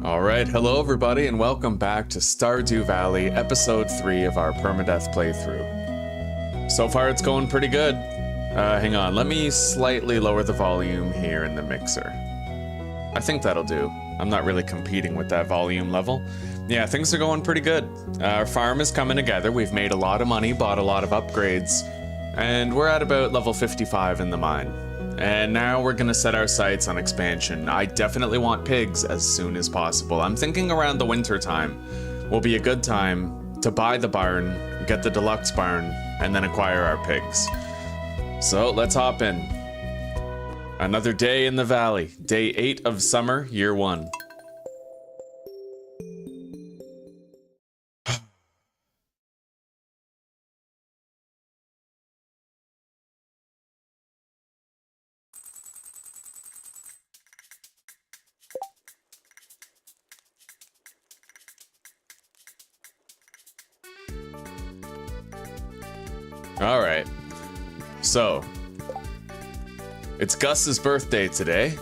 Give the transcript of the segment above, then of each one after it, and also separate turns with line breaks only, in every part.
Alright, hello everybody and welcome back to Stardew Valley, episode 3 of our Permadeath playthrough. So far it's going pretty good. Hang on, let me slightly lower the volume here in the mixer. I think that'll do. I'm not really competing with that volume level. Yeah, things are going pretty good. Our farm is coming together, we've made a lot of money, bought a lot of upgrades, and we're at about level 55 in the mine. And now we're gonna set our sights on expansion. I definitely want pigs as soon as possible. I'm thinking around the winter time will be a good time to buy the barn, get the deluxe barn, and then acquire our pigs. So let's hop in. Another day in the valley. Day 8 of summer, year 1. Alright, so, it's Gus's birthday today.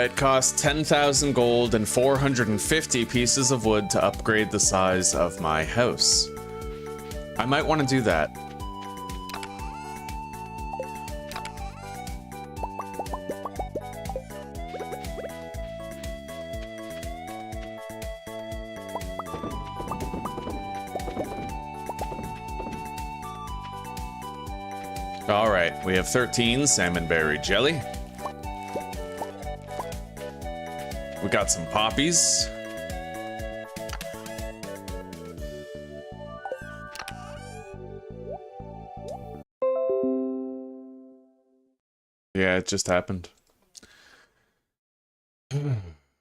It costs 10,000 gold and 450 pieces of wood to upgrade the size of my house. I might want to do that. All right, we have 13 salmonberry jelly. We got some poppies. Yeah, it just happened.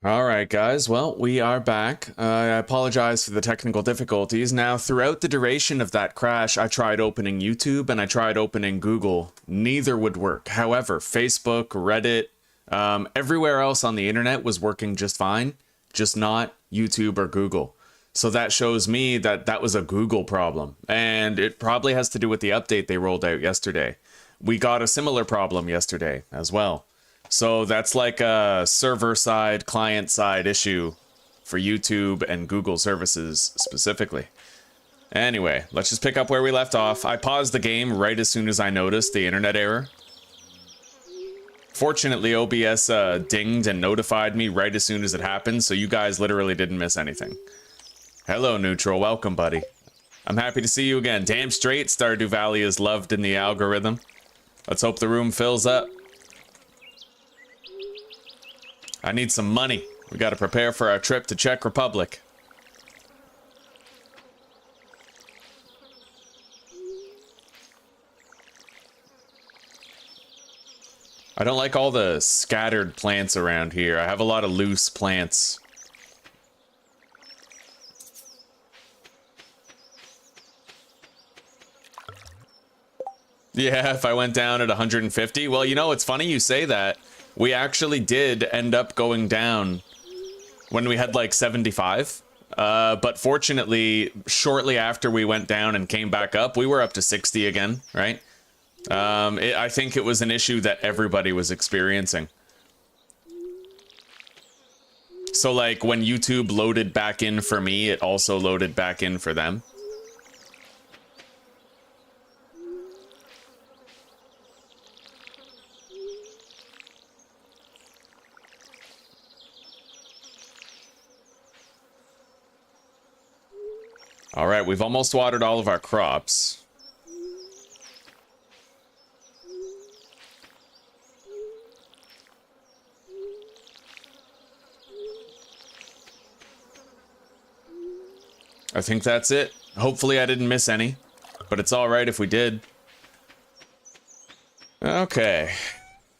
All right, guys. Well, we are back. I apologize for the technical difficulties. Now, throughout the duration of that crash, I tried opening YouTube and I tried opening Google. Neither would work. However, Facebook, Reddit, everywhere else on the internet was working just fine, just not YouTube or Google. So that shows me that that was a Google problem, and it probably has to do with the update they rolled out yesterday. We got a similar problem yesterday as well. So that's like a server-side, client-side issue for YouTube and Google services specifically. Anyway, let's just pick up where we left off. I paused the game right as soon as I noticed the internet error. Fortunately, OBS dinged and notified me right as soon as it happened, so you guys literally didn't miss anything. Hello, Neutral. Welcome, buddy. I'm happy to see you again. Damn straight, Stardew Valley is loved in the algorithm. Let's hope the room fills up. I need some money. We gotta prepare for our trip to Czech Republic. I don't like all the scattered plants around here. I have a lot of loose plants. Yeah, if I went down at 150. Well, you know, it's funny you say that. We actually did end up going down when we had like 75. But fortunately, shortly after we went down and came back up, we were up to 60 again, right? I think it was an issue that everybody was experiencing. So like when YouTube loaded back in for me, it also loaded back in for them. All right, we've almost watered all of our crops. I think that's it. Hopefully I didn't miss any, but it's all right if we did. Okay.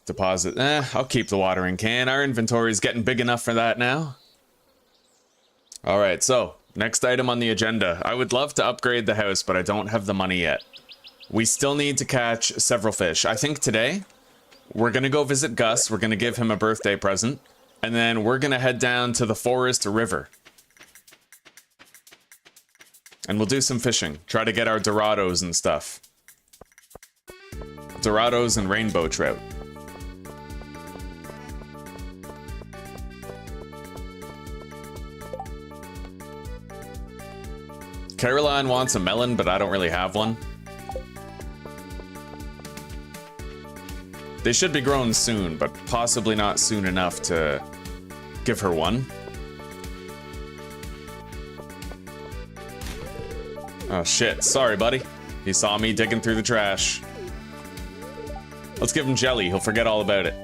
Deposit. I'll keep the watering can. Our inventory is getting big enough for that now. All right, so next item on the agenda. I would love to upgrade the house, but I don't have the money yet. We still need to catch several fish. I think today we're gonna go visit Gus. We're gonna give him a birthday present. And then we're gonna head down to the forest river. And we'll do some fishing. Try to get our Dorados and stuff. Dorados and rainbow trout. Caroline wants a melon, but I don't really have one. They should be grown soon, but possibly not soon enough to give her one. Oh shit, sorry buddy. He saw me digging through the trash. Let's give him jelly, he'll forget all about it.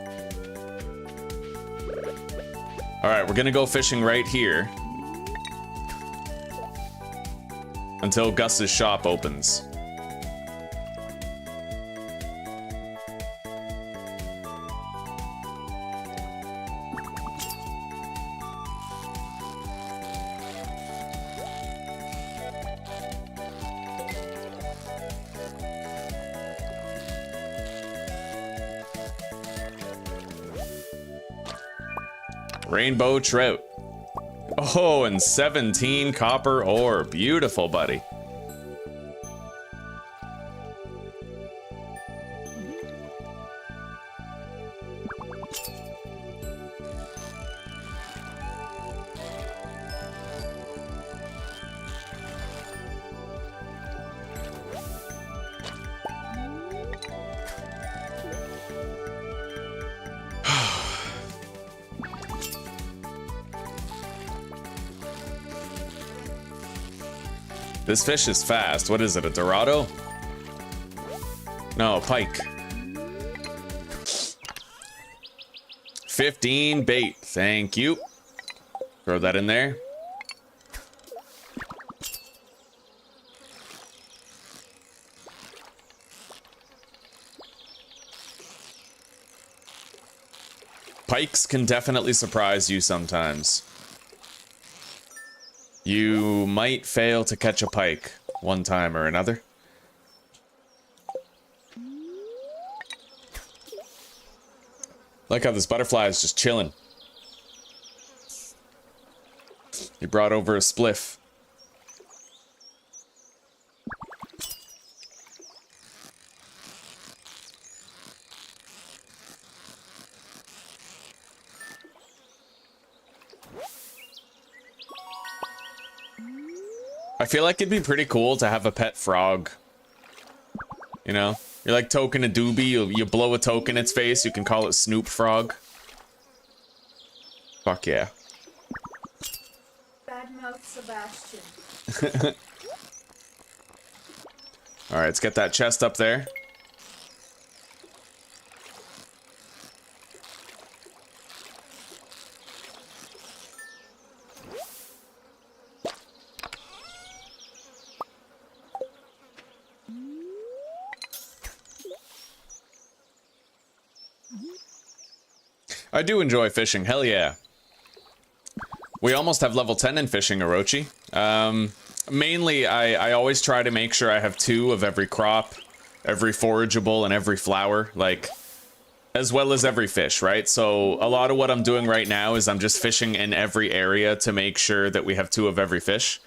Alright, we're gonna go fishing right here. Until Gus's shop opens. Rainbow trout. Oh, and 17 copper ore. Beautiful, buddy. This fish is fast. What is it, a Dorado? No, pike. 15 bait. Thank you. Throw that in there. Pikes can definitely surprise you sometimes. You might fail to catch a pike one time or another. Like how this butterfly is just chilling. He brought over a spliff. I feel like it'd be pretty cool to have a pet frog. You know? You're like token a doobie, you blow a token in its face, you can call it Snoop Frog. Fuck yeah.
Badmouth Sebastian.
Alright, let's get that chest up there. I do enjoy fishing, hell yeah. We almost have level 10 in fishing, Orochi. Mainly, I always try to make sure I have 2 of every crop, every forageable, and every flower, like, as well as every fish, right? So a lot of what I'm doing right now is I'm just fishing in every area to make sure that we have 2 of every fish.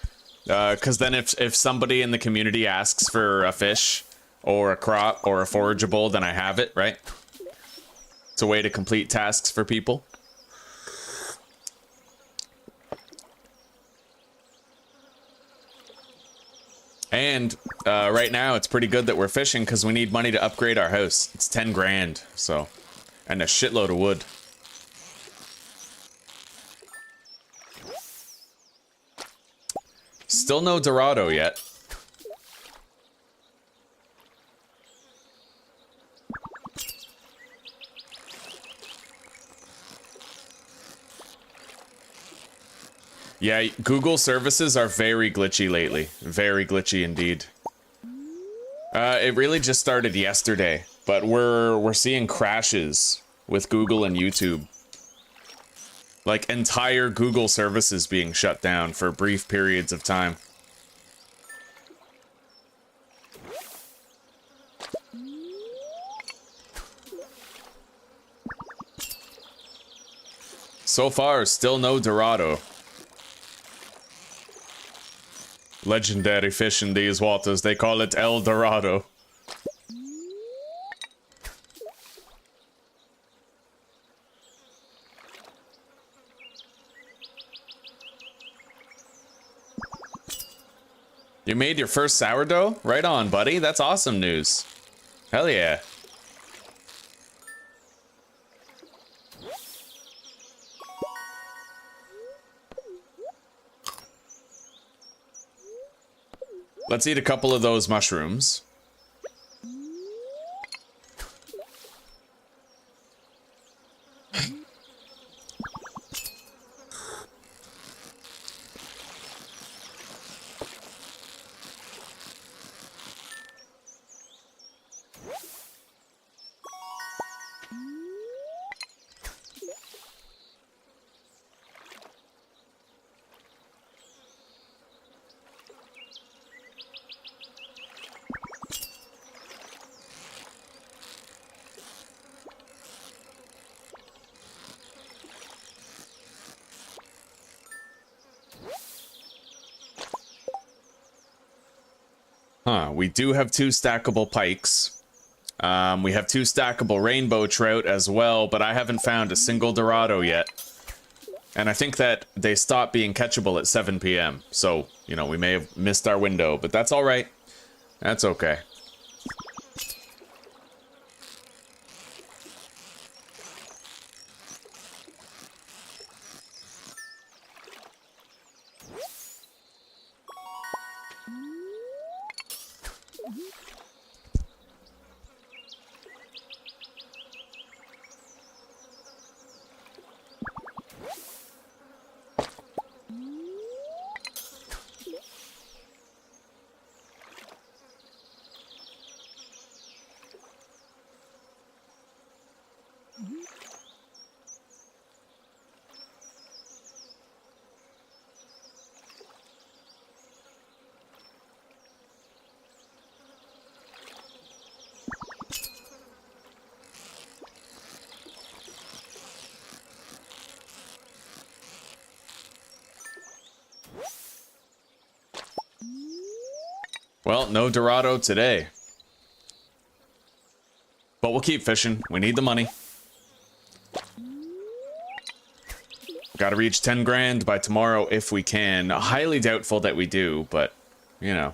Because then if somebody in the community asks for a fish, or a crop, or a forageable, then I have it, right? It's a way to complete tasks for people. And right now it's pretty good that we're fishing because we need money to upgrade our house. It's 10 grand, so, and a shitload of wood. Still no Dorado yet. Yeah, Google services are very glitchy lately. Very glitchy indeed. It really just started yesterday, but we're seeing crashes with Google and YouTube. Like entire Google services being shut down for brief periods of time. So far, still no Dorado. Legendary fish in these waters, they call it El Dorado. You made your first sourdough? Right on, buddy. That's awesome news. Hell yeah. Let's eat a couple of those mushrooms. Huh, we do have 2 stackable pikes. We have 2 stackable rainbow trout as well, but I haven't found a single Dorado yet. And I think that they stop being catchable at 7 p.m. So, you know, we may have missed our window, but that's all right. That's okay. Well, no Dorado today. But we'll keep fishing. We need the money. Gotta reach 10 grand by tomorrow if we can. Highly doubtful that we do, but, you know.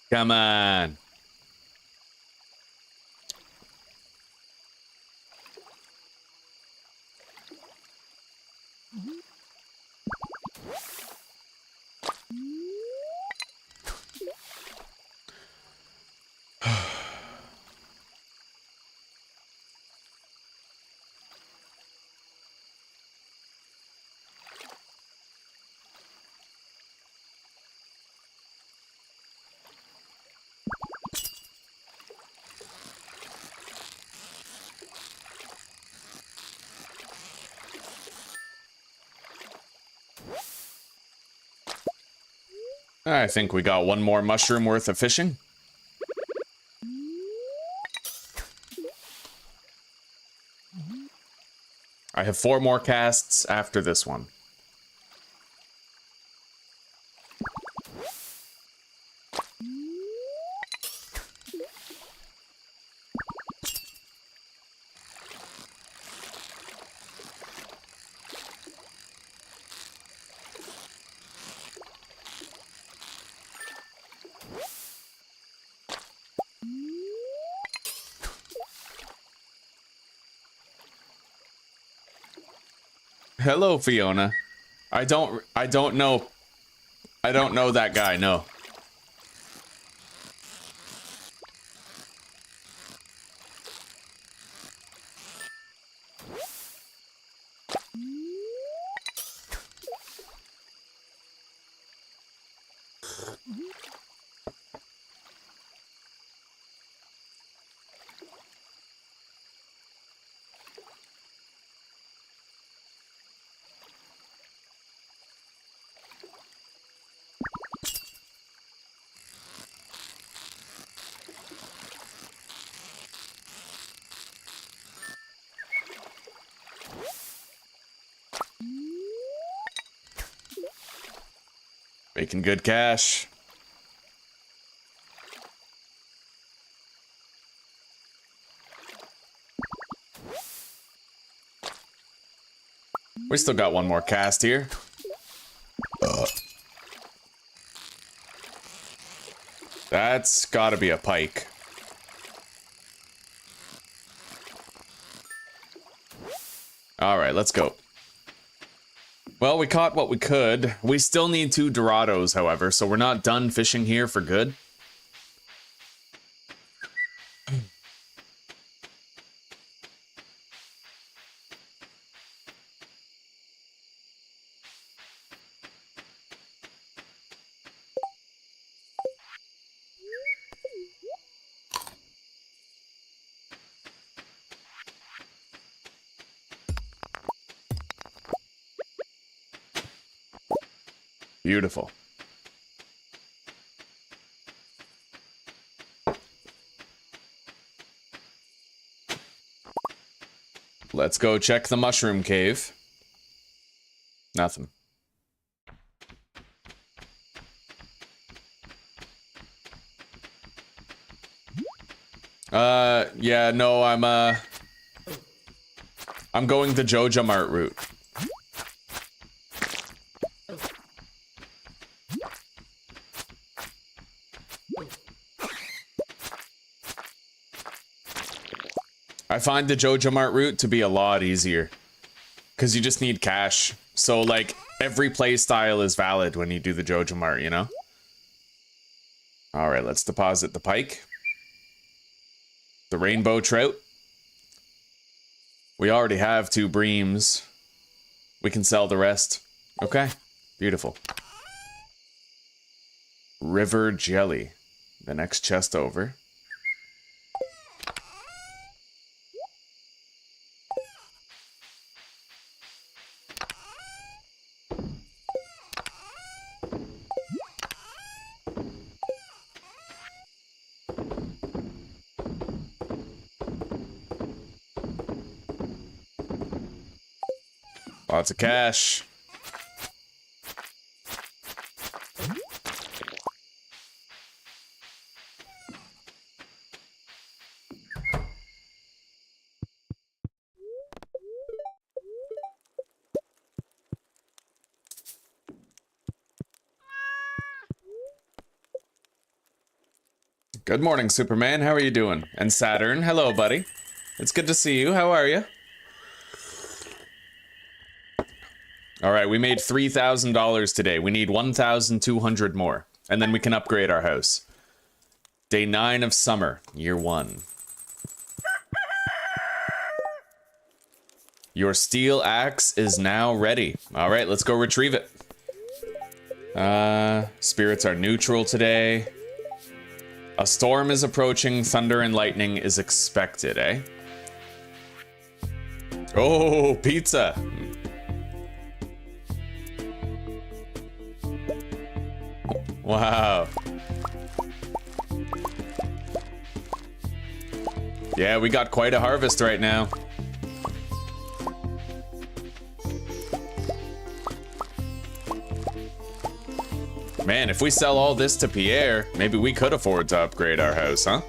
Come on. I think we got one more mushroom worth of fishing. I have 4 more casts after this one. Hello, Fiona. I don't know that guy, no. Making good cash. We still got one more cast here. That's gotta be a pike. All right, let's go. Well, we caught what we could. We still need 2 Dorados, however, so we're not done fishing here for good. Beautiful. Let's go check the mushroom cave. Nothing. Yeah, no, I'm going the Joja Mart route. I find the Joja Mart route to be a lot easier because you just need cash. So like every play style is valid when you do the Joja Mart, you know? All right, let's deposit the pike. The rainbow trout. We already have 2 breams. We can sell the rest. Okay, beautiful. River jelly. The next chest over. Lots of cash. Good morning, Superman. How are you doing? And Saturn, hello, buddy. It's good to see you. How are you? All right, we made $3,000 today. We need 1,200 more, and then we can upgrade our house. Day 9 of summer, year 1. Your steel axe is now ready. All right, let's go retrieve it. Spirits are neutral today. A storm is approaching. Thunder and lightning is expected, eh? Oh, pizza. Wow. Yeah, we got quite a harvest right now. Man, if we sell all this to Pierre, maybe we could afford to upgrade our house, huh?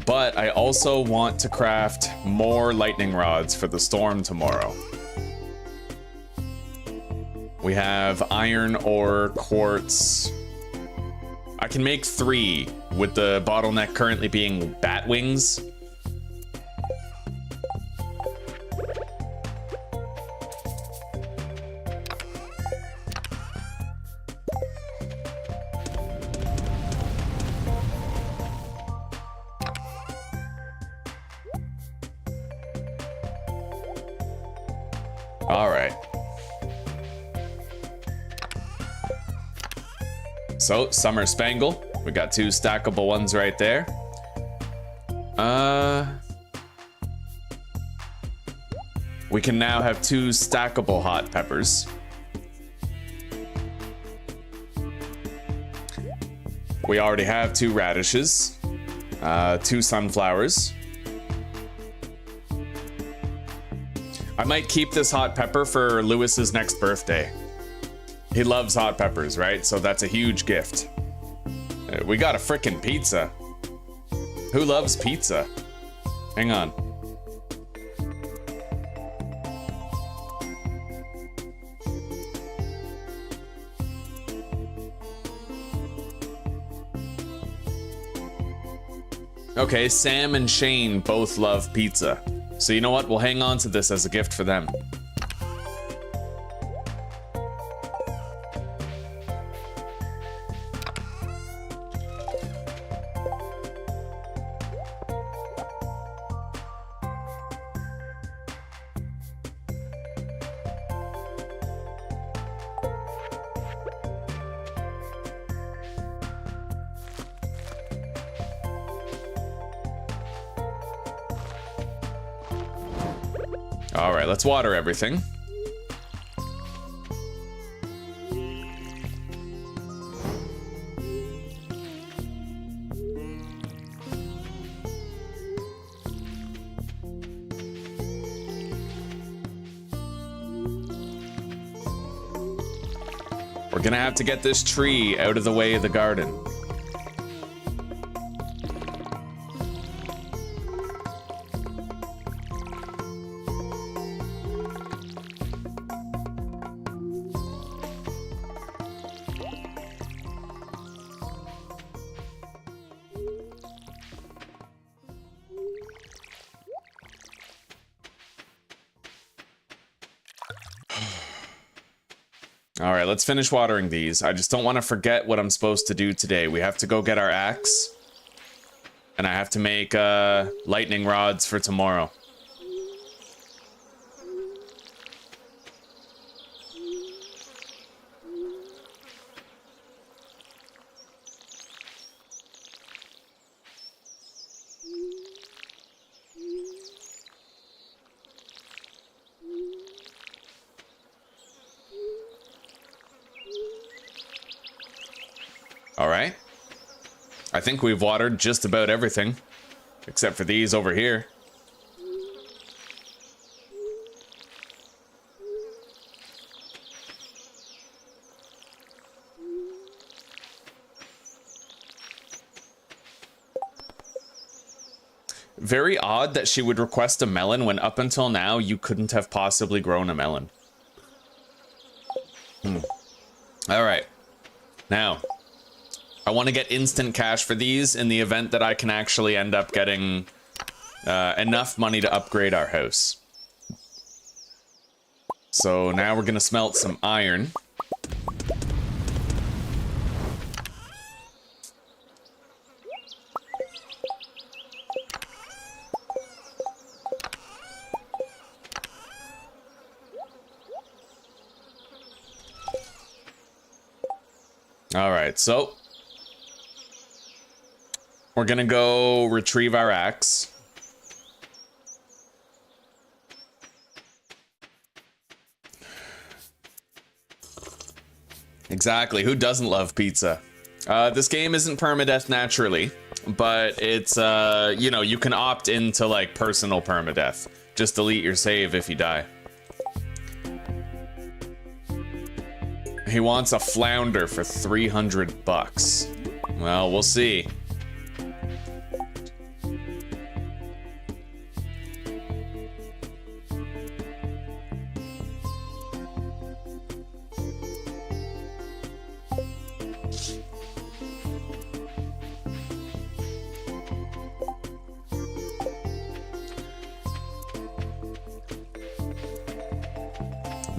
But I also want to craft more lightning rods for the storm tomorrow. We have iron ore, quartz. I can make 3 with the bottleneck currently being bat wings. All right. So, Summer Spangle. We got 2 stackable ones right there. We can now have 2 stackable hot peppers. We already have 2 radishes, 2 sunflowers. I might keep this hot pepper for Lewis's next birthday. He loves hot peppers, right? So that's a huge gift. We got a frickin' pizza. Who loves pizza? Hang on. Okay, Sam and Shane both love pizza. So you know what? We'll hang on to this as a gift for them. All right, let's water everything. We're gonna have to get this tree out of the way of the garden. All right, let's finish watering these. I just don't want to forget what I'm supposed to do today. We have to go get our axe. And I have to make lightning rods for tomorrow. All right. I think we've watered just about everything, except for these over here. Very odd that she would request a melon when up until now you couldn't have possibly grown a melon. All right. Now, I want to get instant cash for these in the event that I can actually end up getting enough money to upgrade our house. So now we're going to smelt some iron. All right, so we're gonna go retrieve our axe. Exactly, who doesn't love pizza? This game isn't permadeath naturally, but it's, you know, you can opt into, like, personal permadeath. Just delete your save if you die. He wants a flounder for 300 bucks. Well, we'll see.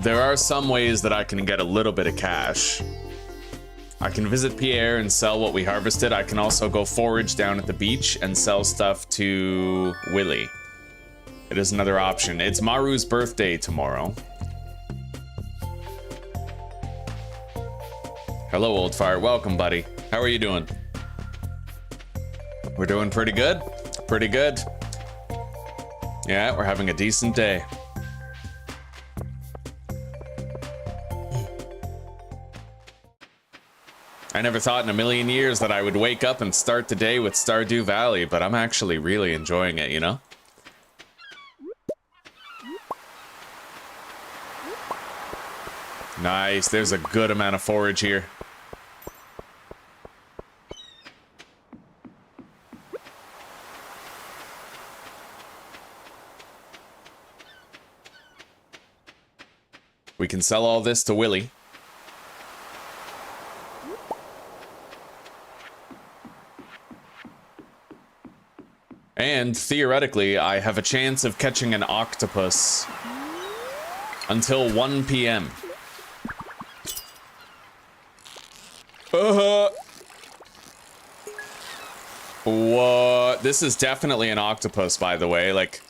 There are some ways that I can get a little bit of cash. I can visit Pierre and sell what we harvested. I can also go forage down at the beach and sell stuff to Willie. It is another option. It's Maru's birthday tomorrow. Hello, old fart. Welcome, buddy. How are you doing? We're doing pretty good. Pretty good. Yeah, we're having a decent day. I never thought in a million years that I would wake up and start the day with Stardew Valley, but I'm actually really enjoying it, you know? Nice, there's a good amount of forage here. We can sell all this to Willie. And theoretically, I have a chance of catching an octopus until 1 p.m. What? This is definitely an octopus, by the way. Like,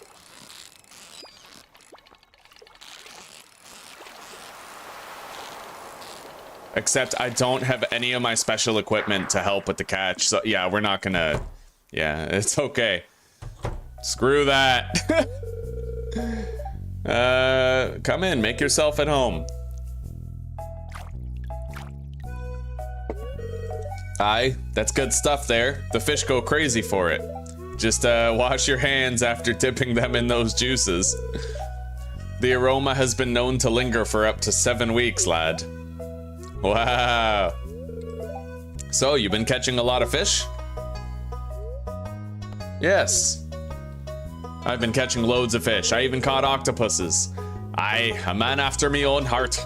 except I don't have any of my special equipment to help with the catch. So yeah, we're not gonna. Yeah, it's okay. Screw that. Come in, make yourself at home. Aye, that's good stuff there. The fish go crazy for it. Just wash your hands after dipping them in those juices. The aroma has been known to linger for up to 7 weeks, lad. Wow. So, you've been catching a lot of fish? Yes. I've been catching loads of fish. I even caught octopuses. Aye, a man after me own heart.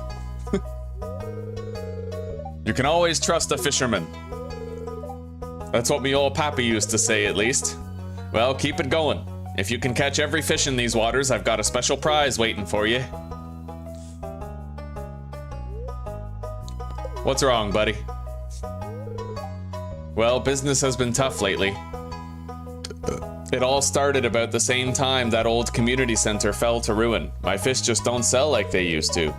You can always trust a fisherman. That's what me old pappy used to say, at least. Well, keep it going. If you can catch every fish in these waters, I've got a special prize waiting for you. What's wrong, buddy? Well, business has been tough lately. It all started about the same time that old community center fell to ruin. My fish just don't sell like they used to.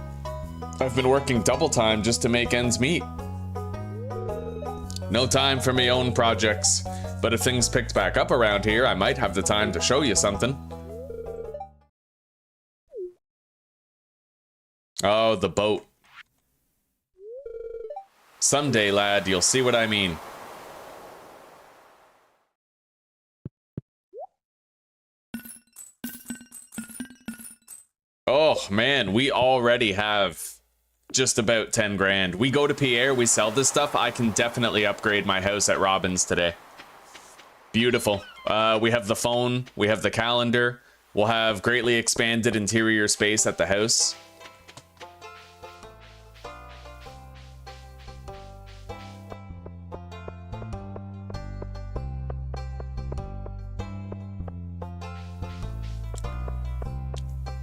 I've been working double time just to make ends meet. No time for me own projects, but if things picked back up around here, I might have the time to show you something. Oh, the boat. Someday, lad, you'll see what I mean. Oh, man, we already have just about 10 grand. We go to Pierre, we sell this stuff. I can definitely upgrade my house at Robin's today. Beautiful. We have the phone, we have the calendar. We'll have greatly expanded interior space at the house.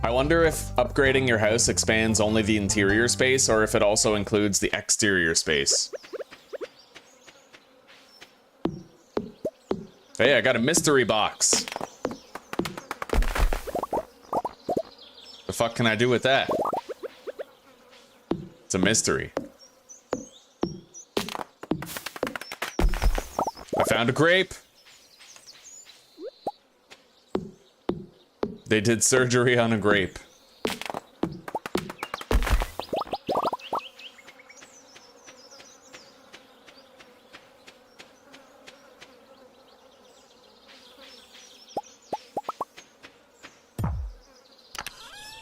I wonder if upgrading your house expands only the interior space or if it also includes the exterior space. Hey, I got a mystery box. The fuck can I do with that? It's a mystery. I found a grape. They did surgery on a grape.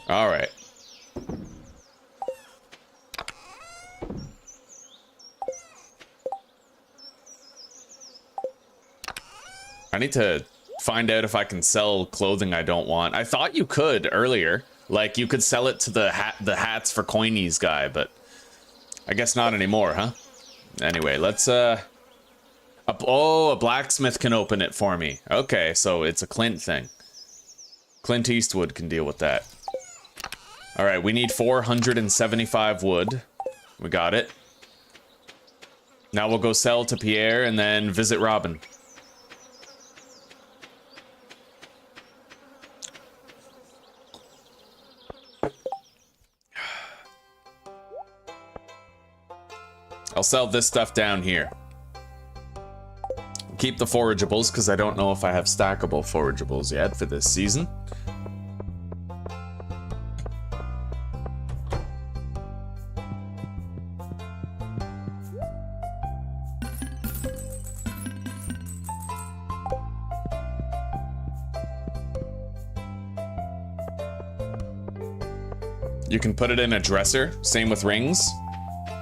All right. I need to find out if I can sell clothing I don't want. I thought you could earlier. Like, you could sell it to the hats for coinies guy, but I guess not anymore, huh? Anyway, let's, oh, a blacksmith can open it for me. Okay, so it's a Clint thing. Clint Eastwood can deal with that. All right, we need 475 wood. We got it. Now we'll go sell to Pierre and then visit Robin. I'll sell this stuff down here. Keep the forageables, because I don't know if I have stackable forageables yet for this season. You can put it in a dresser. Same with rings.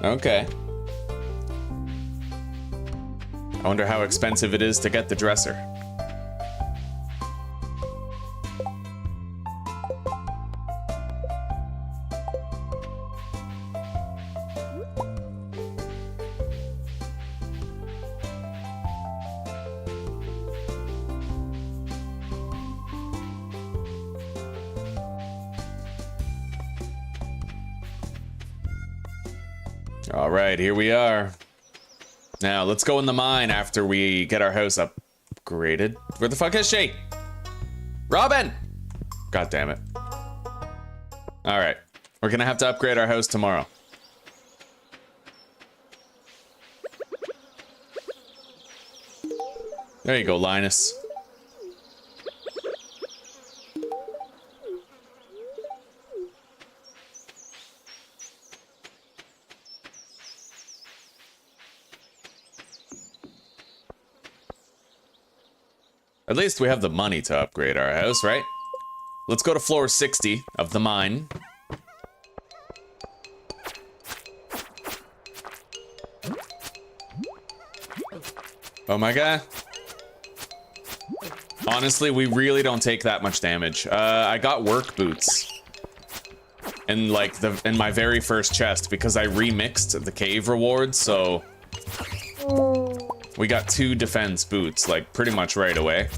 Okay. I wonder how expensive it is to get the dresser. All right, here we are. Now, let's go in the mine after we get our house upgraded. Where the fuck is she? Robin! God damn it. All right, we're gonna have to upgrade our house tomorrow. There you go, Linus. At least we have the money to upgrade our house, right? Let's go to floor 60 of the mine. Oh my god. Honestly, we really don't take that much damage. I got work boots in in my very first chest because I remixed the cave rewards, so we got 2 defense boots, like, pretty much right away.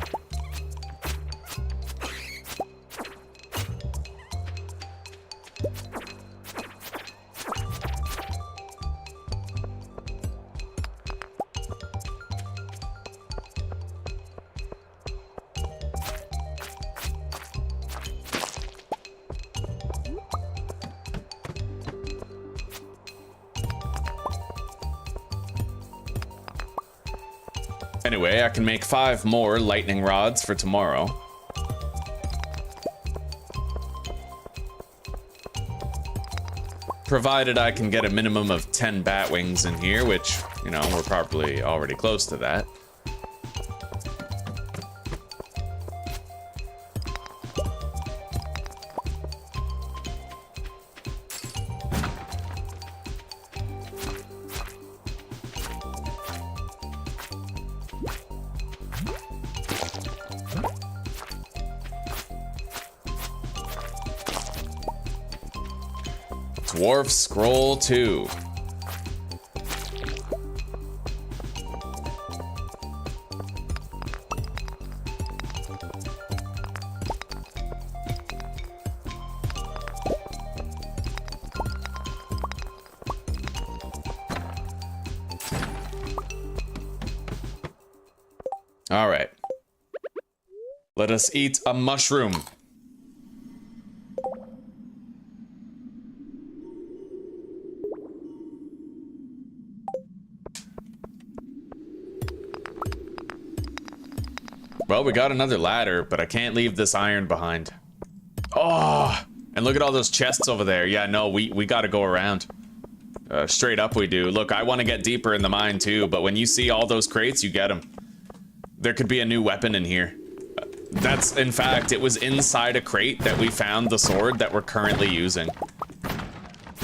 Anyway, I can make 5 more lightning rods for tomorrow. Provided I can get a minimum of 10 bat wings in here, which, you know, we're probably already close to that. Dwarf Scroll 2. All right. Let us eat a mushroom. Well, we got another ladder, but I can't leave this iron behind. Oh, and look at all those chests over there. Yeah, no, we got to go around. Straight up we do. Look, I want to get deeper in the mine too, but when you see all those crates, you get them. There could be a new weapon in here. That's, in fact, it was inside a crate that we found the sword that we're currently using.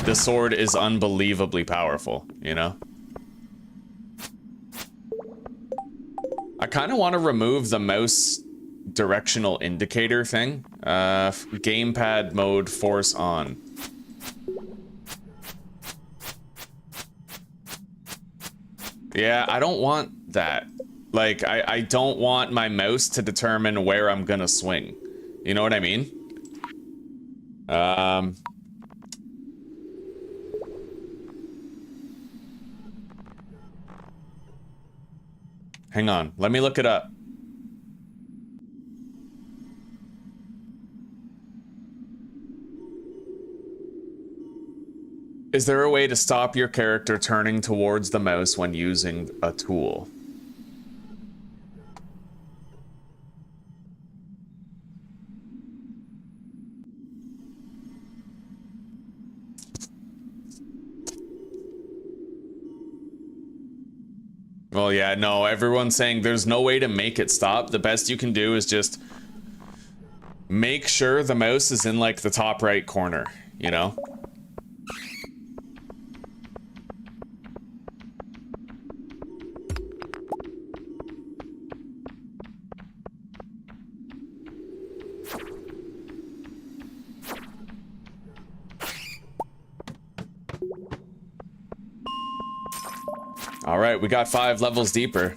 The sword is unbelievably powerful, you know? I kind of want to remove the mouse directional indicator thing. Gamepad mode force on. Yeah, I don't want that. Like, I don't want my mouse to determine where I'm gonna swing. You know what I mean? Hang on, let me look it up. Is there a way to stop your character turning towards the mouse when using a tool? Well, yeah, no, everyone's saying there's no way to make it stop. The best you can do is just make sure the mouse is in, like, the top right corner, you know? All right, we got 5 levels deeper.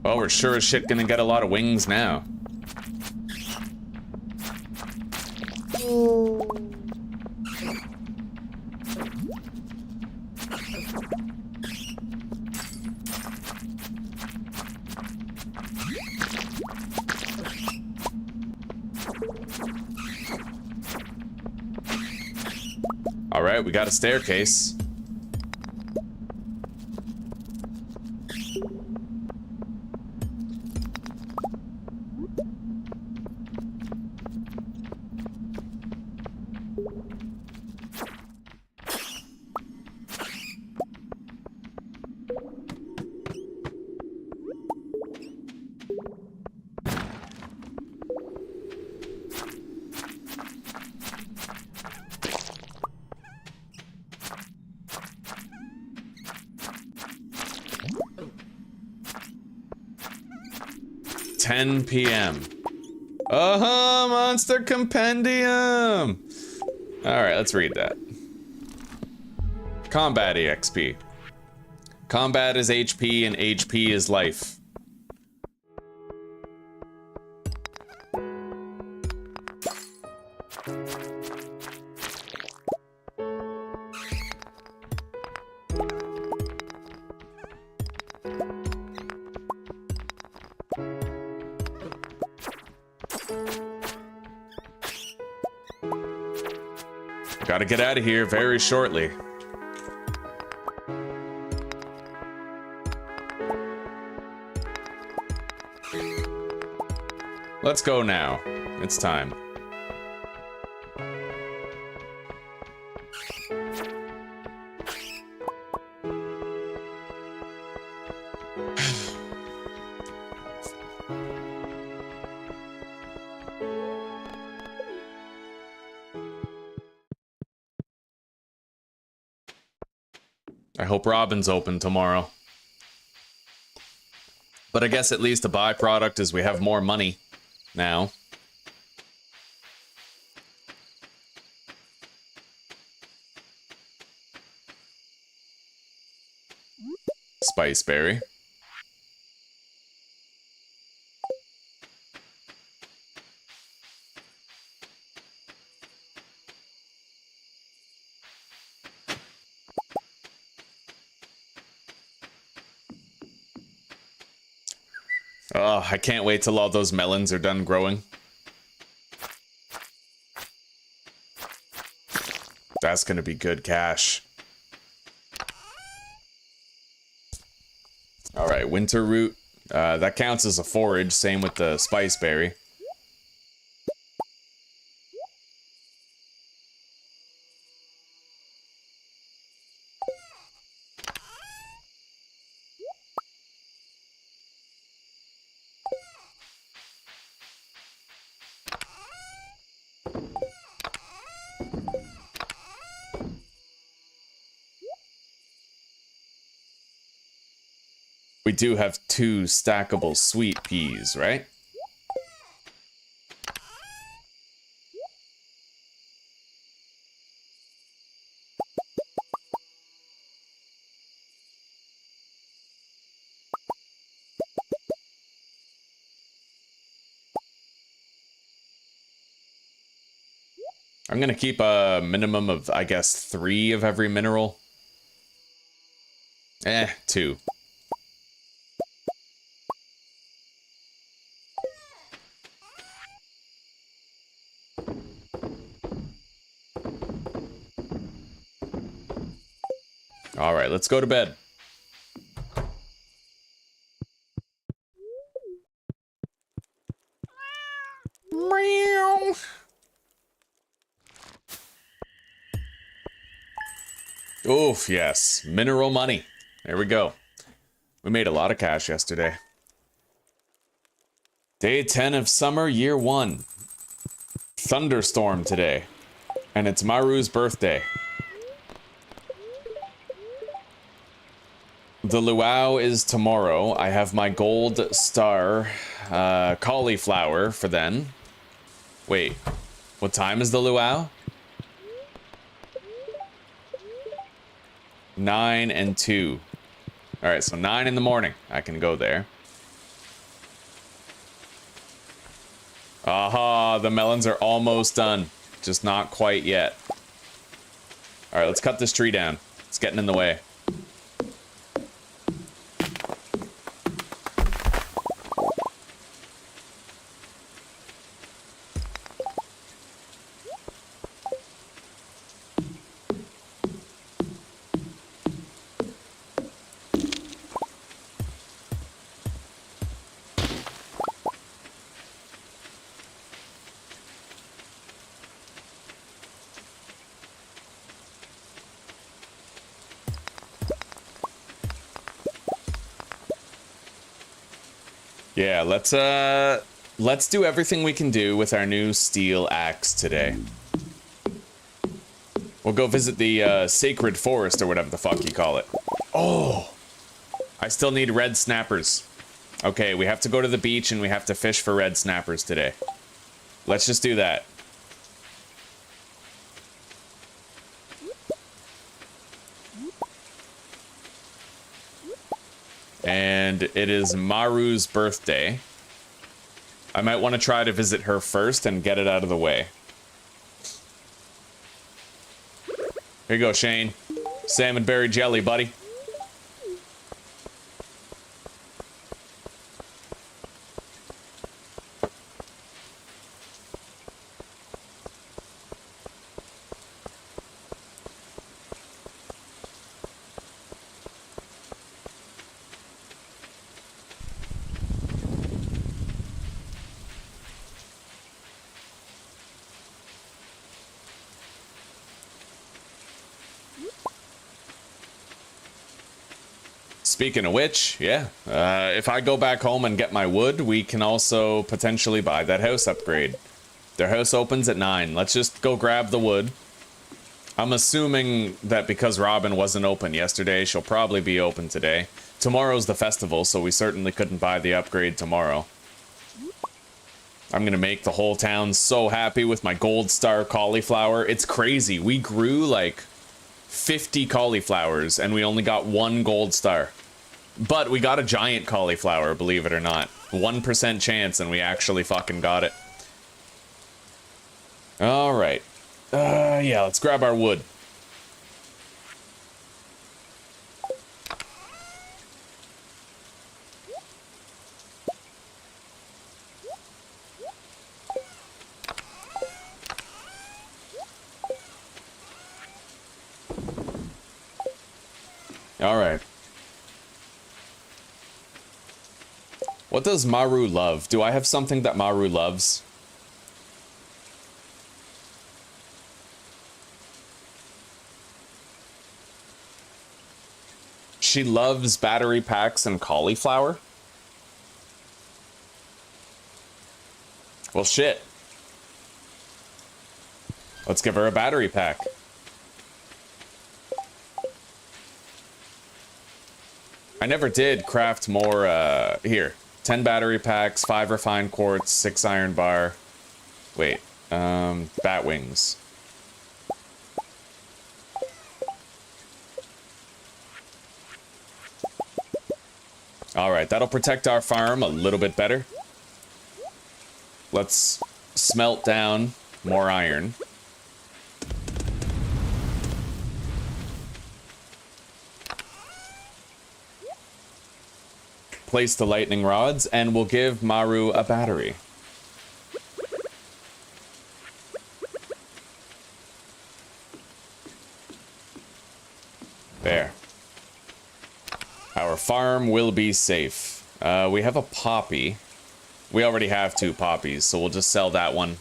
Well, we're sure as shit gonna get a lot of wings now. All right, we got a staircase. PM. Monster Compendium! Alright, let's read that. Combat EXP. Combat is HP and HP is life. Gotta get out of here very shortly. Let's go now. It's time. I hope Robin's open tomorrow. But I guess at least a byproduct is we have more money now. Spiceberry. Oh, I can't wait till all those melons are done growing. That's gonna be good cash. Alright, winter root. That counts as a forage, same with the spiceberry. We do have 2 stackable sweet peas, right? I'm gonna keep a minimum of, I guess, 3 of every mineral. 2. Alright, let's go to bed. Meow. Oof, yes. Mineral money. There we go. We made a lot of cash yesterday. Day 10 of summer, year 1. Thunderstorm today. And it's Maru's birthday. The luau is tomorrow. I have my gold star cauliflower for then. Wait, what time is the luau? 9 and 2. Alright, so 9 in the morning. I can go there. Aha, the melons are almost done. Just not quite yet. Alright, let's cut this tree down. It's getting in the way. Yeah, let's do everything we can do with our new steel axe today. We'll go visit the sacred forest or whatever the fuck you call it. Oh, I still need red snappers. Okay, we have to go to the beach and we have to fish for red snappers today. Let's just do that. And it is Maru's birthday. I might want to try to visit her first and get it out of the way. Here you go, Shane. Salmon berry jelly, buddy. Speaking of which, yeah, if I go back home and get my wood, we can also potentially buy that house upgrade. Their house opens at 9. Let's just go grab the wood. I'm assuming that because Robin wasn't open yesterday, she'll probably be open today. Tomorrow's the festival, so we certainly couldn't buy the upgrade tomorrow. I'm gonna make the whole town so happy with my gold star cauliflower. It's crazy. We grew like 50 cauliflowers and we only got 1 gold star. But we got a giant cauliflower, believe it or not. 1% chance and we actually fucking got it. Alright. Yeah, let's grab our wood. Alright. What does Maru love? Do I have something that Maru loves? She loves battery packs and cauliflower? Well, shit. Let's give her a battery pack. I never did craft more, here. 10 battery packs, 5 refined quartz, 6 iron bar. Wait, bat wings. Alright, that'll protect our farm a little bit better. Let's smelt down more iron. Place the lightning rods, and we'll give Maru a battery. There. Our farm will be safe. We have a poppy. We already have 2 poppies, so we'll just sell that one.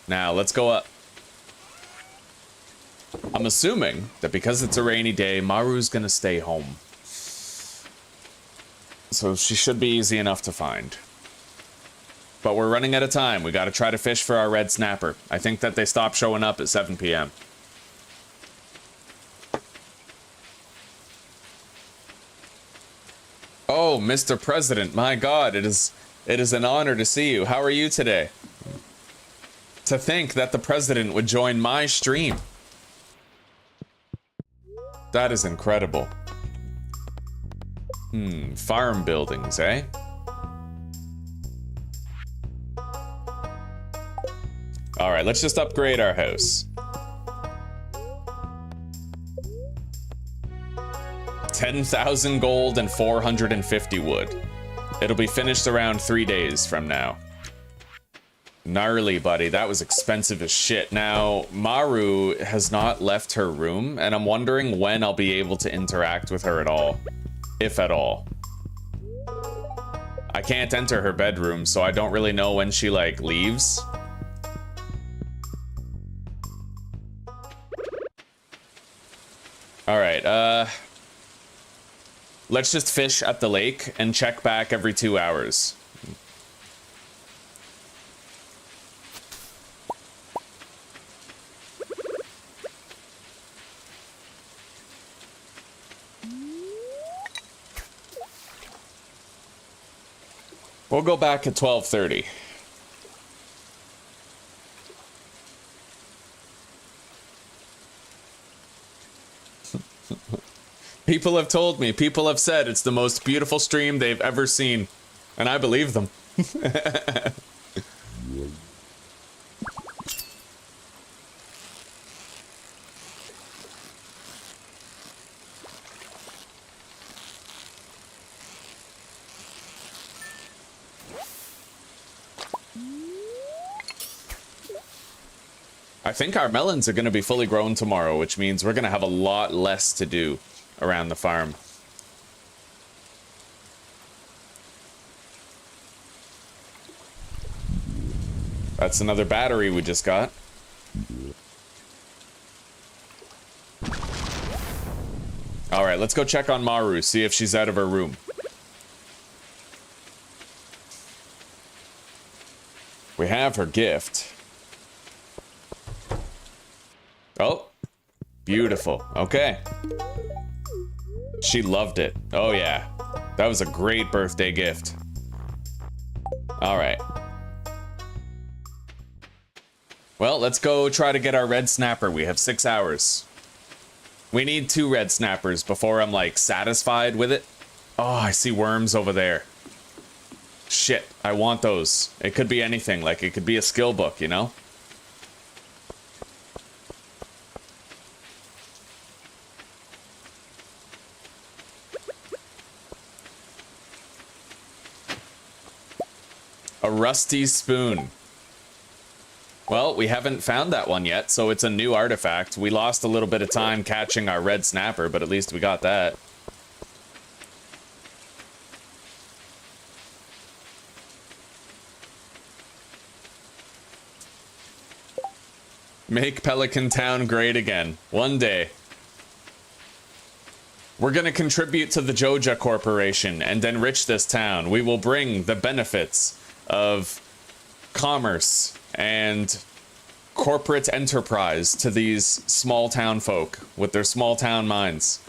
Now, let's go up. I'm assuming that because it's a rainy day, Maru's gonna stay home. So she should be easy enough to find. But we're running out of time. We gotta try to fish for our red snapper. I think that they stopped showing up at 7 p.m. Oh, Mr. President, my God, it is an honor to see you. How are you today? To think that the president would join my stream. That is incredible. Farm buildings, eh? Alright, let's just upgrade our house. 10,000 gold and 450 wood. It'll be finished around 3 days from now. Gnarly, buddy. That was expensive as shit. Now, Maru has not left her room, and I'm wondering when I'll be able to interact with her at all. If at all. I can't enter her bedroom, so I don't really know when she, like, leaves. Alright, let's just fish at the lake and check back every 2 hours. We'll go back at 12:30. People have told me, people have said it's the most beautiful stream they've ever seen. And I believe them. I think our melons are going to be fully grown tomorrow, which means we're going to have a lot less to do around the farm. That's another battery we just got. Alright, let's go check on Maru, see if she's out of her room. We have her gift. Oh, beautiful. Okay. She loved it. Oh yeah. That was a great birthday gift. Alright. Well, let's go try to get our red snapper. We have 6 hours. We need 2 red snappers before I'm, like, satisfied with it. Oh, I see worms over there. Shit, I want those. It could be anything. Like, it could be a skill book, you know? A rusty spoon. Well, we haven't found that one yet, so it's a new artifact. We lost a little bit of time catching our red snapper, but at least we got that. Make Pelican Town great again. One day. We're gonna contribute to the Joja Corporation and enrich this town. We will bring the benefits of commerce and corporate enterprise to these small town folk with their small town minds.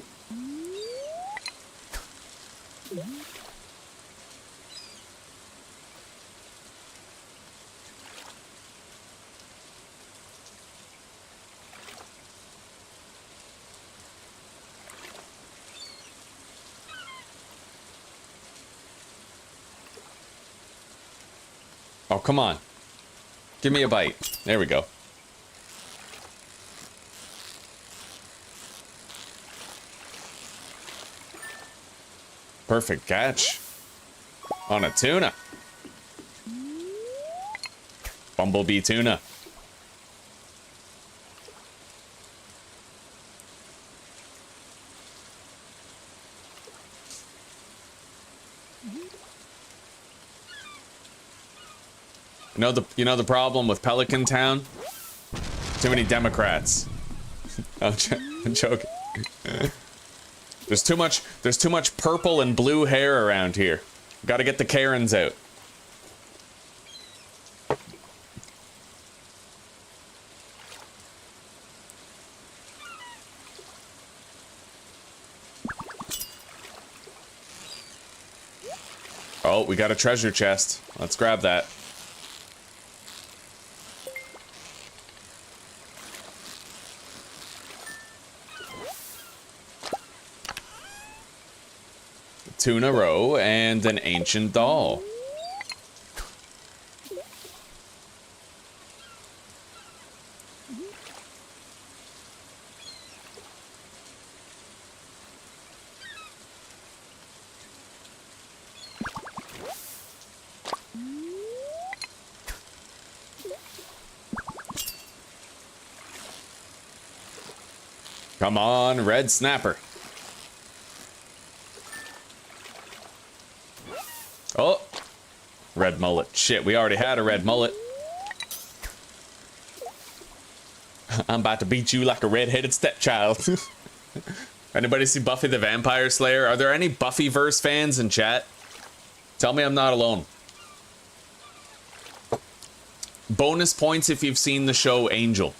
Oh, come on. Give me a bite. There we go. Perfect catch. On a tuna. Bumblebee tuna. You know the problem with Pelican Town? Too many Democrats. I'm joking. There's too much purple and blue hair around here. Gotta get the Karens out. Oh, we got a treasure chest. Let's grab that. Tuna roe and an ancient doll. Come on, red snapper. Oh, red mullet. Shit, we already had a red mullet. I'm about to beat you like a red-headed stepchild. Anybody see Buffy the Vampire Slayer? Are there any Buffyverse fans in chat? Tell me I'm not alone. Bonus points if you've seen the show Angel.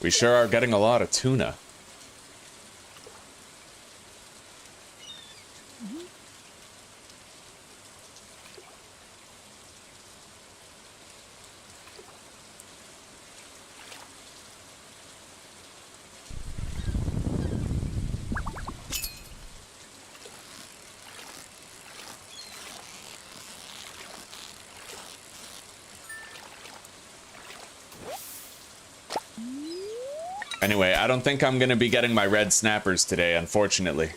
We sure are getting a lot of tuna. Anyway, I don't think I'm gonna be getting my red snappers today, unfortunately.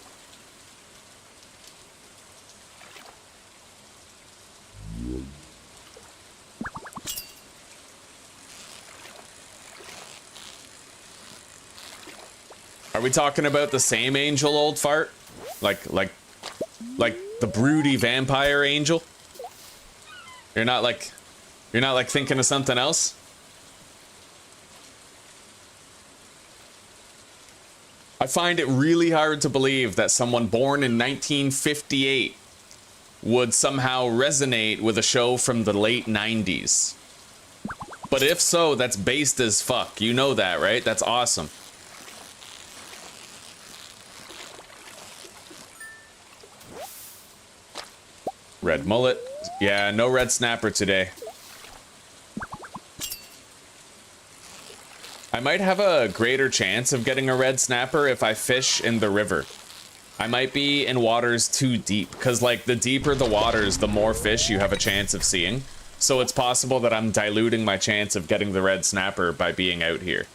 Are we talking about the same angel, old fart? Like the broody vampire angel? You're not like thinking of something else? I find it really hard to believe that someone born in 1958 would somehow resonate with a show from the late 90s. But if so, that's based as fuck. You know that, right? That's awesome. Red mullet. Yeah, no red snapper today. I might have a greater chance of getting a red snapper if I fish in the river. I might be in waters too deep, because like the deeper the waters, the more fish you have a chance of seeing. So it's possible that I'm diluting my chance of getting the red snapper by being out here.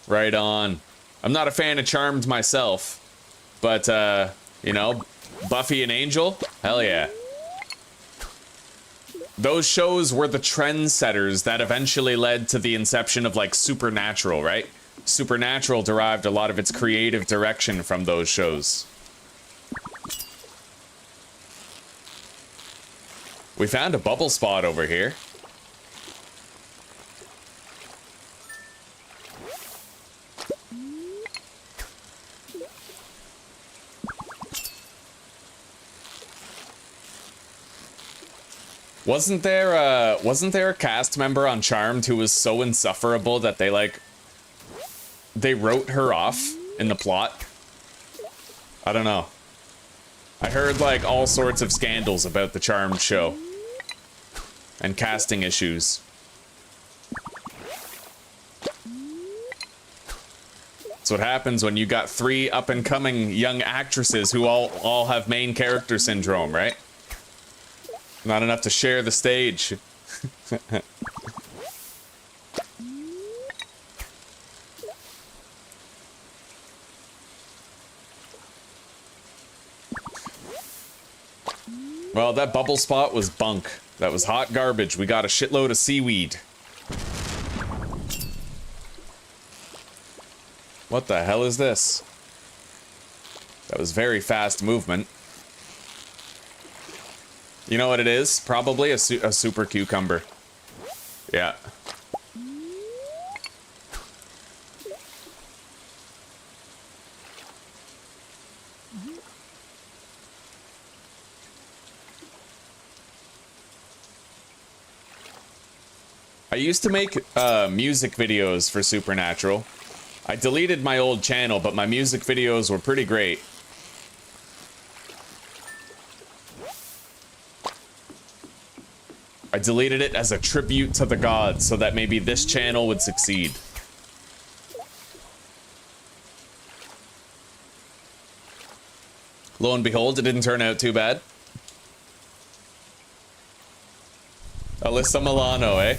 Right on. I'm not a fan of Charmed myself, but you know, Buffy and Angel, hell yeah. Those shows were the trendsetters that eventually led to the inception of, like, Supernatural, right? Supernatural derived a lot of its creative direction from those shows. We found a bubble spot over here. Wasn't there a cast member on Charmed who was so insufferable that they wrote her off in the plot? I don't know. I heard like all sorts of scandals about the Charmed show. and casting issues. That's what happens when you got 3 up-and-coming young actresses who all have main character syndrome, right? Not enough to share the stage. Well, that bubble spot was bunk. That was hot garbage. We got a shitload of seaweed. What the hell is this? That was very fast movement. You know what it is? Probably a super cucumber. Yeah. I used to make music videos for Supernatural. I deleted my old channel, but my music videos were pretty great. I deleted it as a tribute to the gods so that maybe this channel would succeed. Lo and behold, it didn't turn out too bad. Alyssa Milano, eh?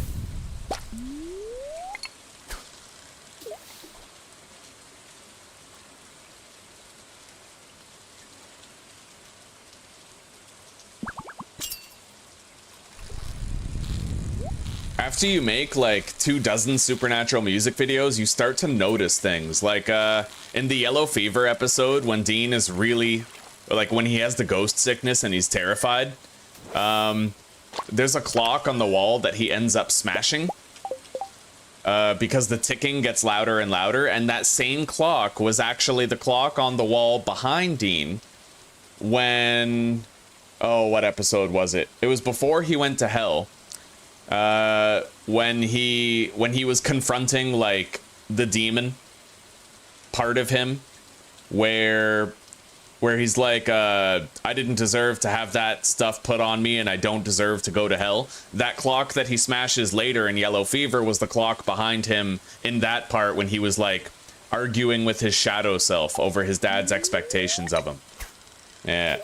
After you make like 24 Supernatural music videos, you start to notice things. Like in the Yellow Fever episode, when Dean is really, like when he has the ghost sickness and he's terrified, there's a clock on the wall that he ends up smashing because the ticking gets louder and louder, and that same clock was actually the clock on the wall behind Dean when, oh, what episode was it? It was before he went to hell. When he was confronting like the demon part of him, where he's like, I didn't deserve to have that stuff put on me and I don't deserve to go to hell. That clock that he smashes later in Yellow Fever was the clock behind him in that part when he was like arguing with his shadow self over his dad's expectations of him. Yeah.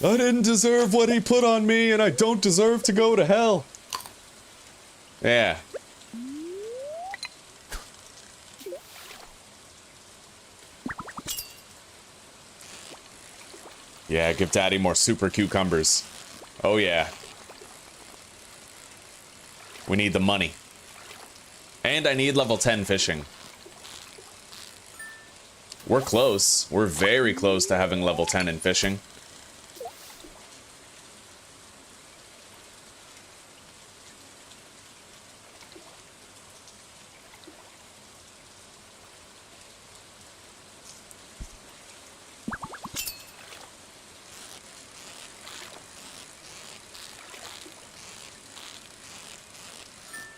I didn't deserve what he put on me, and I don't deserve to go to hell. Yeah. Yeah, give Daddy more super cucumbers. Oh, yeah. We need the money. And I need level 10 fishing. We're close. We're very close to having level 10 in fishing.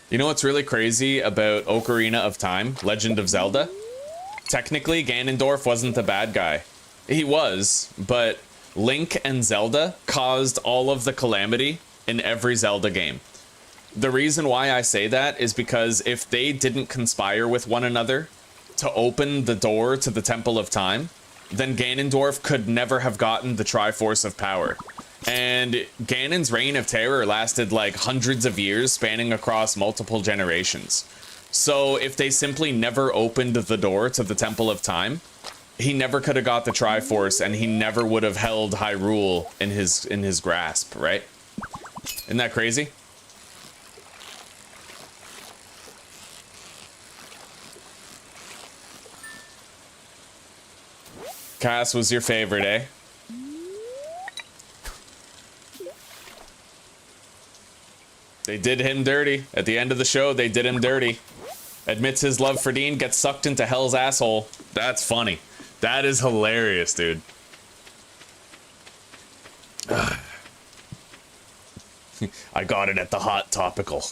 You know what's really crazy about Ocarina of Time, Legend of Zelda? Technically, Ganondorf wasn't the bad guy. He was, but Link and Zelda caused all of the calamity in every Zelda game. The reason why I say that is because if they didn't conspire with one another to open the door to the Temple of Time, then Ganondorf could never have gotten the Triforce of Power. And Ganon's reign of terror lasted like hundreds of years, spanning across multiple generations. So if they simply never opened the door to the Temple of Time, he never could have got the Triforce, and he never would have held Hyrule in his grasp, right? Isn't that crazy? Cass was your favorite, eh? They did him dirty. At the end of the show, they did him dirty. Admits his love for Dean, gets sucked into Hell's asshole. That's funny. That is hilarious, dude. I got it at the Hot Topical.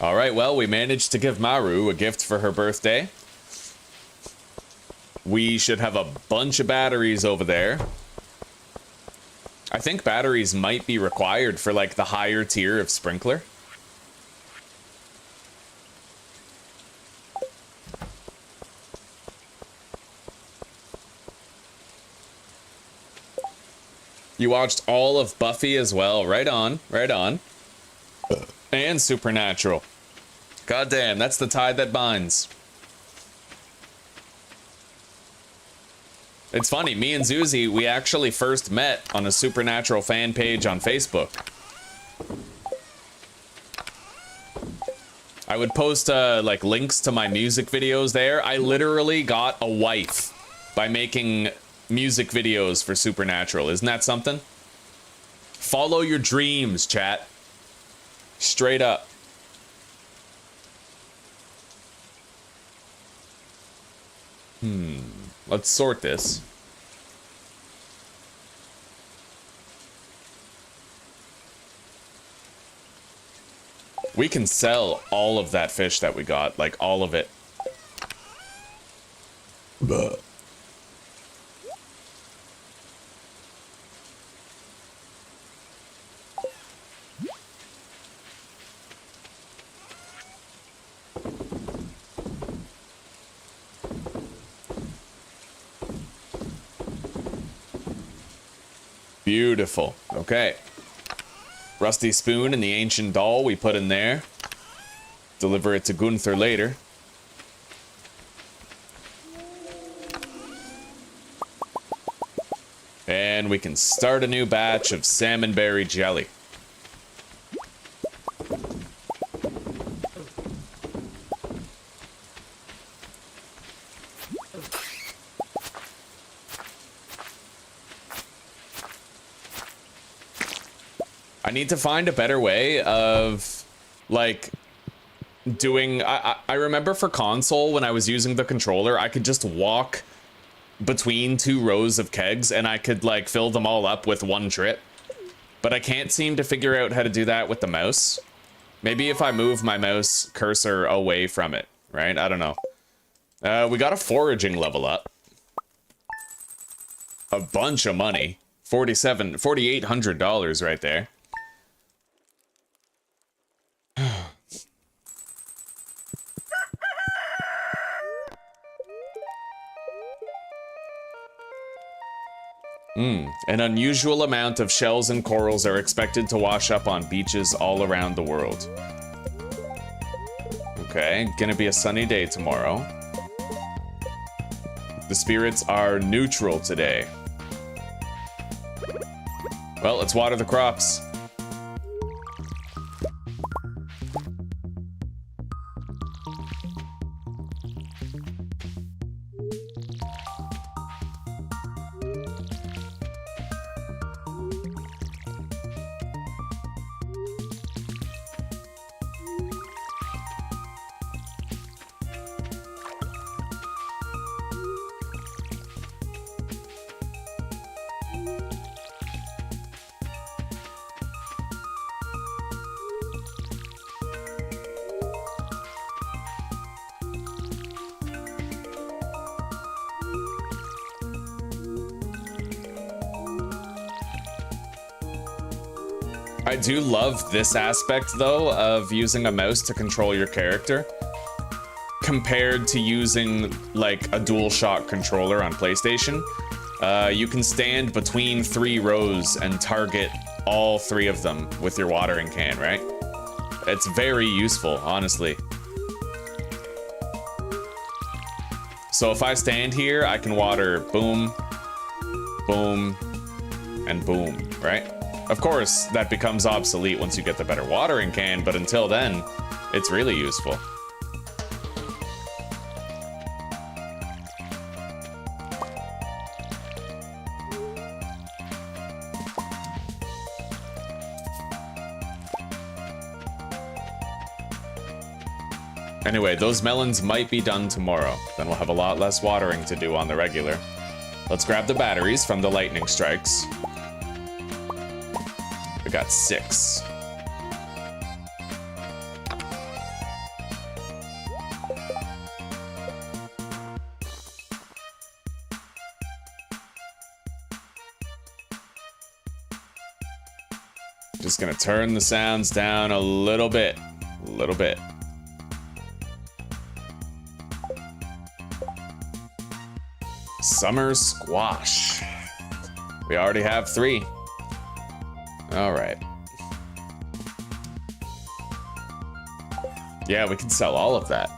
All right, well, we managed to give Maru a gift for her birthday. We should have a bunch of batteries over there. I think batteries might be required for, like, the higher tier of sprinkler. You watched all of Buffy as well. Right on, right on. And Supernatural. God damn, that's the tie that binds. It's funny, me and Zuzi, we actually first met on a Supernatural fan page on Facebook. I would post like links to my music videos there. I literally got a wife by making music videos for Supernatural. Isn't that something? Follow your dreams, chat. Straight up. Let's sort this. We can sell all of that fish that we got, like all of it. But beautiful. Okay. Rusty spoon and the ancient doll we put in there. Deliver it to Gunther later. And we can start a new batch of salmonberry jelly. I need to find a better way of, like, doing... I remember for console, when I was using the controller, I could just walk between two rows of kegs, and I could, like, fill them all up with one trip. But I can't seem to figure out how to do that with the mouse. Maybe if I move my mouse cursor away from it, right? I don't know. We got a foraging level up. A bunch of money. $4,800 right there. An unusual amount of shells and corals are expected to wash up on beaches all around the world. Okay, gonna be a sunny day tomorrow. The spirits are neutral today. Well, let's water the crops. I do love this aspect, though, of using a mouse to control your character compared to using, like, a DualShock controller on PlayStation. You can stand between 3 rows and target all 3 of them with your watering can, right? It's very useful, honestly. So if I stand here, I can water boom, boom, and boom, right? Of course, that becomes obsolete once you get the better watering can, but until then, it's really useful. Anyway, those melons might be done tomorrow. Then we'll have a lot less watering to do on the regular. Let's grab the batteries from the lightning strikes. We got 6. Just gonna turn the sounds down a little bit. A little bit. Summer squash. We already have 3. All right. Yeah, we can sell all of that.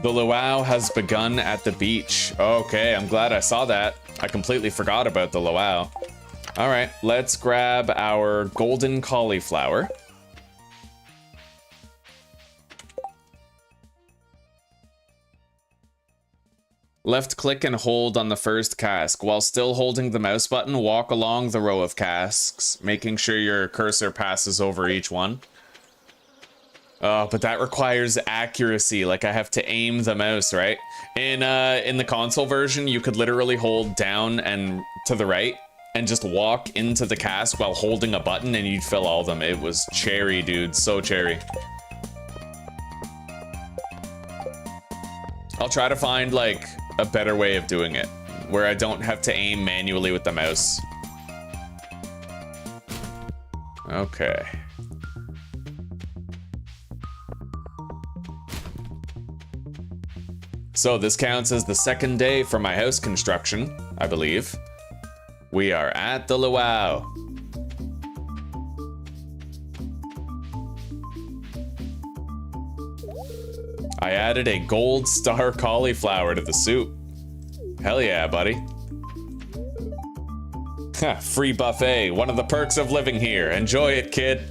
The luau has begun at the beach. Okay, I'm glad I saw that. I completely forgot about the luau. All right, let's grab our golden cauliflower. Left click and hold on the first cask. While still holding the mouse button, walk along the row of casks, making sure your cursor passes over each one. Oh, but that requires accuracy. Like, I have to aim the mouse, right? In the console version, you could literally hold down and to the right and just walk into the cask while holding a button and you'd fill all of them. It was cherry, dude. So cherry. I'll try to find, like, a better way of doing it where I don't have to aim manually with the mouse. Okay. So this counts as the second day for my house construction, I believe. We are at the luau. I added a gold star cauliflower to the soup. Hell yeah, buddy. Free buffet, one of the perks of living here. Enjoy it, kid.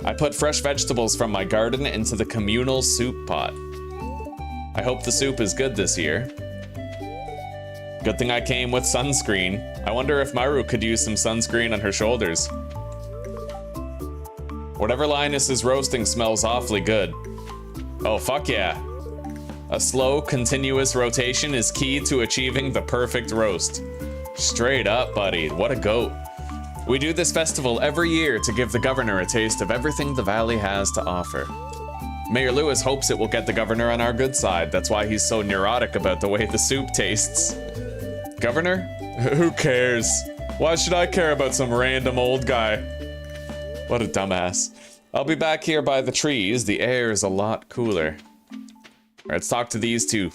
I put fresh vegetables from my garden into the communal soup pot. I hope the soup is good this year. Good thing I came with sunscreen. I wonder if Maru could use some sunscreen on her shoulders. Whatever Linus is roasting smells awfully good. Oh, fuck yeah. A slow, continuous rotation is key to achieving the perfect roast. Straight up, buddy. What a goat. We do this festival every year to give the governor a taste of everything the valley has to offer. Mayor Lewis hopes it will get the governor on our good side. That's why he's so neurotic about the way the soup tastes. Governor? Who cares? Why should I care about some random old guy? What a dumbass. I'll be back here by the trees. The air is a lot cooler. Alright, let's talk to these two.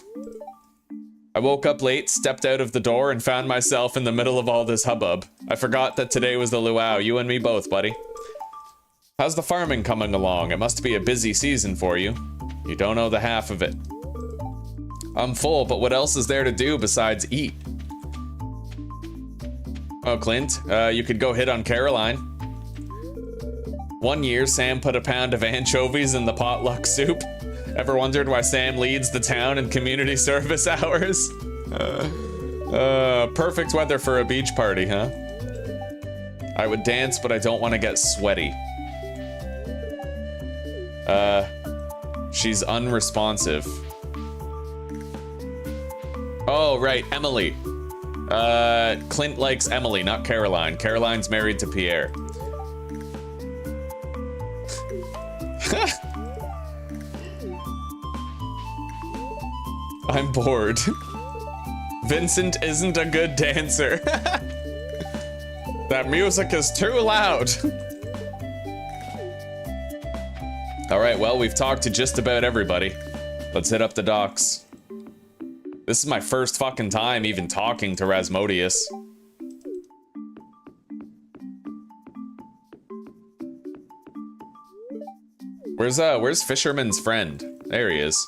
I woke up late, stepped out of the door, and found myself in the middle of all this hubbub. I forgot that today was the luau. You and me both, buddy. How's the farming coming along? It must be a busy season for you. You don't know the half of it. I'm full, but what else is there to do besides eat? Oh, Clint, you could go hit on Caroline. One year, Sam put a pound of anchovies in the potluck soup. Ever wondered why Sam leads the town in community service hours? Perfect weather for a beach party, huh? I would dance, but I don't want to get sweaty. She's unresponsive. Oh, right, Emily. Clint likes Emily, not Caroline. Caroline's married to Pierre. I'm bored. Vincent isn't a good dancer. That music is too loud. All right, well, we've talked to just about everybody. Let's hit up the docks. This is my first fucking time even talking to Rasmodius. Where's Fisherman's friend? There he is.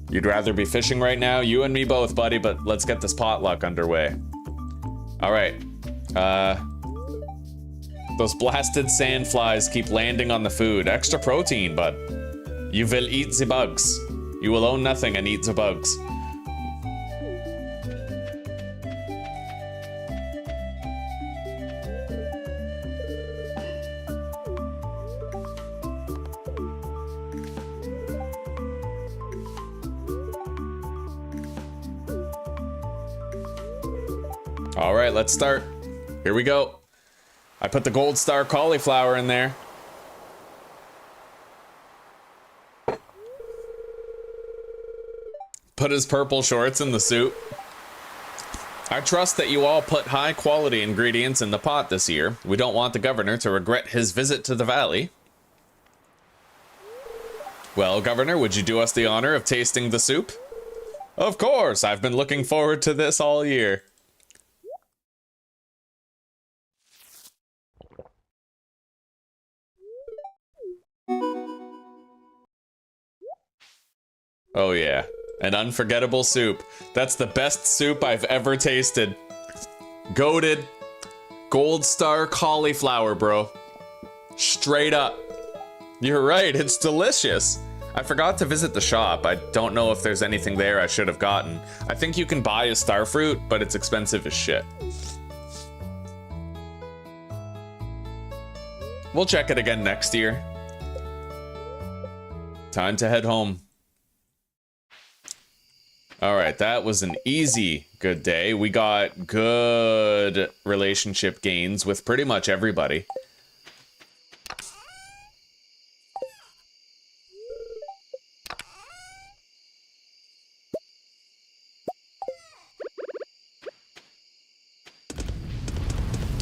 You'd rather be fishing right now? You and me both, buddy, but let's get this potluck underway. All right. Those blasted sandflies keep landing on the food. Extra protein, bud. You will eat the bugs. You will own nothing and eat the bugs. All right, let's start. Here we go. I put the gold star cauliflower in there. Put his purple shorts in the soup. I trust that you all put high quality ingredients in the pot this year. We don't want the governor to regret his visit to the valley. Well, Governor, would you do us the honor of tasting the soup? Of course, I've been looking forward to this all year. Oh yeah, an unforgettable soup. That's the best soup I've ever tasted. Goated. Gold star cauliflower, bro. Straight up. You're right, it's delicious. I forgot to visit the shop. I don't know if there's anything there I should have gotten. I think you can buy a star fruit, but it's expensive as shit. We'll check it again next year. Time to head home. All right, that was an easy good day. We got good relationship gains with pretty much everybody.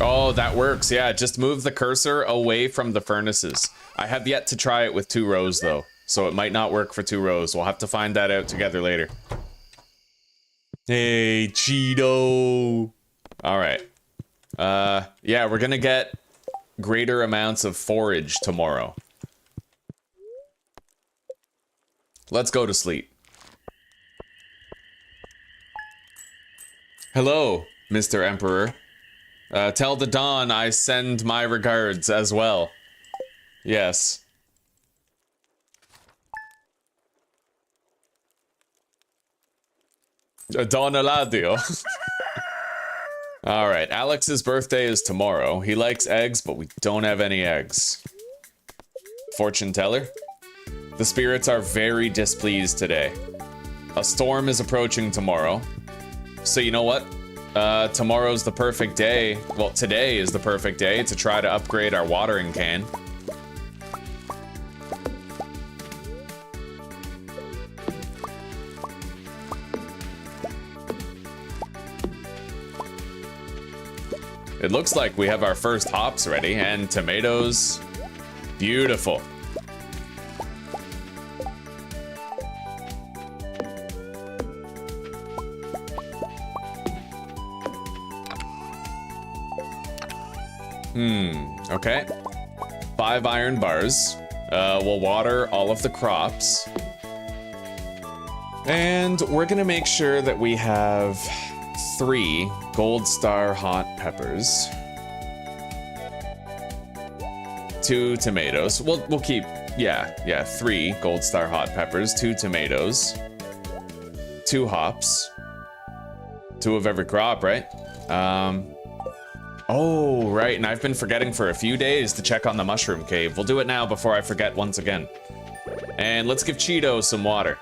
Oh, that works. Yeah, just move the cursor away from the furnaces. I have yet to try it with 2 rows, though, so it might not work for 2 rows. We'll have to find that out together later. Hey, Cheeto. All right. Yeah, we're gonna get greater amounts of forage tomorrow. Let's go to sleep. Hello, Mr. Emperor. Tell the Dawn I send my regards as well. Yes. Don Eladio. Alright, Alex's birthday is tomorrow. He likes eggs, but we don't have any eggs. Fortune teller. The spirits are very displeased today. A storm is approaching tomorrow. So you know what? Tomorrow's the perfect day. Well, today is the perfect day to try to upgrade our watering can. It looks like we have our first hops ready, and tomatoes. Beautiful. Okay. 5 iron bars. We'll water all of the crops. And we're gonna make sure that we have 3 gold star hot peppers. 2 tomatoes. We'll keep, yeah, 3 gold star hot peppers, 2 tomatoes, 2 hops, 2 of every crop, right? Oh, right, and I've been forgetting for a few days to check on the mushroom cave. We'll do it now before I forget once again. And let's give Cheeto some water.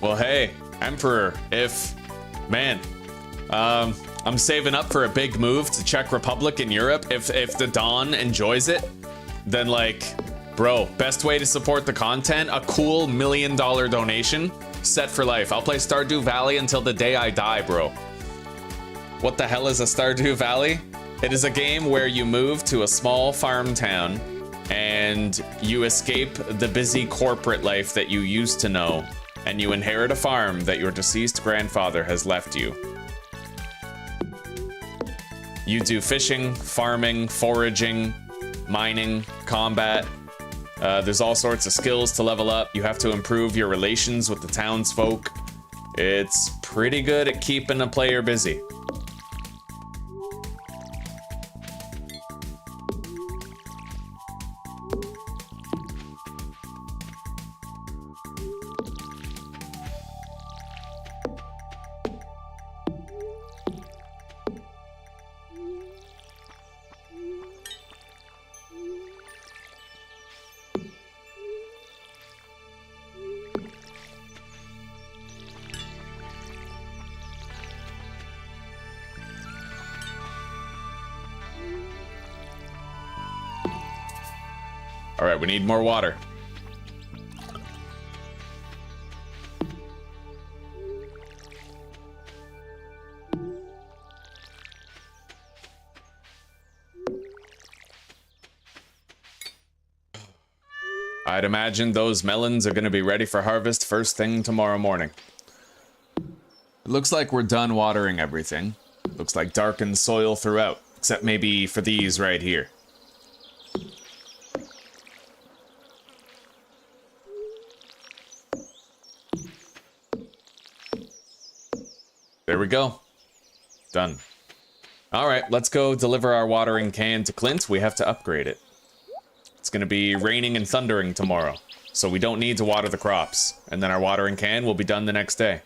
Well, hey, Emperor, man, I'm saving up for a big move to Czech Republic in Europe. If the Dawn enjoys it, then like, bro, best way to support the content, a cool $1 million donation, set for life. I'll play Stardew Valley until the day I die, bro. What the hell is a Stardew Valley? It is a game where you move to a small farm town and you escape the busy corporate life that you used to know. And you inherit a farm that your deceased grandfather has left you. You do fishing, farming, foraging, mining, combat. There's all sorts of skills to level up. You have to improve your relations with the townsfolk. It's pretty good at keeping a player busy. All right, we need more water. I'd imagine those melons are going to be ready for harvest first thing tomorrow morning. It looks like we're done watering everything. Looks like darkened soil throughout, except maybe for these right here. There we go. Done. All right, let's go deliver our watering can to Clint. We have to upgrade it. It's going to be raining and thundering tomorrow, so we don't need to water the crops. And then our watering can will be done the next day.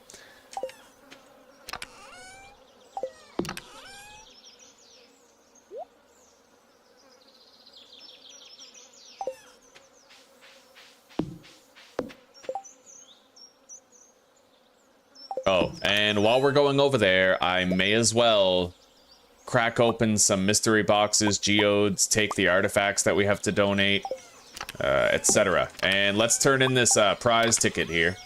Oh, and while we're going over there, I may as well crack open some mystery boxes, geodes, take the artifacts that we have to donate, etc. And let's turn in this prize ticket here.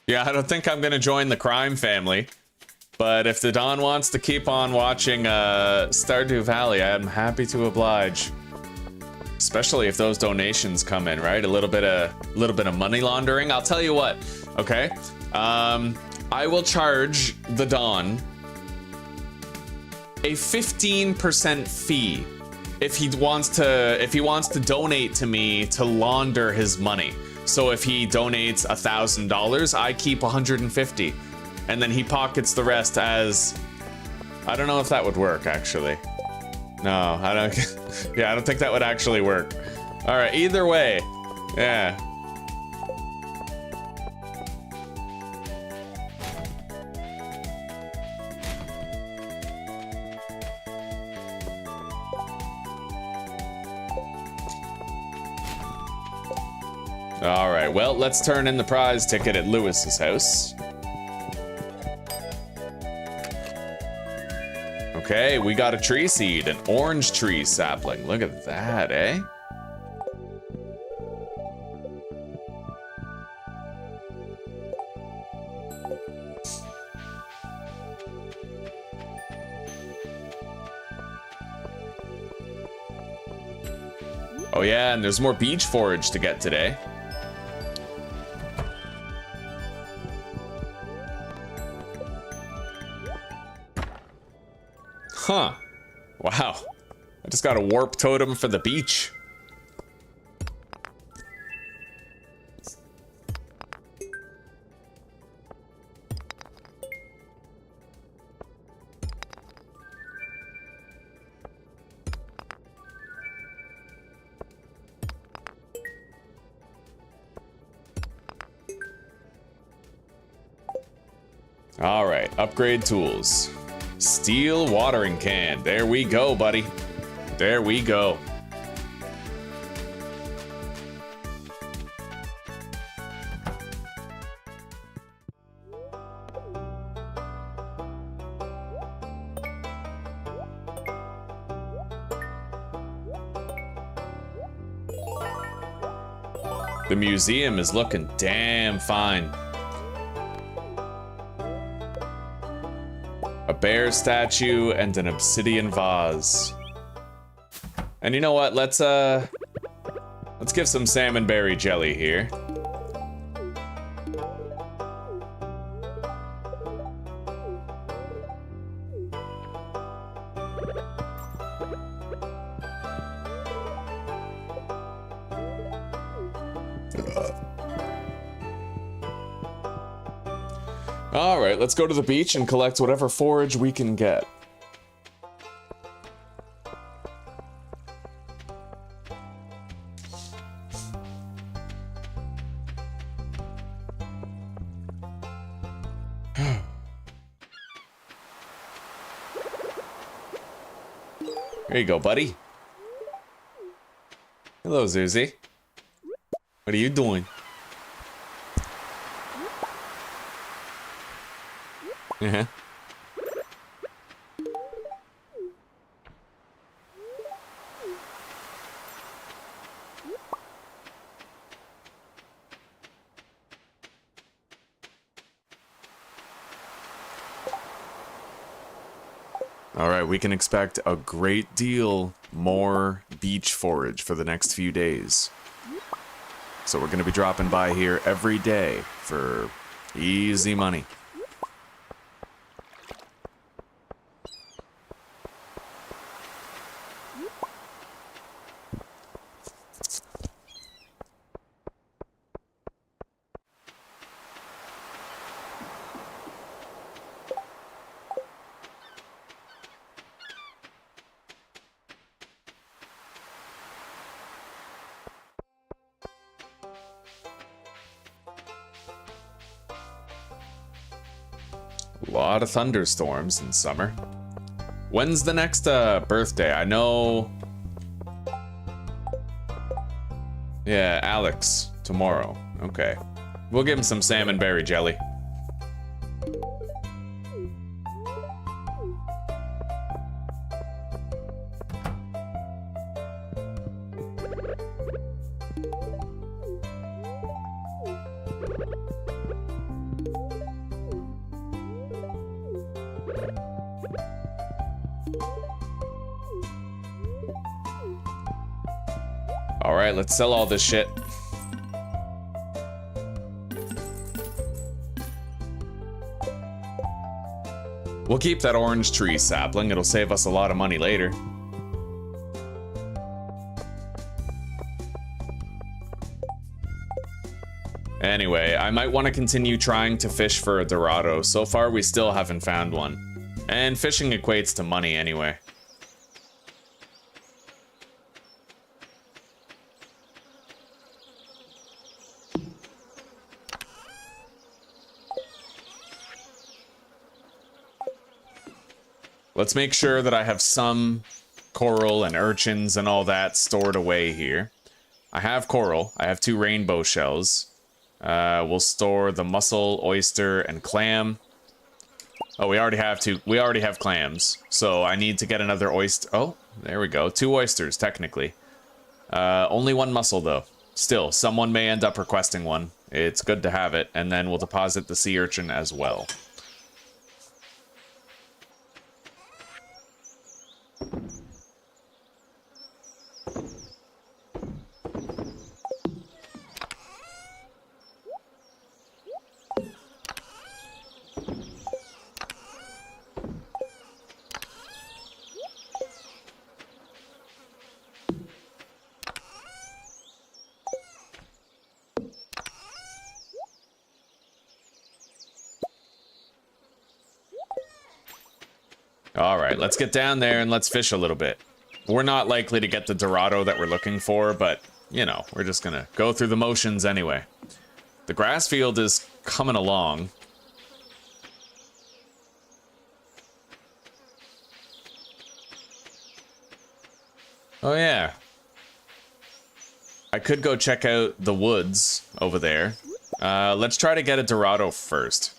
Yeah, I don't think I'm gonna join the crime family, but if the Don wants to keep on watching Stardew Valley, I'm happy to oblige. Especially if those donations come in, right? A little bit of money laundering. I'll tell you what, okay? I will charge the Don a 15% fee if he wants to donate to me to launder his money. So if he donates $1,000, I keep $150, and then he pockets the rest as... I don't know if that would work, actually. No, I don't... Yeah, I don't think that would actually work. All right, either way, yeah. All right, well, let's turn in the prize ticket at Lewis's house. Okay, we got a tree seed, an orange tree sapling. Look at that, eh? Oh yeah, and there's more beach forage to get today. Huh. Wow. I just got a warp totem for the beach. All right, upgrade tools. Steel watering can. There we go, buddy. There we go. The museum is looking damn fine. A bear statue and an obsidian vase. And you know what? Let's give some salmonberry jelly here. All right, let's go to the beach and collect whatever forage we can get. There you go, buddy. Hello, Zuzi. What are you doing? Uh-huh. Alright, we can expect a great deal more beach forage for the next few days. So we're going to be dropping by here every day for easy money. A lot of thunderstorms in summer. When's the next birthday? I know... Yeah, Alex. Tomorrow. Okay. We'll give him some salmon berry jelly. Alright, let's sell all this shit. We'll keep that orange tree sapling. It'll save us a lot of money later. Anyway, I might want to continue trying to fish for a Dorado. So far, we still haven't found one. And fishing equates to money anyway. Let's make sure that I have some coral and urchins and all that stored away here. I have coral. I have 2 rainbow shells. We'll store the mussel, oyster, and clam. Oh, we already have 2. We already have clams. So I need to get another oyster. Oh, there we go. 2 oysters, technically. Only 1 mussel, though. Still, someone may end up requesting one. It's good to have it. And then we'll deposit the sea urchin as well. Alright, let's get down there and let's fish a little bit. We're not likely to get the Dorado that we're looking for, but, you know, we're just gonna go through the motions anyway. The grass field is coming along. Oh yeah. I could go check out the woods over there. Let's try to get a Dorado first.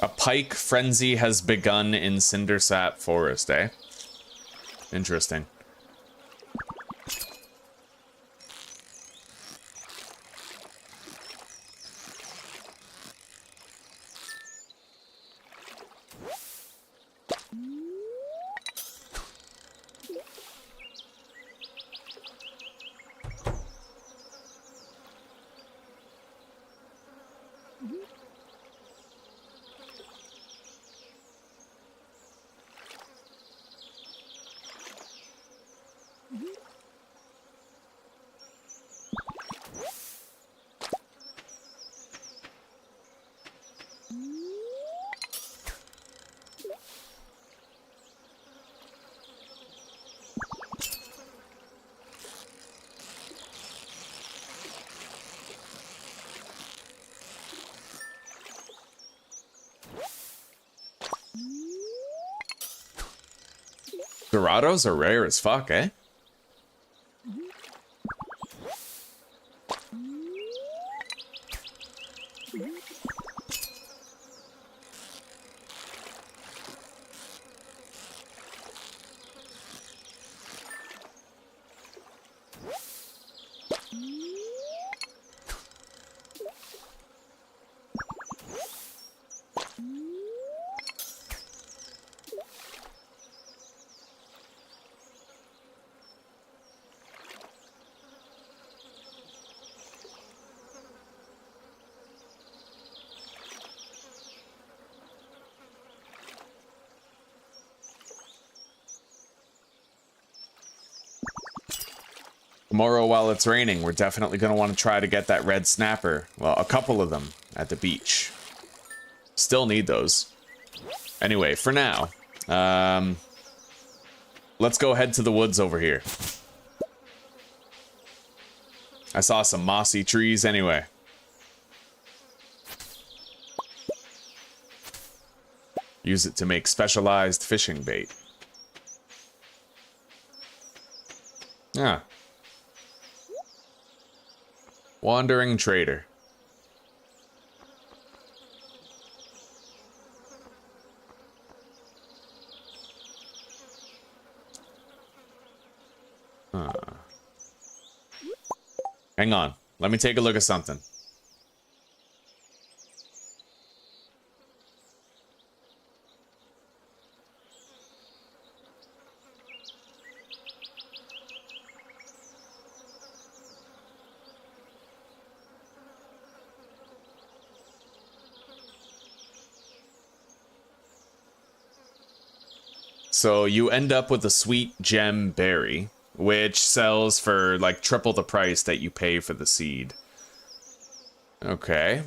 A pike frenzy has begun in Cindersap Forest, eh? Interesting. Dorados are rare as fuck, eh? Tomorrow, while it's raining, we're definitely going to want to try to get that red snapper. Well, a couple of them at the beach. Still need those. Anyway, for now, let's go head to the woods over here. I saw some mossy trees anyway. Use it to make specialized fishing bait. Ah. Wandering trader. Hang on. Let me take a look at something. So you end up with a sweet gem berry, which sells for like triple the price that you pay for the seed. Okay.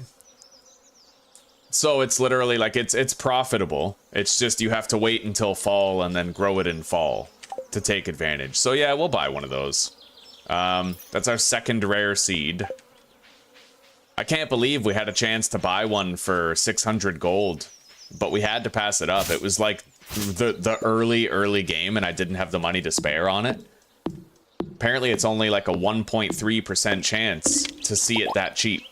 So it's literally like it's profitable. It's just you have to wait until fall and then grow it in fall to take advantage. So yeah, we'll buy one of those. That's our second rare seed. I can't believe we had a chance to buy one for 600 gold, but we had to pass it up. It was like the early game and I didn't have the money to spare on it. Apparently it's only like a 1.3% chance to see it that cheap.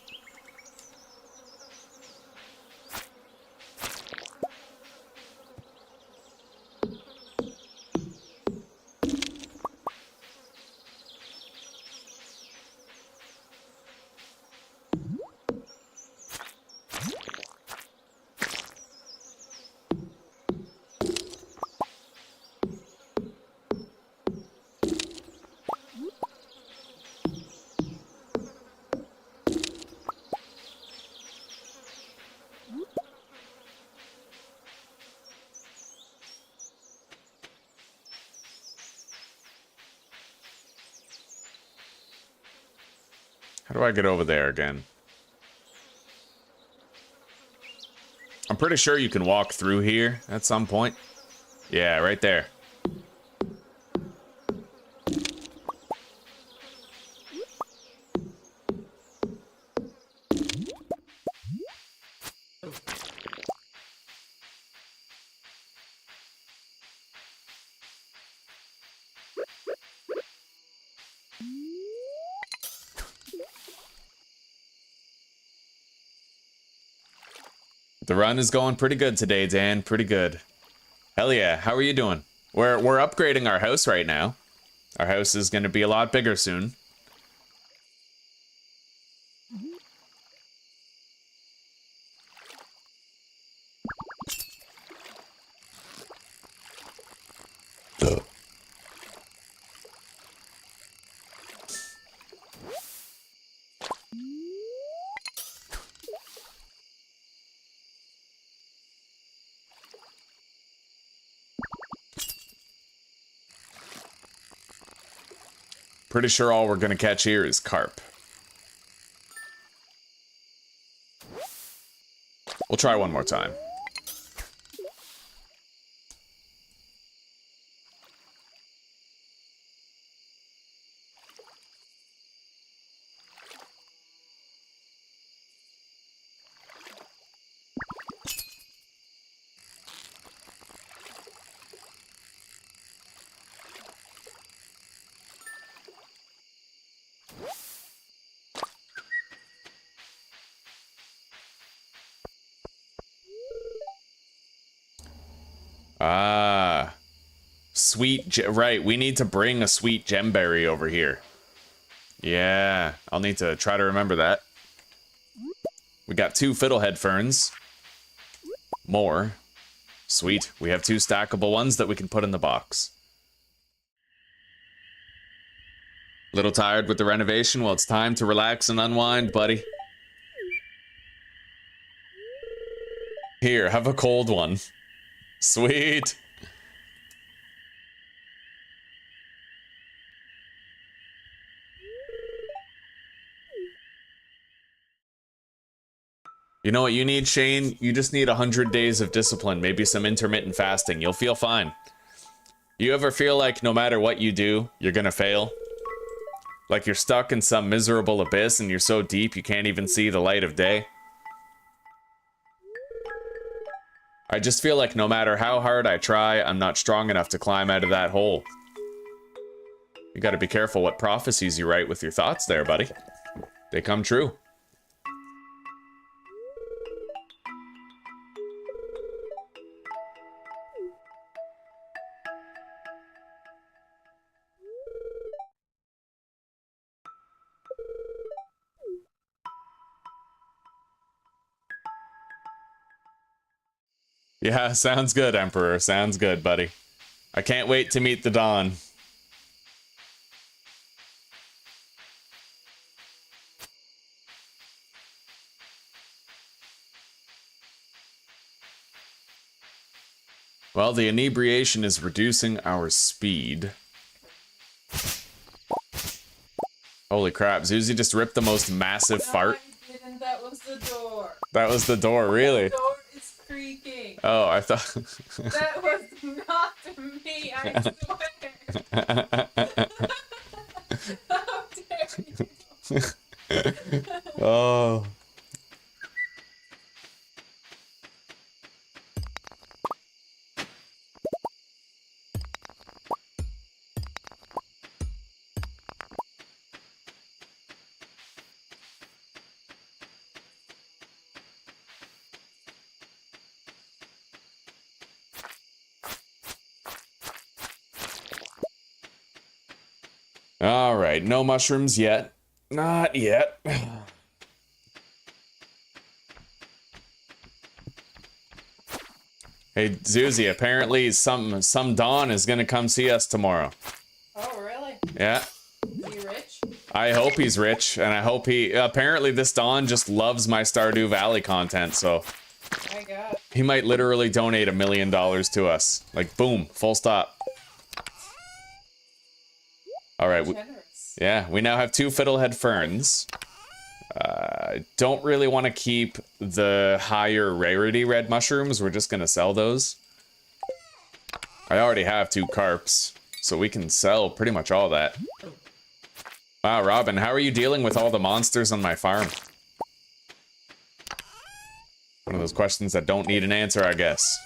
How do I get over there again? I'm pretty sure you can walk through here at some point. Yeah, right there. The run is going pretty good today, Dan. Pretty good. Hell yeah. How are you doing? We're upgrading our house right now. Our house is going to be a lot bigger soon. Pretty sure all we're gonna catch here is carp. We'll try one more time. Ah. Right, we need to bring a sweet gemberry over here. Yeah, I'll need to try to remember that. We got 2 fiddlehead ferns. More. Sweet, we have 2 stackable ones that we can put in the box. Little tired with the renovation? Well, it's time to relax and unwind, buddy. Here, have a cold one. Sweet. You know what you need, Shane? You just need 100 days of discipline, maybe some intermittent fasting. You'll feel fine. You ever feel like no matter what you do, you're gonna fail? Like you're stuck in some miserable abyss and you're so deep you can't even see the light of day? I just feel like no matter how hard I try, I'm not strong enough to climb out of that hole. You gotta be careful what prophecies you write with your thoughts there, buddy. They come true. Yeah, sounds good, Emperor. Sounds good, buddy. I can't wait to meet the Dawn. Well, the inebriation is reducing our speed. Holy crap, Zuzi just ripped the most massive fart.
I didn't. That was the door.
That was the door, really?
The door is creaking.
Oh, I thought...
That was not me, I swear. How dare you?
Oh... Alright, no mushrooms yet. Not yet. Hey, Zuzi, apparently some Dawn is gonna come see us tomorrow.
Oh, really?
Yeah.
Is he rich?
I hope he's rich, and I hope he... Apparently this Dawn just loves my Stardew Valley content, so...
My God.
He might literally donate $1 million to us. Like, boom, full stop. Alright, yeah, we now have 2 fiddlehead ferns. Don't really want to keep the higher rarity red mushrooms. We're just gonna sell those. I already have 2 carps, so we can sell pretty much all that. Wow, Robin, how are you dealing with all the monsters on my farm? One of those questions that don't need an answer, I guess.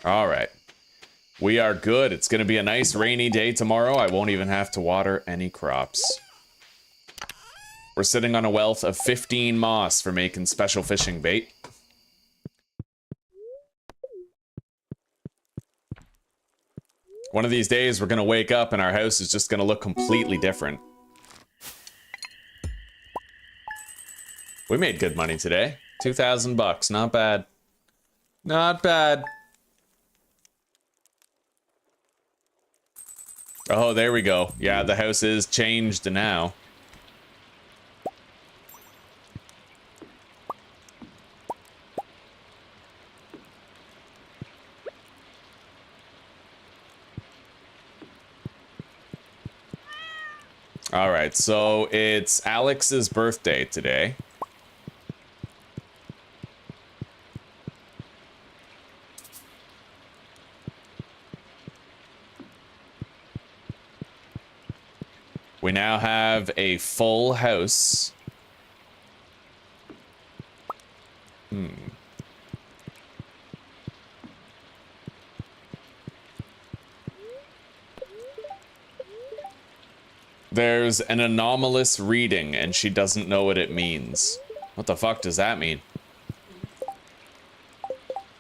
Alright. We are good. It's going to be a nice rainy day tomorrow. I won't even have to water any crops. We're sitting on a wealth of 15 moss for making special fishing bait. One of these days, we're going to wake up and our house is just going to look completely different. We made good money today. 2,000 bucks. Not bad. Not bad. Oh, there we go. Yeah, the house is changed now. All right, so it's Alex's birthday today. We now have a full house. There's an anomalous reading, and she doesn't know what it means. What the fuck does that mean?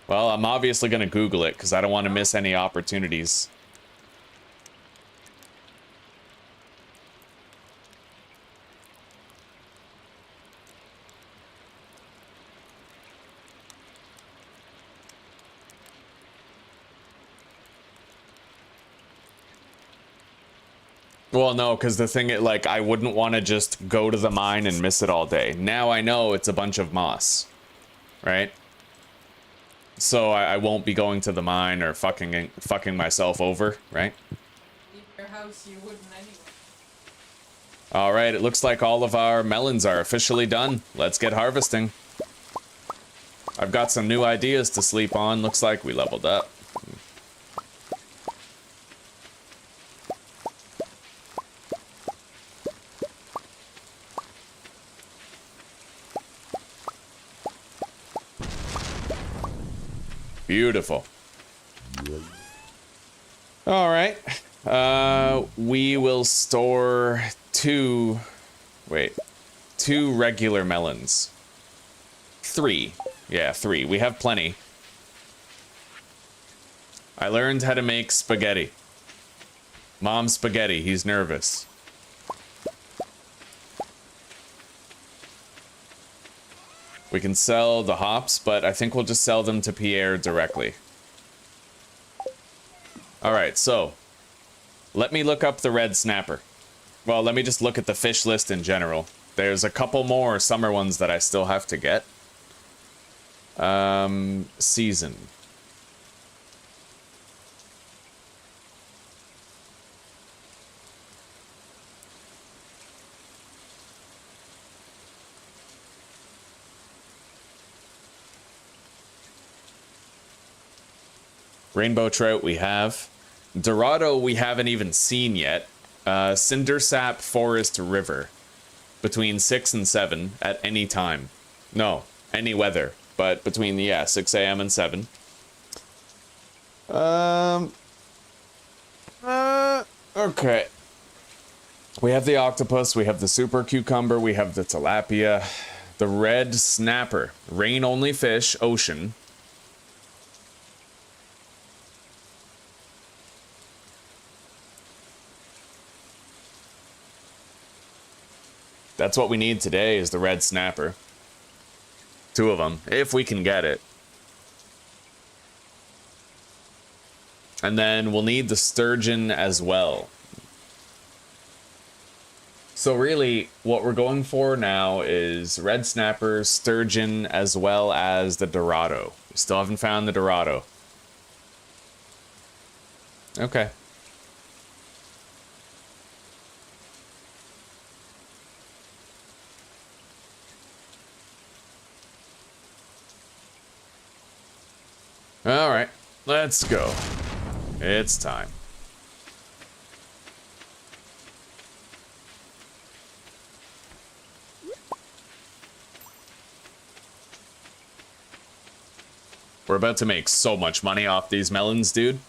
Well, I'm obviously gonna Google it, because I don't want to miss any opportunities. Well, no, because the thing, like, I wouldn't want to just go to the mine and miss it all day. Now I know it's a bunch of moss, right? So I won't be going to the mine or fucking myself over, right?
Leave your house, you wouldn't anyway.
All right, it looks like all of our melons are officially done. Let's get harvesting. I've got some new ideas to sleep on. Looks like we leveled up. Beautiful. All right. We will store two regular melons. 3. Yeah, 3. We have plenty. I learned how to make spaghetti. Mom's spaghetti. He's nervous. We can sell the hops, but I think we'll just sell them to Pierre directly. Alright, so let me look up the red snapper. Well, let me just look at the fish list in general. There's a couple more summer ones that I still have to get. Season. Rainbow trout we have. Dorado we haven't even seen yet. Cindersap Forest River. Between 6 and 7 at any time. No, any weather. But between the, 6 a.m. and 7. Okay. We have the octopus, we have the super cucumber, we have the tilapia. The red snapper. Rain-only fish, ocean. That's what we need today, is the red snapper. 2 of them, if we can get it. And then we'll need the sturgeon as well. So really, what we're going for now is red snapper, sturgeon, as well as the Dorado. We still haven't found the Dorado. Okay. All right, let's go. It's time. We're about to make so much money off these melons, dude.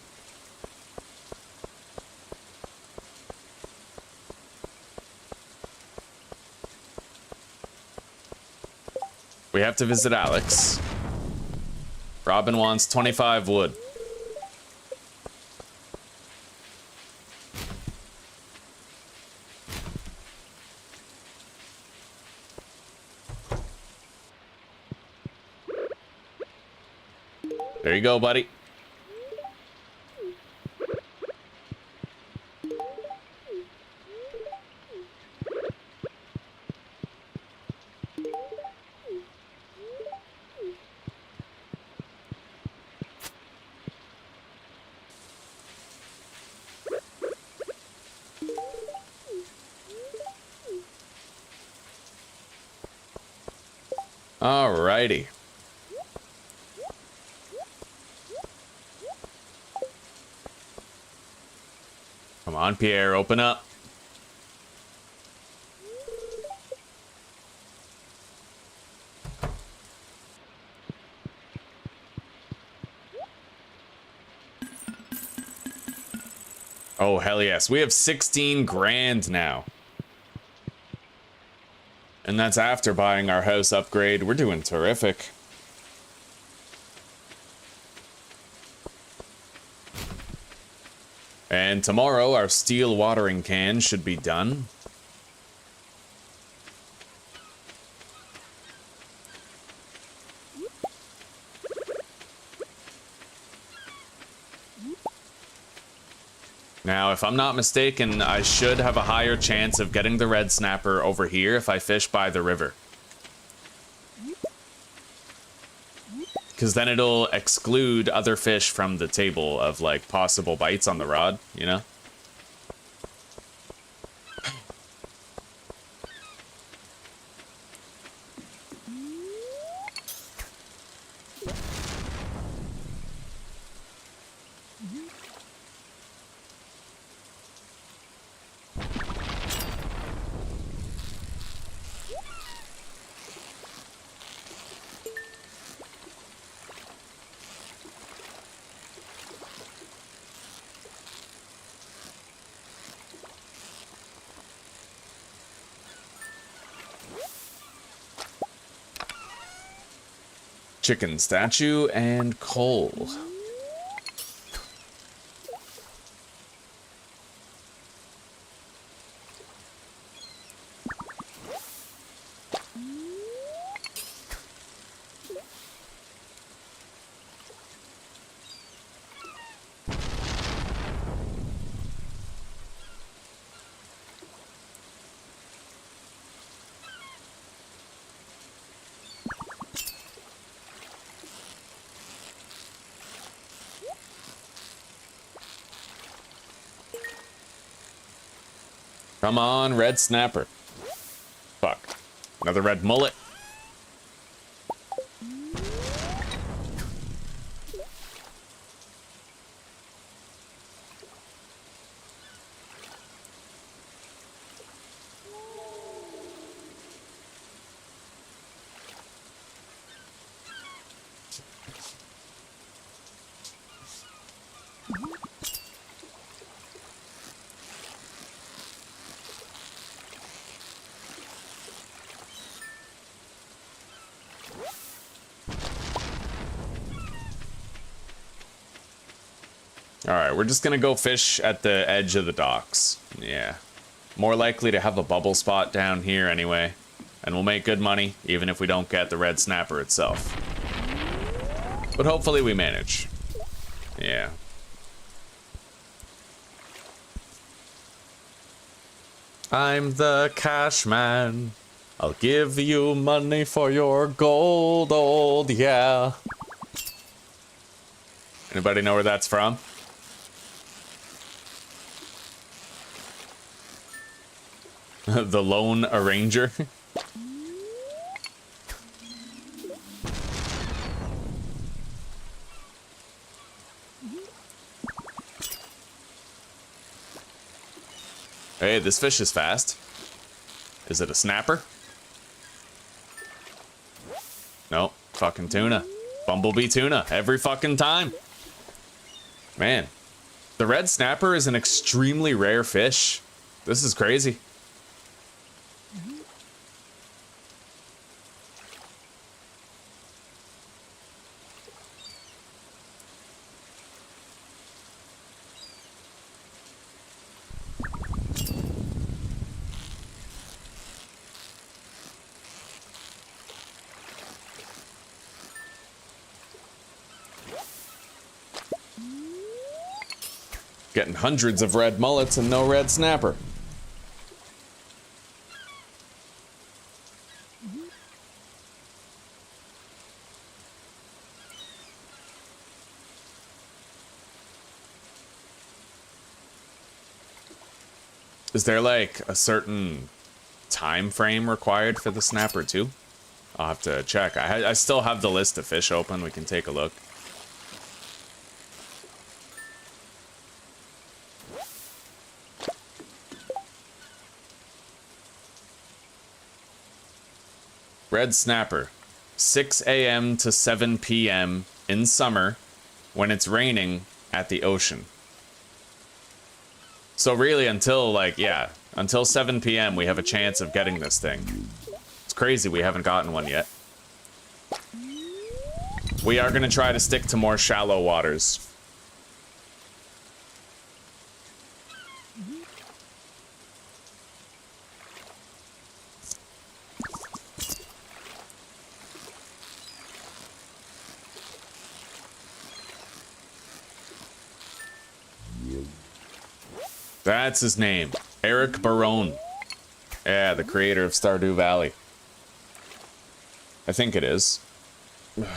We have to visit Alex. Robin wants 25 wood. There you go, buddy. Alrighty. Come on, Pierre, open up. Oh, hell yes. We have 16 grand now. And that's after buying our house upgrade. We're doing terrific. And tomorrow, our steel watering can should be done. Now, if I'm not mistaken, I should have a higher chance of getting the red snapper over here if I fish by the river. Because then it'll exclude other fish from the table of, like, possible bites on the rod, you know? Chicken statue and coal. Come on, red snapper. Fuck. Another red mullet. Alright, we're just gonna go fish at the edge of the docks. Yeah. More likely to have a bubble spot down here anyway. And we'll make good money, even if we don't get the red snapper itself. But hopefully we manage. Yeah. I'm the cash man. I'll give you money for your gold, old yeah. Anybody know where that's from? The Lone Arranger. Hey, this fish is fast. Is it a snapper? Nope, fucking tuna. Bumblebee tuna, every fucking time. Man, the red snapper is an extremely rare fish. This is crazy. Getting hundreds of red mullets and no red snapper. Is there like a certain time frame required for the snapper too? I'll have to check. I still have the list of fish open. We can take a look. Red snapper, 6 a.m. to 7 p.m. in summer when it's raining at the ocean. So really until like, yeah, until 7 p.m. we have a chance of getting this thing. crazy we haven't gotten one yet. We are going to try to stick to more shallow waters. That's his name. Eric Barone. Yeah, the creator of Stardew Valley. I think it is. I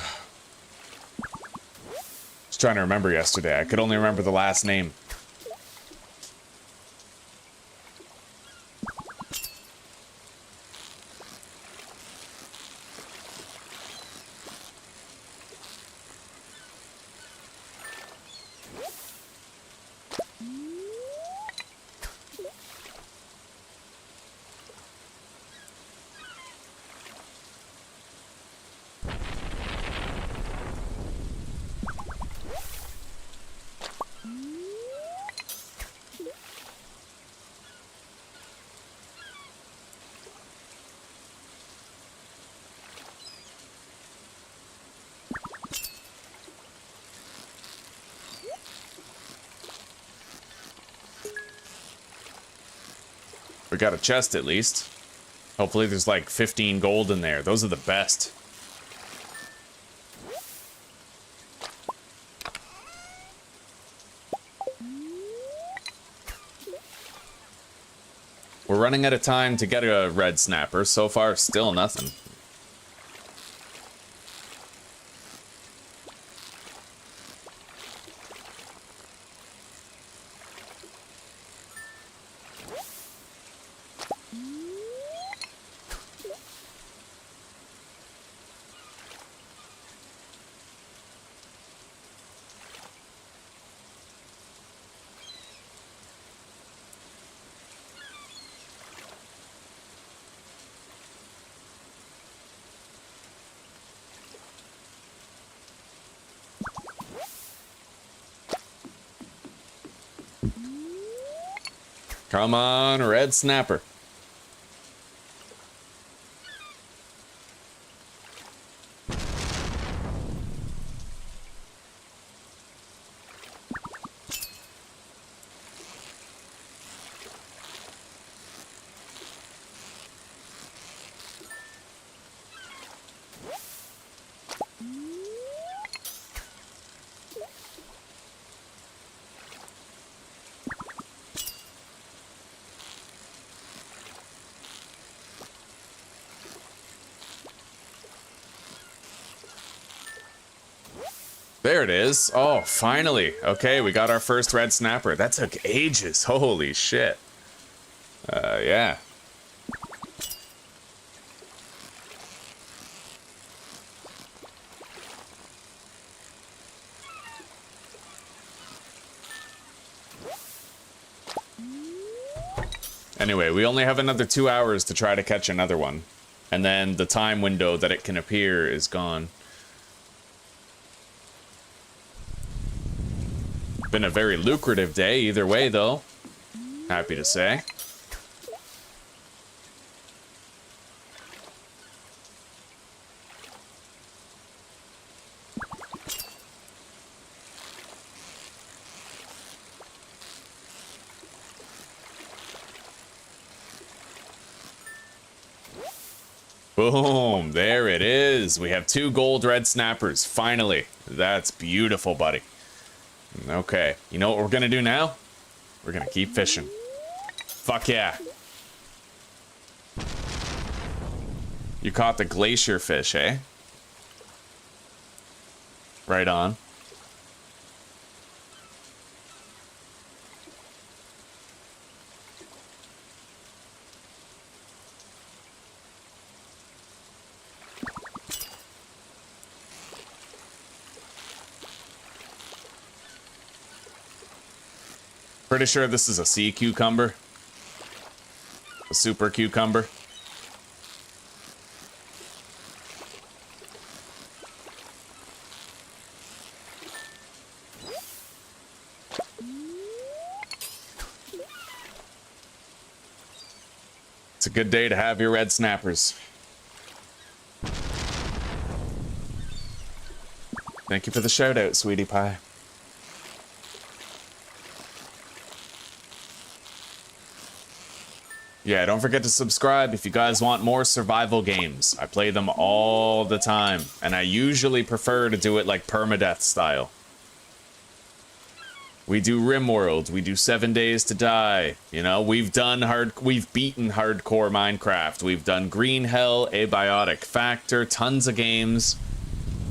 was trying to remember yesterday. I could only remember the last name. We got a chest at least. Hopefully there's like 15 gold in there. Those are the best. We're running out of time to get a red snapper. So far, still nothing. Come on, red snapper. There it is. Oh, finally. Okay, we got our first red snapper. That took ages. Holy shit. Yeah. Anyway, we only have another 2 hours to try to catch another one. And then the time window that it can appear is gone. Been a very lucrative day either way, though. Happy to say. Boom, there it is. We have 2 gold red snappers, finally. That's beautiful, buddy. Okay, you know what we're gonna do now? We're gonna keep fishing. Fuck yeah. You caught the glacier fish, eh? Right on. Pretty sure this is a sea cucumber. A super cucumber. It's a good day to have your red snappers. Thank you for the shout out, sweetie pie. Yeah, don't forget to subscribe if you guys want more survival games. I play them all the time, and I usually prefer to do it like Permadeath style. We do RimWorld, we do 7 Days to Die. You know, we've beaten hardcore Minecraft. We've done Green Hell, Abiotic Factor, tons of games.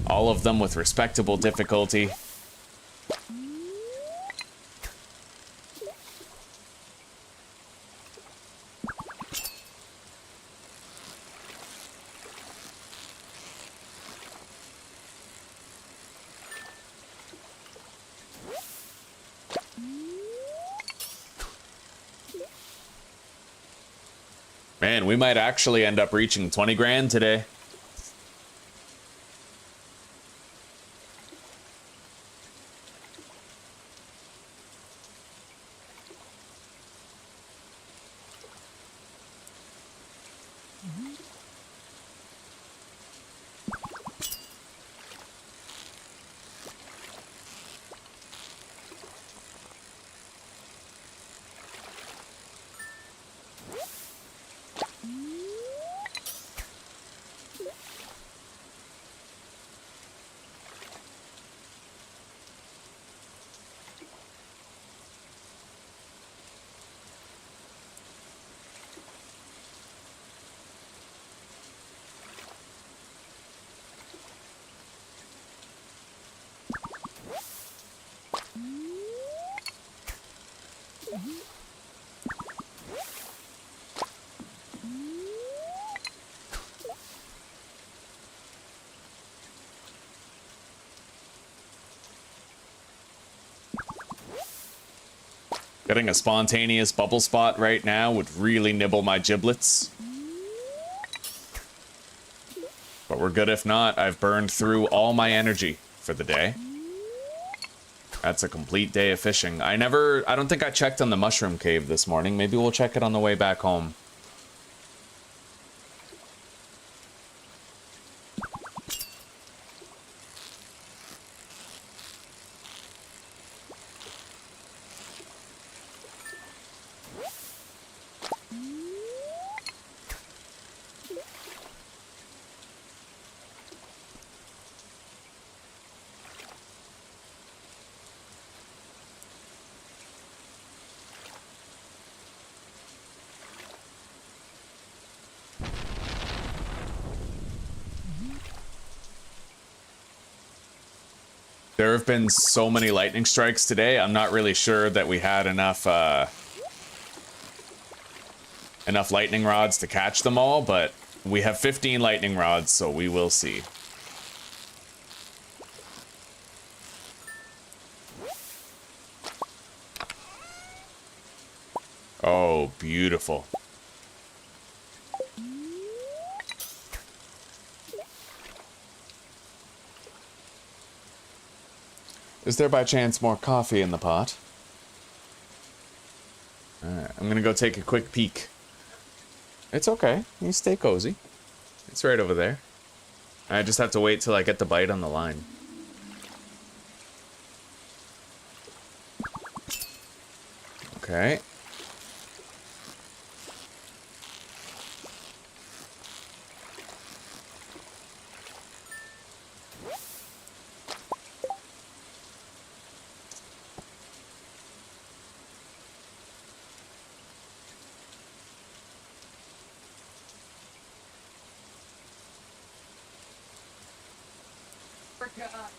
All of them with respectable difficulty. Man, we might actually end up reaching 20 grand today. Getting a spontaneous bubble spot right now would really nibble my giblets. But we're good if not. I've burned through all my energy for the day. That's a complete day of fishing. I don't think I checked on the mushroom cave this morning. Maybe we'll check it on the way back home. There have been so many lightning strikes today, I'm not really sure that we had enough lightning rods to catch them all, but we have 15 lightning rods, so we will see. Oh, beautiful. Is there by chance more coffee in the pot? Alright, I'm gonna go take a quick peek. It's okay, you stay cozy. It's right over there. I just have to wait till I get the bite on the line. Okay.
Forgot.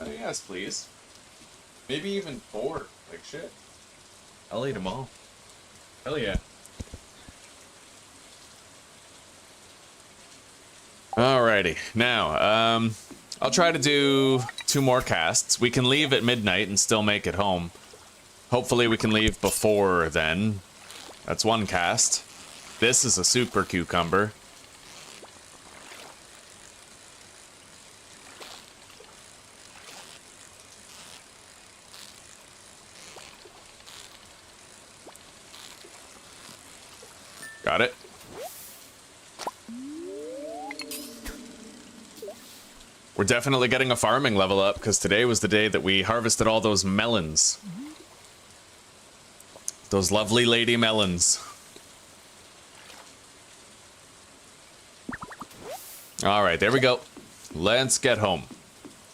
Yes, please. Maybe even 4. Like shit. I'll eat them all. Hell yeah. Alrighty. Now, I'll try to do 2 more casts. We can leave at midnight and still make it home. Hopefully we can leave before then. That's 1 cast. This is a super cucumber. Got it. We're definitely getting a farming level up, because today was the day that we harvested all those melons. Those lovely lady melons. Alright, there we go. Let's get home.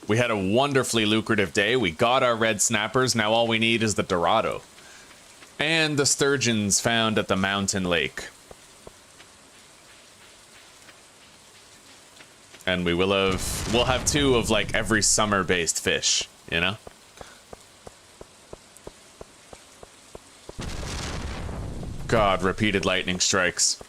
We had a wonderfully lucrative day. We got our red snappers. Now all we need is the Dorado. And the sturgeons found at the mountain lake. And we'll have 2 of like every summer-based fish, you know? God, repeated lightning strikes.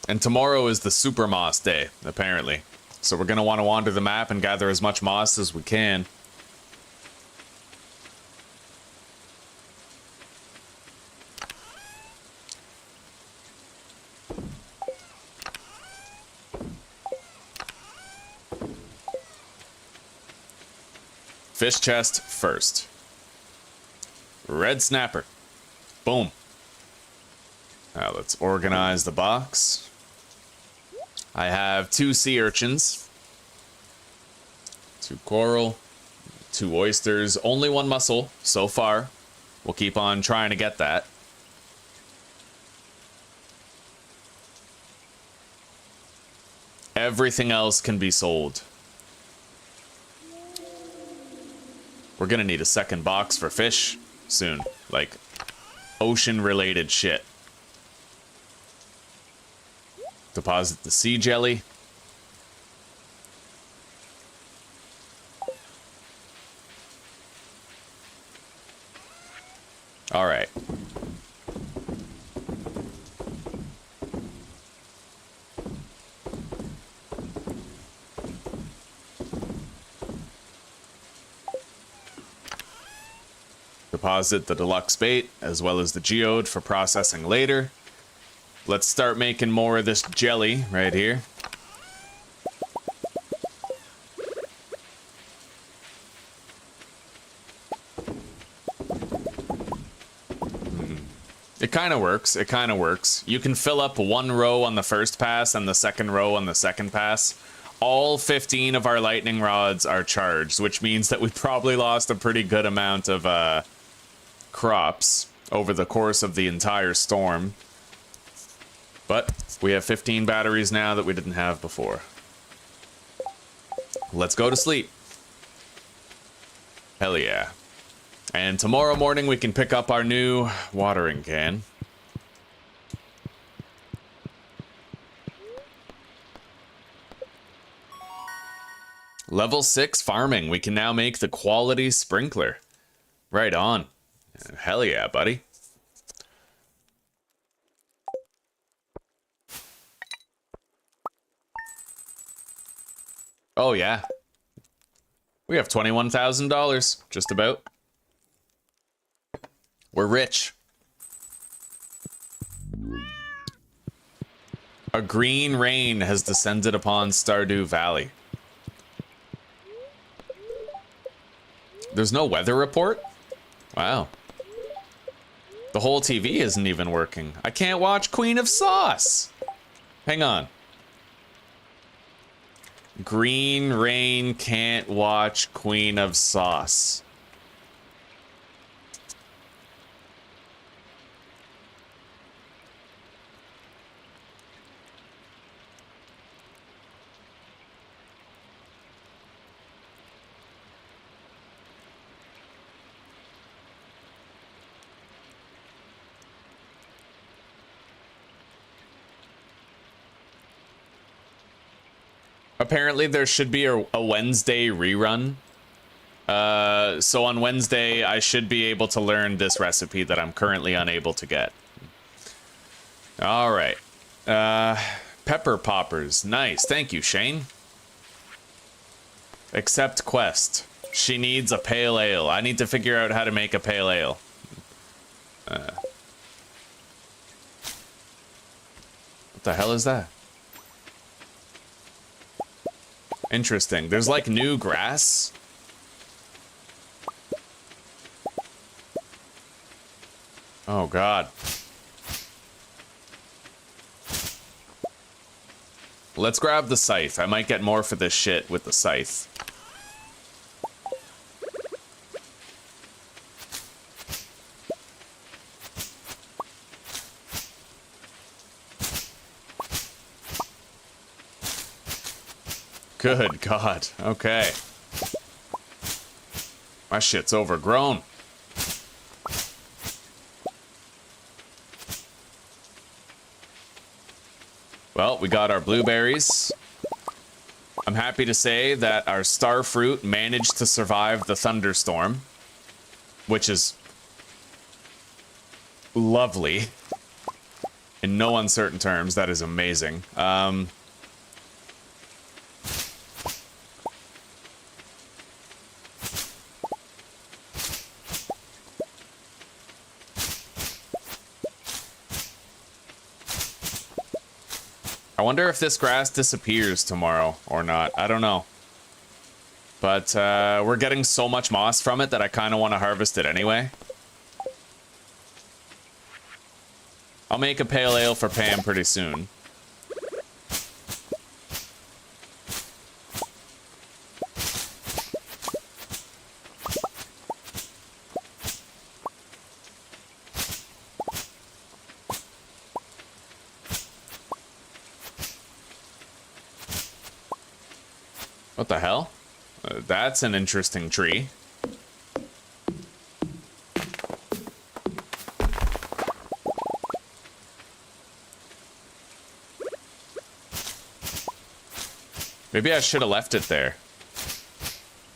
And tomorrow is the super moss day, apparently. So we're gonna want to wander the map and gather as much moss as we can. Fish chest first. Red snapper. Boom. Now let's organize the box. I have 2 sea urchins. 2 coral. 2 oysters. Only 1 mussel so far. We'll keep on trying to get that. Everything else can be sold. We're gonna need a second box for fish soon. Like, ocean-related shit. Deposit the sea jelly. Alright. Deposit the deluxe bait, as well as the geode for processing later. Let's start making more of this jelly right here. It kind of works. It kind of works. You can fill up 1 row on the first pass and the second row on the second pass. All 15 of our lightning rods are charged, which means that we probably lost a pretty good amount of crops over the course of the entire storm. But we have 15 batteries now that we didn't have before. Let's go to sleep. Hell yeah. And tomorrow morning we can pick up our new watering can. Level 6 farming. We can now make the quality sprinkler. Right on. Hell yeah, buddy. Oh yeah. We have $21,000, just about. We're rich. A green rain has descended upon Stardew Valley. There's no weather report? Wow. The whole TV isn't even working. I can't watch Queen of Sauce. Hang on. Green rain can't watch Queen of Sauce. Apparently there should be a Wednesday rerun. So on Wednesday, I should be able to learn this recipe that I'm currently unable to get. All right. Pepper poppers. Nice. Thank you, Shane. Accept quest. She needs a pale ale. I need to figure out how to make a pale ale. What the hell is that? Interesting. There's like new grass. Oh God. Let's grab the scythe. I might get more for this shit with the scythe. Good God. Okay. My shit's overgrown. Well, we got our blueberries. I'm happy to say that our star fruit managed to survive the thunderstorm, which is lovely. In no uncertain terms, that is amazing. I wonder if this grass disappears tomorrow or not. I don't know. But we're getting so much moss from it that I kind of want to harvest it anyway. I'll make a pale ale for Pam pretty soon. What the hell? That's an interesting tree. Maybe I should have left it there.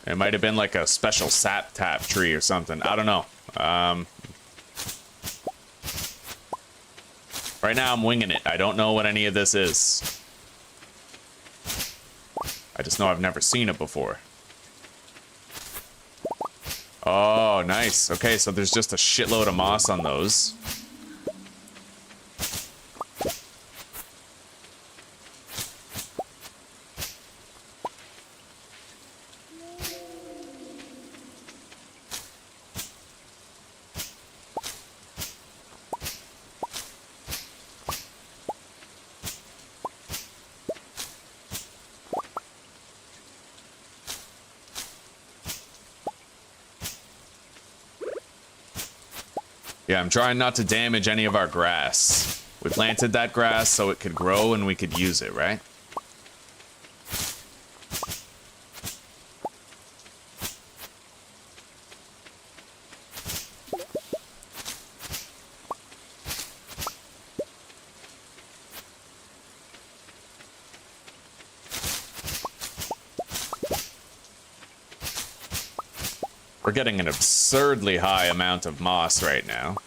It might have been like a special sap tap tree or something. I don't know. Right now I'm winging it. I don't know what any of this is. I just know I've never seen it before. Oh, nice. Okay, so there's just a shitload of moss on those. Yeah, I'm trying not to damage any of our grass. We planted that grass so it could grow and we could use it, right? We're getting an absurdly high amount of moss right now.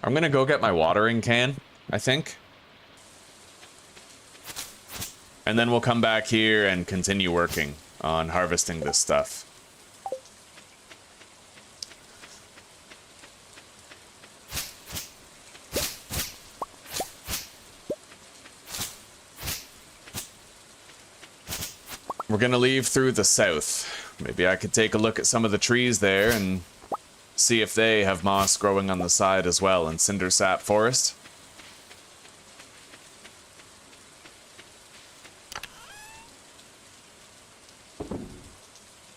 I'm gonna go get my watering can, I think. And then we'll come back here and continue working on harvesting this stuff. We're gonna leave through the south. Maybe I could take a look at some of the trees there and see if they have moss growing on the side as well in cinder sap forest.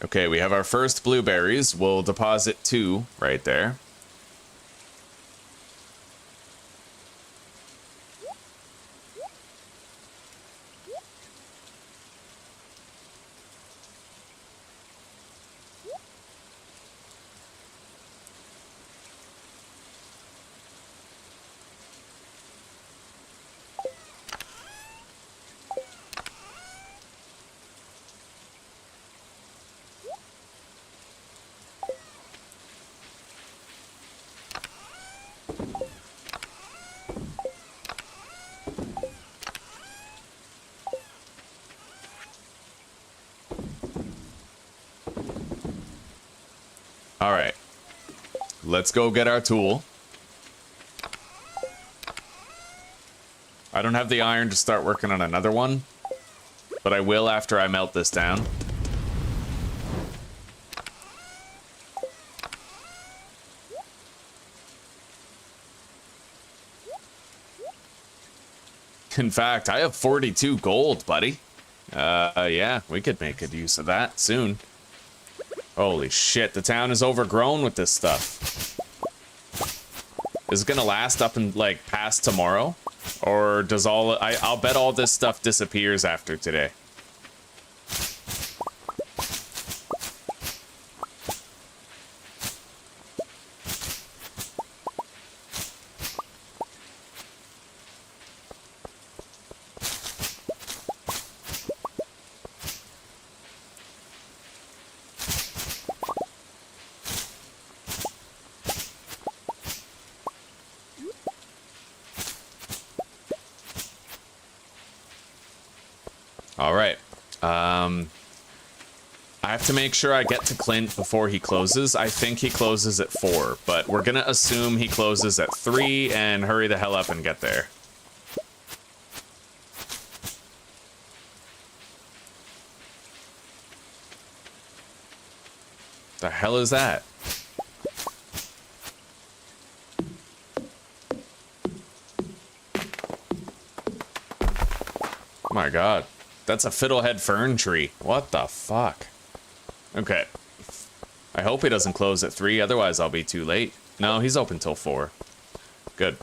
Okay, we have our first blueberries. We'll deposit 2 right there. All right, let's go get our tool. I don't have the iron to start working on another one, but I will after I melt this down. In fact, I have 42 gold, buddy. Yeah, we could make good use of that soon. Holy shit, the town is overgrown with this stuff. Is it gonna last up and like past tomorrow? Or does I'll bet all this stuff disappears after today. All right. I have to make sure I get to Clint before he closes. I think he closes at 4, but we're gonna assume he closes at 3 and hurry the hell up and get there. The hell is that? Oh my god. That's a fiddlehead fern tree. What the fuck? Okay. I hope he doesn't close at 3, otherwise I'll be too late. No, he's open till 4. Good.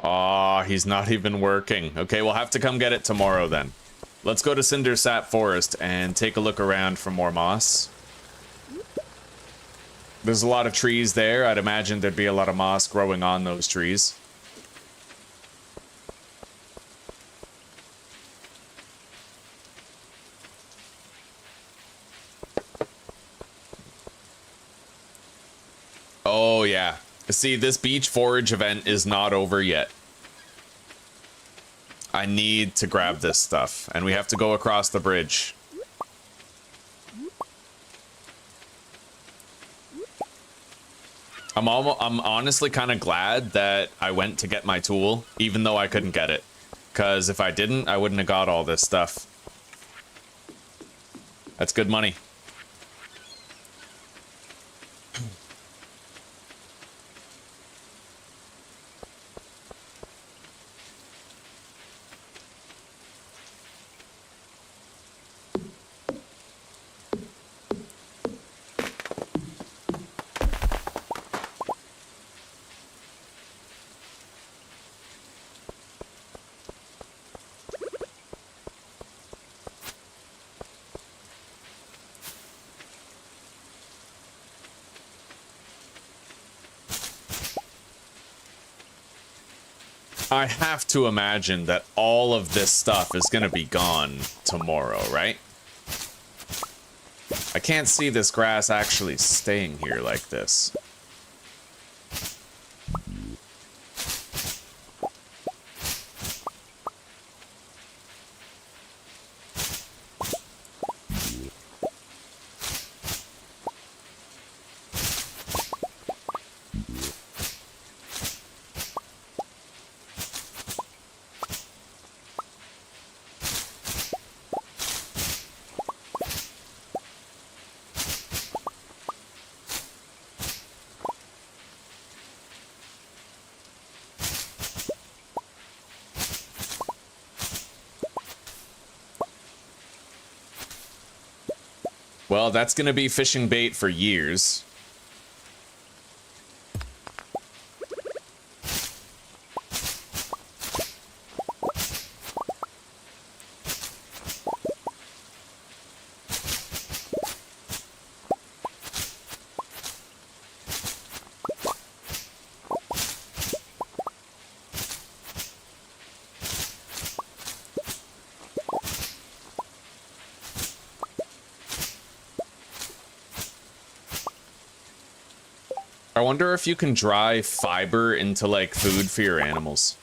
Aw, he's not even working. Okay, we'll have to come get it tomorrow then. Let's go to Cinder Sap Forest and take a look around for more moss. There's a lot of trees there. I'd imagine there'd be a lot of moss growing on those trees. Oh, yeah. See, this beach forage event is not over yet. I need to grab this stuff, and we have to go across the bridge. I'm honestly kind of glad that I went to get my tool, even though I couldn't get it. Because if I didn't, I wouldn't have got all this stuff. That's good money. I have to imagine that all of this stuff is gonna be gone tomorrow, right? I can't see this grass actually staying here like this. Well, that's gonna be fishing bait for years. I wonder if you can dry fiber into, like, food for your animals.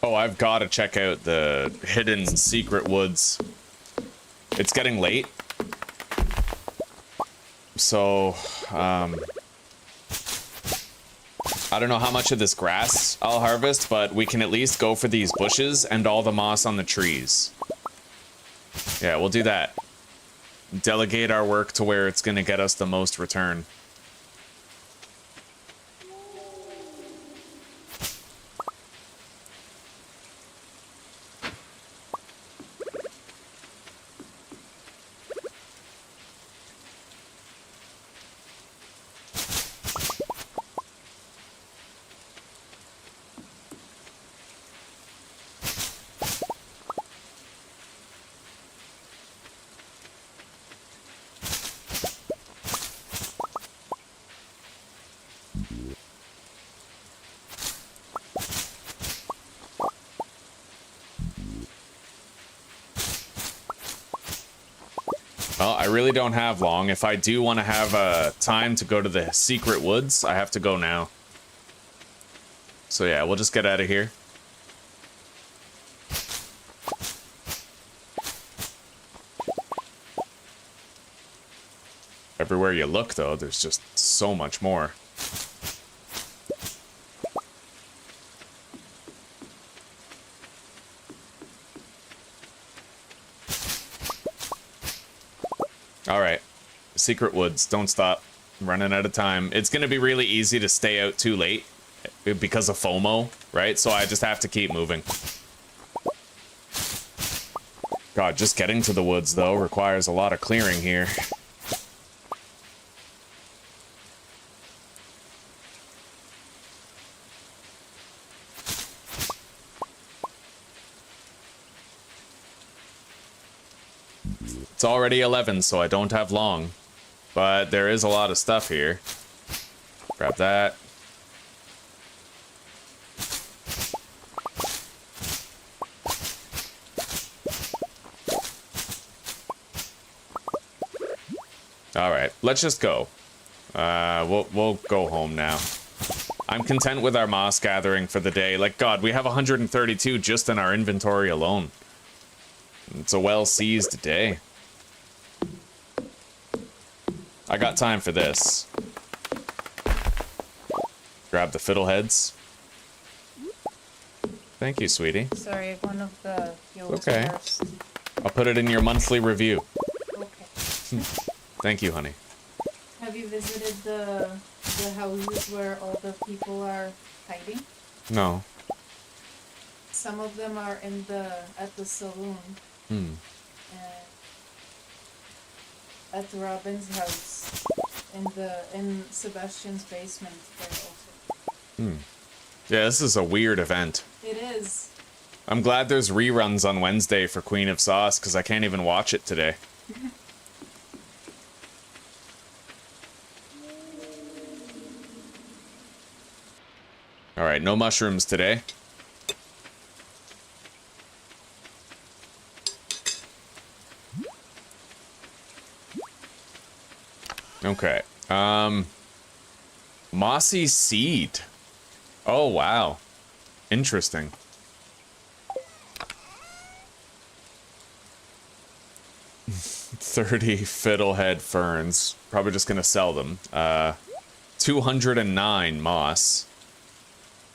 Oh, I've got to check out the hidden secret woods. It's getting late. So, I don't know how much of this grass I'll harvest, but we can at least go for these bushes and all the moss on the trees. Yeah, we'll do that. Delegate our work to where it's going to get us the most return. Well, I really don't have long. If I do want to have time to go to the secret woods, I have to go now. So yeah, we'll just get out of here. Everywhere you look, though, there's just so much more. Alright. Secret woods. Don't stop. I'm running out of time. It's going to be really easy to stay out too late because of FOMO, right? So I just have to keep moving. God, just getting to the woods, though, requires a lot of clearing here. It's already 11, so I don't have long. But there is a lot of stuff here. Grab that. Alright, let's just go. We'll go home now. I'm content with our moss gathering for the day. Like, God, we have 132 just in our inventory alone. It's a well-seized day. I got time for this. Grab the fiddleheads. Thank you, sweetie.
Sorry, one of the yellow
Okay.
stars.
I'll put it in your monthly review.
Okay.
Thank you, honey.
Have you visited the houses where all the people are hiding?
No.
Some of them are at the saloon.
Hmm.
And at Robin's house. In Sebastian's basement there also.
Hmm. Yeah, this is a weird event.
It is.
I'm glad there's reruns on Wednesday for Queen of Sauce, because I can't even watch it today. Alright, no mushrooms today. Okay. Mossy seed. Oh, wow. Interesting. 30 fiddlehead ferns. Probably just gonna sell them. 209 moss.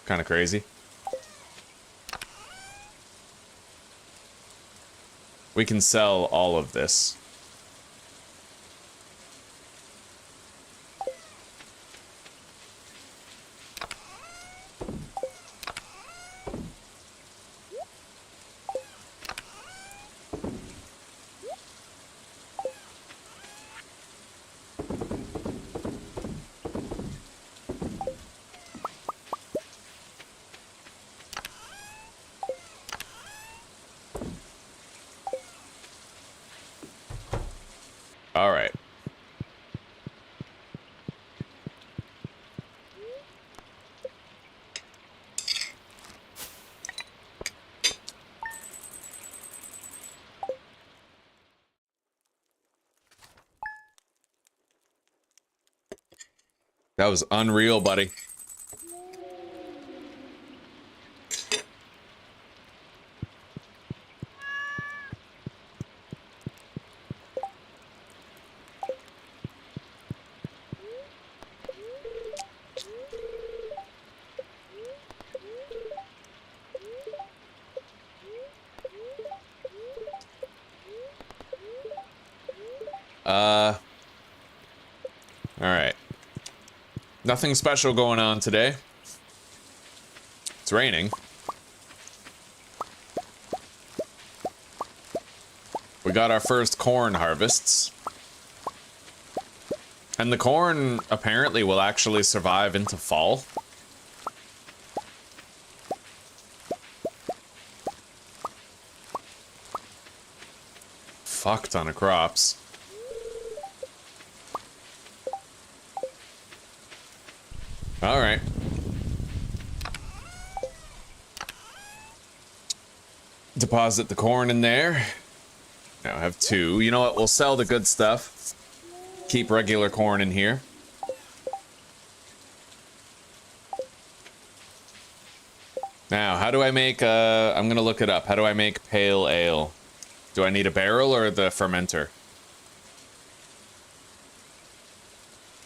Kind of crazy. We can sell all of this. All right. That was unreal, buddy. All right. Nothing special going on today. It's raining. We got our first corn harvests. And the corn apparently will actually survive into fall. Fuck ton of crops. All right. Deposit the corn in there. Now I have 2. You know what? We'll sell the good stuff. Keep regular corn in here. Now, how do I make I'm gonna look it up. How do I make pale ale? Do I need a barrel or the fermenter?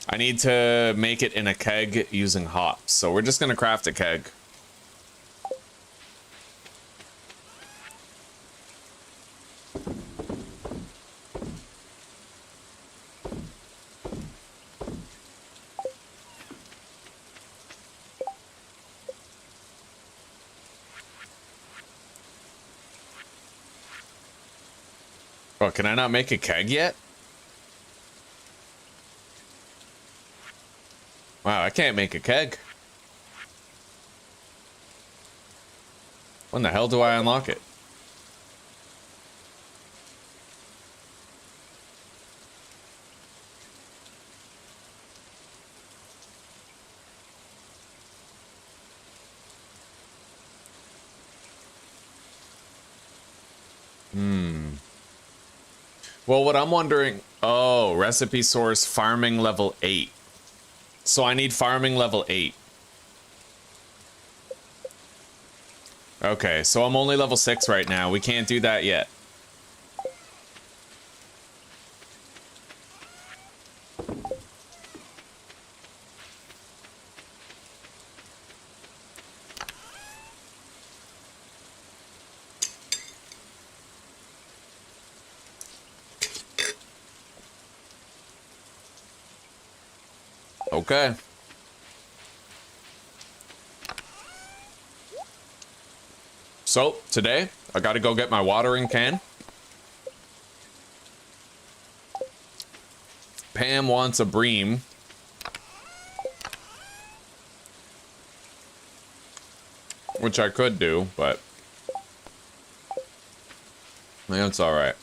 I need to make it in a keg using hops, so we're just gonna craft a keg. Oh, can I not make a keg yet? Wow, I can't make a keg. When the hell do I unlock it? Well, what I'm wondering... Oh, recipe source farming level 8. So I need farming level 8. Okay, so I'm only level 6 right now. We can't do that yet. Okay. So, today, I gotta go get my watering can. Pam wants a bream. Which I could do, but that's alright.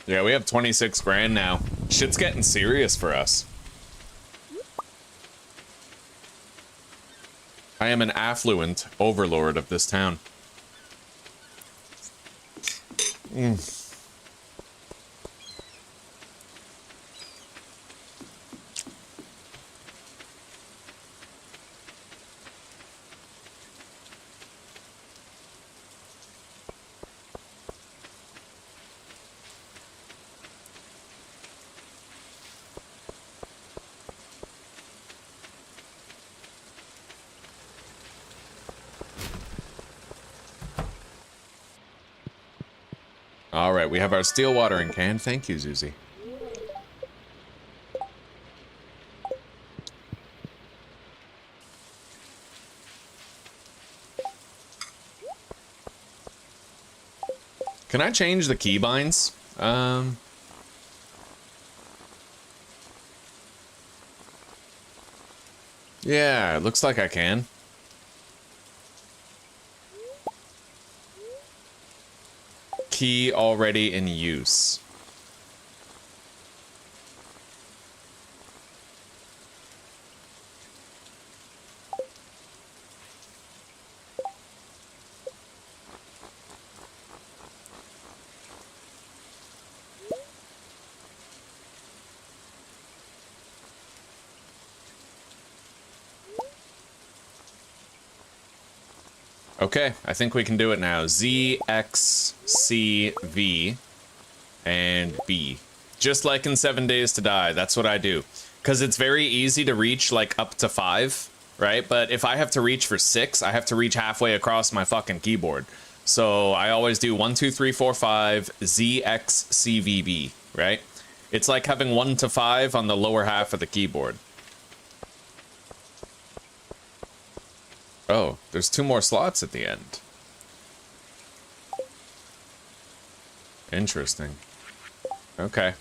Yeah, we have 26 grand now. Shit's getting serious for us. I am an affluent overlord of this town. All right, we have our steel watering can. Thank you, Zuzi. Can I change the keybinds? Yeah, it looks like I can. Key already in use. Okay, I think we can do it now. Z, X, C, V, and B. Just like in 7 Days to Die, that's what I do. Because it's very easy to reach, like, up to 5, right? But if I have to reach for 6, I have to reach halfway across my fucking keyboard. So I always do 1, 2, 3, 4, 5, Z, X, C, V, B, right? It's like having 1 to 5 on the lower half of the keyboard. Oh, there's 2 more slots at the end. Interesting. Okay.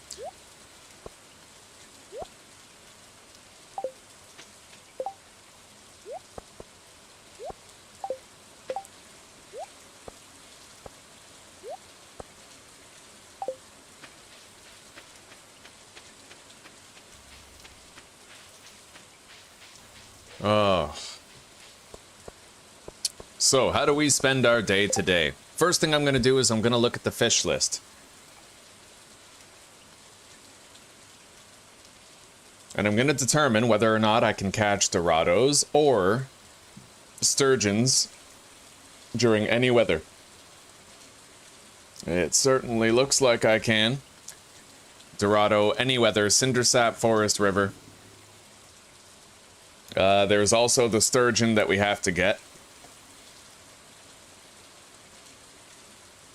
Oh. So, how do we spend our day today? First thing I'm going to do is I'm going to look at the fish list. And I'm going to determine whether or not I can catch Dorados or sturgeons during any weather. It certainly looks like I can. Dorado, any weather, Cindersap, Forest, River. There's also the sturgeon that we have to get.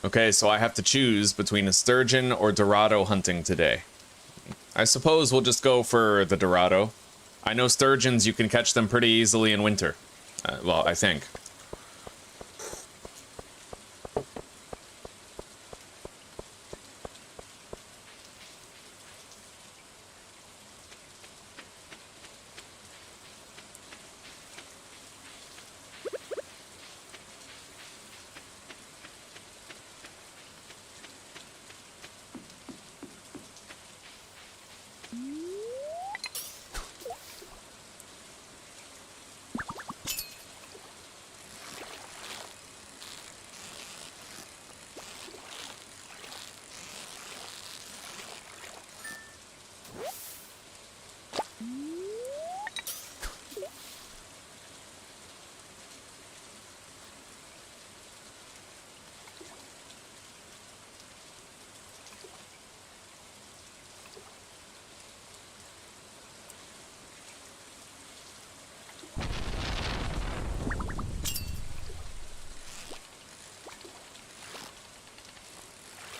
Okay, so I have to choose between a sturgeon or Dorado hunting today. I suppose we'll just go for the Dorado. I know sturgeons, you can catch them pretty easily in winter. Well, I think.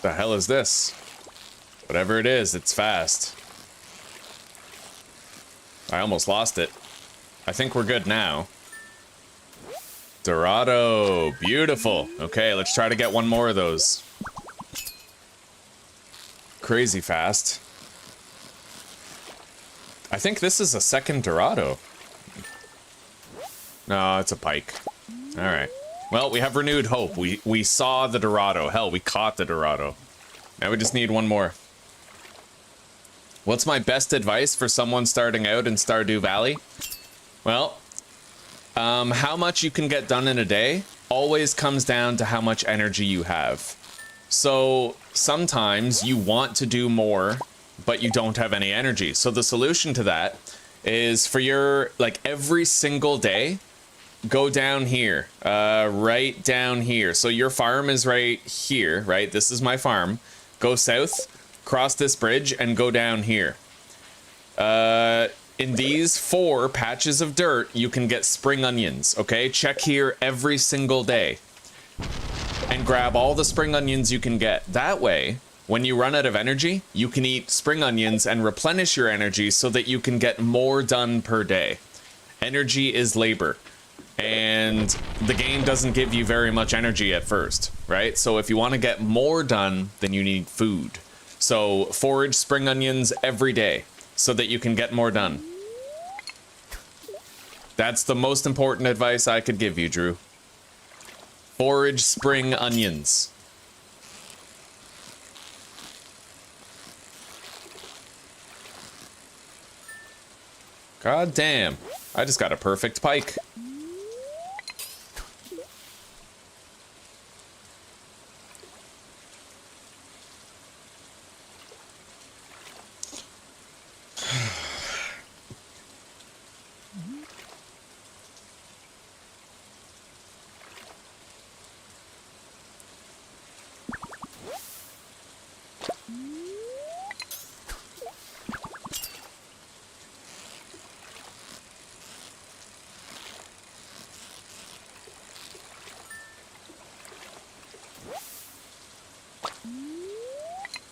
The hell is this? Whatever it is, it's fast. I almost lost it. I think we're good now. Dorado, beautiful. Okay, let's try to get one more of those. Crazy fast. I think this is a second Dorado. No, it's a pike. All right. Well, we have renewed hope. We saw the Dorado. Hell, we caught the Dorado. Now we just need one more. What's my best advice for someone starting out in Stardew Valley? Well, how much you can get done in a day always comes down to how much energy you have. So sometimes you want to do more, but you don't have any energy. So the solution to that is for your, like, every single day, go down here, right down here. So your farm is right here, right? This is my farm. Go south, cross this bridge, and go down here. In these 4 patches of dirt, you can get spring onions, okay? Check here every single day. And grab all the spring onions you can get. That way, when you run out of energy, you can eat spring onions and replenish your energy so that you can get more done per day. Energy is labor. And the game doesn't give you very much energy at first, right? So if you want to get more done, then you need food. So forage spring onions every day so that you can get more done. That's the most important advice I could give you, Drew. Forage spring onions. God damn. I just got a perfect pike.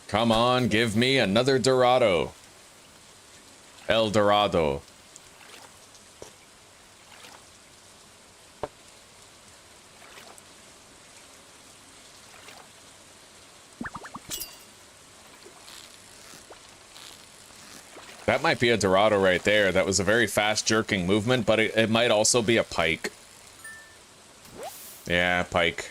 Come on, give me another Dorado. El Dorado. That might be a Dorado right there. That was a very fast jerking movement, but it might also be a pike. Yeah, pike.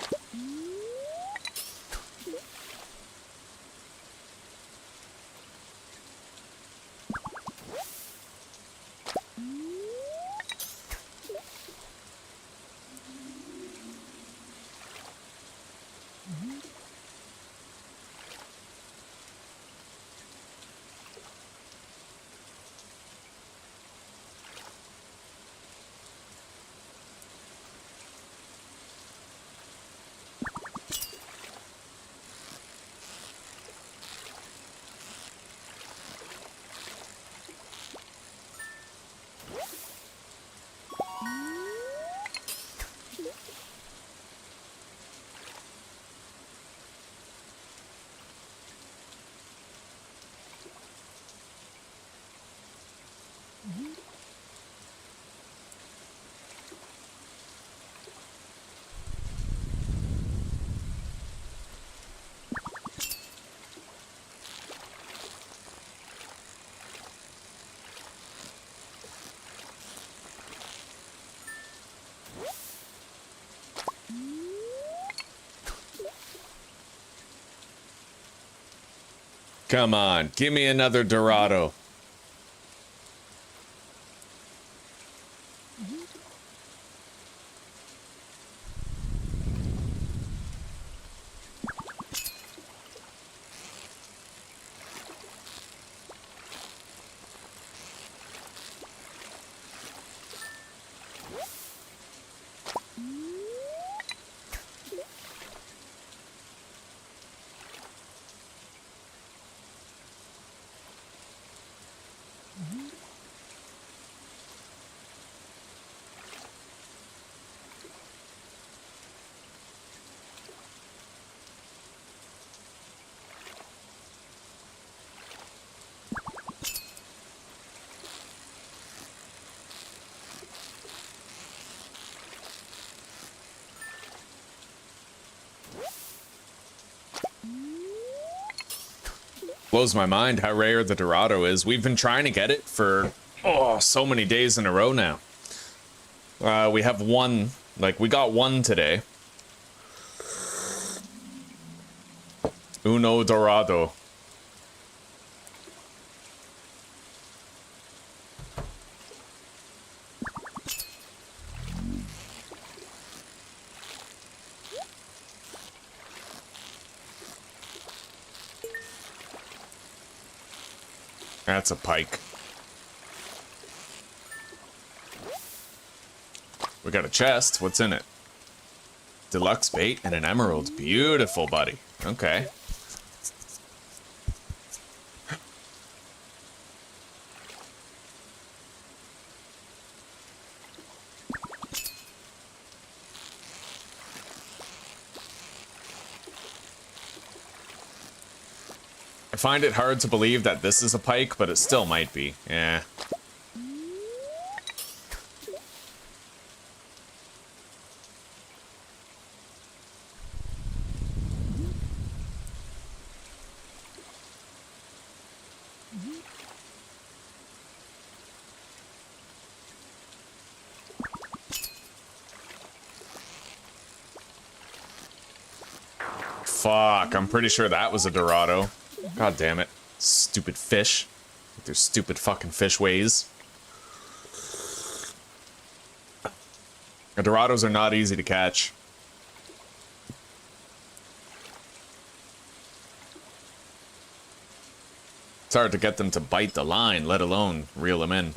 Come on, give me another Dorado. Blows my mind how rare the Dorado is. We've been trying to get it for, oh, so many days in a row now. We have one, like, we got one today. Uno Dorado. That's a pike. We got a chest. What's in it? Deluxe bait and an emerald. Beautiful, buddy. Okay. I find it hard to believe that this is a pike, but it still might be. Yeah. Fuck, I'm pretty sure that was a Dorado. God damn it. Stupid fish. With their stupid fucking fish ways. Dorados are not easy to catch. It's hard to get them to bite the line, let alone reel them in.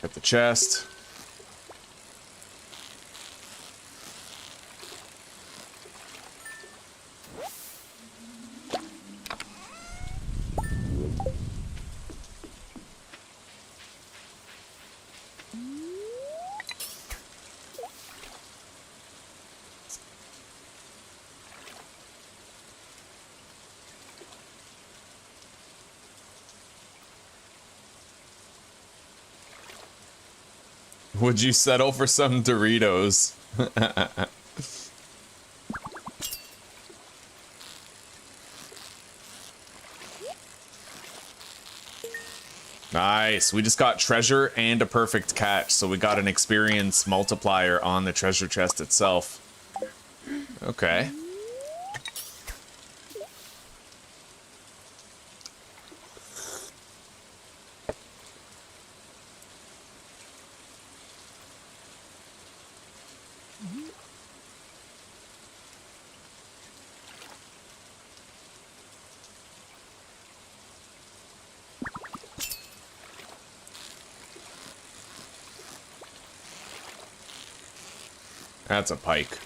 Get the chest. Would you settle for some Doritos? Nice. We just got treasure and a perfect catch, so we got an experience multiplier on the treasure chest itself. Okay. That's a pike.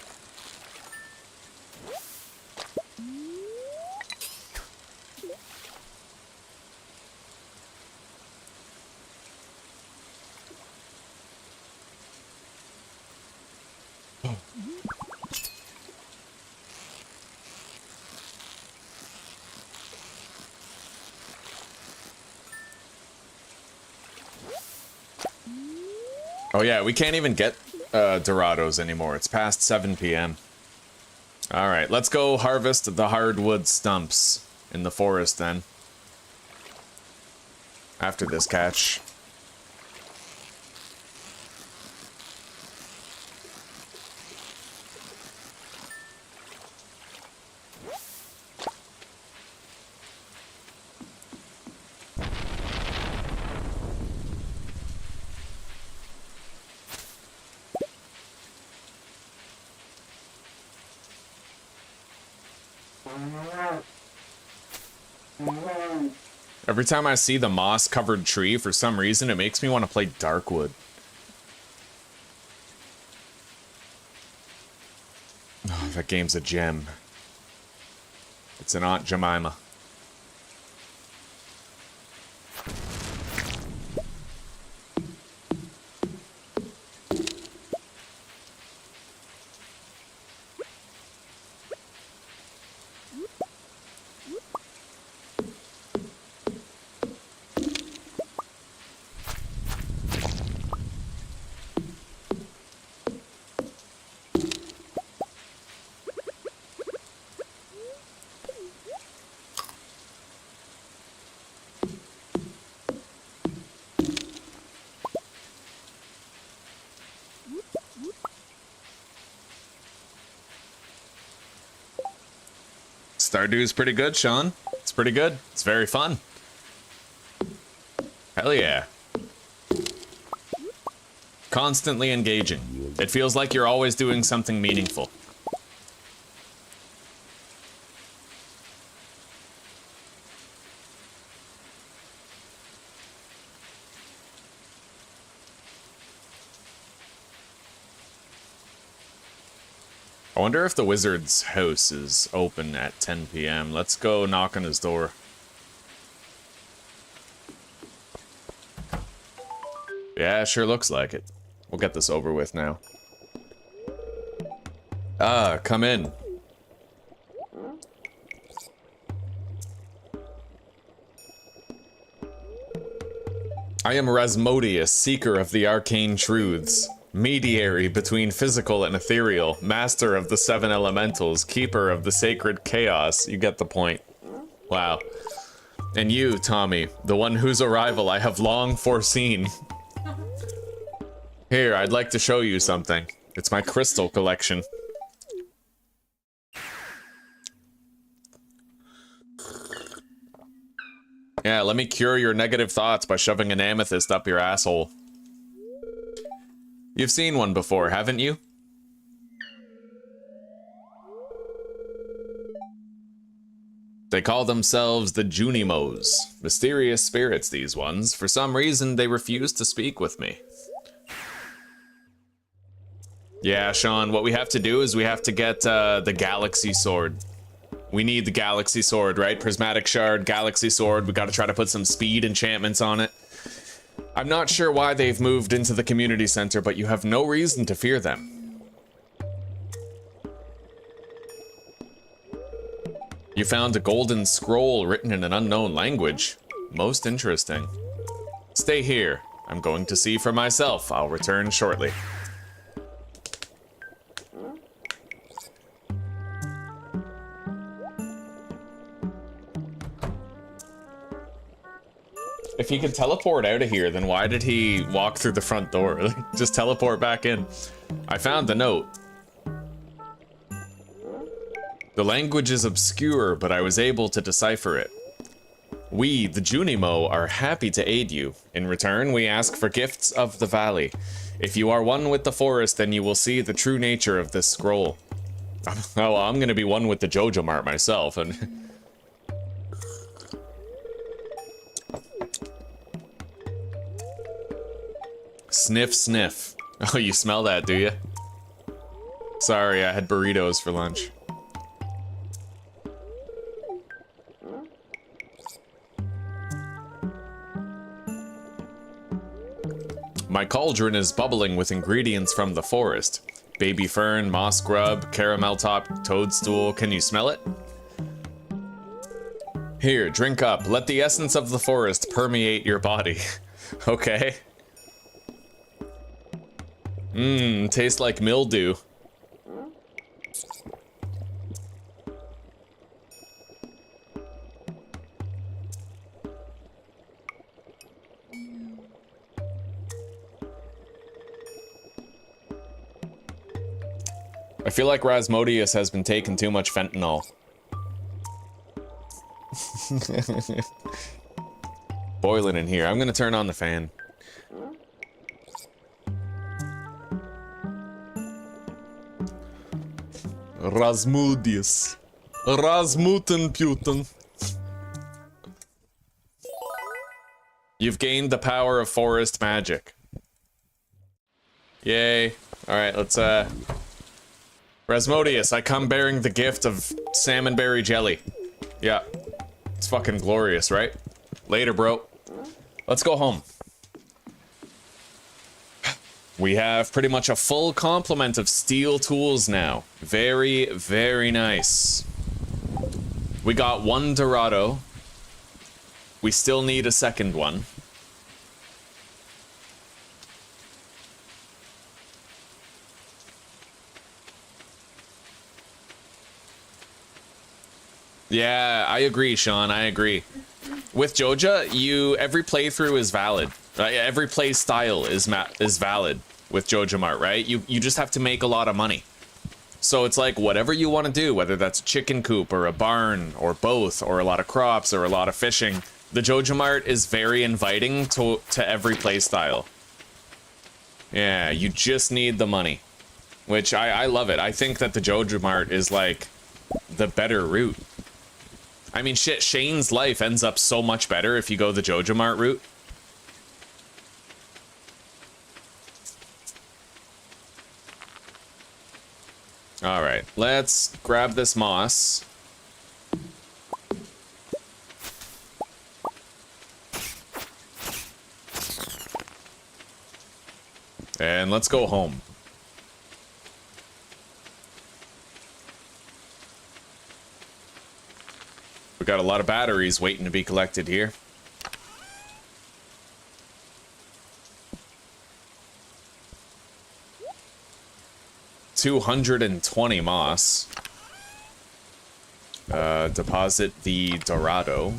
Oh yeah, we can't even get Dorados anymore. It's past 7 p.m. Alright, let's go harvest the hardwood stumps in the forest then. After this catch. Every time I see the moss-covered tree, for some reason, it makes me want to play Darkwood. Oh, that game's a gem. It's an Aunt Jemima. Stardew's pretty good, Sean. It's pretty good. It's very fun. Hell yeah. Constantly engaging. It feels like you're always doing something meaningful. I wonder if the wizard's house is open at 10 p.m. Let's go knock on his door. Yeah, sure looks like it. We'll get this over with now. Ah, come in. I am MaliCiouS, seeker of the arcane truths. Mediary between physical and ethereal, master of the 7 elementals, keeper of the sacred chaos. You get the point. Wow. And you, Tommy, the one whose arrival I have long foreseen. Here, I'd like to show you something. It's my crystal collection. Yeah, let me cure your negative thoughts by shoving an amethyst up your asshole. You've seen one before, haven't you? They call themselves the Junimos. Mysterious spirits, these ones. For some reason, they refuse to speak with me. Yeah, Sean, what we have to do is we have to get the Galaxy Sword. We need the Galaxy Sword, right? Prismatic Shard, Galaxy Sword. We gotta try to put some speed enchantments on it. I'm not sure why they've moved into the community center, but you have no reason to fear them. You found a golden scroll written in an unknown language. Most interesting. Stay here. I'm going to see for myself. I'll return shortly. If he could teleport out of here, then why did he walk through the front door? Like, just teleport back in. I found the note. The language is obscure, but I was able to decipher it. We, the Junimo, are happy to aid you. In return, we ask for gifts of the valley. If you are one with the forest, then you will see the true nature of this scroll. Oh, I'm gonna be one with the Jojo Mart myself, and... Sniff, sniff. Oh, you smell that, do you? Sorry, I had burritos for lunch. My cauldron is bubbling with ingredients from the forest. Baby fern, moss grub, caramel top, toadstool. Can you smell it? Here, drink up. Let the essence of the forest permeate your body. Okay. Mmm, tastes like mildew. I feel like MaliCiouS has been taking too much fentanyl. Boiling in here. I'm gonna turn on the fan. MaliCiouS. Rasmussen Putin. You've gained the power of forest magic. Yay. Alright, let's Rasmodius, I come bearing the gift of salmonberry jelly. Yeah. It's fucking glorious, right? Later, bro. Let's go home. We have pretty much a full complement of steel tools now. Very, very nice. We got one Dorado. We still need a second one. Yeah, I agree, Sean. I agree. With Joja, every playthrough is valid. Every play style is valid with Joja Mart, right? You just have to make a lot of money. So it's like whatever you want to do, whether that's a chicken coop or a barn or both, or a lot of crops or a lot of fishing. The Joja Mart is very inviting to every play style. Yeah, you just need the money, which I love it. I think that the Joja Mart is like the better route. I mean, shit, Shane's life ends up so much better if you go the Joja Mart route. Alright, let's grab this moss. And let's go home. We got a lot of batteries waiting to be collected here. $220 moss. Deposit the Dorado.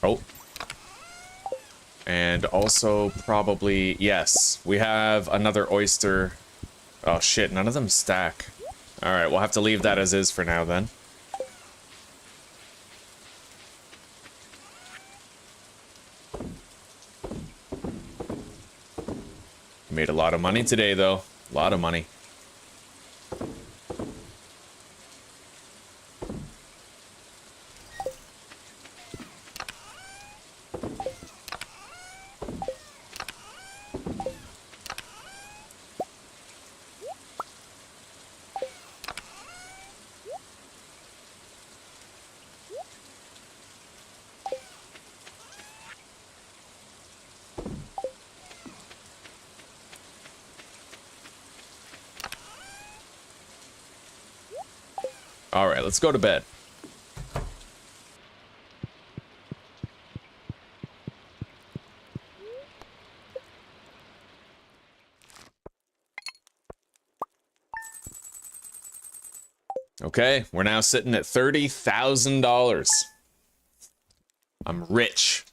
Oh. And also probably, yes, we have another oyster. Oh shit, none of them stack. Alright, we'll have to leave that as is for now then. Made a lot of money today, though. A lot of money. Alright, let's go to bed. Okay, we're now sitting at $30,000. I'm rich.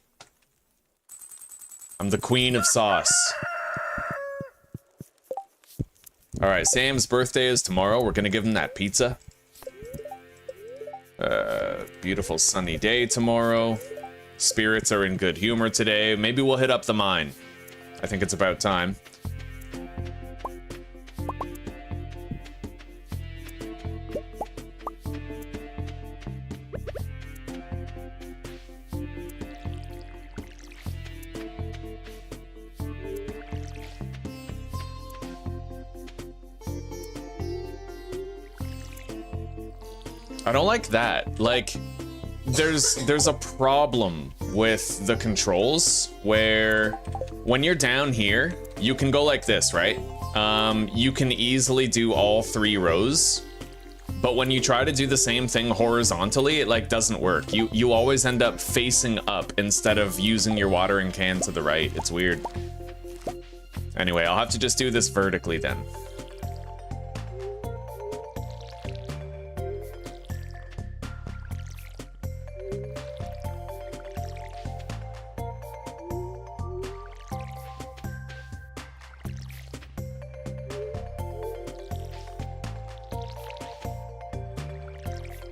I'm the queen of sauce. Alright, Sam's birthday is tomorrow. We're gonna give him that pizza. Beautiful sunny day tomorrow. Spirits are in good humor today. Maybe we'll hit up the mine. I think it's about time. I don't like that. Like, there's a problem with the controls where when you're down here, you can go like this, right? You can easily do all 3 rows, but when you try to do the same thing horizontally, it like doesn't work. You always end up facing up instead of using your watering can to the right. It's weird. Anyway, I'll have to just do this vertically then.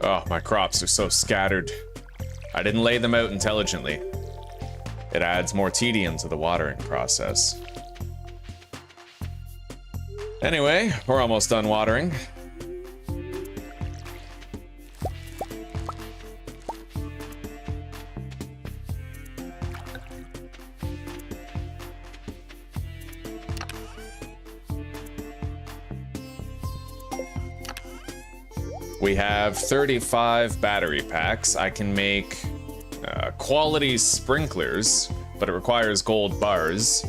Oh, my crops are so scattered. I didn't lay them out intelligently. It adds more tedium to the watering process. Anyway, we're almost done watering. We have 35 battery packs. I can make quality sprinklers, but it requires gold bars.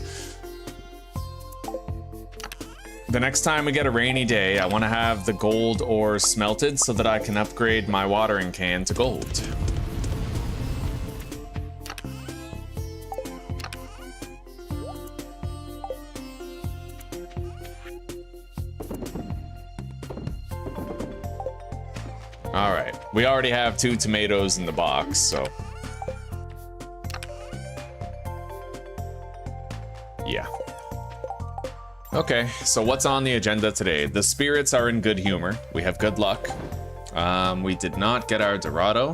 The next time we get a rainy day, I want to have the gold ore smelted so that I can upgrade my watering can to gold. All right, we already have 2 tomatoes in the box, so. Yeah. Okay, so what's on the agenda today? The spirits are in good humor. We have good luck. We did not get our Dorado.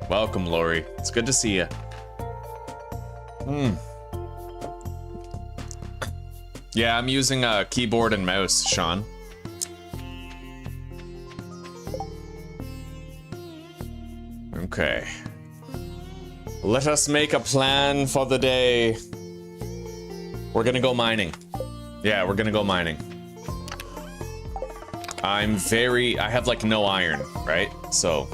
Welcome, Lori. It's good to see you. Yeah, I'm using a keyboard and mouse, Sean. Okay. Let us make a plan for the day. We're gonna go mining. Yeah, we're gonna go mining. I have like no iron, right? So.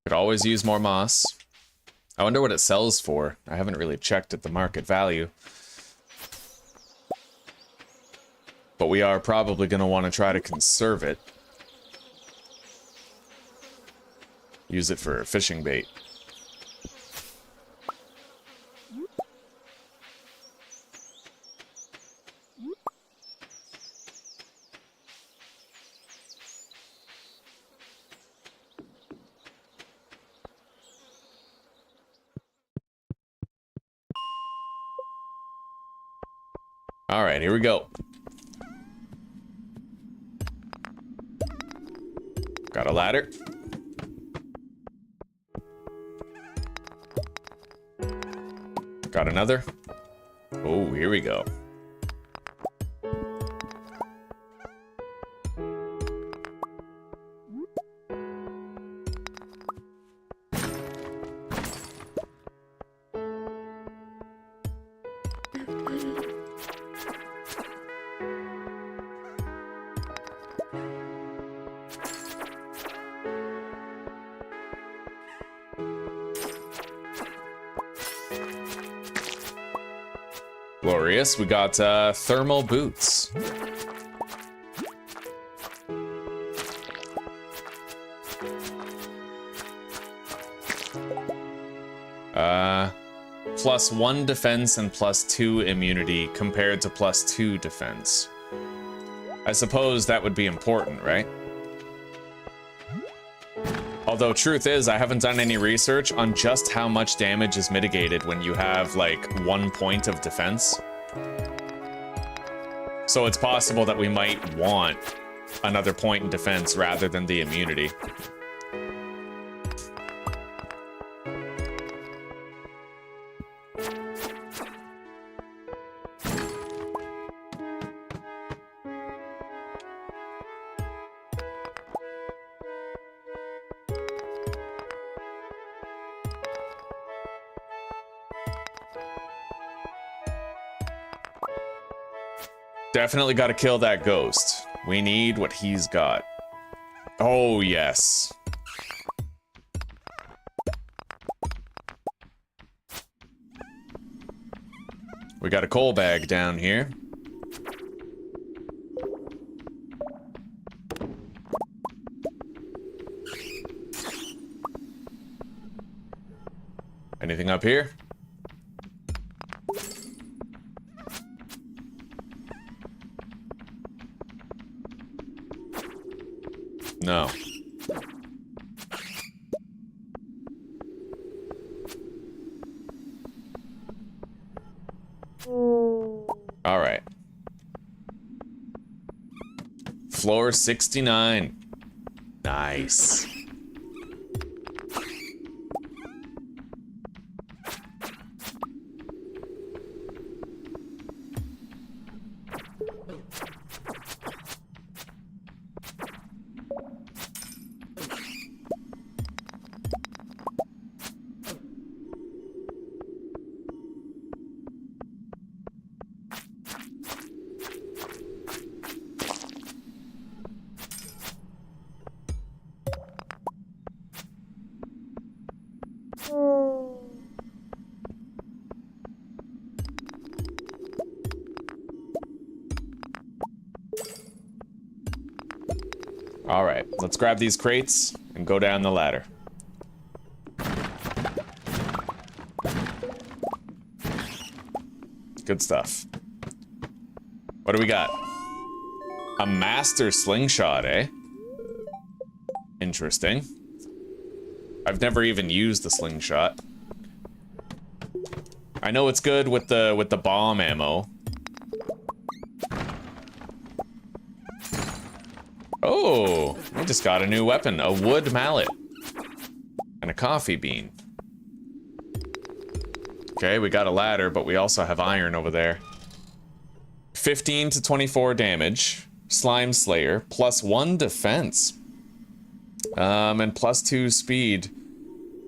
Could always use more moss. I wonder what it sells for. I haven't really checked at the market value. But we are probably going to want to try to conserve it. Use it for fishing bait. All right, here we go. Got a ladder. Got another. Oh, here we go. Glorious. We got thermal boots. +1 defense and +2 immunity compared to +2 defense. I suppose that would be important, right? Although truth is, I haven't done any research on just how much damage is mitigated when you have like 1 point of defense. So it's possible that we might want another point in defense rather than the immunity. Definitely got to kill that ghost. We need what he's got. Oh, yes. We got a coal bag down here. Anything up here? No. All right. Floor 69. Nice. All right, let's grab these crates and go down the ladder. Good stuff. What do we got? A master slingshot, eh? Interesting. I've never even used the slingshot. I know it's good with the bomb ammo. Oh, I just got a new weapon, a wood mallet. And a coffee bean. Okay, we got a ladder, but we also have iron over there. 15 to 24 damage. Slime Slayer, +1 defense. And +2 speed.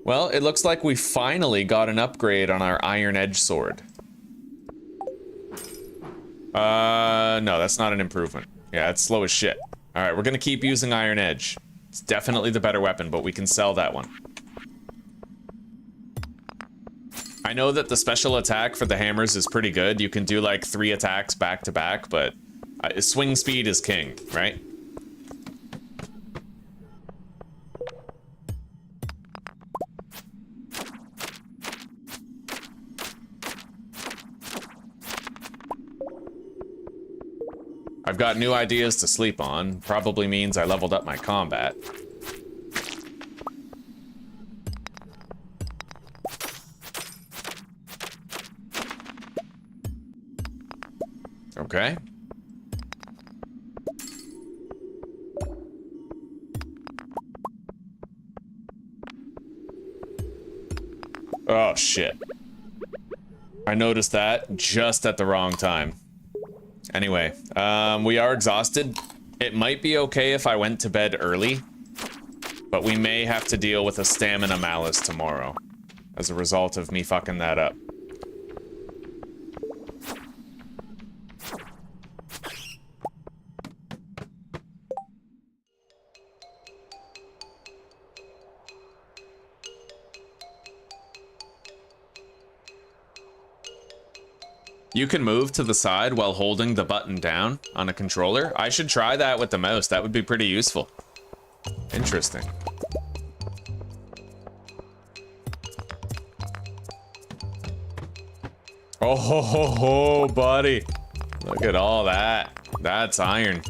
Well, it looks like we finally got an upgrade on our Iron Edge sword. No, that's not an improvement. Yeah, it's slow as shit. Alright, we're gonna keep using Iron Edge. It's definitely the better weapon, but we can sell that one. I know that the special attack for the hammers is pretty good. You can do like 3 attacks back to back, but swing speed is king, right? I've got new ideas to sleep on. Probably means I leveled up my combat. Okay. Oh, shit. I noticed that just at the wrong time. Anyway, we are exhausted. It might be okay if I went to bed early, but we may have to deal with a stamina malice tomorrow as a result of me fucking that up. You can move to the side while holding the button down on a controller. I should try that with the mouse. That would be pretty useful. Interesting. Oh, ho, ho, ho, buddy. Look at all that. That's iron.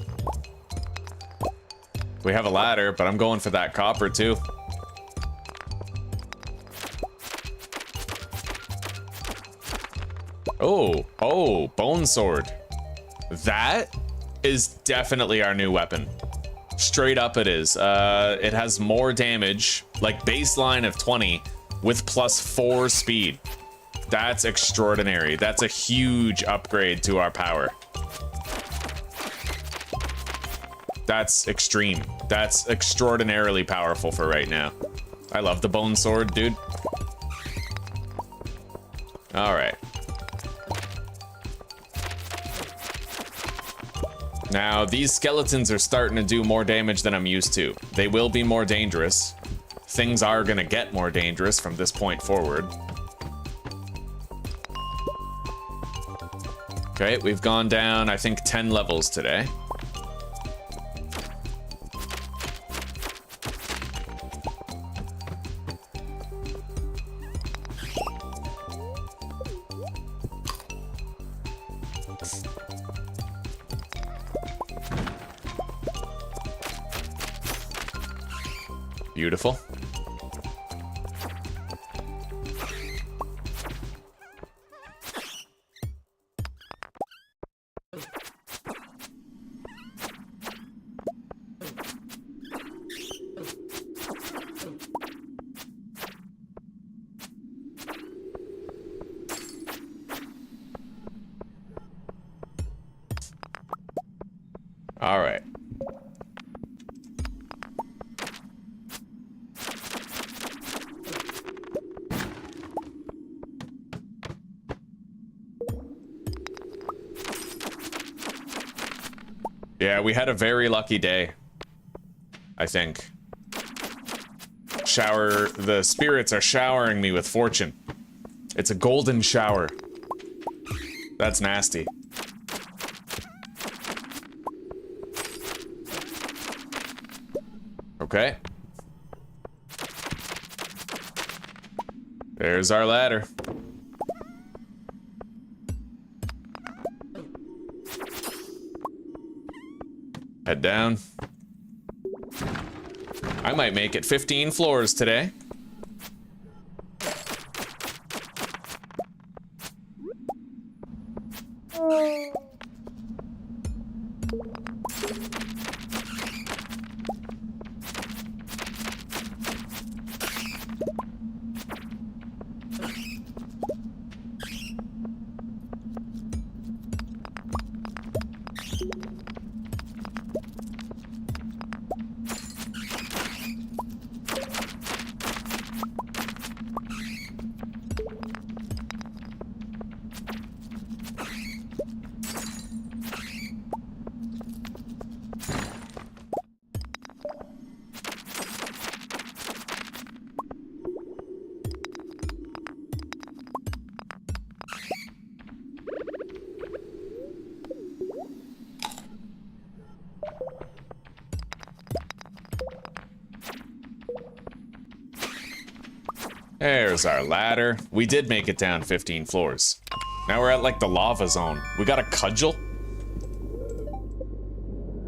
We have a ladder, but I'm going for that copper too. Oh, bone sword. That is definitely our new weapon. Straight up it is. It has more damage, like baseline of 20, with +4 speed. That's extraordinary. That's a huge upgrade to our power. That's extreme. That's extraordinarily powerful for right now. I love the bone sword, dude. All right. Now, these skeletons are starting to do more damage than I'm used to. They will be more dangerous. Things are gonna get more dangerous from this point forward. Okay, we've gone down, I think, 10 levels today. Beautiful. All right. Yeah, we had a very lucky day, I think. The spirits are showering me with fortune. It's a golden shower. That's nasty. Okay. There's our ladder. Head down. I might make it 15 floors today. There's our ladder. We did make it down 15 floors. Now we're at like the lava zone. We got a cudgel.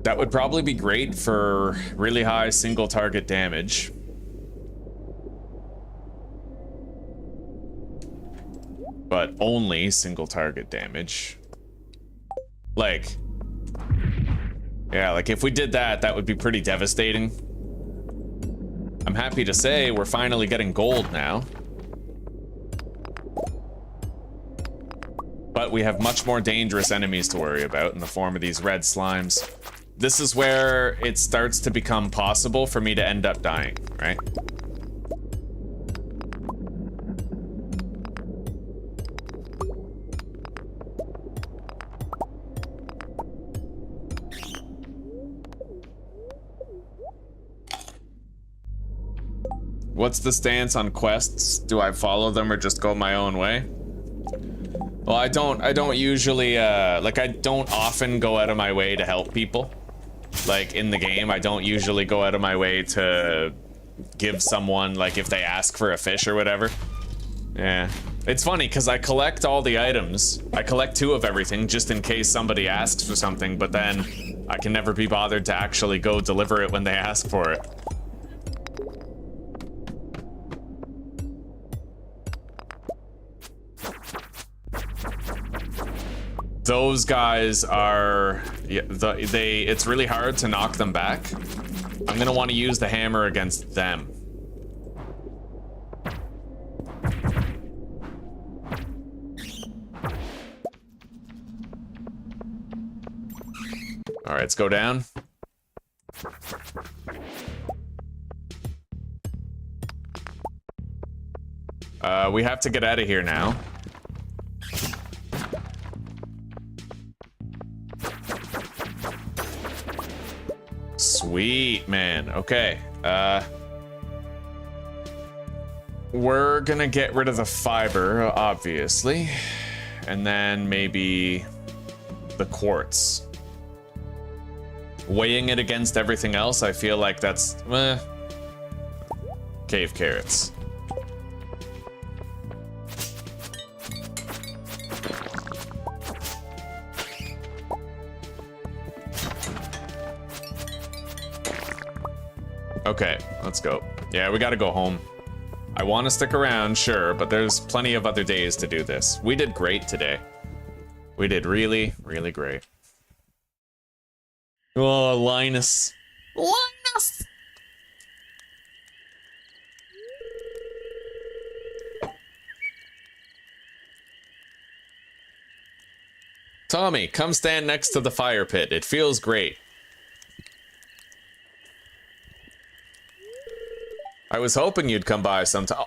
That would probably be great for really high single target damage. But only single target damage. Like, yeah, like if we did that, that would be pretty devastating. I'm happy to say we're finally getting gold now. But we have much more dangerous enemies to worry about in the form of these red slimes. This is where it starts to become possible for me to end up dying, right? What's the stance on quests? Do I follow them or just go my own way? Well, I don't usually, like, I don't often go out of my way to help people. Like, in the game, I don't usually go out of my way to give someone, like, if they ask for a fish or whatever. Yeah. It's funny, because I collect all the items. I collect 2 of everything, just in case somebody asks for something, but then I can never be bothered to actually go deliver it when they ask for it. Those guys are, yeah, it's really hard to knock them back. I'm gonna want to use the hammer against them. All right, let's go down. We have to get out of here now. Sweet, man. Okay. We're gonna get rid of the fiber, obviously. And then maybe the quartz. Weighing it against everything else, I feel like that's... Cave carrots. Okay, let's go. Yeah, we gotta go home. I want to stick around, sure, but there's plenty of other days to do this. We did great today. We did really, really great. Oh, Linus. Linus! Tommy, come stand next to the fire pit. It feels great. I was hoping you'd come by sometime.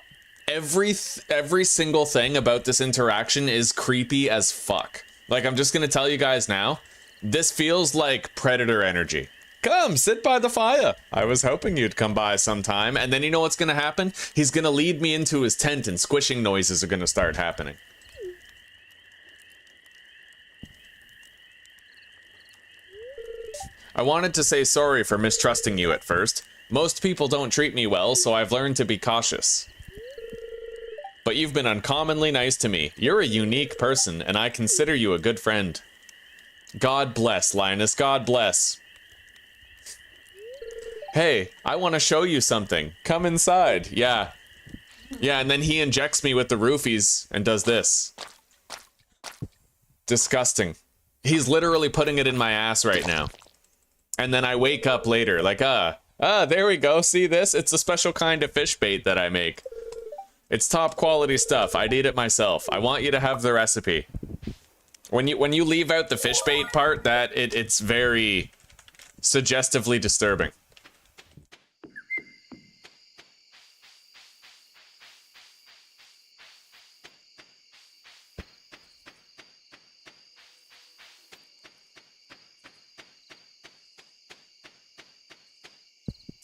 Every single thing about this interaction is creepy as fuck. Like, I'm just gonna tell you guys now, this feels like Predator energy. Come, sit by the fire. I was hoping you'd come by sometime, and then you know what's gonna happen? He's gonna lead me into his tent and squishing noises are gonna start happening. I wanted to say sorry for mistrusting you at first. Most people don't treat me well, so I've learned to be cautious. But you've been uncommonly nice to me. You're a unique person, and I consider you a good friend. God bless, Linus. God bless. Hey, I want to show you something. Come inside. Yeah. Yeah, and then he injects me with the roofies and does this. Disgusting. He's literally putting it in my ass right now. And then I wake up later, like, there we go. See this? It's a special kind of fish bait that I make. It's top quality stuff. I'd eat it myself. I want you to have the recipe. When you leave out the fish bait part, it's very suggestively disturbing.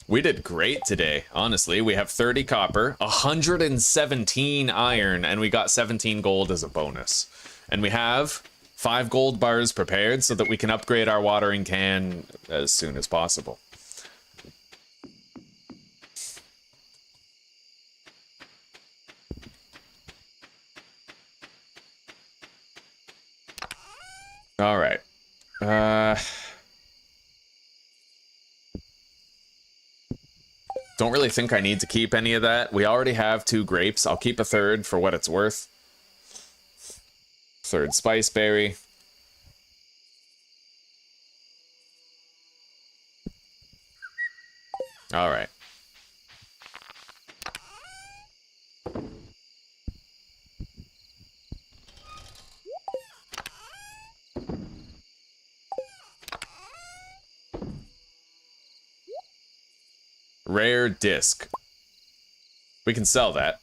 We did great today, honestly. We have 30 copper, 117 iron, and we got 17 gold as a bonus. And we have 5 gold bars prepared so that we can upgrade our watering can as soon as possible. All right. Don't really think I need to keep any of that. We already have 2 grapes. I'll keep a third for what it's worth. Third spice berry. All right. Rare disc. We can sell that.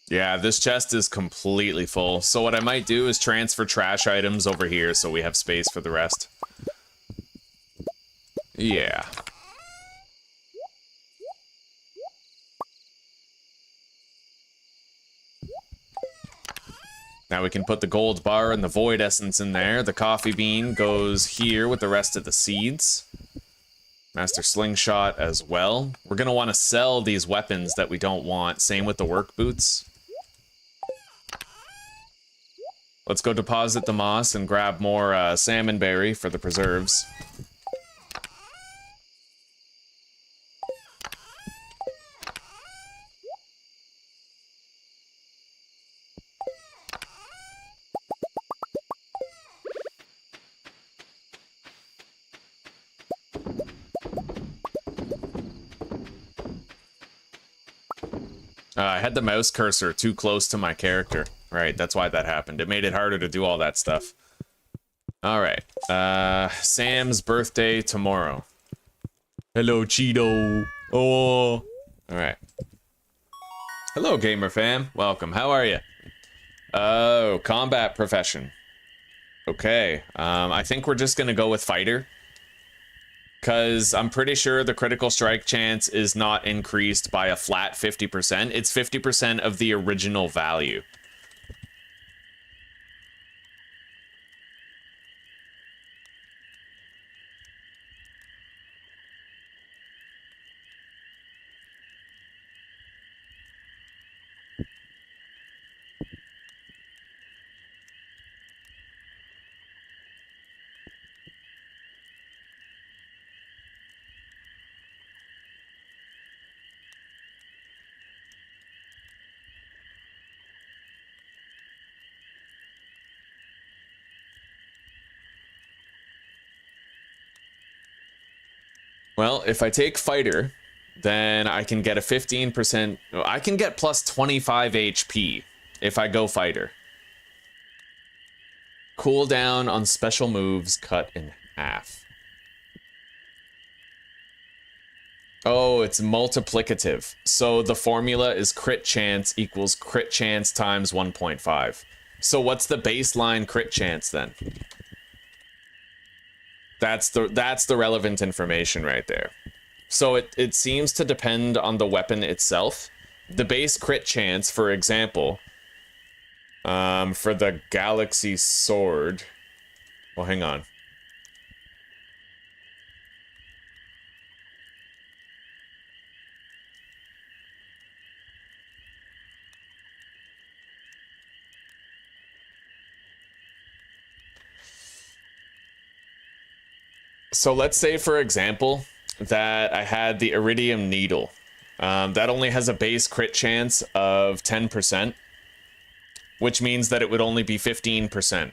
Yeah, this chest is completely full. So what I might do is transfer trash items over here so we have space for the rest. Yeah. Now we can put the gold bar and the void essence in there. The coffee bean goes here with the rest of the seeds. Master slingshot as well. We're going to want to sell these weapons that we don't want. Same with the work boots. Let's go deposit the moss and grab more salmon berry for the preserves. I had the mouse cursor too close to my character. Right, that's why that happened. It made it harder to do all that stuff. Alright. Sam's birthday tomorrow. Hello, Cheeto. Oh. Alright. Hello, gamer fam. Welcome. How are you? Oh, combat profession. Okay. I think we're just gonna go with fighter. Because I'm pretty sure the critical strike chance is not increased by a flat 50%. It's 50% of the original value. Well, if I take fighter, then I can get a 15%. I can get plus 25 HP if I go fighter. Cooldown on special moves cut in half. Oh, it's multiplicative. So the formula is crit chance equals crit chance times 1.5. So what's the baseline crit chance then? That's the relevant information right there. So it seems to depend on the weapon itself. The base crit chance, for example, for the Galaxy Sword... Well, hang on. So let's say, for example, that I had the Iridium Needle. That only has a base crit chance of 10%, which means that it would only be 15%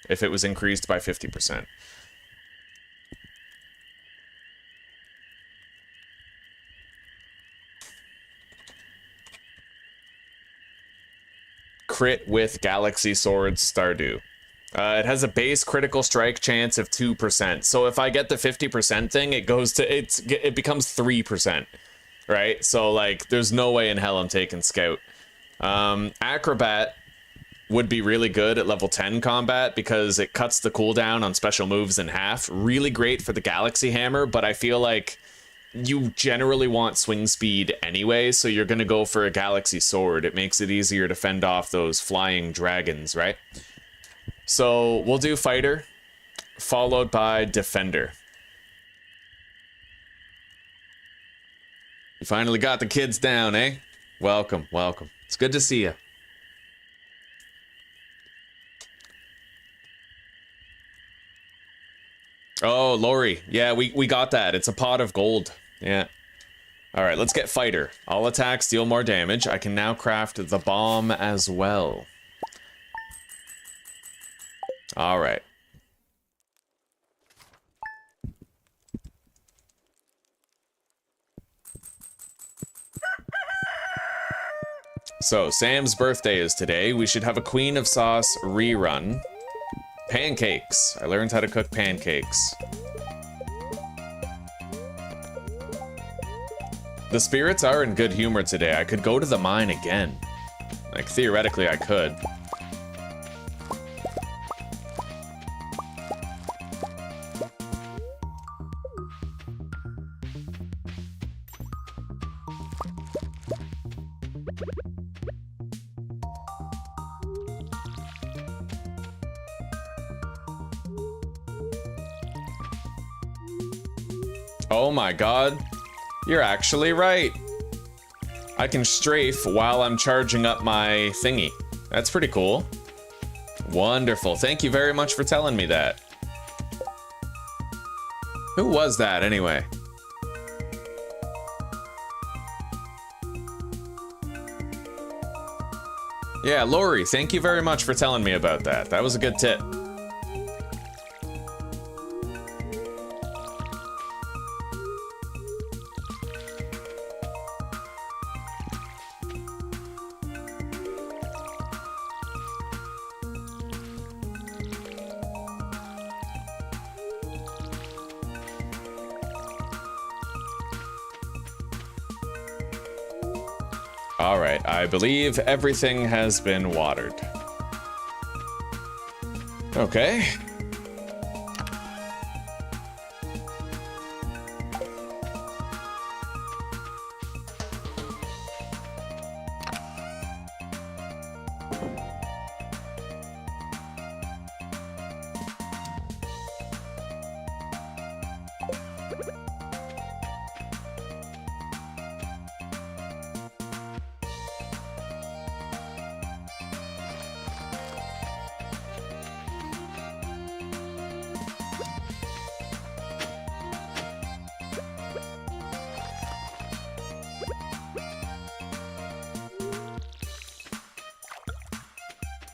if it was increased by 50%. Crit with Galaxy Sword Stardew. It has a base critical strike chance of 2%. So if I get the 50% thing, it goes to it becomes 3%, right? So like, there's no way in hell I'm taking Scout. Acrobat would be really good at level 10 combat because it cuts the cooldown on special moves in half. Really great for the Galaxy Hammer, but I feel like you generally want swing speed anyway, so you're gonna go for a Galaxy Sword. It makes it easier to fend off those flying dragons, right? So we'll do Fighter, followed by Defender. You finally got the kids down, eh? Welcome, welcome. It's good to see you. Oh, Lori. Yeah, we got that. It's a pot of gold. Yeah. All right, let's get Fighter. All attacks deal more damage. I can now craft the bomb as well. All right. So, Sam's birthday is today. We should have a Queen of Sauce rerun. Pancakes. I learned how to cook pancakes. The spirits are in good humor today. I could go to the mine again. Like, theoretically, I could. Oh my god, you're actually right. I can strafe while I'm charging up my thingy. That's pretty cool. Wonderful. Thank you very much for telling me that. Who was that anyway? Yeah, Lori, thank you very much for telling me about that. That was a good tip. Alright, I believe everything has been watered. Okay.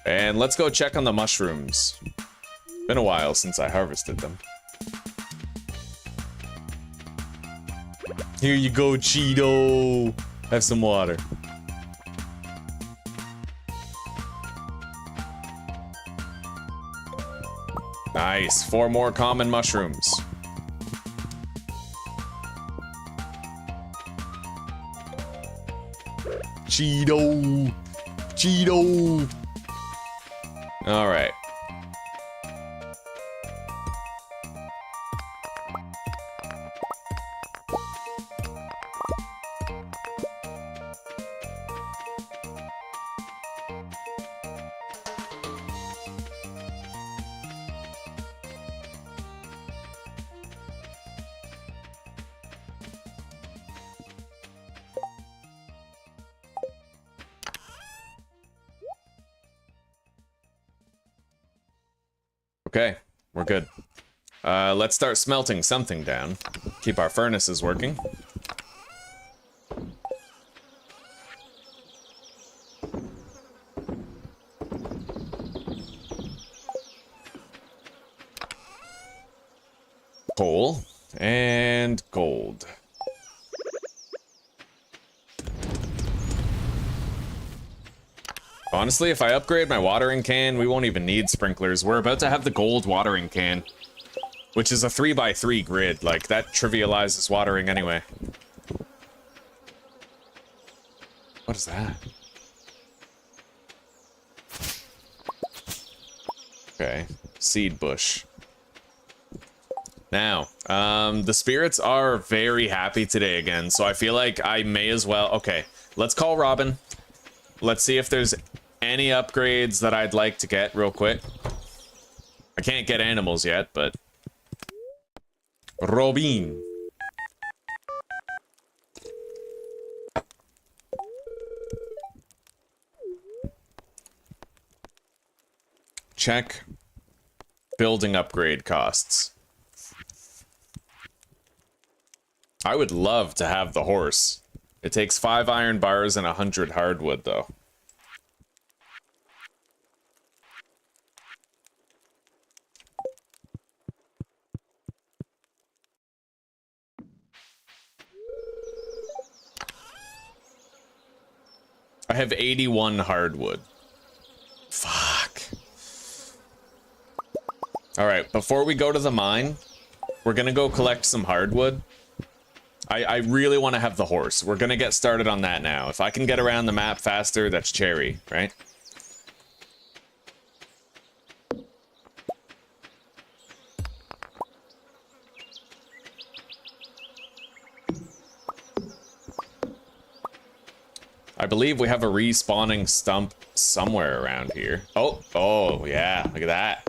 And let's go check on the mushrooms. Been a while since I harvested them. Here you go, Cheeto. Have some water. Nice, 4 more common mushrooms. Cheeto. Cheeto. All right. Okay, we're good. Let's start smelting something down. Keep our furnaces working. Coal and gold. Honestly, if I upgrade my watering can, we won't even need sprinklers. We're about to have the gold watering can, which is a 3x3 grid. Like, that trivializes watering anyway. What is that? Okay, seed bush. Now, the spirits are very happy today again, so I feel like I may as well... Okay, let's call Robin. Let's see if there's any upgrades that I'd like to get real quick. I can't get animals yet, but... Robin. Check building upgrade costs. I would love to have the horse. It takes 5 iron bars and 100 hardwood, though. I have 81 hardwood. Fuck. Alright, before we go to the mine, we're gonna go collect some hardwood. I really want to have the horse. We're gonna get started on that now. If I can get around the map faster, that's cherry, right? I believe we have a respawning stump somewhere around here. Oh, yeah, look at that.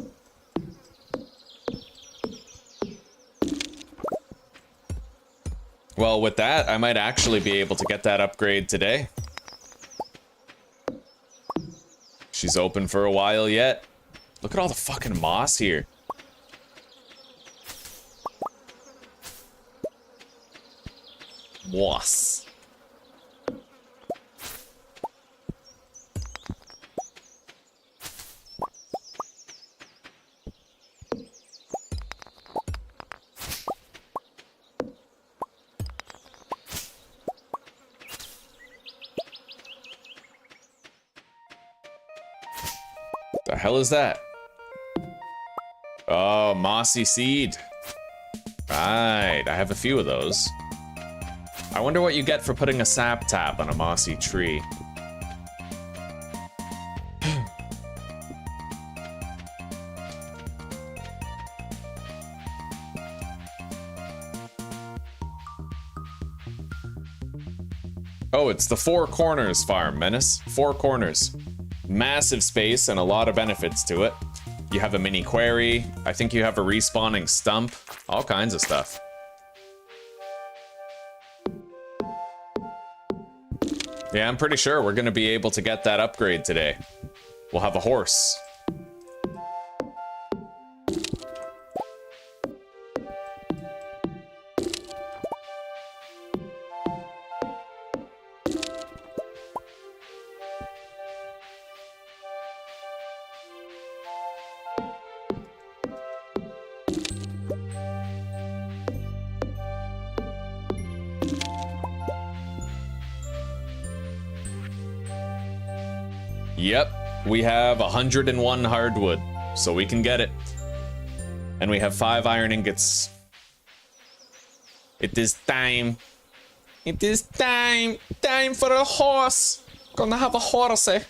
Well, with that, I might actually be able to get that upgrade today. She's open for a while yet. Look at all the fucking moss here. Moss. The hell is that? Oh, mossy seed. Right, I have a few of those. I wonder what you get for putting a sap tap on a mossy tree. Oh, it's the Four Corners farm, Menace. 4 corners. Massive space and a lot of benefits to it. You have a mini quarry. I think you have a respawning stump. All kinds of stuff. Yeah, I'm pretty sure we're gonna be able to get that upgrade today. We'll have a horse. Yep, we have 101 hardwood, so we can get it. And we have 5 iron ingots. It is time. It is time. Time for a horse. Gonna have a horse, eh?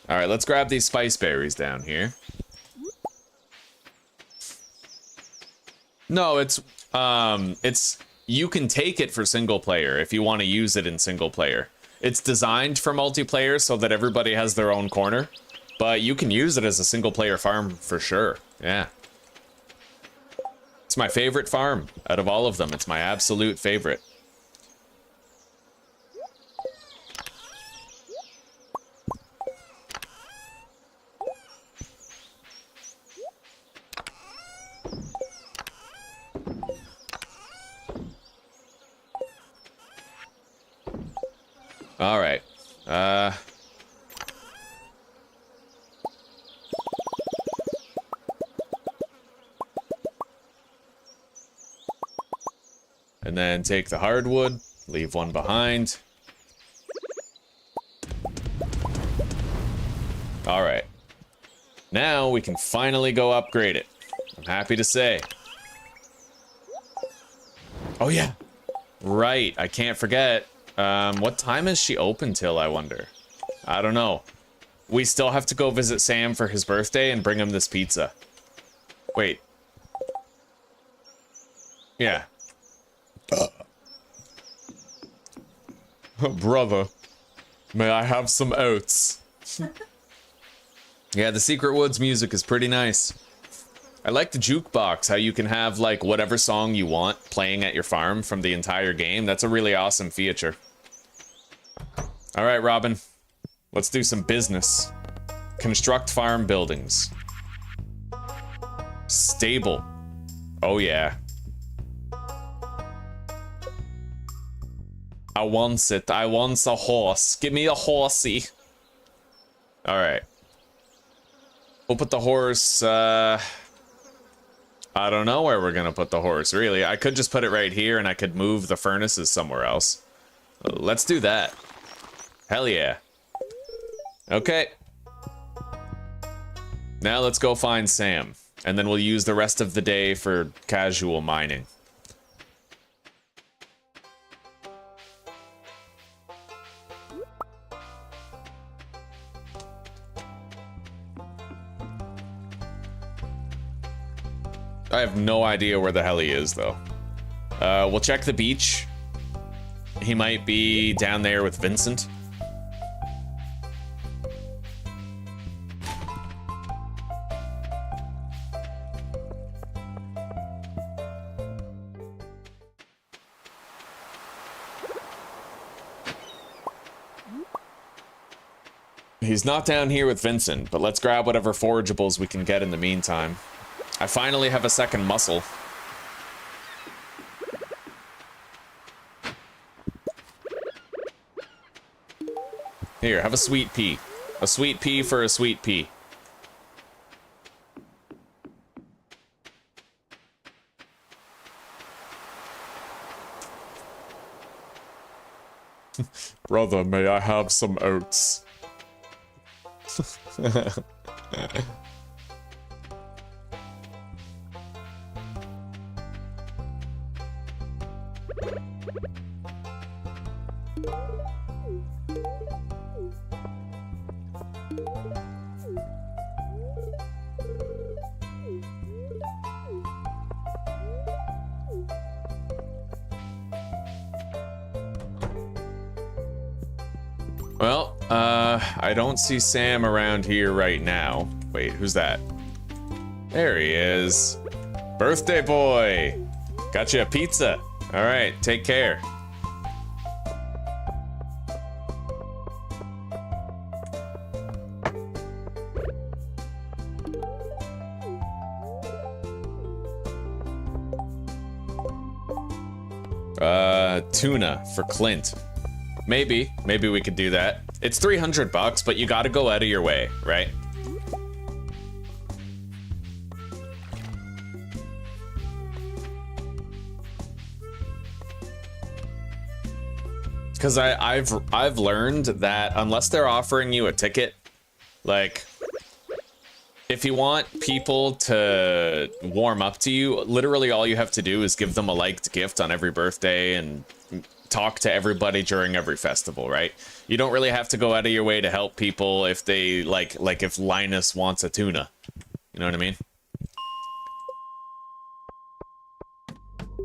Alright, let's grab these spice berries down here. No, it's you can take it for single player if you want to use it in single player. It's designed for multiplayer so that everybody has their own corner, but you can use it as a single player farm for sure. Yeah. It's my favorite farm out of all of them. It's my absolute favorite. All right. And then take the hardwood, leave one behind. All right. Now we can finally go upgrade it. I'm happy to say. Oh yeah. Right, I can't forget. What time is she open till, I wonder? I don't know. We still have to go visit Sam for his birthday and bring him this pizza. Wait. Yeah. Brother, may I have some oats? Yeah, the Secret Woods music is pretty nice. I like the jukebox, how you can have, like, whatever song you want playing at your farm from the entire game. That's a really awesome feature. Alright, Robin. Let's do some business. Construct farm buildings. Stable. Oh, yeah. I want it. I want a horse. Give me a horsey. Alright. We'll put the horse, I don't know where we're gonna put the horse, really. I could just put it right here and I could move the furnaces somewhere else. Let's do that. Hell yeah. Okay. Now let's go find Sam. And then we'll use the rest of the day for casual mining. I have no idea where the hell he is, though. We'll check the beach. He might be down there with Vincent. He's not down here with Vincent, but let's grab whatever forageables we can get in the meantime. I finally have a second muscle. Here, have a sweet pea. A sweet pea for a sweet pea. Brother, may I have some oats? Well, I don't see Sam around here right now. Wait, who's that? There he is. Birthday boy! Got you a pizza. All right, take care. Tuna for Clint. Maybe we could do that. It's $300, but you gotta go out of your way, right? Because I've learned that unless they're offering you a ticket, like, if you want people to warm up to you, literally all you have to do is give them a liked gift on every birthday and talk to everybody during every festival, right? You don't really have to go out of your way to help people if they, like if Linus wants a tuna. You know what I mean?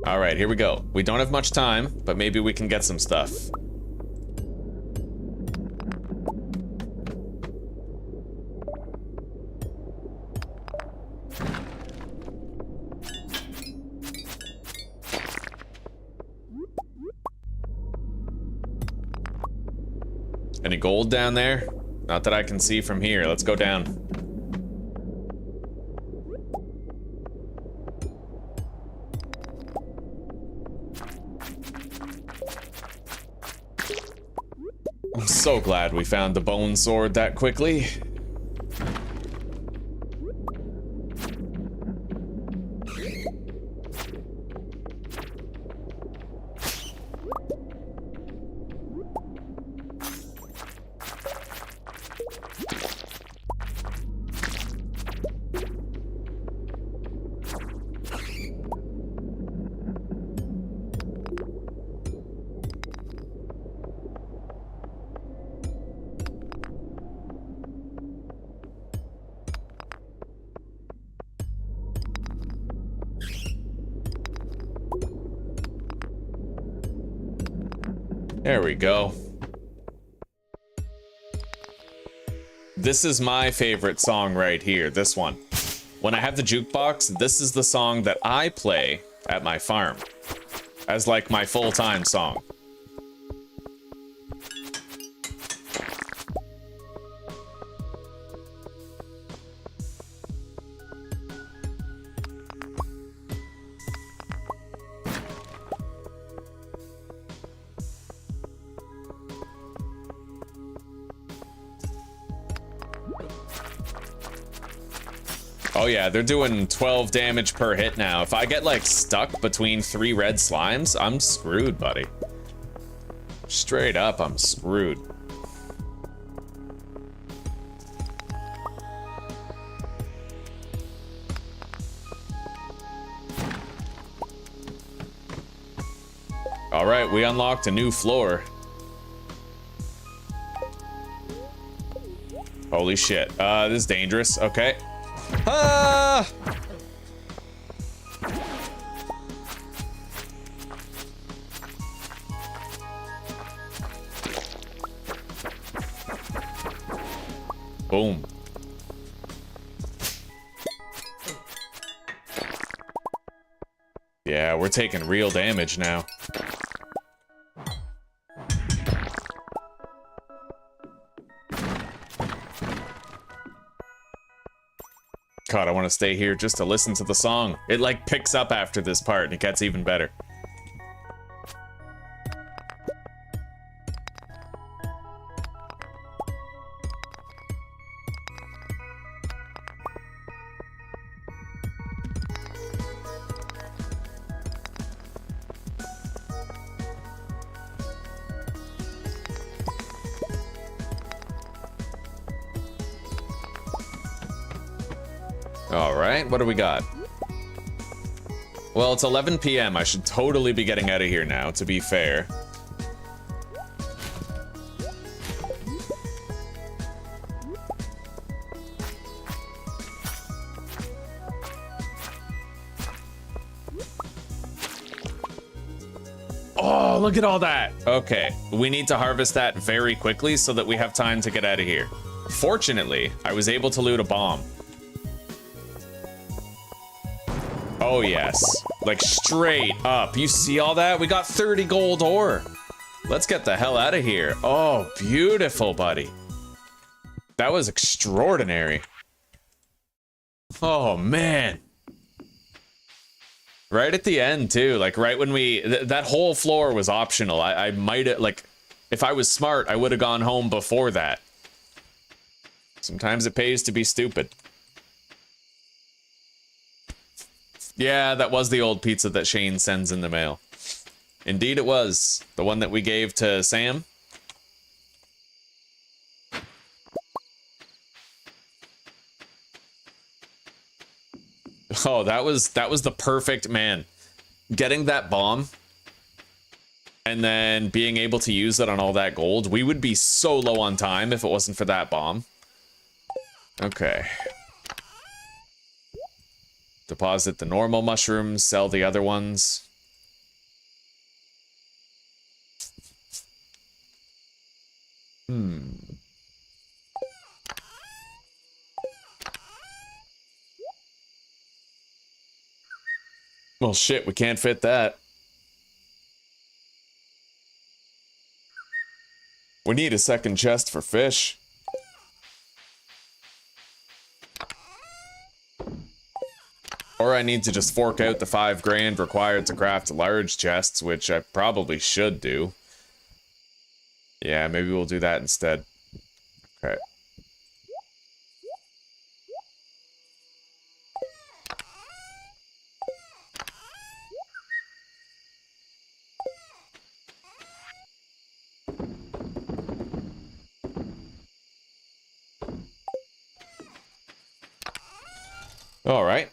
All right, here we go. We don't have much time, but maybe we can get some stuff. Any gold down there? Not that I can see from here. Let's go down. So glad we found the bone sword that quickly. There we go. This is my favorite song right here, this one. When I have the jukebox, this is the song that I play at my farm as like my full-time song. Oh yeah, they're doing 12 damage per hit now. If I get like stuck between 3 red slimes, I'm screwed, buddy. Straight up, I'm screwed. All right, we unlocked a new floor. Holy shit, this is dangerous, okay. Ah! Boom. Yeah, we're taking real damage now. God, I want to stay here just to listen to the song. It like picks up after this part and it gets even better. Alright, what do we got? Well, it's 11 p.m. I should totally be getting out of here now, to be fair. Oh, look at all that! Okay, we need to harvest that very quickly so that we have time to get out of here. Fortunately, I was able to loot a bomb. Oh yes, like straight up. You see all that? We got 30 gold ore. Let's get the hell out of here. Oh, beautiful, buddy. That was extraordinary. Oh man. Right at the end too, like right when we, that whole floor was optional. I might have, like, if I was smart, I would have gone home before that. Sometimes it pays to be stupid. Yeah, that was the old pizza that Shane sends in the mail. Indeed it was. The one that we gave to Sam. Oh, that was the perfect, man. Getting that bomb and then being able to use it on all that gold. We would be so low on time if it wasn't for that bomb. Okay. Deposit the normal mushrooms, sell the other ones. Well, shit, we can't fit that. We need a second chest for fish. Or I need to just fork out the 5 grand required to craft large chests, which I probably should do. Yeah, maybe we'll do that instead. Okay. All right.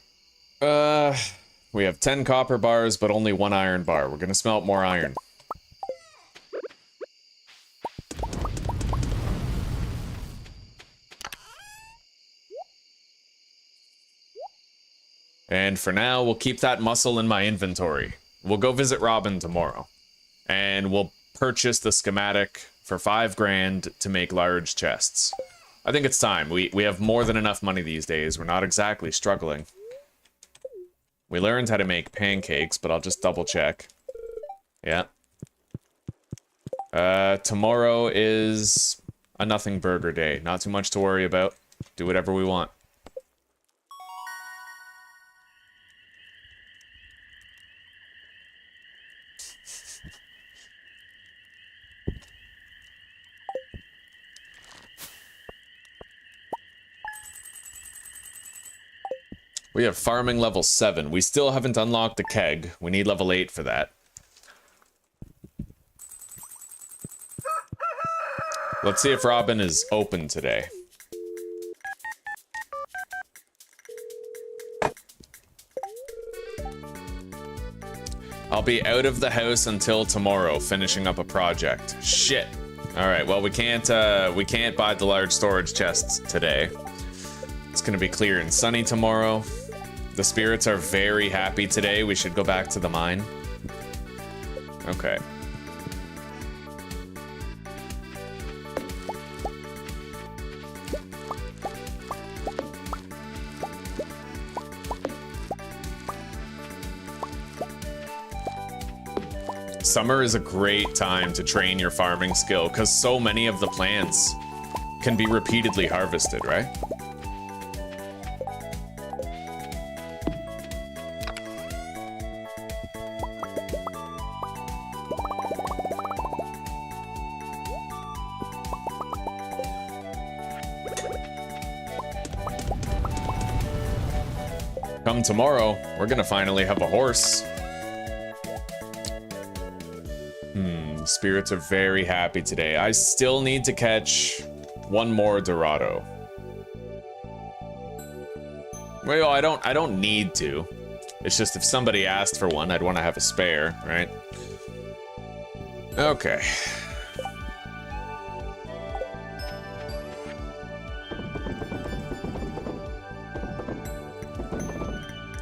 We have 10 copper bars, but only 1 iron bar. We're gonna smelt more iron. And for now, we'll keep that muscle in my inventory. We'll go visit Robin tomorrow. And we'll purchase the schematic for 5 grand to make large chests. I think it's time. We have more than enough money these days. We're not exactly struggling. We learned how to make pancakes, but I'll just double check. Yeah. Tomorrow is a nothing burger day. Not too much to worry about. Do whatever we want. We have farming level 7. We still haven't unlocked the keg. We need level 8 for that. Let's see if Robin is open today. I'll be out of the house until tomorrow, finishing up a project. Shit. All right, well, we can't buy the large storage chests today. It's gonna be clear and sunny tomorrow. The spirits are very happy today. We should go back to the mine. Okay. Summer is a great time to train your farming skill because so many of the plants can be repeatedly harvested, right? Come tomorrow, we're gonna finally have a horse. Spirits are very happy today. I still need to catch 1 more Dorado. Well, I don't need to. It's just if somebody asked for one, I'd want to have a spare, right? Okay.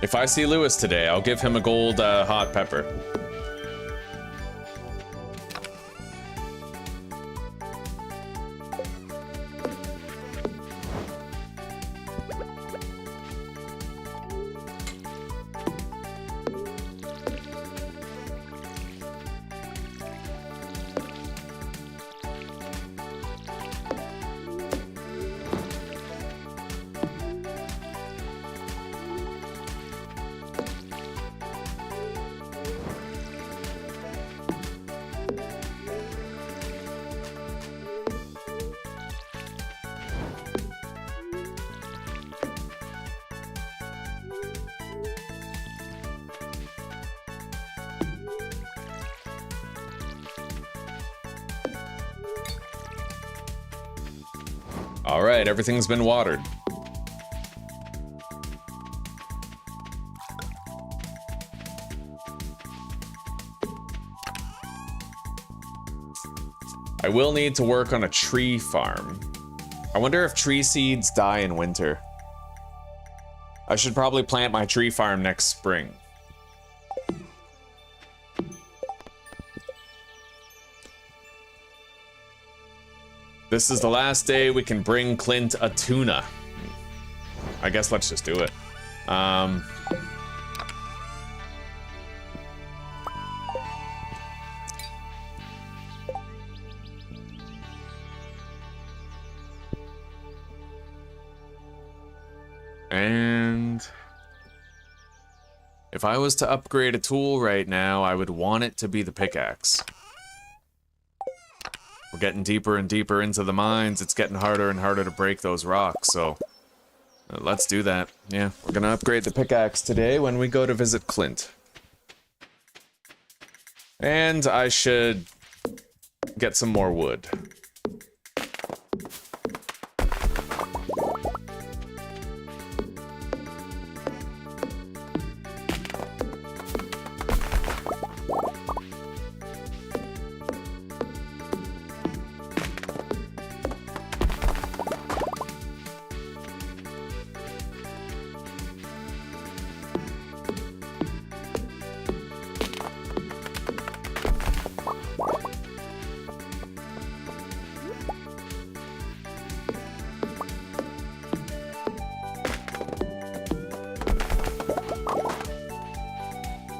If I see Lewis today, I'll give him a gold hot pepper. All right, everything's been watered. I will need to work on a tree farm. I wonder if tree seeds die in winter. I should probably plant my tree farm next spring. This is the last day we can bring Clint a tuna. I guess let's just do it. And if I was to upgrade a tool right now, I would want it to be the pickaxe. We're getting deeper and deeper into the mines. It's getting harder and harder to break those rocks, so let's do that. Yeah, we're gonna upgrade the pickaxe today when we go to visit Clint. And I should get some more wood.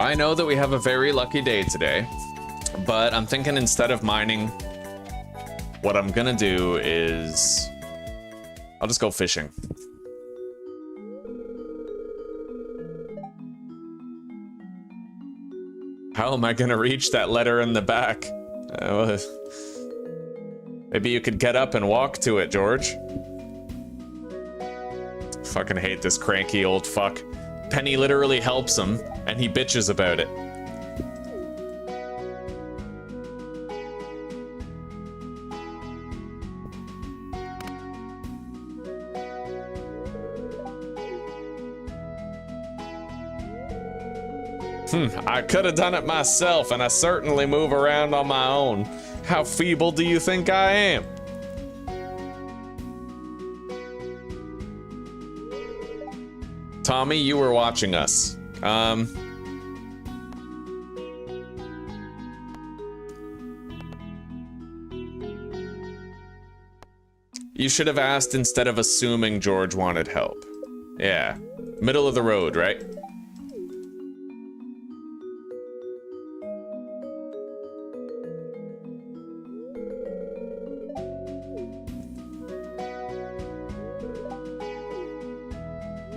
I know that we have a very lucky day today, but I'm thinking instead of mining, what I'm gonna do is I'll just go fishing. How am I gonna reach that letter in the back? Maybe you could get up and walk to it, George. Fucking hate this cranky old fuck. Penny literally helps him, and he bitches about it. I could have done it myself, and I certainly move around on my own. How feeble do you think I am? Tommy, you were watching us. You should have asked instead of assuming George wanted help. Yeah. Middle of the road, right?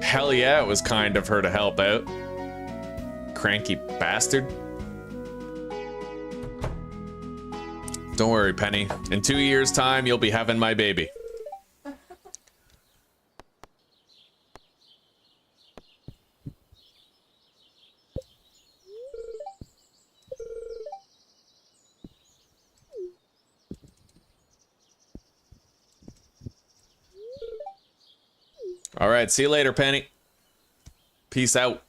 Hell yeah, it was kind of her to help out. Cranky bastard. Don't worry, Penny. In 2 years' time, you'll be having my baby. All right, see you later, Penny. Peace out.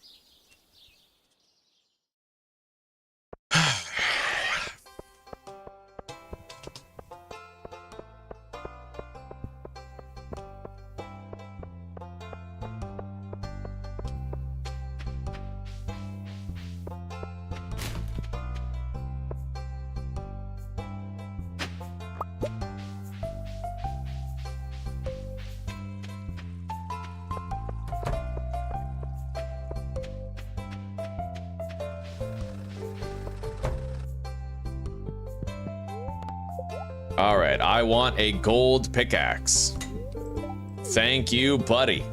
All right, I want a gold pickaxe. Thank you, buddy.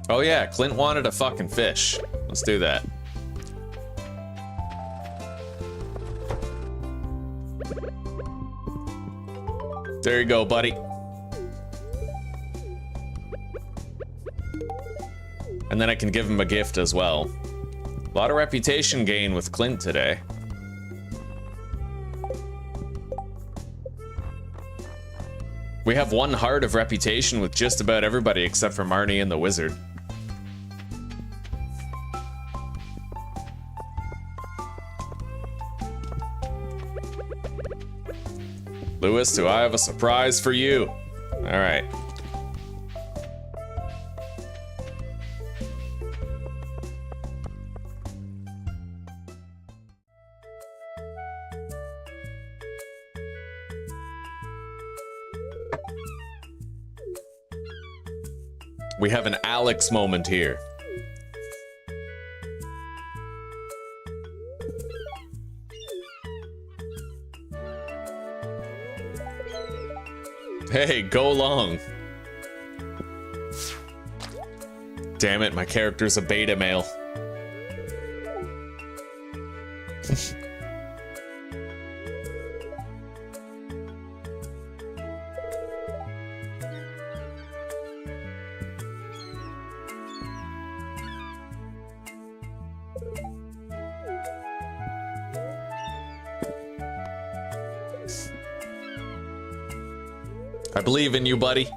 Oh yeah, Clint wanted a fucking fish. Let's do that. There you go, buddy. And then I can give him a gift as well. A lot of reputation gain with Clint today. We have 1 heart of reputation with just about everybody except for Marnie and the Wizard. Lewis, do I have a surprise for you? All right. We have an Alex moment here. Hey, go long. Damn it, my character's a beta male. I believe in you, buddy.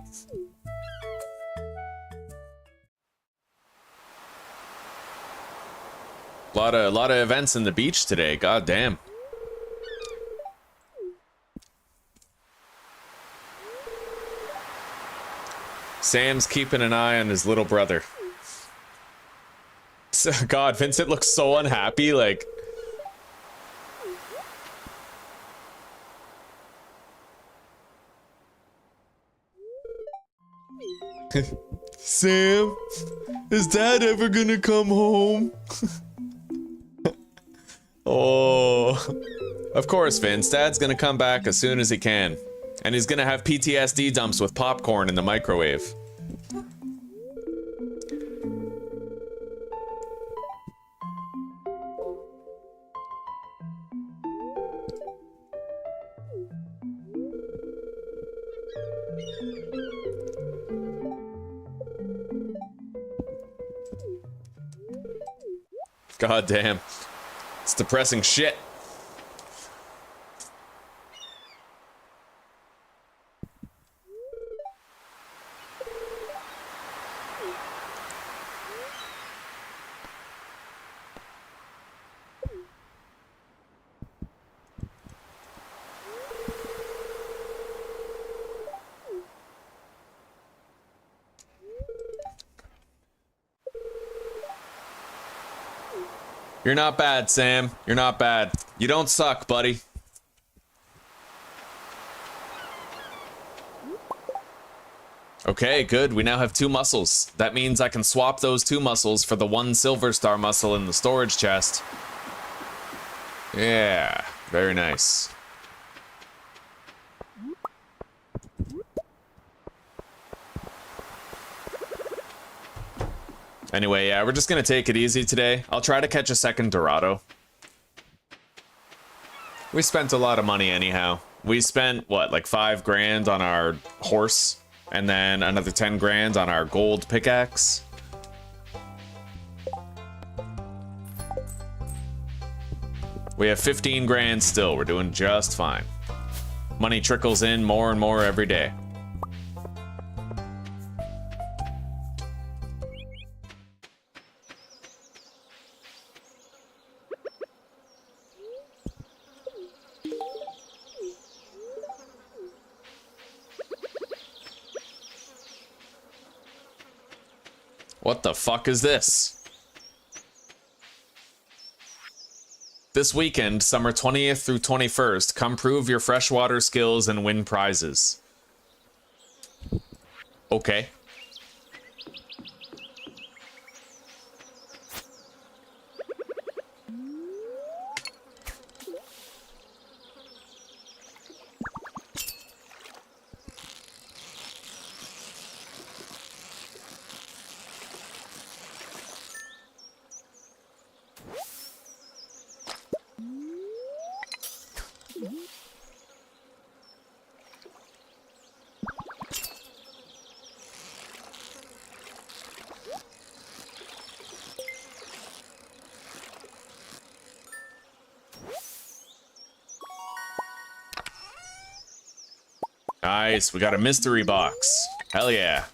A lot of events in the beach today. God damn. Sam's keeping an eye on his little brother. God, Vincent looks so unhappy, like... Sam, is Dad ever gonna come home? Oh, of course, Vince. Dad's gonna come back as soon as he can. And he's gonna have PTSD dumps with popcorn in the microwave. God damn. It's depressing shit. You're not bad, Sam. You're not bad. You don't suck, buddy. Okay, good. We now have 2 muscles. That means I can swap those 2 muscles for the 1 silver star muscle in the storage chest. Yeah, very nice. Anyway, yeah, we're just gonna take it easy today. I'll try to catch a second Dorado. We spent a lot of money anyhow. We spent, what, like 5 grand on our horse, and then another 10 grand on our gold pickaxe. We have 15 grand still. We're doing just fine. Money trickles in more and more every day. What the fuck is this? This weekend, summer 20th through 21st, come prove your freshwater skills and win prizes. Okay. Nice, we got a mystery box. Hell yeah.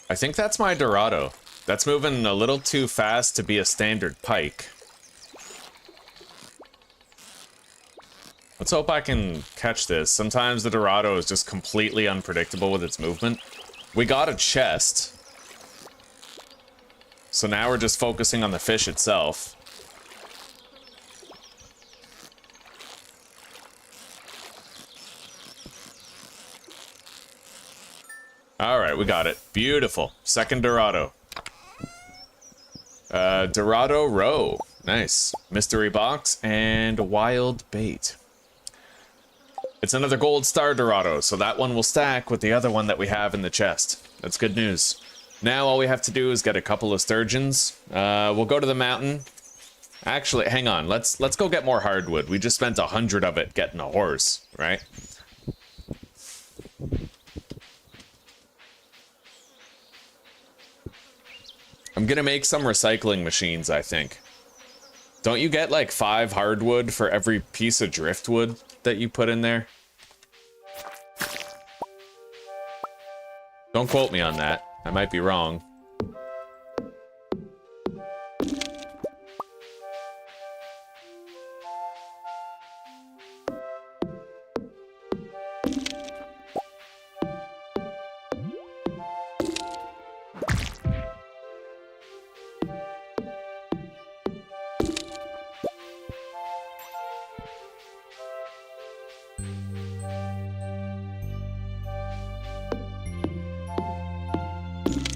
I think that's my Dorado. That's moving a little too fast to be a standard pike. Let's hope I can catch this. Sometimes the Dorado is just completely unpredictable with its movement. We got a chest. So now we're just focusing on the fish itself. Alright, we got it. Beautiful. Second Dorado. Dorado roe. Nice. Mystery box and wild bait. It's another gold star Dorado, so that one will stack with the other one that we have in the chest. That's good news. Now all we have to do is get a couple of sturgeons. We'll go to the mountain. Actually, hang on. Let's go get more hardwood. We just spent 100 of it getting a horse, right? I'm gonna make some recycling machines, I think. Don't you get like 5 hardwood for every piece of driftwood that you put in there? Don't quote me on that. I might be wrong.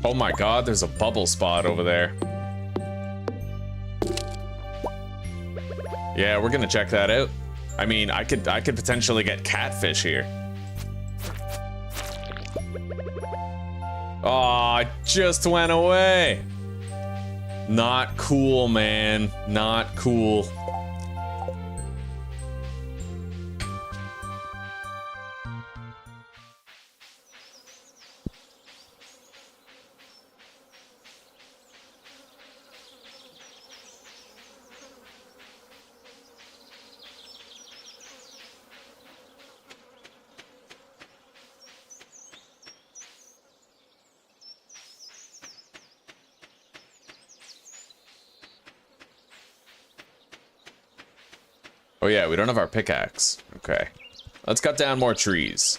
Oh my god, there's a bubble spot over there. Yeah, we're gonna check that out. I mean, I could potentially get catfish here. Oh, it just went away. Not cool, man. Not cool. Oh yeah, we don't have our pickaxe. Okay. Let's cut down more trees.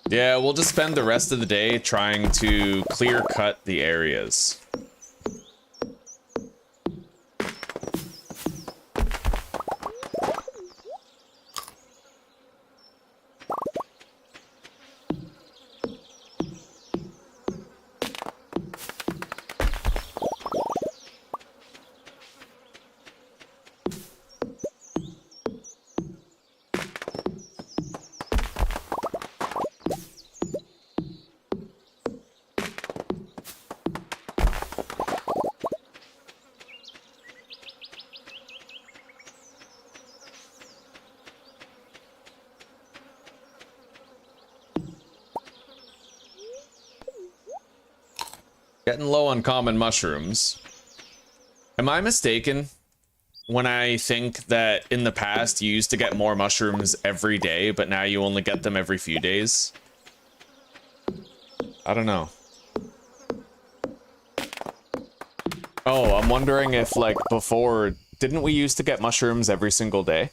Yeah, we'll just spend the rest of the day trying to clear cut the areas. Getting low on common mushrooms. Am I mistaken when I think that in the past you used to get more mushrooms every day, but now you only get them every few days? I don't know. Oh, I'm wondering if, like, before, didn't we used to get mushrooms every single day?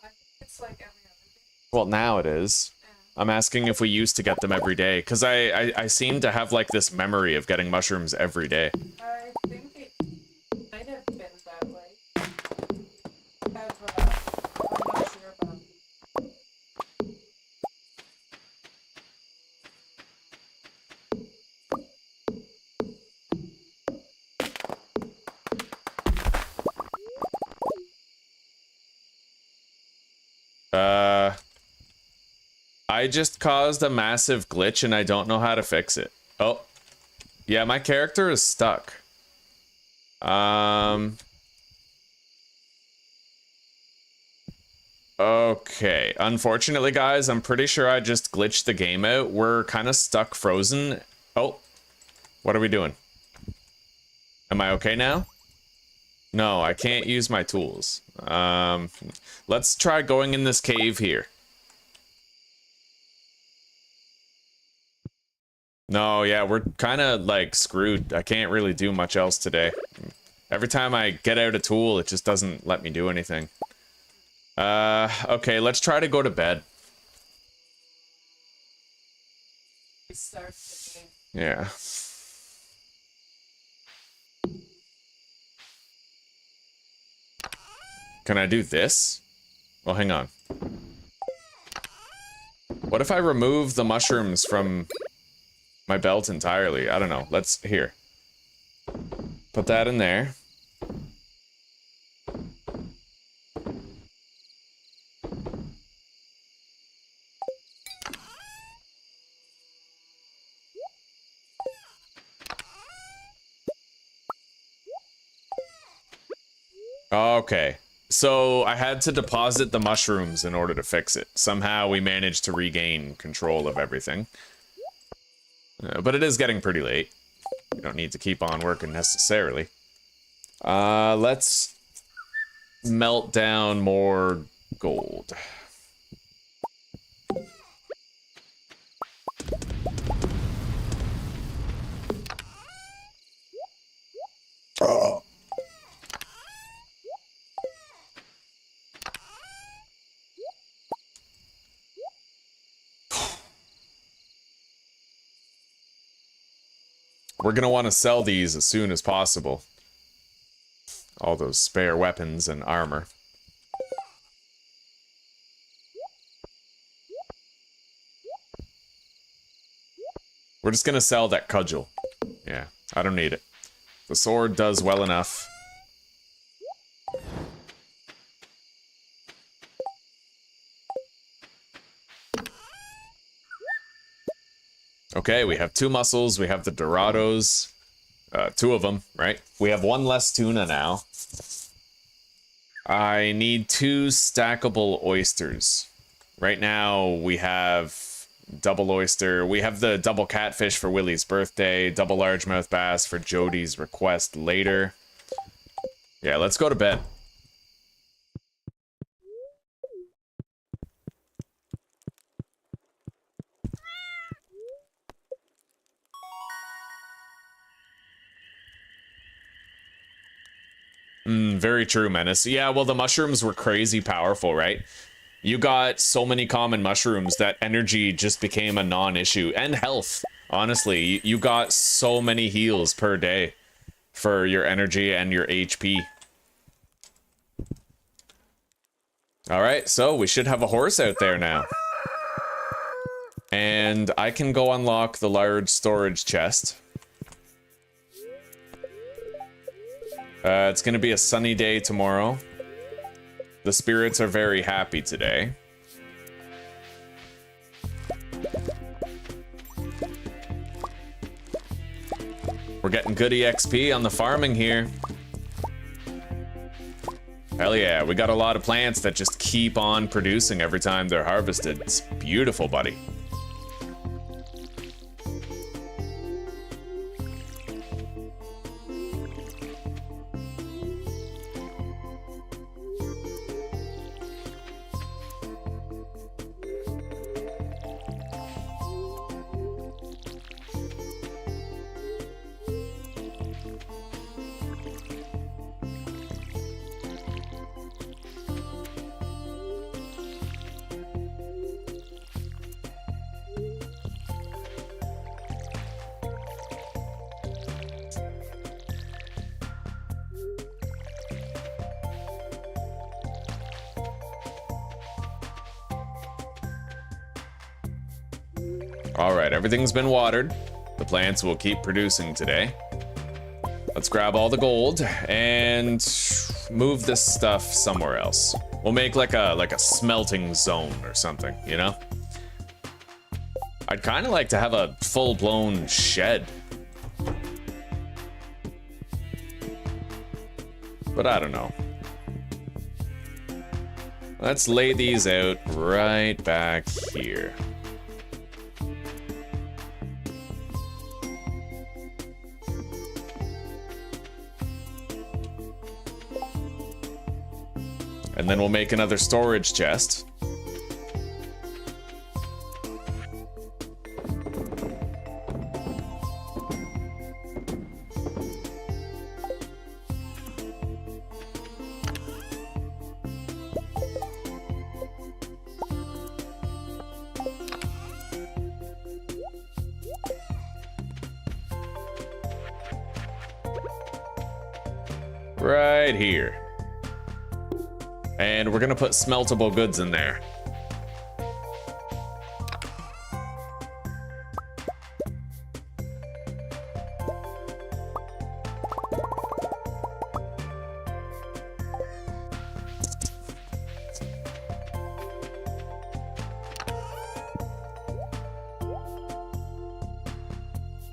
I think it's like every other day.
Well, now it is.
Yeah.
I'm asking if we used to get them every day, because I seem to have, like, this memory of getting mushrooms every day.
I think it might have been that way. I'm not sure about.
I just caused a massive glitch and I don't know how to fix it. Oh. Yeah, my character is stuck. Okay. Unfortunately, guys, I'm pretty sure I just glitched the game out. We're kind of stuck frozen. Oh. What are we doing? Am I okay now? No, I can't use my tools. Let's try going in this cave here. No, yeah, we're kind of, like, screwed. I can't really do much else today. Every time I get out a tool, it just doesn't let me do anything. Okay, let's try to go to bed.
Restart the game.
Yeah. Can I do this? Well, hang on. What if I remove the mushrooms from my belt entirely? I don't know. Let's, here. Put that in there. Okay. So I had to deposit the mushrooms in order to fix it. Somehow we managed to regain control of everything. But it is getting pretty late. We don't need to keep on working necessarily. Let's melt down more gold. Oh. We're gonna want to sell these as soon as possible. All those spare weapons and armor. We're just gonna sell that cudgel. Yeah, I don't need it. The sword does well enough. Okay, we have 2 mussels, we have the Dorados. 2 of them, right? We have 1 less tuna now. I need 2 stackable oysters. Right now, we have double oyster. We have the double catfish for Willie's birthday, double largemouth bass for Jody's request later. Yeah, let's go to bed. Very true, Menace. Yeah, well, the mushrooms were crazy powerful, right? You got so many common mushrooms that energy just became a non-issue. And health, honestly. You got so many heals per day for your energy and your HP. Alright, so we should have a horse out there now. And I can go unlock the large storage chest. It's gonna be a sunny day tomorrow. The spirits are very happy today. We're getting good EXP on the farming here. Hell yeah, we got a lot of plants that just keep on producing every time they're harvested. It's beautiful, buddy. All right, everything's been watered. The plants will keep producing today. Let's grab all the gold and move this stuff somewhere else. We'll make like a smelting zone or something, you know? I'd kind of like to have a full-blown shed. But I don't know. Let's lay these out right back here. And then we'll make another storage chest. Right here. And we're gonna put smeltable goods in there.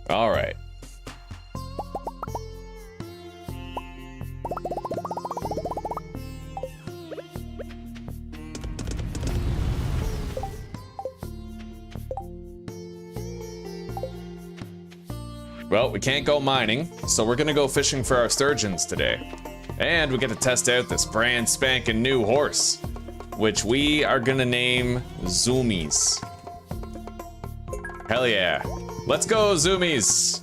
All right. Well, we can't go mining, so we're gonna go fishing for our sturgeons today. And we get to test out this brand spanking new horse, which we are gonna name Zoomies. Hell yeah. Let's go, Zoomies!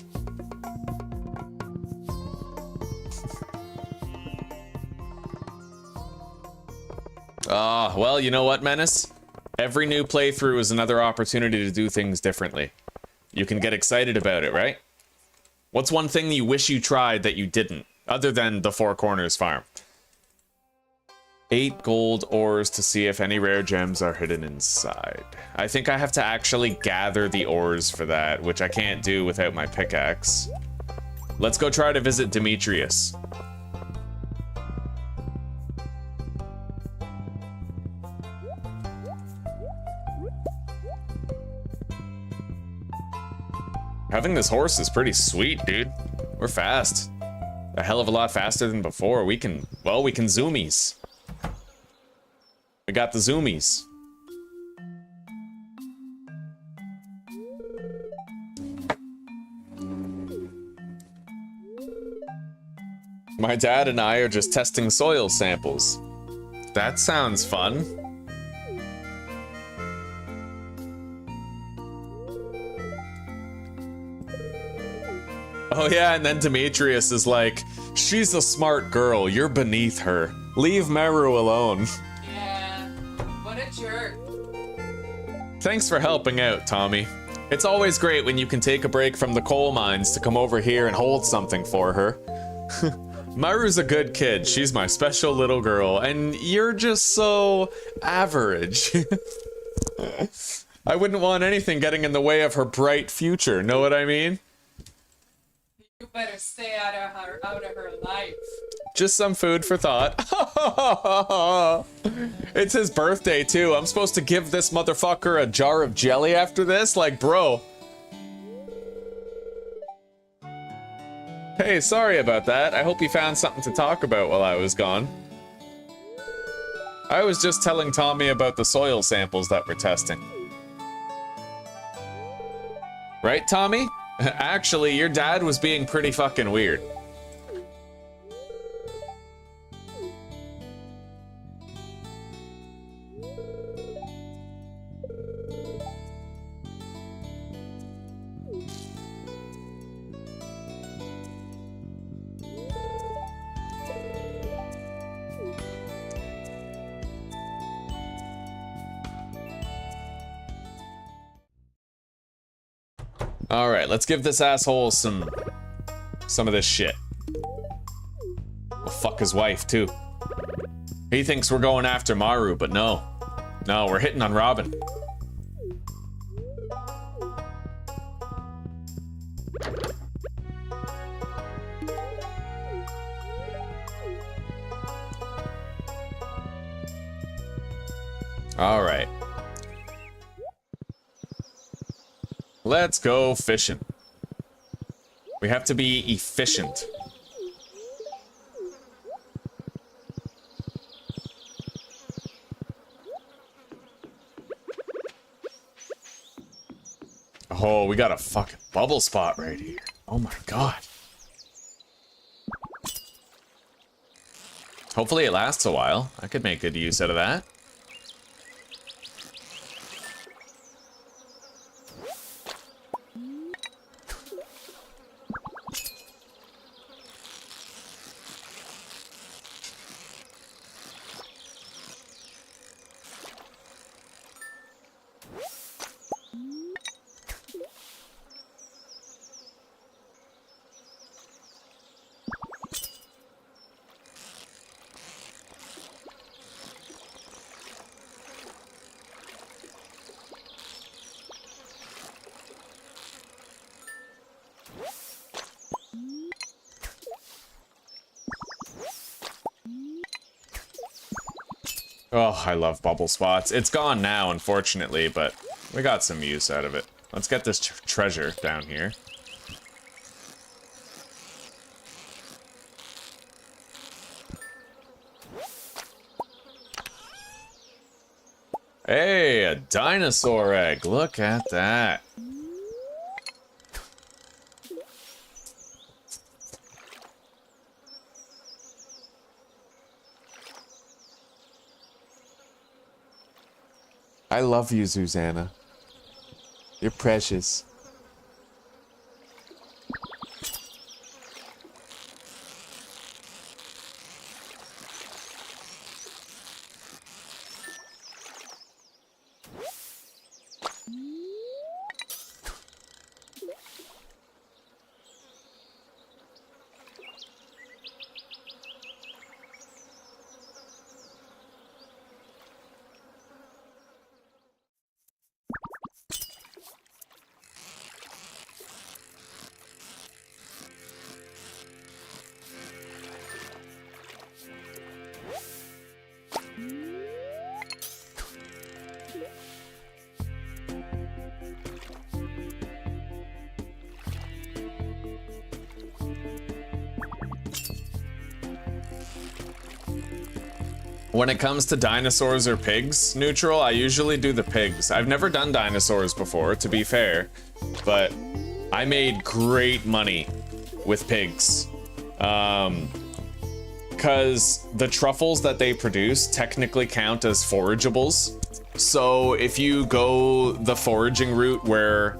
Well, you know what, Menace? Every new playthrough is another opportunity to do things differently. You can get excited about it, right? What's one thing you wish you tried that you didn't, other than the Four Corners farm? 8 gold ores to see if any rare gems are hidden inside. I think I have to actually gather the ores for that, which I can't do without my pickaxe. Let's go try to visit Demetrius. Having this horse is pretty sweet, dude. We're fast. A hell of a lot faster than before. We can zoomies. We got the zoomies. My dad and I are just testing soil samples. That sounds fun. Oh yeah, and then Demetrius is like, she's a smart girl, you're beneath her. Leave Meru alone.
Yeah, what a jerk.
Thanks for helping out, Tommy. It's always great when you can take a break from the coal mines to come over here and hold something for her. Meru's a good kid, she's my special little girl, and you're just so average. I wouldn't want anything getting in the way of her bright future, know what I mean?
You better stay out of her life.
Just some food for thought. It's his birthday too. I'm supposed to give this motherfucker a jar of jelly after this? Like, bro. Hey, sorry about that. I hope you found something to talk about while I was gone. I was just telling Tommy about the soil samples that we're testing. Right, Tommy? Actually, your dad was being pretty fucking weird. All right, let's give this asshole some of this shit. We'll fuck his wife too. He thinks we're going after Maru, but no. No, we're hitting on Robin. All right. Let's go fishing. We have to be efficient. Oh, we got a fucking bubble spot right here. Oh my god. Hopefully it lasts a while. I could make good use out of that. Oh, I love bubble spots. It's gone now, unfortunately, but we got some use out of it. Let's get this treasure down here. Hey, a dinosaur egg. Look at that. I love you, Susanna. You're precious. When it comes to dinosaurs or pigs, neutral, I usually do the pigs. I've never done dinosaurs before, to be fair, but I made great money with pigs. Because the truffles that they produce technically count as forageables. So if you go the foraging route where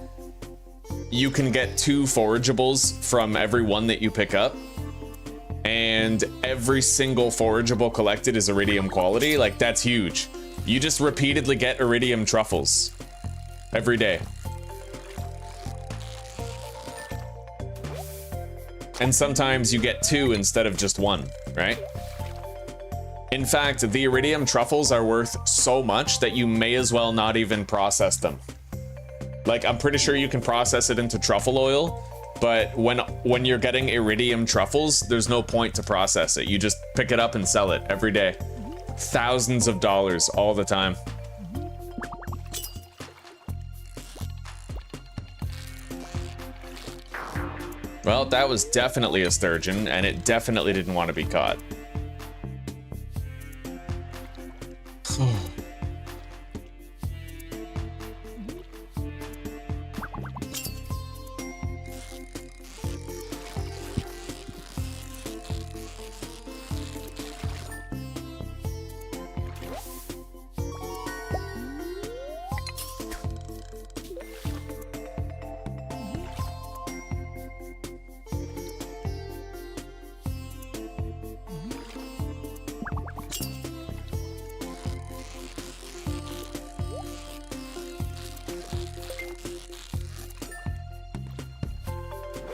you can get 2 forageables from every one that you pick up, and every single forageable collected is iridium quality, like that's huge. You just repeatedly get iridium truffles every day. And sometimes you get 2 instead of just 1, right? In fact, the iridium truffles are worth so much that you may as well not even process them. Like, I'm pretty sure you can process it into truffle oil, but when you're getting iridium truffles, there's no point to process it. You just pick it up and sell it every day. Thousands of dollars all the time. Well, that was definitely a sturgeon, and it definitely didn't want to be caught.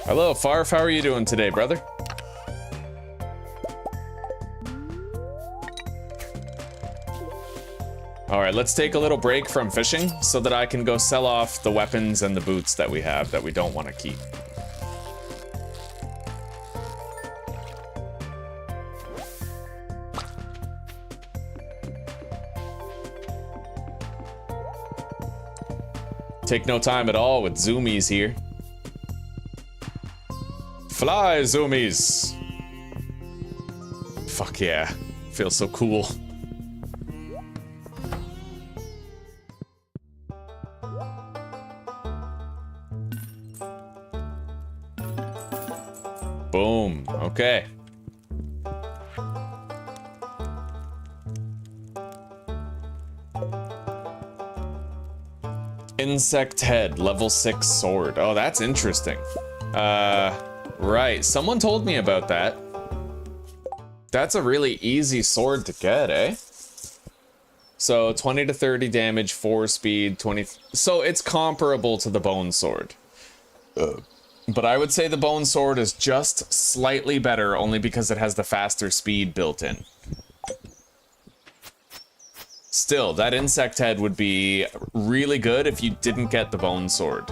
Hello, Farf. How are you doing today, brother? All right, let's take a little break from fishing so that I can go sell off the weapons and the boots that we have that we don't want to keep. Take no time at all with zoomies here. Fly, zoomies! Fuck yeah. Feels so cool. Boom. Okay. Insect head, level 6 sword. Oh, that's interesting. Right. Someone told me about that. That's a really easy sword to get, eh? So 20 to 30 damage, 4 speed, 20. So it's comparable to the bone sword. But I would say the bone sword is just slightly better only because it has the faster speed built in. Still, that insect head would be really good if you didn't get the bone sword.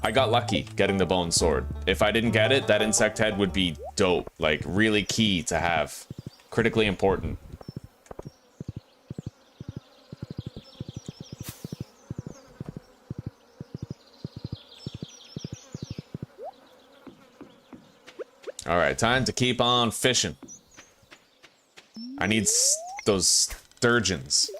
I got lucky getting the bone sword. If I didn't get it, that insect head would be dope. Like, really key to have. Critically important. Alright, time to keep on fishing. I need those sturgeons.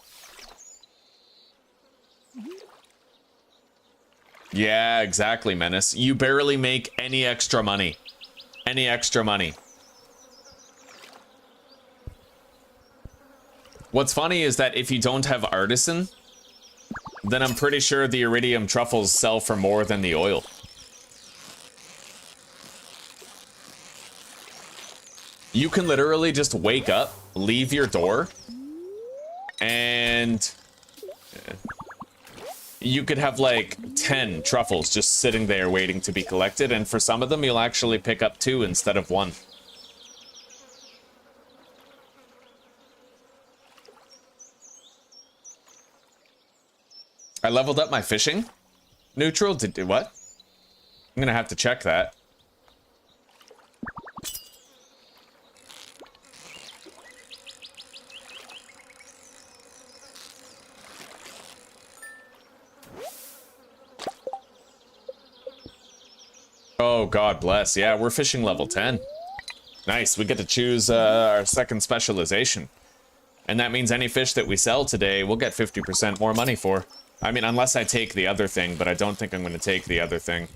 Yeah, exactly, Menace. You barely make any extra money. Any extra money. What's funny is that if you don't have artisan, then I'm pretty sure the iridium truffles sell for more than the oil. You can literally just wake up, leave your door, and you could have like 10 truffles just sitting there waiting to be collected, and for some of them you'll actually pick up 2 instead of 1. I leveled up my fishing. Neutral to do what? I'm gonna have to check that. Oh, God bless. Yeah, we're fishing level 10. Nice, we get to choose our second specialization. And that means any fish that we sell today, we'll get 50% more money for. I mean, unless I take the other thing, but I don't think I'm going to take the other thing.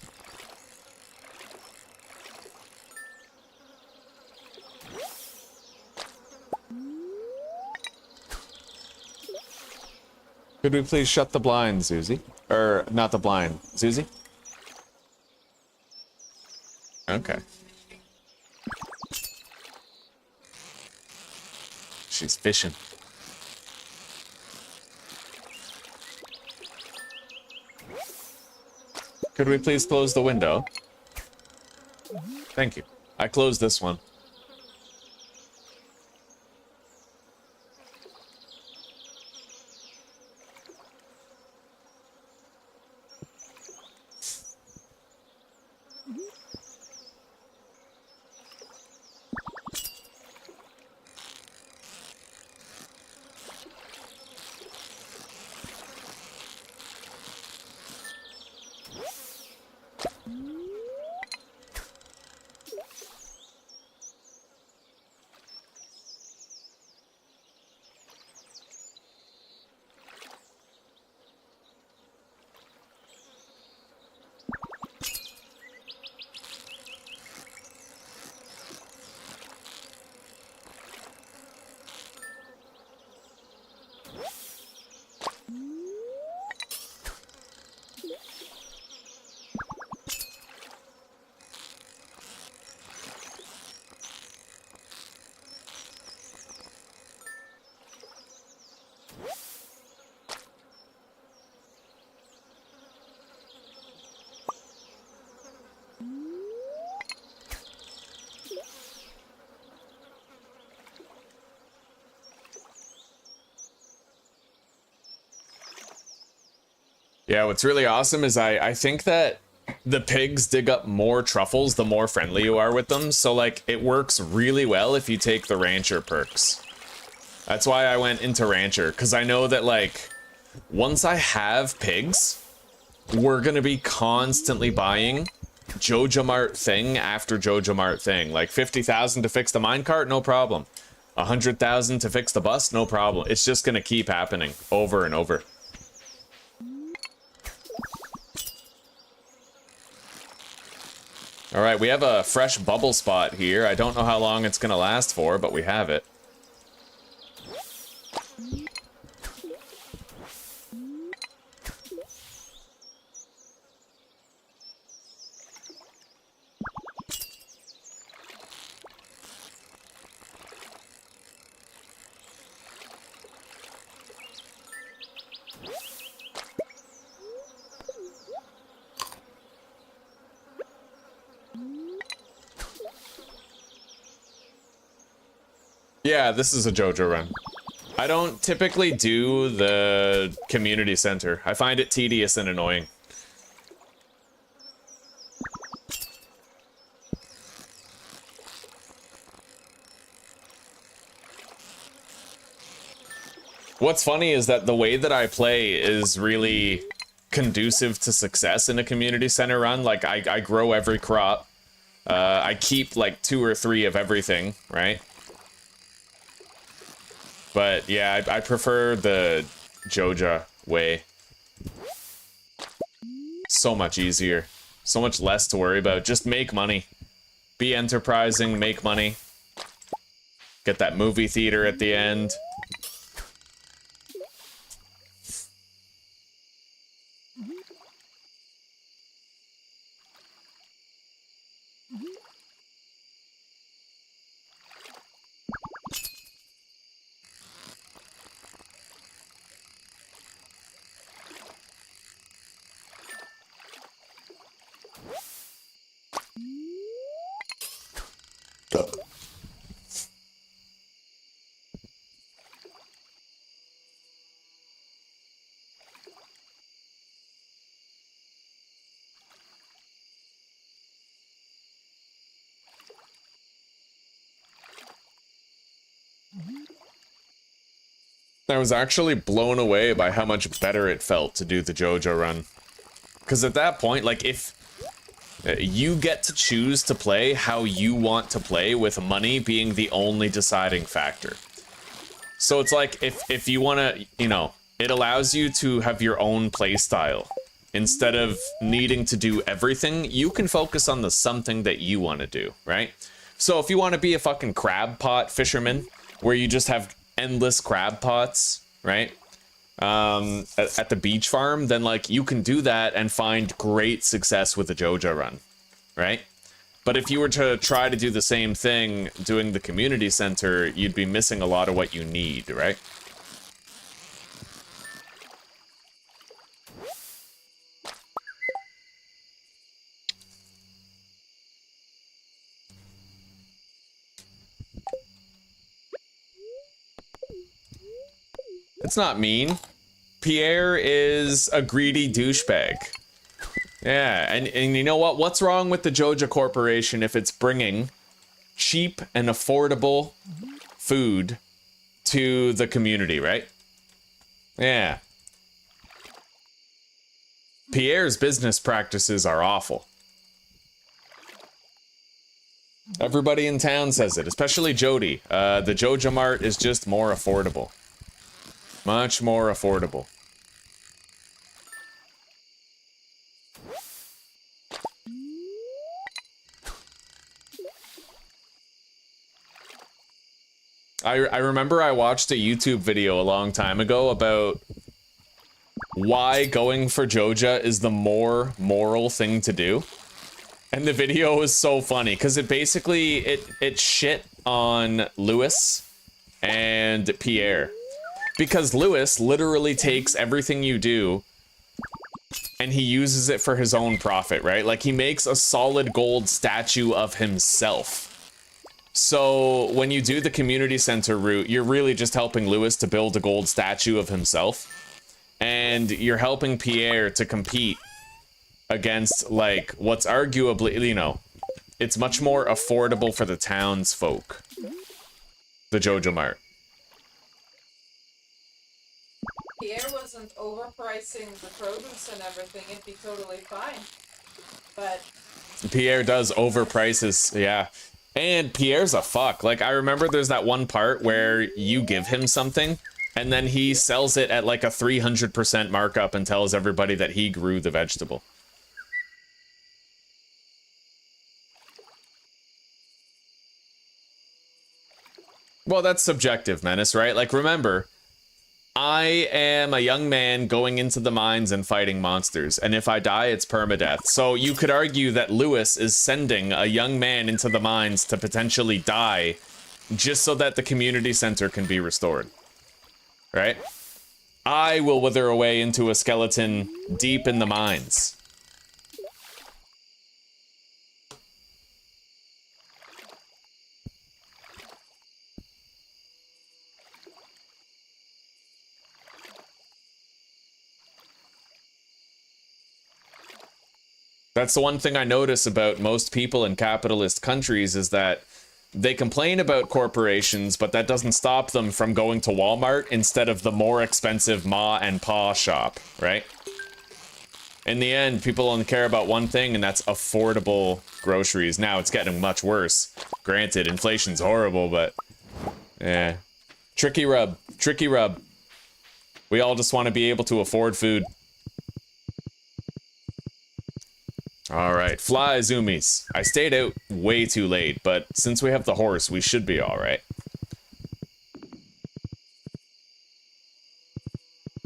Could we please shut the blind, Susie? Or, not the blind. Susie? Okay. She's fishing. Could we please close the window? Thank you. I closed this one. Yeah, what's really awesome is I think that the pigs dig up more truffles the more friendly you are with them. So, like, it works really well if you take the rancher perks. That's why I went into rancher, because I know that, like, once I have pigs, we're gonna be constantly buying JojaMart thing after JojaMart thing. Like 50,000 to fix the minecart, no problem. 100,000 to fix the bus, no problem. It's just gonna keep happening over and over. All right, we have a fresh bubble spot here. I don't know how long it's gonna last for, but we have it. Yeah, this is a JoJo run. I don't typically do the community center. I find it tedious and annoying. What's funny is that the way that I play is really conducive to success in a community center run. Like, I grow every crop. I keep, like, 2 or 3 of everything, right? But yeah, I prefer the Joja way. So much easier. So much less to worry about. Just make money. Be enterprising, make money. Get that movie theater at the end. I was actually blown away by how much better it felt to do the JoJo run. Because at that point, like, if you get to choose to play how you want to play, with money being the only deciding factor. So it's like, if you want to, you know, it allows you to have your own play style. Instead of needing to do everything, you can focus on the something that you want to do, right? So if you want to be a fucking crab pot fisherman, where you just have endless crab pots, right? At the beach farm, then like you can do that and find great success with the JoJo run, right? But if you were to try to do the same thing doing the community center, you'd be missing a lot of what you need, right? It's not mean. Pierre is a greedy douchebag. Yeah, and you know what? What's wrong with the Joja Corporation if it's bringing cheap and affordable food to the community, right? Yeah. Pierre's business practices are awful. Everybody in town says it, especially Jody. The Joja Mart is just more affordable. Much more affordable. I remember I watched a YouTube video a long time ago about why going for Joja is the more moral thing to do. And the video was so funny because it basically it shit on Lewis and Pierre. Because Lewis literally takes everything you do and he uses it for his own profit, right? Like, he makes a solid gold statue of himself. So when you do the community center route, you're really just helping Lewis to build a gold statue of himself. And you're helping Pierre to compete against, like, what's arguably, you know, it's much more affordable for the townsfolk. The Joja Mart.
Pierre was wasn't overpricing the produce and everything, it'd be totally fine. But
Pierre does overprice his, yeah. And Pierre's a fuck. Like, I remember there's that one part where you give him something, and then he sells it at like a 300% markup and tells everybody that he grew the vegetable. Well, that's subjective, Menace, right? Like, remember, I am a young man going into the mines and fighting monsters, and if I die, it's permadeath. So you could argue that Lewis is sending a young man into the mines to potentially die just so that the community center can be restored. Right? I will wither away into a skeleton deep in the mines. That's the one thing I notice about most people in capitalist countries is that they complain about corporations, but that doesn't stop them from going to Walmart instead of the more expensive Ma and Pa shop, right? In the end, people only care about one thing, and that's affordable groceries. Now it's getting much worse. Granted, inflation's horrible, but yeah. Tricky rub. Tricky rub. We all just want to be able to afford food. Alright, fly zoomies. I stayed out way too late, but since we have the horse, we should be alright.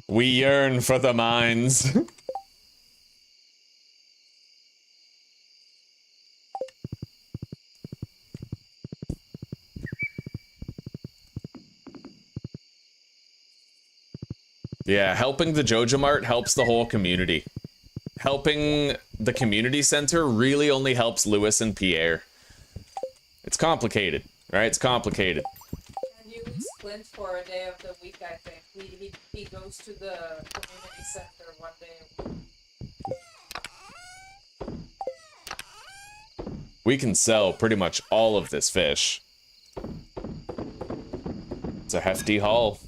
We yearn for the mines. Yeah, helping the Jojo Mart helps the whole community. Helping the community center really only helps Lewis and Pierre. It's complicated, right? It's complicated.
and you lose Clint for a day of the week, I think. He goes to the community center one day a week.
We can sell pretty much all of this fish. It's a hefty haul.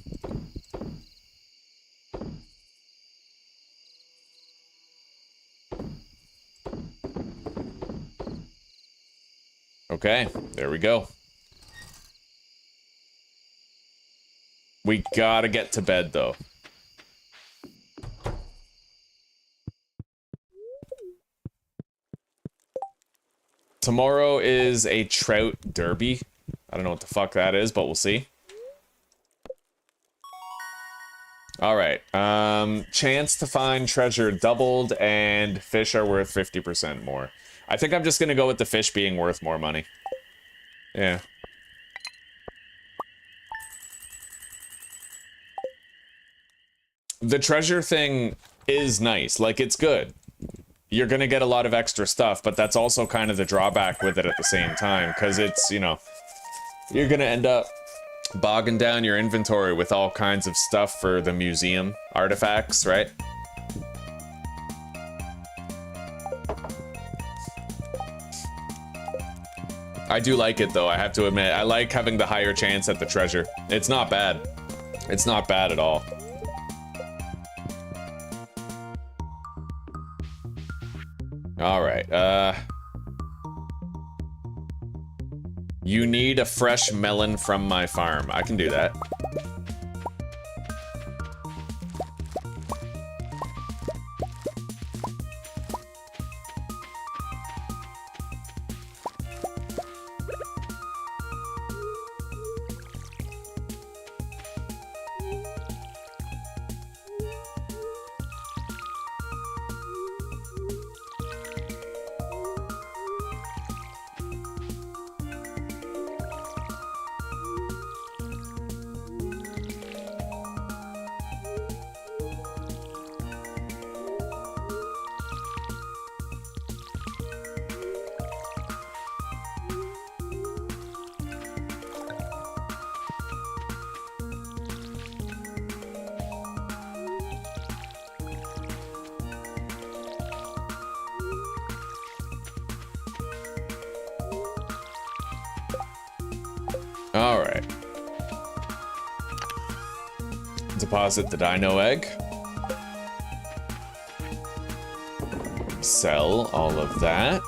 Okay, there we go. We gotta get to bed, though. Tomorrow is a trout derby. I don't know what the fuck that is, but we'll see. Alright, chance to find treasure doubled, and fish are worth 50% more. I think I'm just gonna go with the fish being worth more money. Yeah. The treasure thing is nice, like, it's good. You're gonna get a lot of extra stuff, but that's also kind of the drawback with it at the same time, because it's, you know, you're gonna end up bogging down your inventory with all kinds of stuff for the museum artifacts, right? I do like it, though, I have to admit. I like having the higher chance at the treasure. It's not bad. It's not bad at all. Alright, you need a fresh melon from my farm. I can do that. Alright. Deposit the dino egg. sell all of that.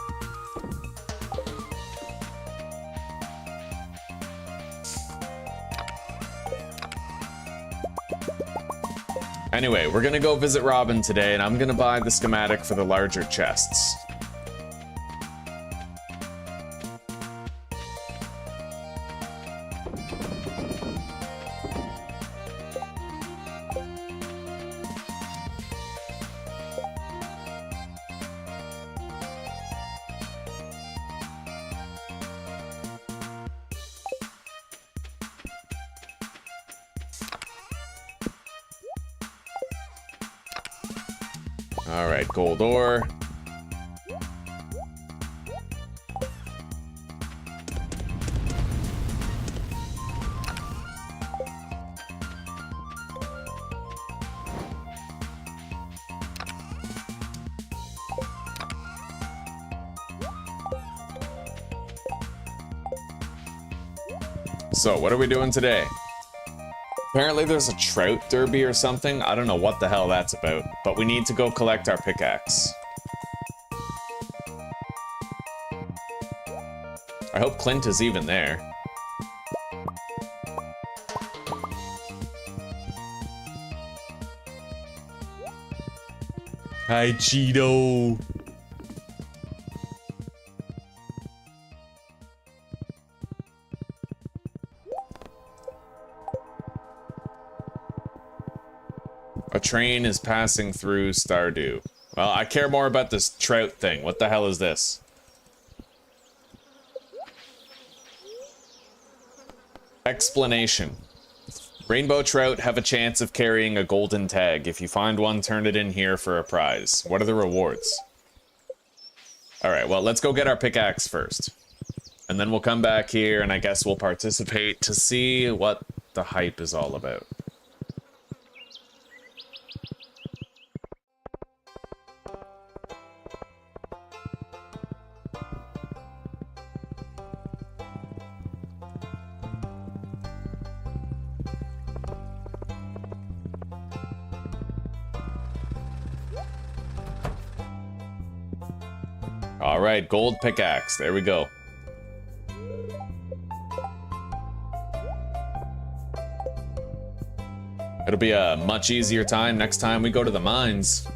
Anyway, we're gonna go visit Robin today, and I'm gonna buy the schematic for the larger chests. All right, gold ore. So, what are we doing today? Apparently there's a trout derby or something. I don't know what the hell that's about, but we need to go collect our pickaxe. I hope Clint is even there. Hi, Cheeto. A train is passing through Stardew. Well, I care more about this trout thing. What the hell is this? Explanation. Rainbow trout have a chance of carrying a golden tag. If you find one, turn it in here for a prize. What are the rewards? Alright, well, let's go get our pickaxe first. And then we'll come back here, and I guess we'll participate to see what the hype is all about. Alright, gold pickaxe. There we go. It'll be a much easier time next time we go to the mines.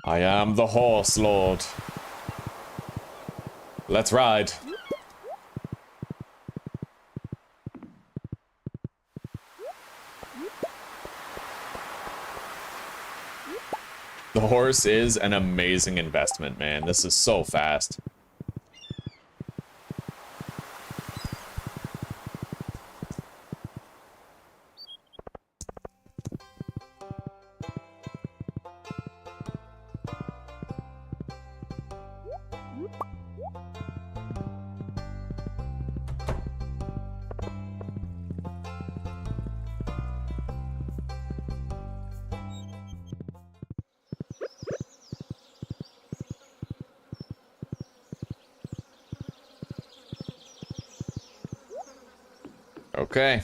I am the horse lord. Let's ride. The horse is an amazing investment, man. This is so fast. Okay.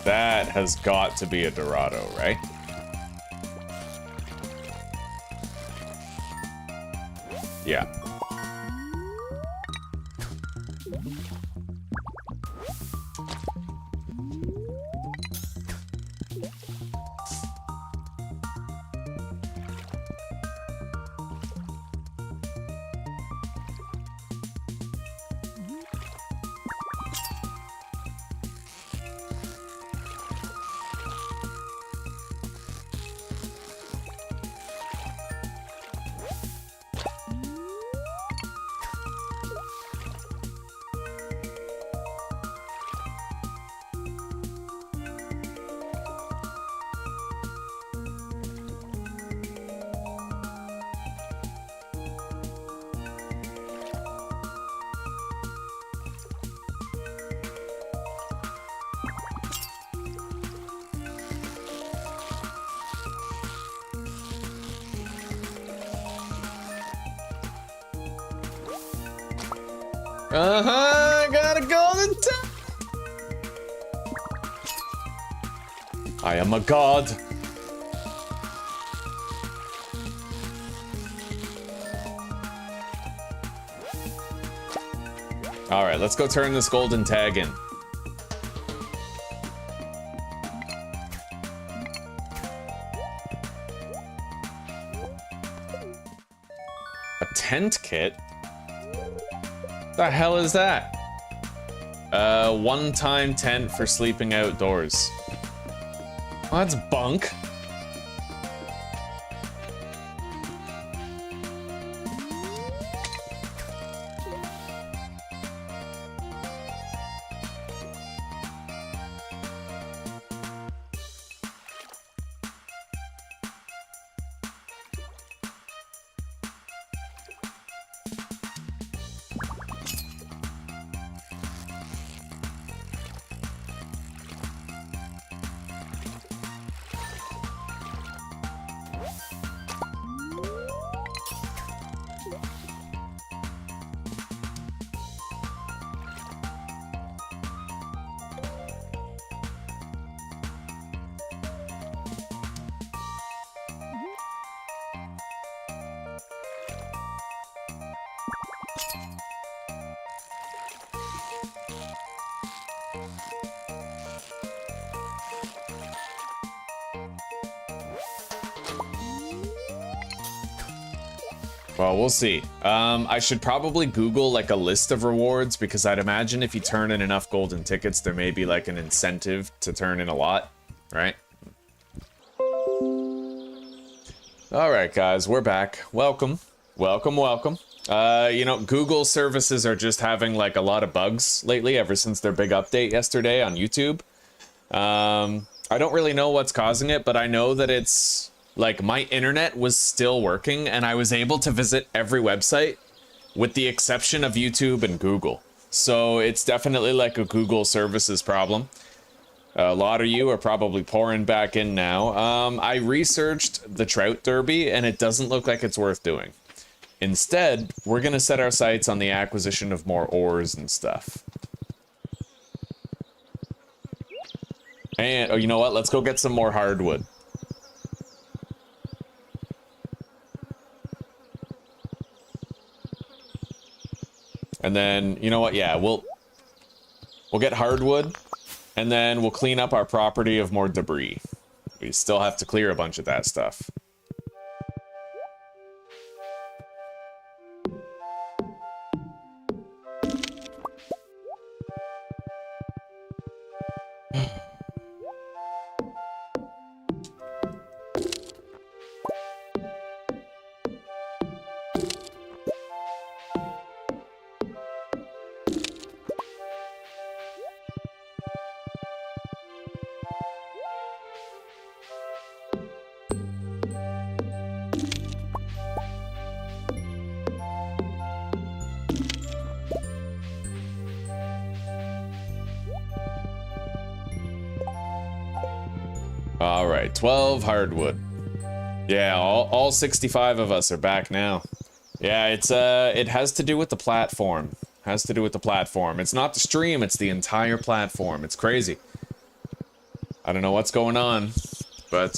That has got to be a Dorado, right? Yeah. I gotta go to town. I am a god. All right, let's go turn this golden tag in. A tent kit? The hell is that? One-time tent for sleeping outdoors. Well, that's bunk. Well, we'll see. I should probably Google like a list of rewards because I'd imagine if you turn in enough golden tickets, there may be like an incentive to turn in a lot, right? All right, guys, we're back. Welcome, welcome, welcome. You know, Google services are just having like a lot of bugs lately ever since their big update yesterday on YouTube. I don't really know what's causing it, but I know that it's like my internet was still working and I was able to visit every website with the exception of YouTube and Google. So it's definitely like a Google services problem. A lot of you are probably pouring back in now. I researched the Trout Derby and it doesn't look like it's worth doing. Instead, we're going to set our sights on the acquisition of more ores and stuff. And, oh, you know what? Let's go get some more hardwood. And then, you know what? Yeah, we'll get hardwood, and then we'll clean up our property of more debris. We still have to clear a bunch of that stuff. All right, 12 hardwood. Yeah, all 65 of us are back now. Yeah, it has to do with the platform. Has to do with the platform. It's not the stream, it's the entire platform. It's crazy. I don't know what's going on, but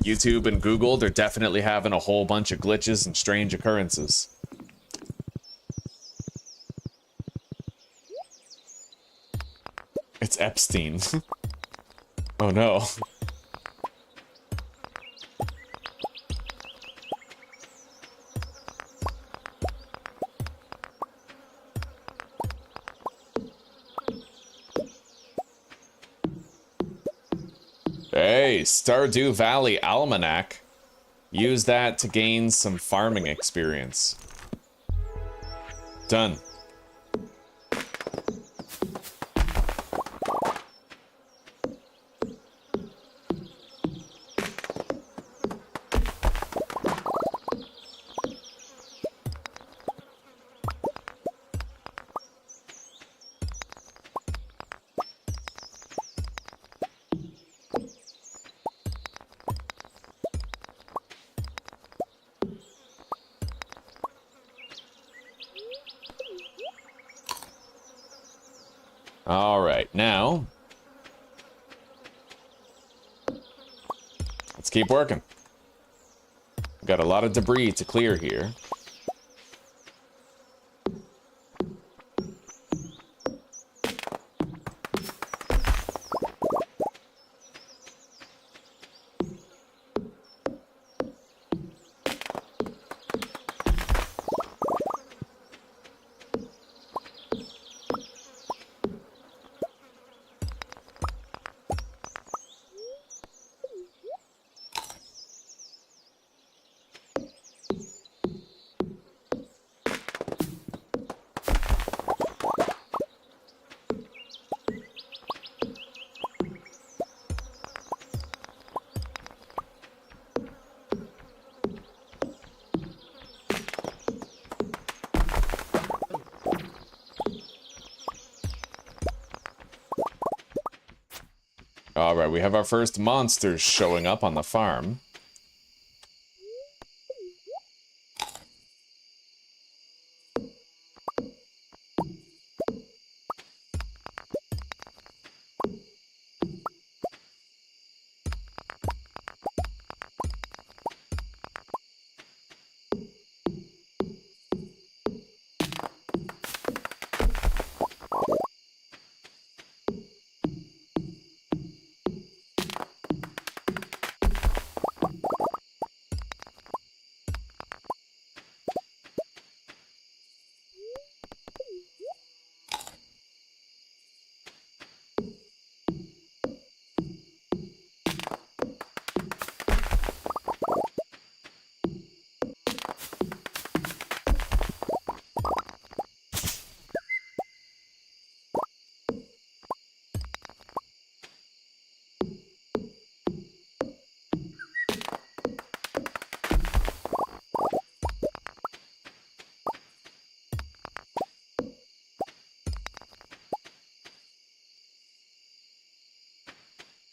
YouTube and Google, they're definitely having a whole bunch of glitches and strange occurrences. It's Epstein. Oh no. Hey, Stardew Valley Almanac. Use that to gain some farming experience. Done. All right, now let's keep working. We've got a lot of debris to clear here. Alright, we have our first monsters showing up on the farm.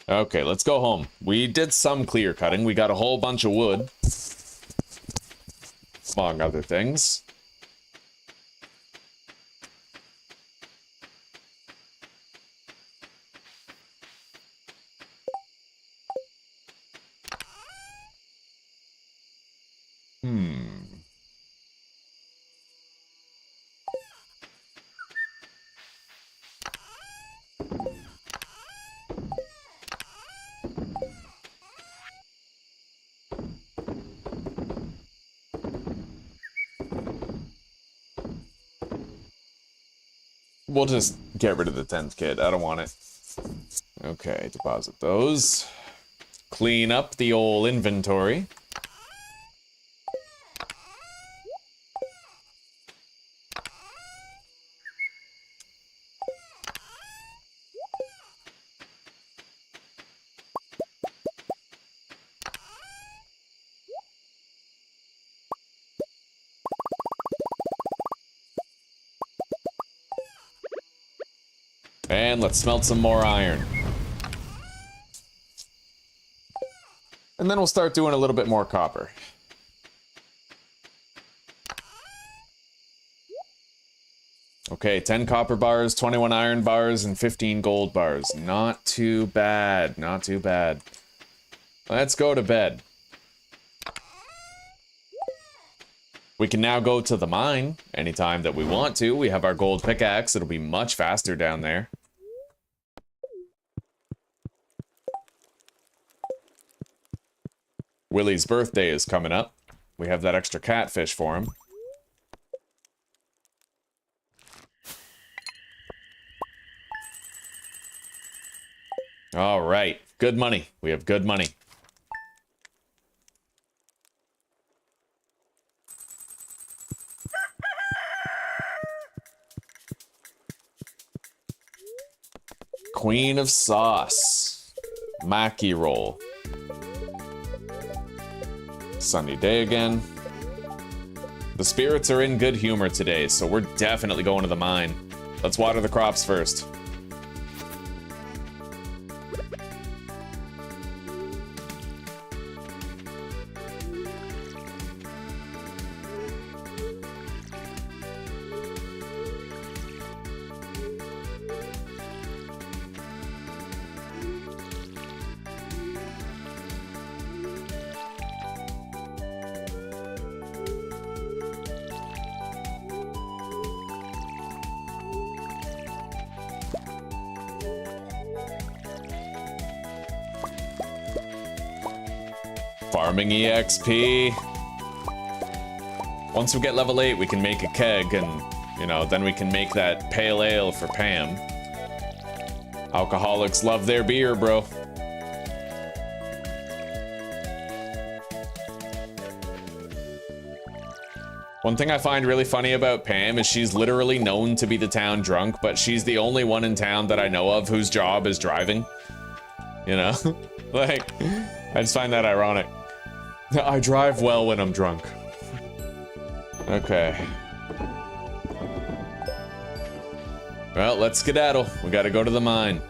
Okay, let's go home. We did some clear cutting. We got a whole bunch of wood, among other things. We'll just get rid of the 10th kit. I don't want it. Okay, deposit those. Clean up the old inventory. And let's smelt some more iron. And then we'll start doing a little bit more copper. Okay, 10 copper bars, 21 iron bars, and 15 gold bars. Not too bad, not too bad. Let's go to bed. We can now go to the mine anytime that we want to. We have our gold pickaxe. It'll be much faster down there. Willie's birthday is coming up. We have that extra catfish for him. All right, good money. We have good money. Queen of Sauce. Mackie roll. Sunny day again. The spirits are in good humor today, so we're definitely going to the mine. Let's water the crops first. Farming EXP. Once we get level 8, we can make a keg, and, you know, then we can make that pale ale for Pam. Alcoholics love their beer, bro. One thing I find really funny about Pam is she's literally known to be the town drunk, but she's the only one in town that I know of whose job is driving. You know? Like, I just find that ironic. I drive well when I'm drunk. Okay. Well, let's skedaddle. We gotta go to the mine.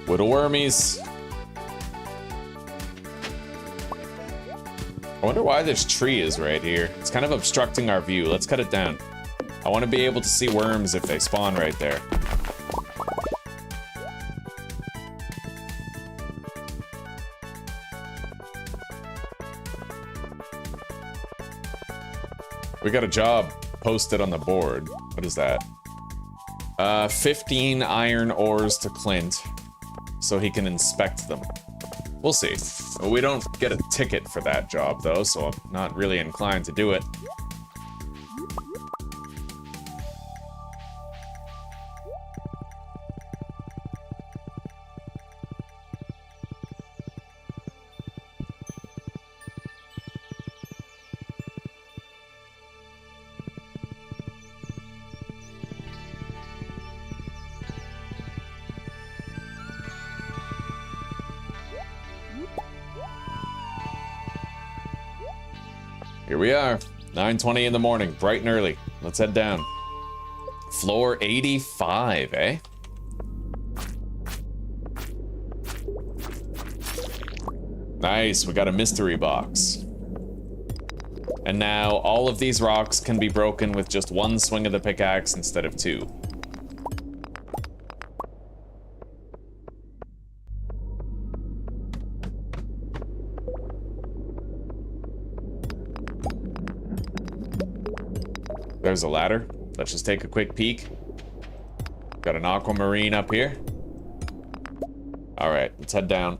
Little wormies. I wonder why this tree is right here. It's kind of obstructing our view. Let's cut it down. I want to be able to see worms if they spawn right there. We got a job posted on the board. What is that? 15 iron ores to Clint, so he can inspect them. We'll see. We don't get a ticket for that job, though, so I'm not really inclined to do it. Here we are, 9:20 in the morning, bright and early. Let's head down. Floor 85, eh? Nice, we got a mystery box. And now all of these rocks can be broken with just one swing of the pickaxe instead of two. There's a ladder. Let's just take a quick peek. Got an aquamarine up here. All right, let's head down.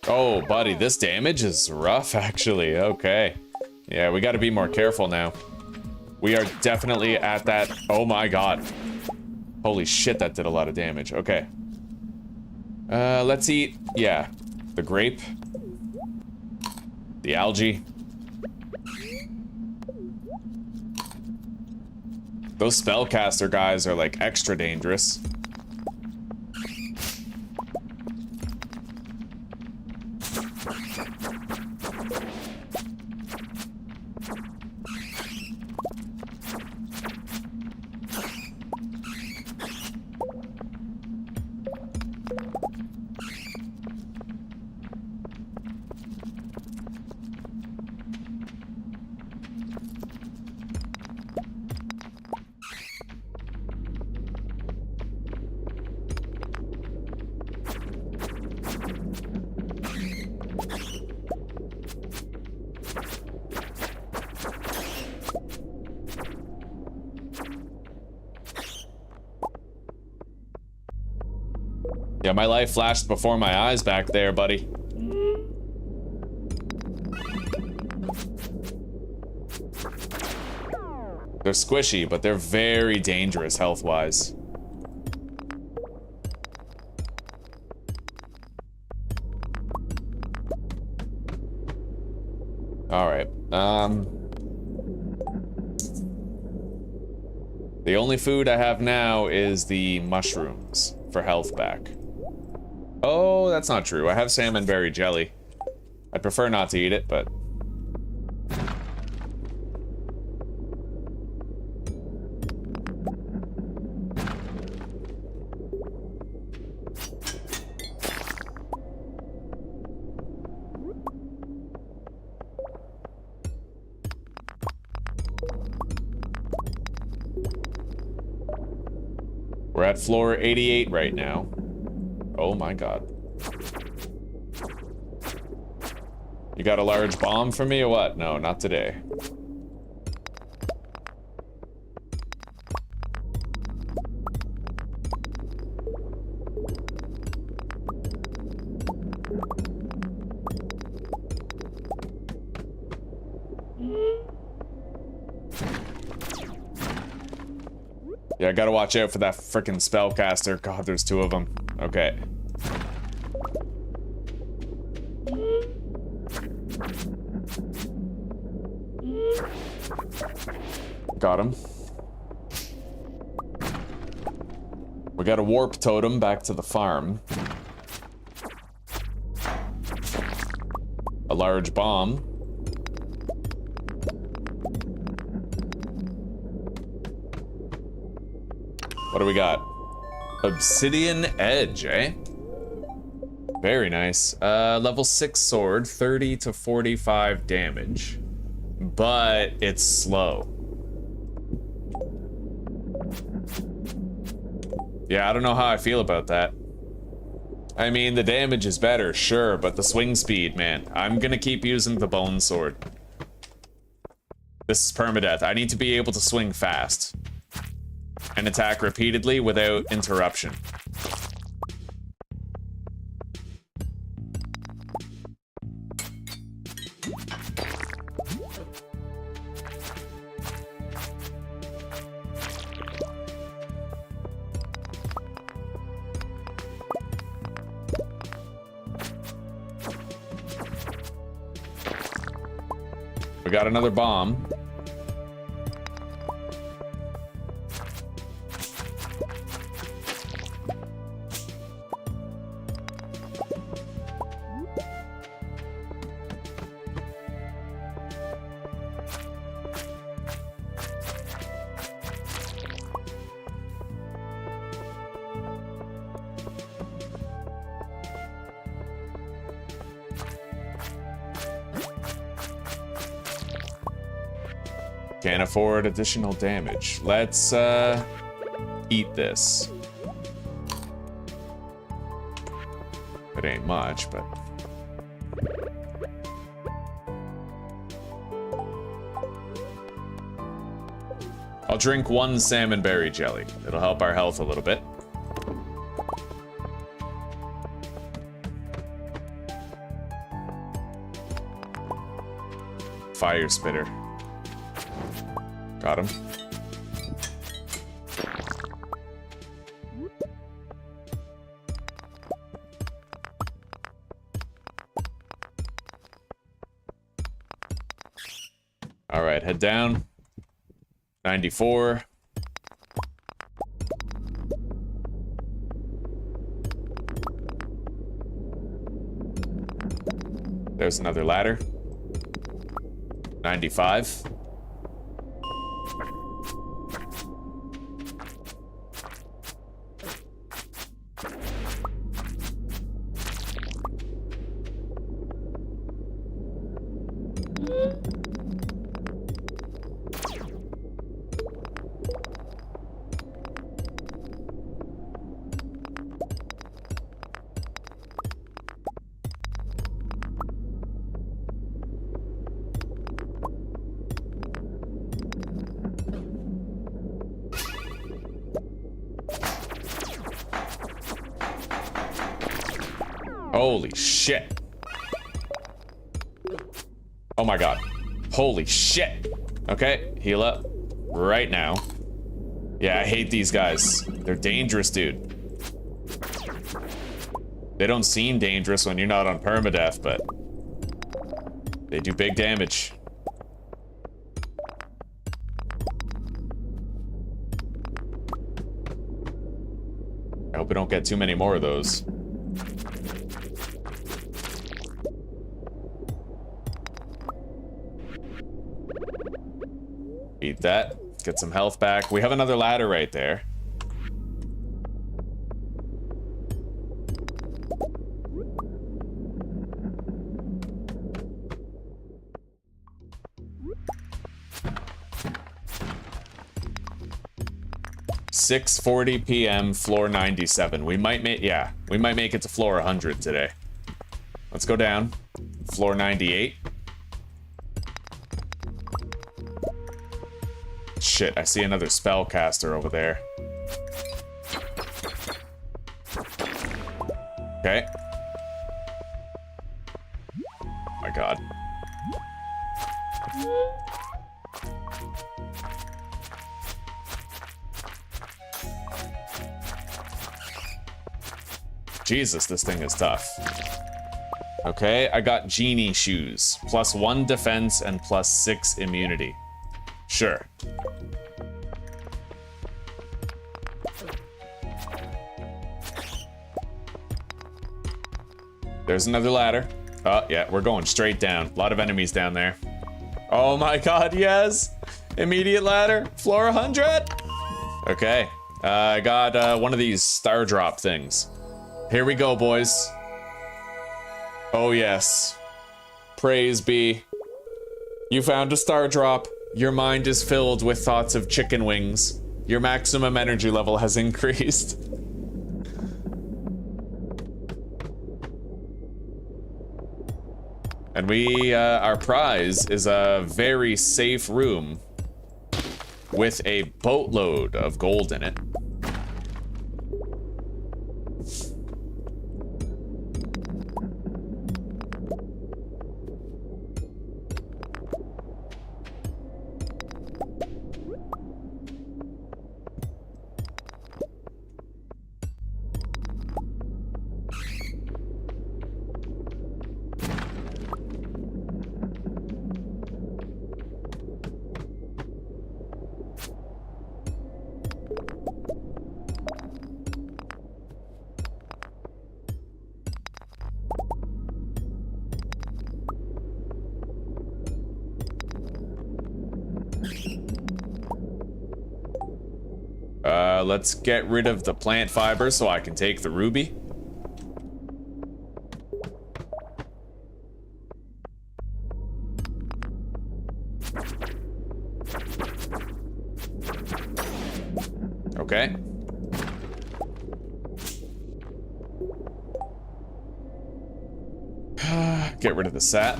Oh, buddy, this damage is rough, actually. Okay. Yeah, we got to be more careful now. We are definitely at that. Oh my god. Holy shit, that did a lot of damage. Okay. Let's eat. Yeah. The grape. The algae. Those spellcaster guys are like extra dangerous. Yeah, my life flashed before my eyes back there, buddy. They're squishy, but they're very dangerous health-wise. Alright, the only food I have now is the mushrooms for health back. Oh, that's not true. I have salmon berry jelly. I'd prefer not to eat it, but... We're at floor 88 right now. Oh my god. You got a large bomb for me or what? No, not today. Yeah, I gotta watch out for that frickin' spellcaster. God, there's two of them. Okay. Got him. We got a warp totem back to the farm. A large bomb. What do we got? Obsidian Edge, eh? Very nice. Level 6 sword, 30 to 45 damage. But it's slow. Yeah, I don't know how I feel about that. I mean, the damage is better, sure, but the swing speed, man. I'm gonna keep using the bone sword. This is permadeath. I need to be able to swing fast. And attack repeatedly without interruption. We got another bomb. Can't afford additional damage. Let's, eat this. It ain't much, but... I'll drink one salmon berry jelly. It'll help our health a little bit. Fire spitter. Got him. All right, head down. 94. There's another ladder. 95. Holy shit. Oh my god. Holy shit. Okay, heal up right now. Yeah, I hate these guys. They're dangerous, dude. They don't seem dangerous when you're not on permadeath, but they do big damage. I hope we don't get too many more of those. Eat that. Get some health back. We have another ladder right there. $6:40 p.m. floor 97. We might make we might make it to floor 100 today. Let's go down. Floor 98. Shit, I see another spellcaster over there. Okay. Oh my god. Jesus, this thing is tough. Okay, I got genie shoes. +1 defense and +6 immunity. Sure. There's another ladder. Oh, yeah, we're going straight down. A lot of enemies down there. Oh my god, yes! Immediate ladder. Floor 100! Okay. I got one of these star drop things. Here we go, boys. Oh, yes. Praise be. You found a star drop. Your mind is filled with thoughts of chicken wings. Your maximum energy level has increased. And our prize is a very safe room with a boatload of gold in it. Let's get rid of the plant fiber so I can take the ruby. Okay. Get rid of the sap.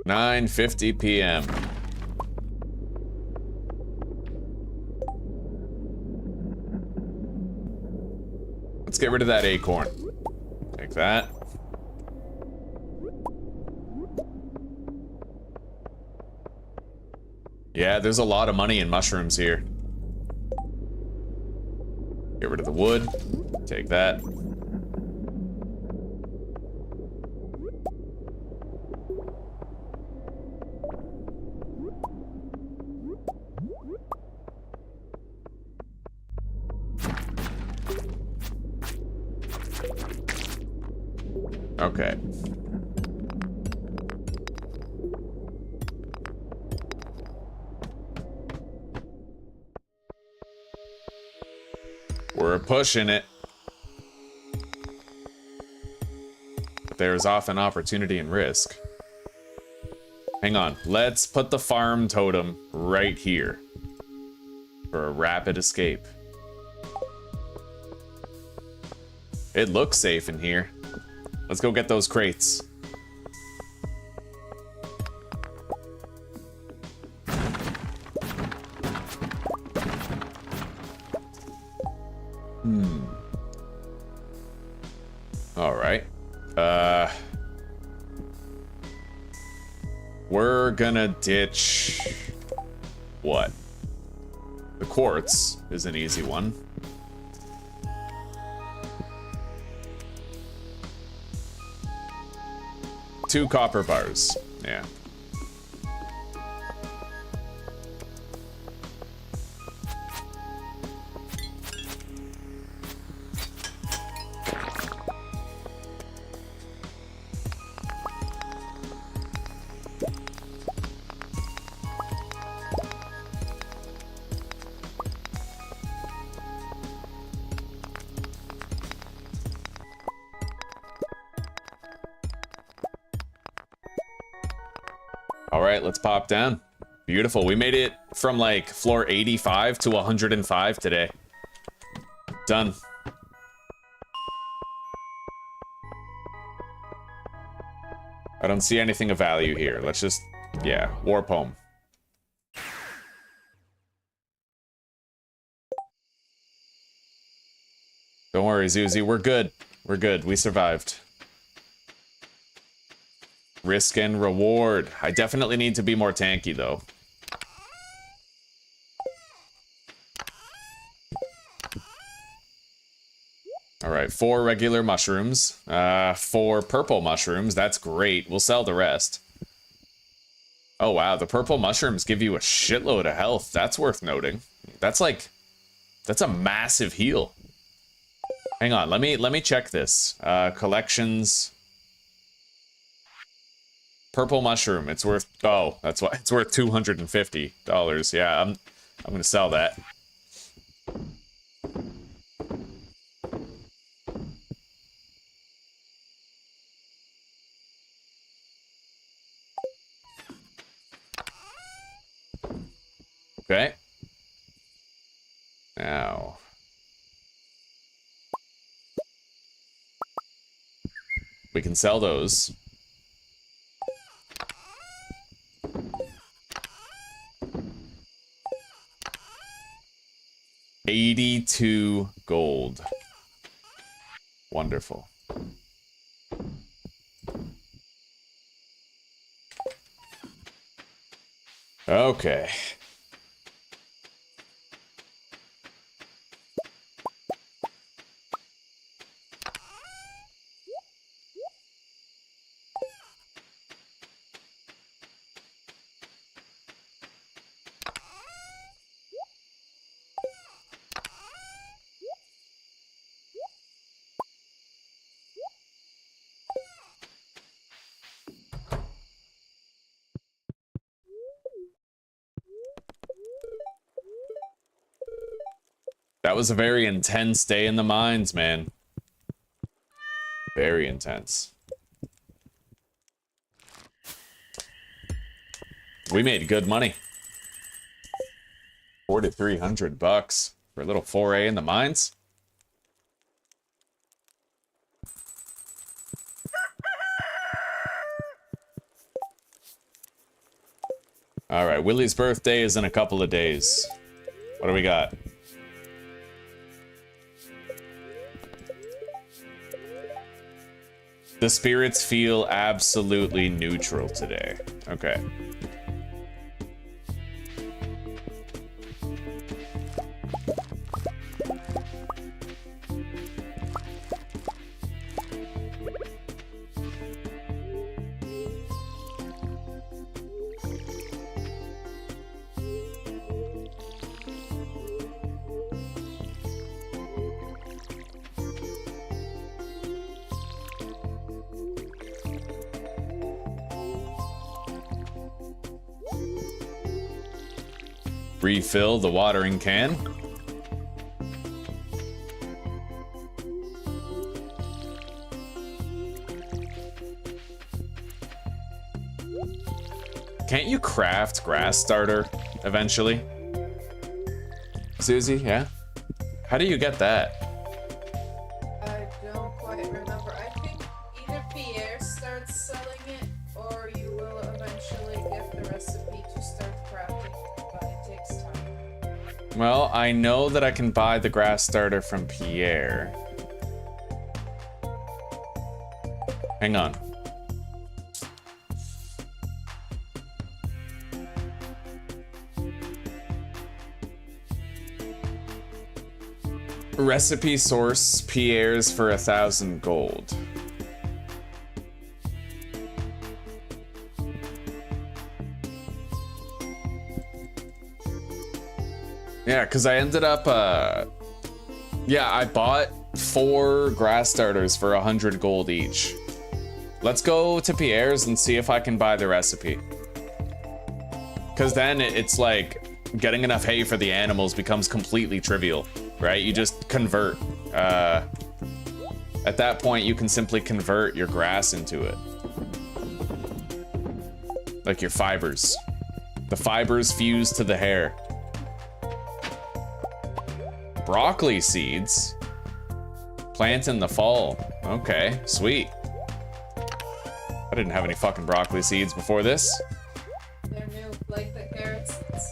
$9:50 p.m. Let's get rid of that acorn. Take that. Yeah, there's a lot of money in mushrooms here. Get rid of the wood. Take that. Okay. We're pushing it. But there's often opportunity and risk. Hang on. Let's put the farm totem right here for a rapid escape. It looks safe in here. Let's go get those crates. All right. We're gonna ditch what? The quartz is an easy one. Two copper bars. Yeah. All right, let's pop down. Beautiful. We made it from like floor 85 to 105 today. Done. I don't see anything of value here. Let's just, yeah, warp home. Don't worry, Zuzi. We're good. We're good. We survived. Risk and reward. I definitely need to be more tanky, though. All right, 4 regular mushrooms. 4 purple mushrooms. That's great. We'll sell the rest. Oh, wow. The purple mushrooms give you a shitload of health. That's worth noting. That's like... That's a massive heal. Hang on. Let me check this. Collections... Purple mushroom, it's worth, oh, that's why, it's worth $250. Yeah, I'm gonna sell that. Okay. Now. We can sell those. 82 gold. Wonderful. Okay. That was a very intense day in the mines, man. Very intense. We made good money. 4,300 bucks for a little foray in the mines. All right, Willie's birthday is in a couple of days. What do we got? The spirits feel absolutely neutral today. Okay. Refill the watering can. Can't you craft grass starter eventually? Susie, yeah? How do you get that?
I don't quite remember. I think either Pierre starts selling it, or you will eventually get the recipe to start crafting, but it takes time.
Well, I know that I can buy the grass starter from Pierre. Hang on. Recipe source Pierre's for 1,000 gold. Yeah, because I ended up, yeah, I bought 4 grass starters for 100 gold each. Let's go to Pierre's and see if I can buy the recipe. Because then it's like getting enough hay for the animals becomes completely trivial, right? You just convert. At that point, you can simply convert your grass into it. Like your fibers. The fibers fuse to the hair. Broccoli seeds. Plant in the fall. Okay, sweet. I didn't have any fucking broccoli seeds before this.
They're new, like the carrot seeds.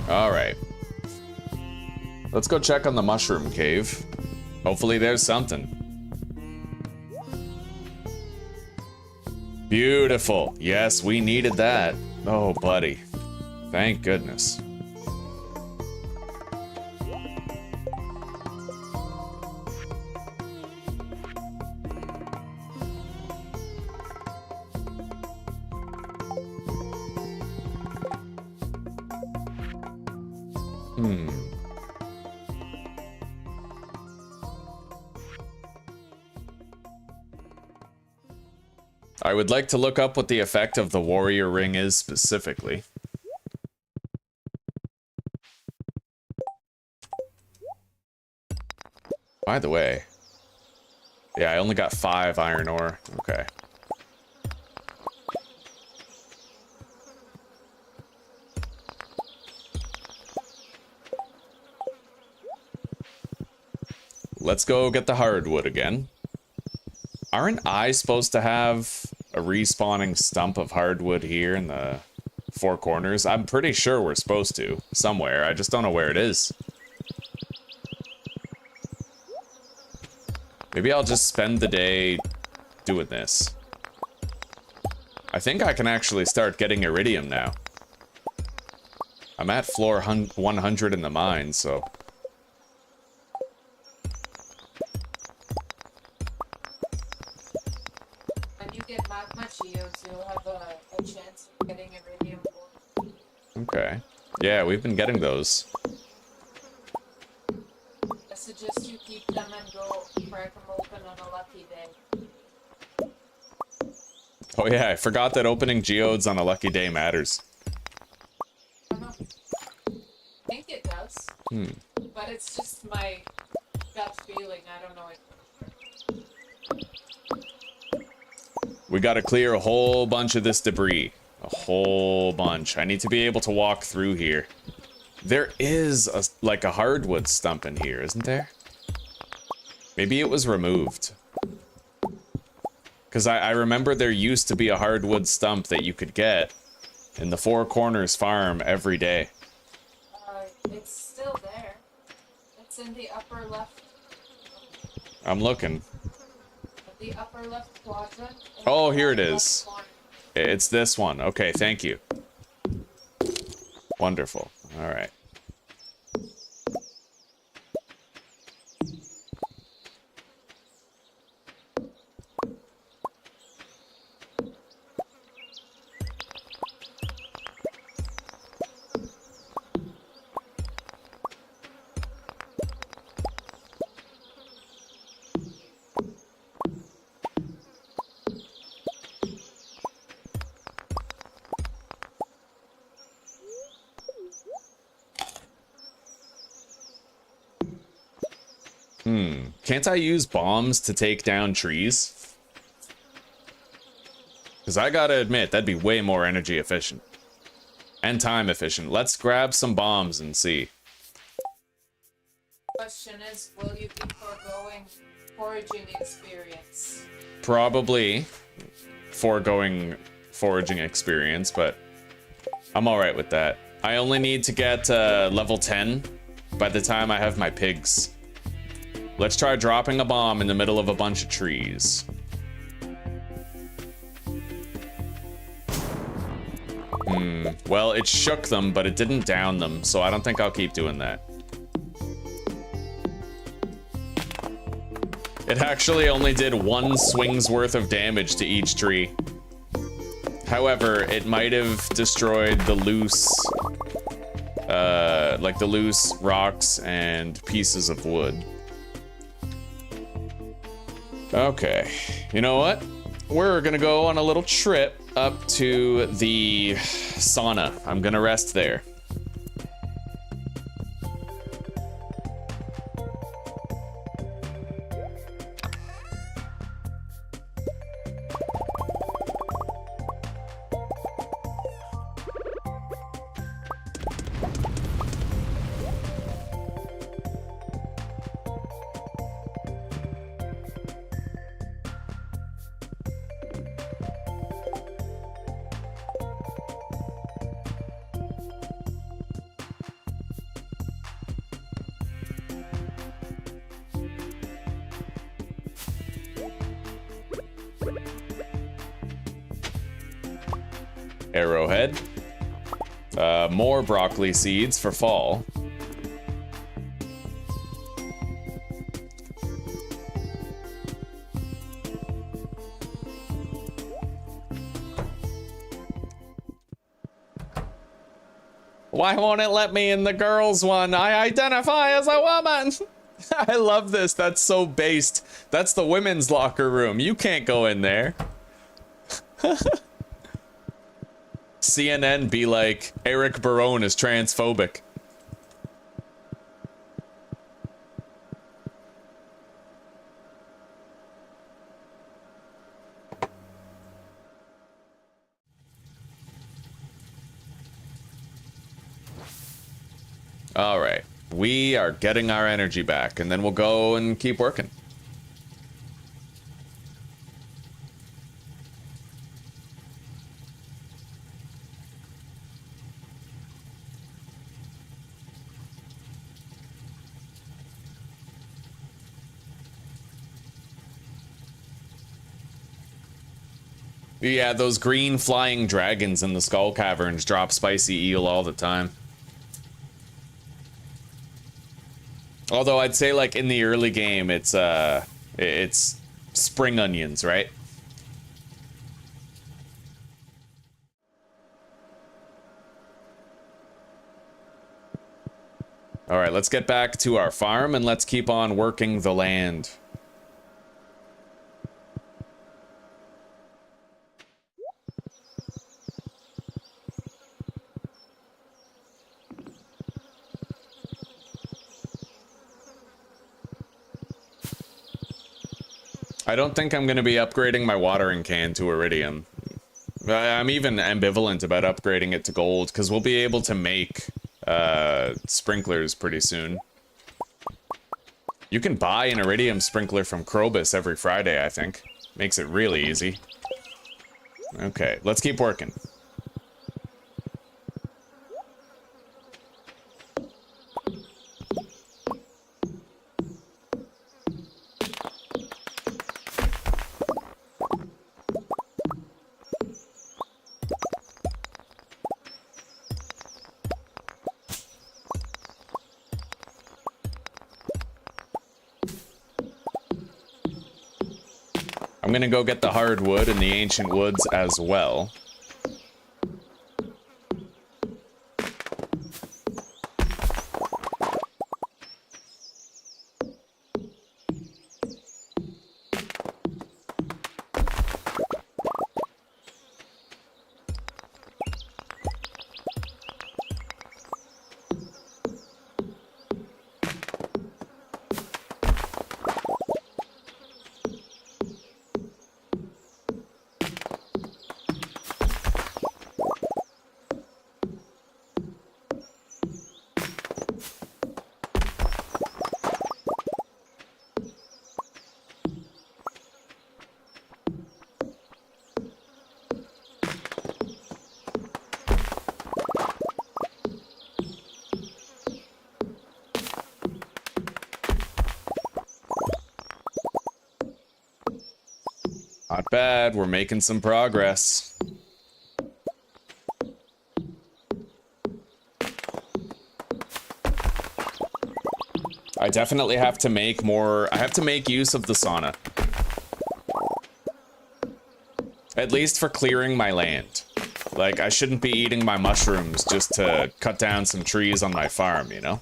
All right. Let's go check on the mushroom cave. Hopefully there's something. Beautiful. Yes, we needed that. Oh, buddy. Thank goodness. I would like to look up what the effect of the warrior ring is specifically. By the way, yeah, I only got 5 iron ore. Okay. Let's go get the hardwood again. Aren't I supposed to have a respawning stump of hardwood here in the 4 corners? I'm pretty sure we're supposed to. Somewhere. I just don't know where it is. Maybe I'll just spend the day doing this. I think I can actually start getting iridium now. I'm at floor 100 in the mine, so...
MyClad, you'll have a chance of getting iridium ore.
Okay. Yeah, we've been getting those.
I suggest you keep them and go crack them open on a lucky day.
Oh yeah, I forgot that opening geodes on a lucky day matters.
I think it does. But it's just my gut feeling. I don't know it.
We gotta clear a whole bunch of this debris. A whole bunch. I need to be able to walk through here. There is like a hardwood stump in here, isn't there? Maybe it was removed. Because I remember there used to be a hardwood stump that you could get in the 4 Corners farm every day.
It's still there. It's in the upper left.
I'm looking.
The upper left quadrant.
Oh, here it is. It's this one. Okay, thank you. Wonderful. All right. Can't I use bombs to take down trees? Because I gotta admit, that'd be way more energy efficient. And time efficient. Let's grab some bombs and see.
Question is, will you be foregoing foraging experience?
Probably foregoing foraging experience, but I'm alright with that. I only need to get level 10 by the time I have my pigs. Let's try dropping a bomb in the middle of a bunch of trees. Well, it shook them, but it didn't down them, so I don't think I'll keep doing that. It actually only did 1 swing's worth of damage to each tree. However, it might have destroyed the loose, like the loose rocks and pieces of wood. Okay, you know what? We're gonna go on a little trip up to the sauna. I'm gonna rest there. Arrowhead. More broccoli seeds for fall. Why won't it let me in the girls one? I identify as a woman. I love this. That's so based. That's the women's locker room. You can't go in there. CNN be like, Eric Barone is transphobic. All right, we are getting our energy back, and then we'll go and keep working. Yeah, those green flying dragons in the skull caverns drop spicy eel all the time. Although I'd say, like, in the early game, it's spring onions, right? All right, let's get back to our farm and let's keep on working the land. I don't think I'm going to be upgrading my watering can to iridium. I'm even ambivalent about upgrading it to gold, because we'll be able to make sprinklers pretty soon. You can buy an iridium sprinkler from Krobus every Friday, I think. Makes it really easy. Okay, let's keep working. I'm gonna go get the hardwood and the ancient woods as well. Not bad. We're making some progress. I definitely have to make more... I have to make use of the sauna. At least for clearing my land. Like, I shouldn't be eating my mushrooms just to cut down some trees on my farm, you know?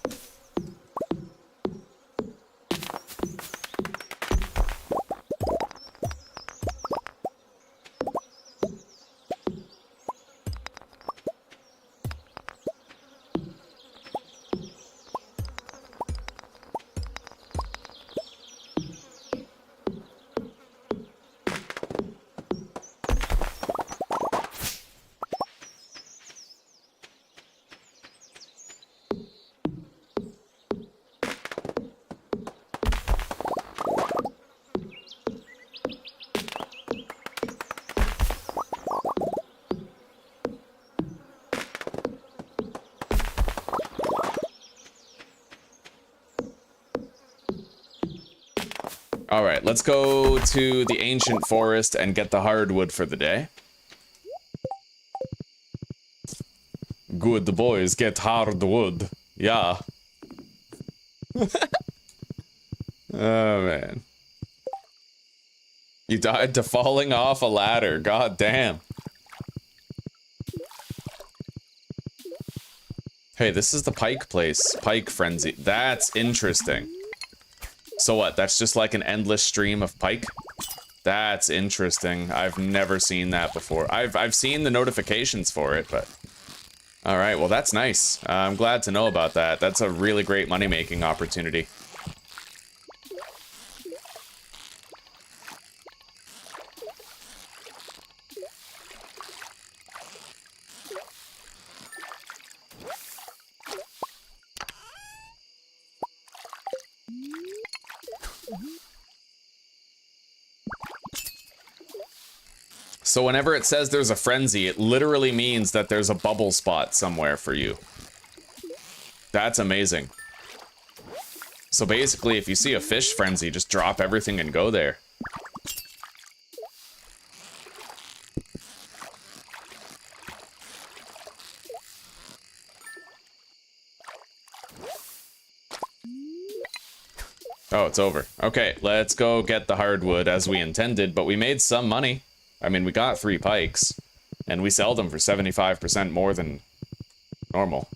Alright, let's go to the ancient forest and get the hardwood for the day. Good boys, get hardwood. Yeah. Oh, man. You died to falling off a ladder. God damn. Hey, this is the pike place. Pike frenzy. That's interesting. So what, that's just like an endless stream of pike? That's interesting. I've never seen that before. I've seen the notifications for it, but... Alright, well that's nice. I'm glad to know about that. That's a really great money-making opportunity. So whenever it says there's a frenzy, it literally means that there's a bubble spot somewhere for you. That's amazing. So basically, if you see a fish frenzy, just drop everything and go there. Oh, it's over. Okay, let's go get the hardwood as we intended, but we made some money. I mean, we got 3 pikes, and we sell them for 75% more than normal.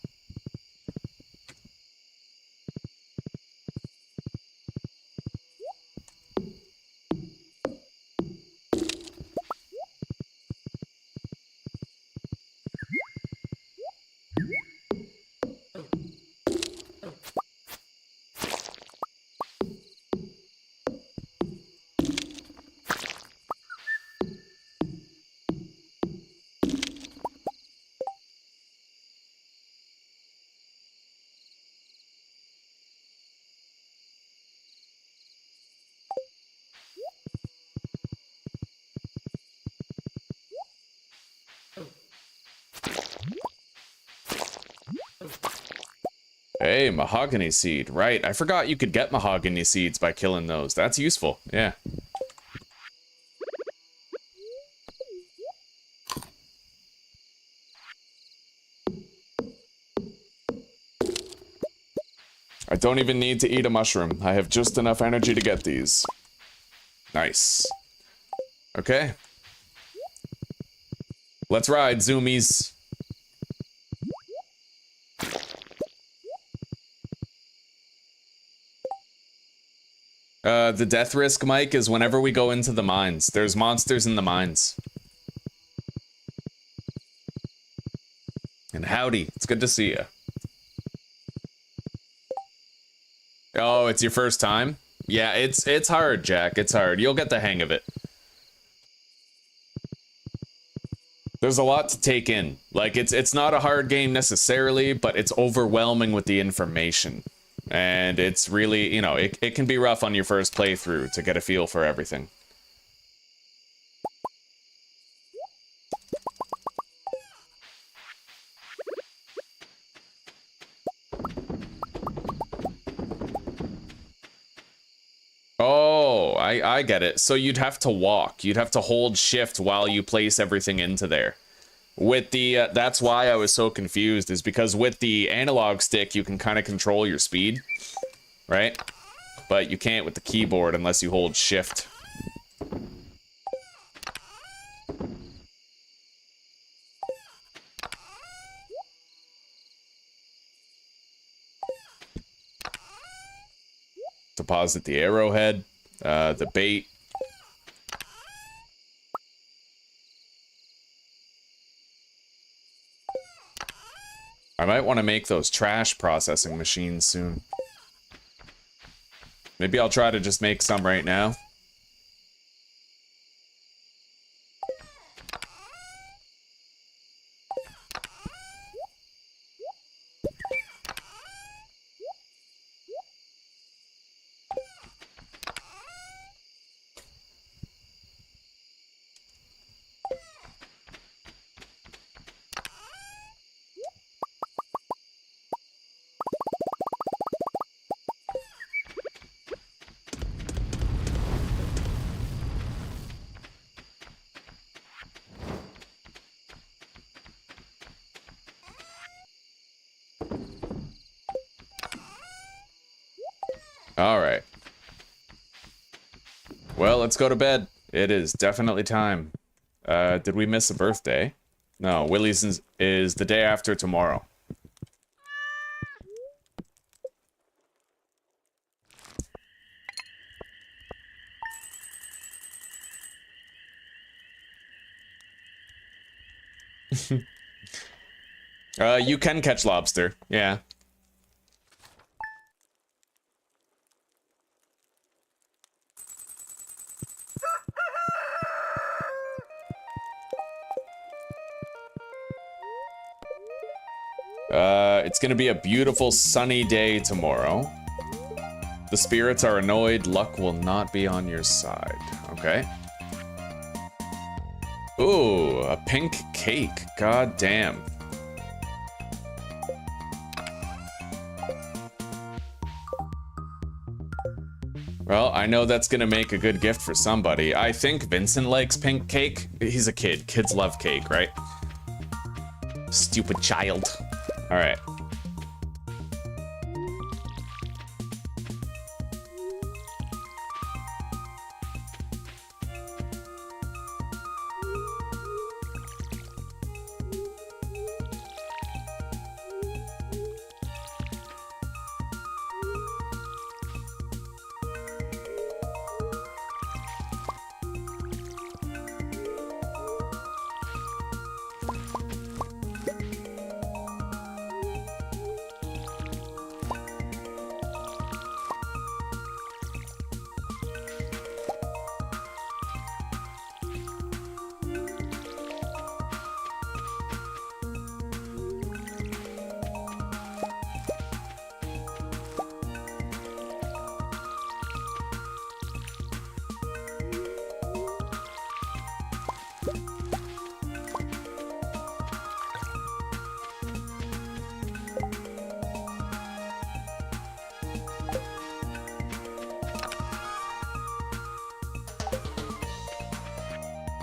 Hey, mahogany seed. Right, I forgot you could get mahogany seeds by killing those. That's useful, yeah. I don't even need to eat a mushroom. I have just enough energy to get these. Nice. Okay. Let's ride, zoomies. The death risk, Mike, is whenever we go into the mines. There's monsters in the mines. And howdy, it's good to see you. Oh, it's your first time? Yeah, it's hard, Jack. It's hard. You'll get the hang of it. There's a lot to take in. Like, it's not a hard game necessarily, but it's overwhelming with the information. And it's really, you know, it can be rough on your first playthrough to get a feel for everything. Oh, I get it. So you'd have to walk. You'd have to hold shift while you place everything into there. With the, that's why I was so confused, is because with the analog stick, you can kind of control your speed, right? But you can't with the keyboard unless you hold shift. Deposit the arrowhead, the bait. I might want to make those trash processing machines soon. Maybe I'll try to just make some right now. All right. Well, let's go to bed. It is definitely time. Did we miss a birthday? No, Willie's is the day after tomorrow. You can catch lobster, yeah. It's gonna be a beautiful sunny day tomorrow. The spirits are annoyed. Luck will not be on your side. Okay. Ooh, a pink cake. God damn. Well, I know that's gonna make a good gift for somebody. I think Vincent likes pink cake. He's a kid. Kids love cake, right? Stupid child. All right.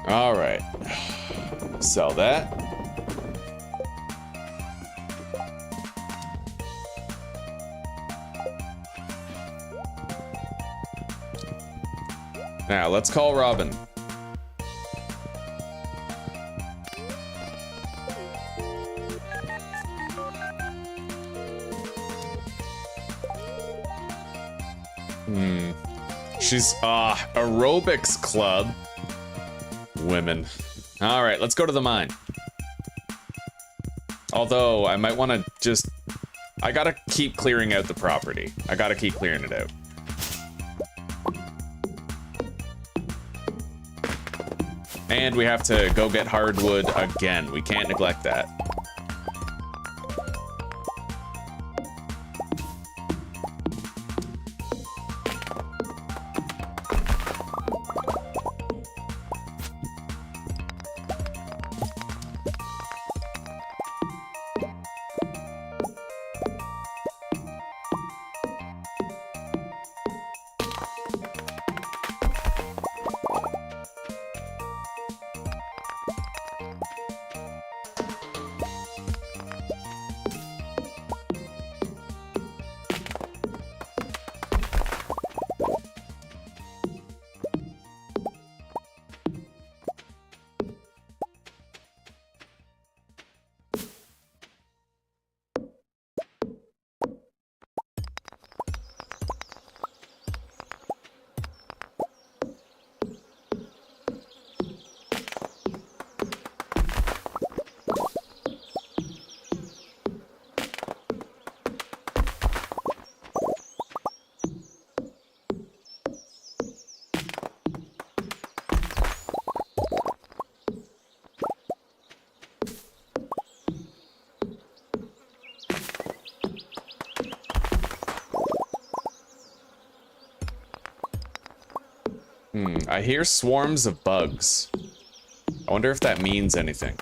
All right, sell that. Now let's call Robin. She's aerobics club. Women. All right, let's go to the mine. Although I might want to just, I gotta keep clearing out the property. I gotta keep clearing it out. And we have to go get hardwood again. We can't neglect that. I hear swarms of bugs. I wonder if that means anything.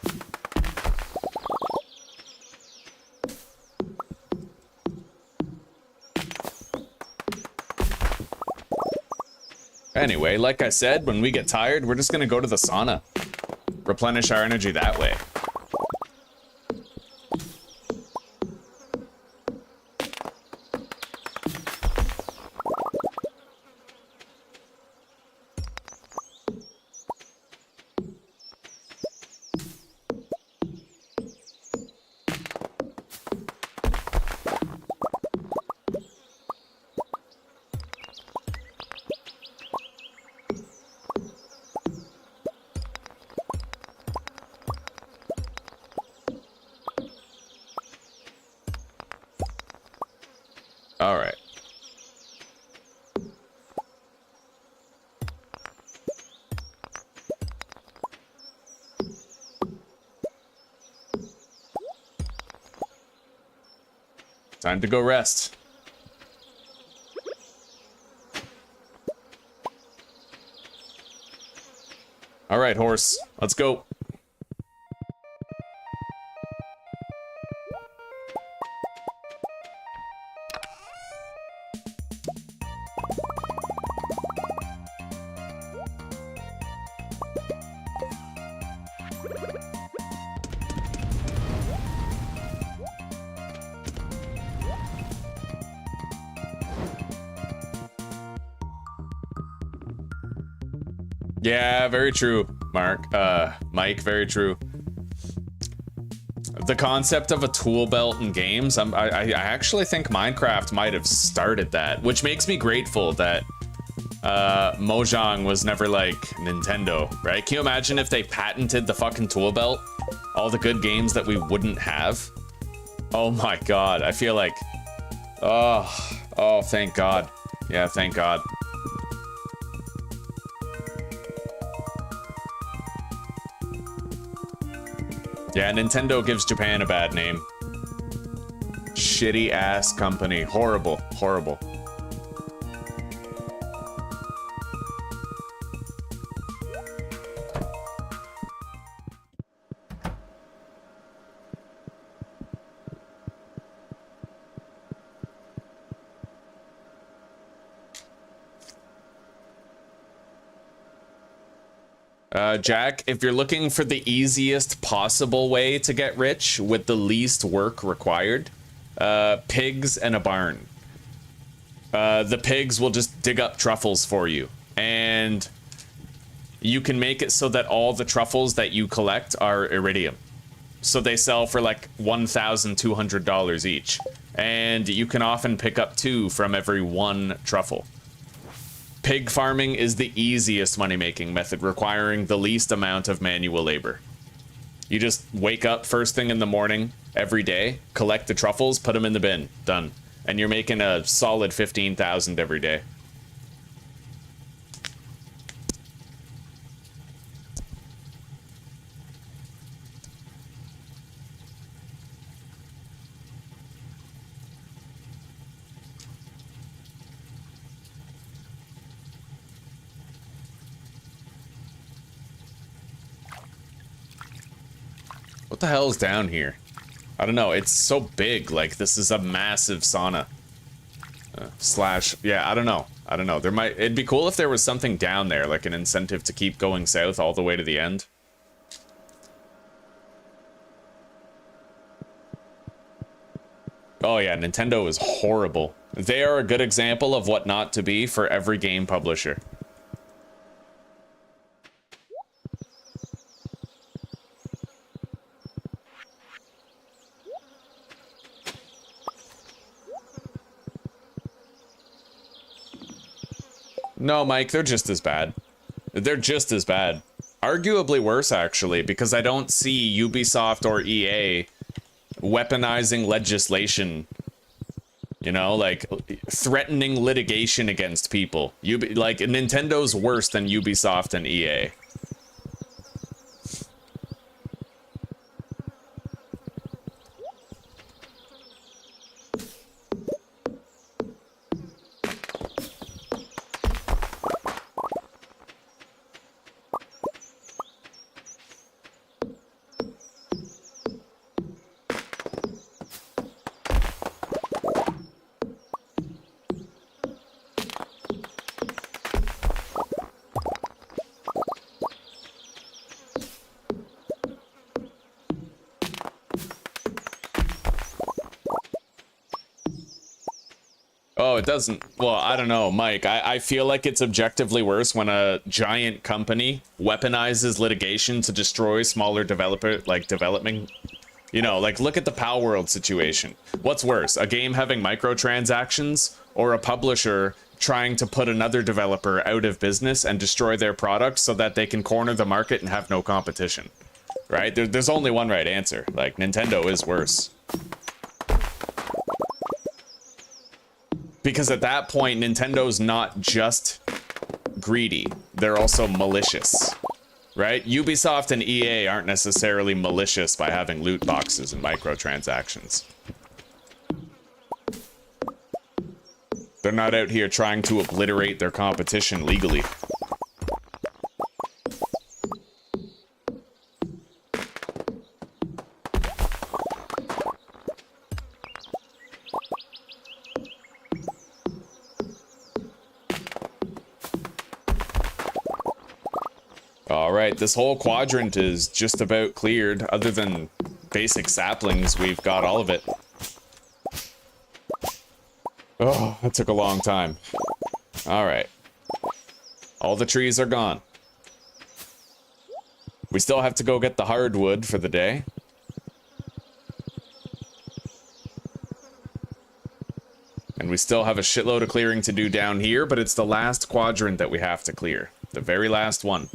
Anyway, like I said, when we get tired, we're just gonna go to the sauna. Replenish our energy that way. All right. Time to go rest. All right, horse, let's go. Yeah, very true, Mike, very true. The concept of a tool belt in games, I actually think Minecraft might have started that, which makes me grateful that Mojang was never like Nintendo, right? Can you imagine if they patented the fucking tool belt? All the good games that we wouldn't have? Oh my god, I feel like, oh, thank God. Yeah, thank God. Yeah, Nintendo gives Japan a bad name. Shitty ass company. Horrible, horrible. Jack, if you're looking for the easiest possible way to get rich with the least work required, pigs and a barn. The pigs will just dig up truffles for you, and you can make it so that all the truffles that you collect are iridium. So they sell for like $1,200 each, and you can often pick up 2 from every 1 truffle. Pig farming is the easiest money-making method, requiring the least amount of manual labor. You just wake up first thing in the morning every day, collect the truffles, put them in the bin, done. And you're making a solid 15,000 every day. What the hell is down here? I don't know. It's so big. Like, this is a massive sauna. Yeah, I don't know. I don't know. It'd be cool if there was something down there, like an incentive to keep going south all the way to the end. Oh yeah, Nintendo is horrible. They are a good example of what not to be for every game publisher. No, Mike, they're just as bad. They're just as bad. Arguably worse, actually, because I don't see Ubisoft or EA weaponizing legislation. You know, like, threatening litigation against people. Like, Nintendo's worse than Ubisoft and EA. Oh, it doesn't. Well, I don't know, Mike. I feel like it's objectively worse when a giant company weaponizes litigation to destroy smaller development. You know, like look at the Pal World situation. What's worse, a game having microtransactions or a publisher trying to put another developer out of business and destroy their product so that they can corner the market and have no competition? Right? There's only one right answer. Like, Nintendo is worse. Because at that point, Nintendo's not just greedy, they're also malicious, right? Ubisoft and EA aren't necessarily malicious by having loot boxes and microtransactions. They're not out here trying to obliterate their competition legally. Alright, this whole quadrant is just about cleared. Other than basic saplings, we've got all of it. Oh, that took a long time. Alright. All the trees are gone. We still have to go get the hardwood for the day. And we still have a shitload of clearing to do down here, but it's the last quadrant that we have to clear. The very last one.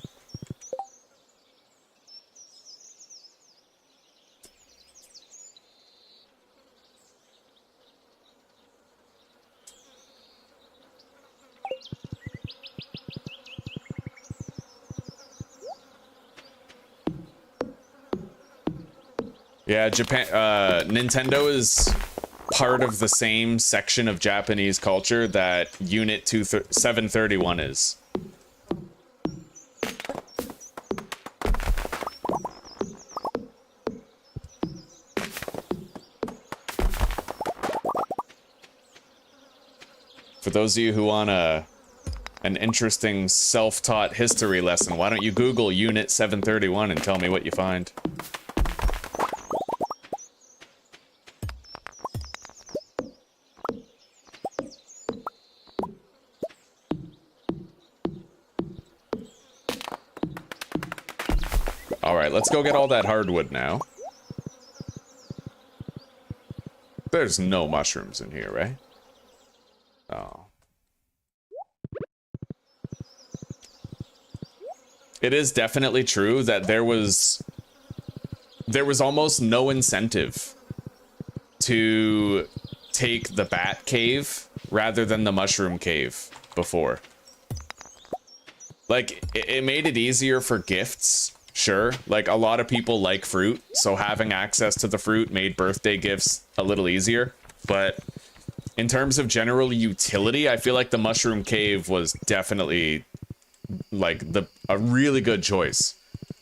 Yeah, Nintendo is part of the same section of Japanese culture that Unit 731 is. For those of you who want an interesting self-taught history lesson, why don't you Google Unit 731 and tell me what you find? Alright, let's go get all that hardwood now. There's no mushrooms in here, right? Oh. It is definitely true that there was almost no incentive to take the bat cave rather than the mushroom cave before. Like, it made it easier for gifts. Sure, like a lot of people like fruit, so having access to the fruit made birthday gifts a little easier. But in terms of general utility, I feel like the mushroom cave was definitely like a really good choice.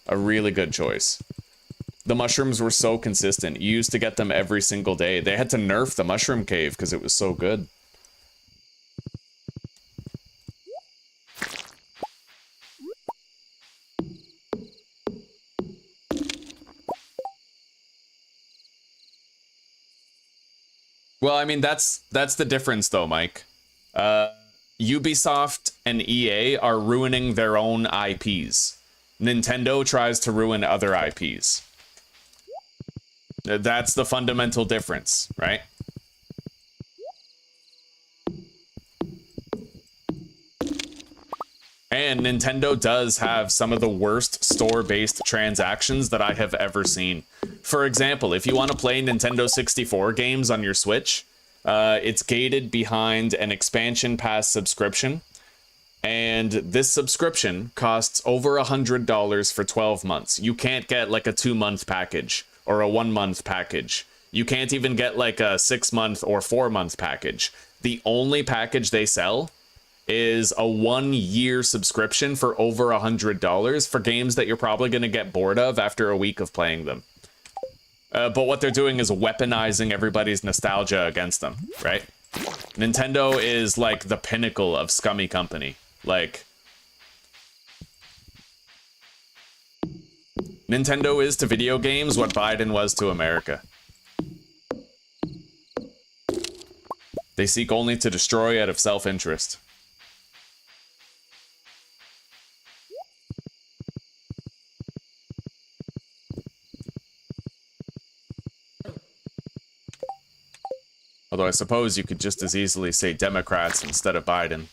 A really good choice. The mushrooms were so consistent. You used to get them every single day. They had to nerf the mushroom cave because it was so good. Well, I mean, that's the difference, though, Mike. Ubisoft and EA are ruining their own IPs. Nintendo tries to ruin other IPs. That's the fundamental difference, right? And Nintendo does have some of the worst store-based transactions that I have ever seen. For example, if you want to play Nintendo 64 games on your Switch, it's gated behind an expansion pass subscription. And this subscription costs over $100 for 12 months. You can't get like a 2-month package or a 1-month package. You can't even get like a 6-month or 4-month package. The only package they sell is a 1-year subscription for over $100 for games that you're probably going to get bored of after a week of playing them. But what they're doing is weaponizing everybody's nostalgia against them, right? Nintendo is like the pinnacle of scummy company. Like, Nintendo is to video games what Biden was to America. They seek only to destroy out of self-interest. Although I suppose you could just as easily say Democrats instead of Biden.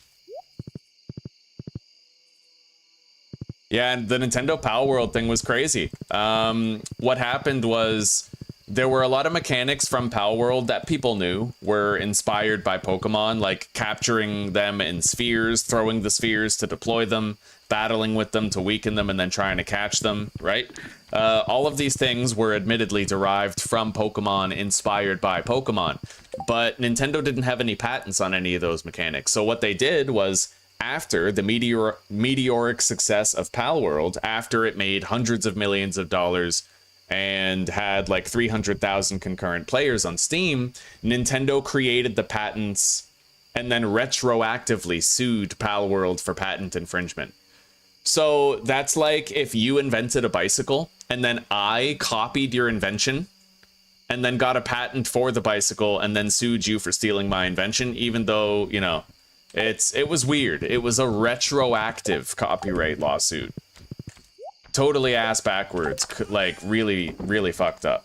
Yeah, and the Nintendo Pal World thing was crazy. What happened was there were a lot of mechanics from Pal World that people knew were inspired by Pokemon, like capturing them in spheres, throwing the spheres to deploy them, battling with them to weaken them, and then trying to catch them, right? All of these things were admittedly derived from Pokemon, inspired by Pokemon. But Nintendo didn't have any patents on any of those mechanics. So what they did was, after the meteoric success of Pal World, after it made hundreds of millions of dollars and had like 300,000 concurrent players on Steam, Nintendo created the patents and then retroactively sued Pal World for patent infringement. So that's like if you invented a bicycle and then I copied your invention and then got a patent for the bicycle and then sued you for stealing my invention, even though, you know, it was weird. It was a retroactive copyright lawsuit. Totally ass backwards, like really, really fucked up.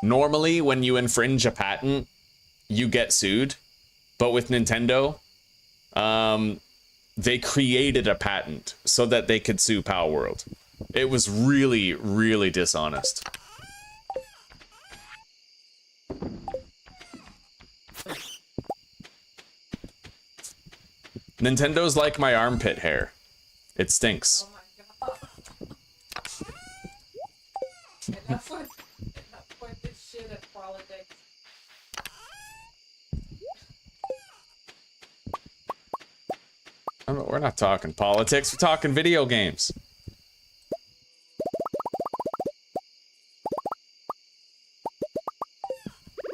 Normally, when you infringe a patent, you get sued. But with Nintendo, they created a patent so that they could sue Pal World. It was really, really dishonest. Nintendo's like my armpit hair. It stinks.
Oh my god. enough with this shit at politics.
We're not talking politics, we're talking video games.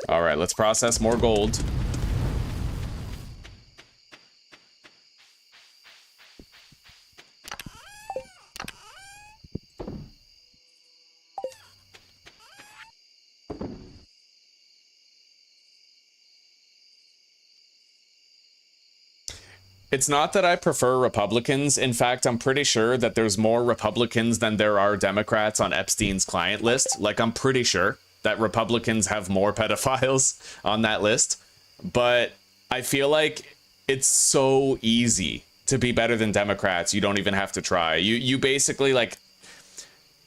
Alright, let's process more gold. It's not that I prefer Republicans. In fact, I'm pretty sure that there's more Republicans than there are Democrats on Epstein's client list. Like, I'm pretty sure that Republicans have more pedophiles on that list. But I feel like it's so easy to be better than Democrats. You don't even have to try. You basically, like,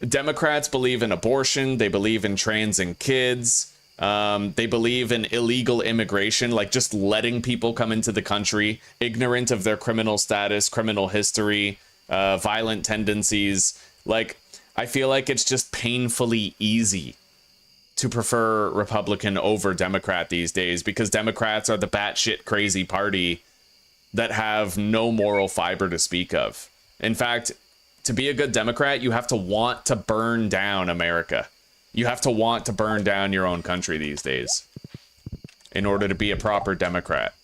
Democrats believe in abortion. They believe in trans and kids. They believe in illegal immigration, like just letting people come into the country, ignorant of their criminal status, criminal history, violent tendencies. Like, I feel like it's just painfully easy to prefer Republican over Democrat these days because Democrats are the batshit crazy party that have no moral fiber to speak of. In fact, to be a good Democrat, you have to want to burn down America. You have to want to burn down your own country these days in order to be a proper Democrat.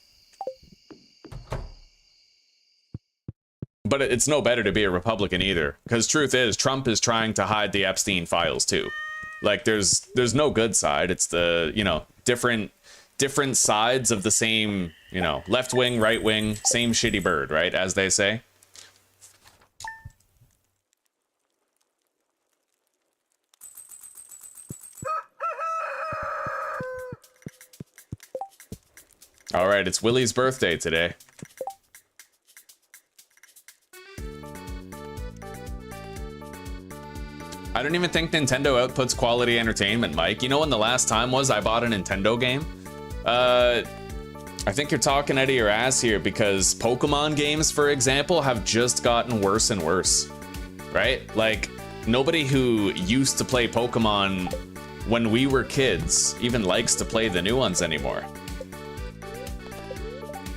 But it's no better to be a Republican either, because truth is, Trump is trying to hide the Epstein files too. Like, there's no good side. It's the, you know, different sides of the same, you know, left wing, right wing, same shitty bird, right? As they say. All right, it's Willie's birthday today. I don't even think Nintendo outputs quality entertainment, Mike. You know when the last time was I bought a Nintendo game? I think you're talking out of your ass here because Pokemon games, for example, have just gotten worse and worse, right? Like, nobody who used to play Pokemon when we were kids even likes to play the new ones anymore.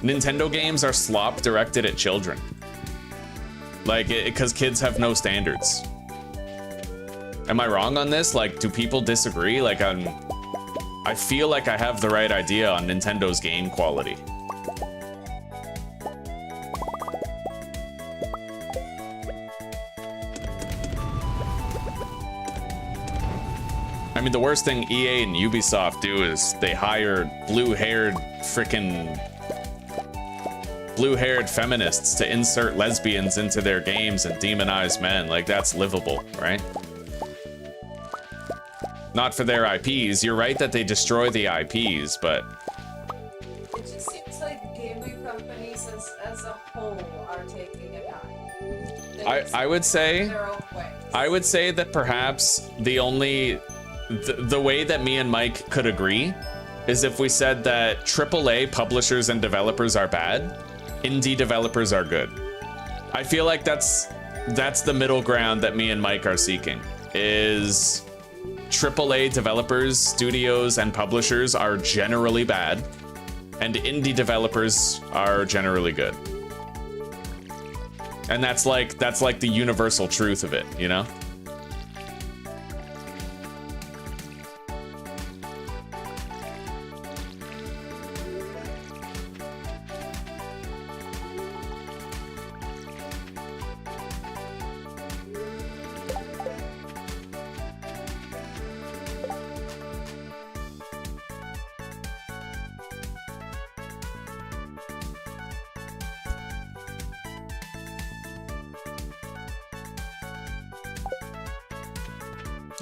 Nintendo games are slop directed at children. Like, because kids have no standards. Am I wrong on this? Like, do people disagree? Like, I feel like I have the right idea on Nintendo's game quality. I mean, the worst thing EA and Ubisoft do is they hire blue-haired feminists to insert lesbians into their games and demonize men. Like, that's livable, right? Not for their IPs. You're right that they destroy the IPs, but...
It just seems like gaming companies as a whole are taking a dive.
I would say...
Their own way.
I would say that perhaps the only... The way that me and Mike could agree is if we said that AAA publishers and developers are bad, indie developers are good. I feel like that's the middle ground that me and Mike are seeking, is AAA developers, studios, and publishers are generally bad, and indie developers are generally good. And that's like the universal truth of it, you know?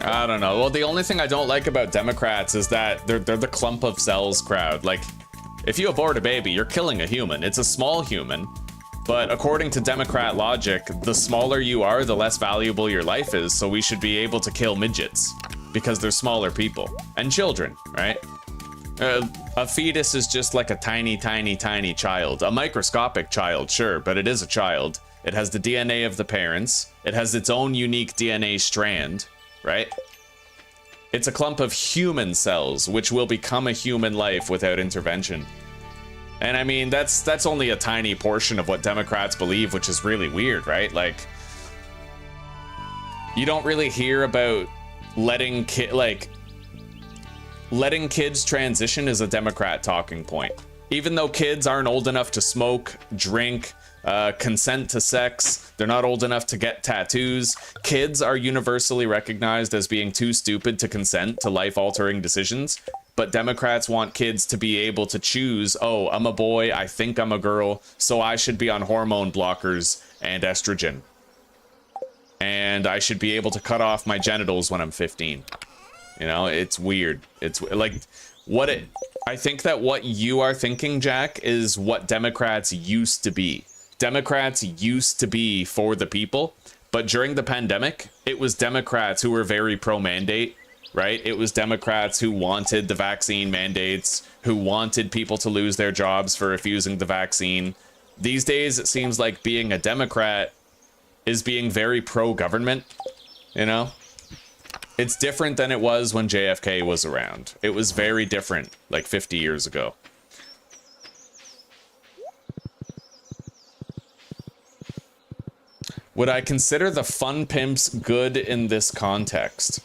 I don't know. Well, the only thing I don't like about Democrats is that they're the clump of cells crowd. Like, if you abort a baby, you're killing a human. It's a small human. But according to Democrat logic, the smaller you are, the less valuable your life is. So we should be able to kill midgets because they're smaller people and children, right? A fetus is just like a tiny, tiny, tiny child. A microscopic child, sure, but it is a child. It has the DNA of the parents. It has its own unique DNA strand. Right? It's a clump of human cells, which will become a human life without intervention. And I mean, that's only a tiny portion of what Democrats believe, which is really weird, right? Like, you don't really hear about letting kids transition is a Democrat talking point. Even though kids aren't old enough to smoke, drink, consent to sex, they're not old enough to get tattoos. Kids are universally recognized as being too stupid to consent to life-altering decisions, but Democrats want kids to be able to choose, oh, I'm a boy, I think I'm a girl, so I should be on hormone blockers and estrogen. And I should be able to cut off my genitals when I'm 15. You know, it's weird. It's like, I think that what you are thinking, Jack, is what Democrats used to be. Democrats used to be for the people, but during the pandemic, it was Democrats who were very pro-mandate, right? It was Democrats who wanted the vaccine mandates, who wanted people to lose their jobs for refusing the vaccine. These days, it seems like being a Democrat is being very pro-government, you know? It's different than it was when JFK was around. It was very different, like 50 years ago. Would I consider the fun pimps good in this context?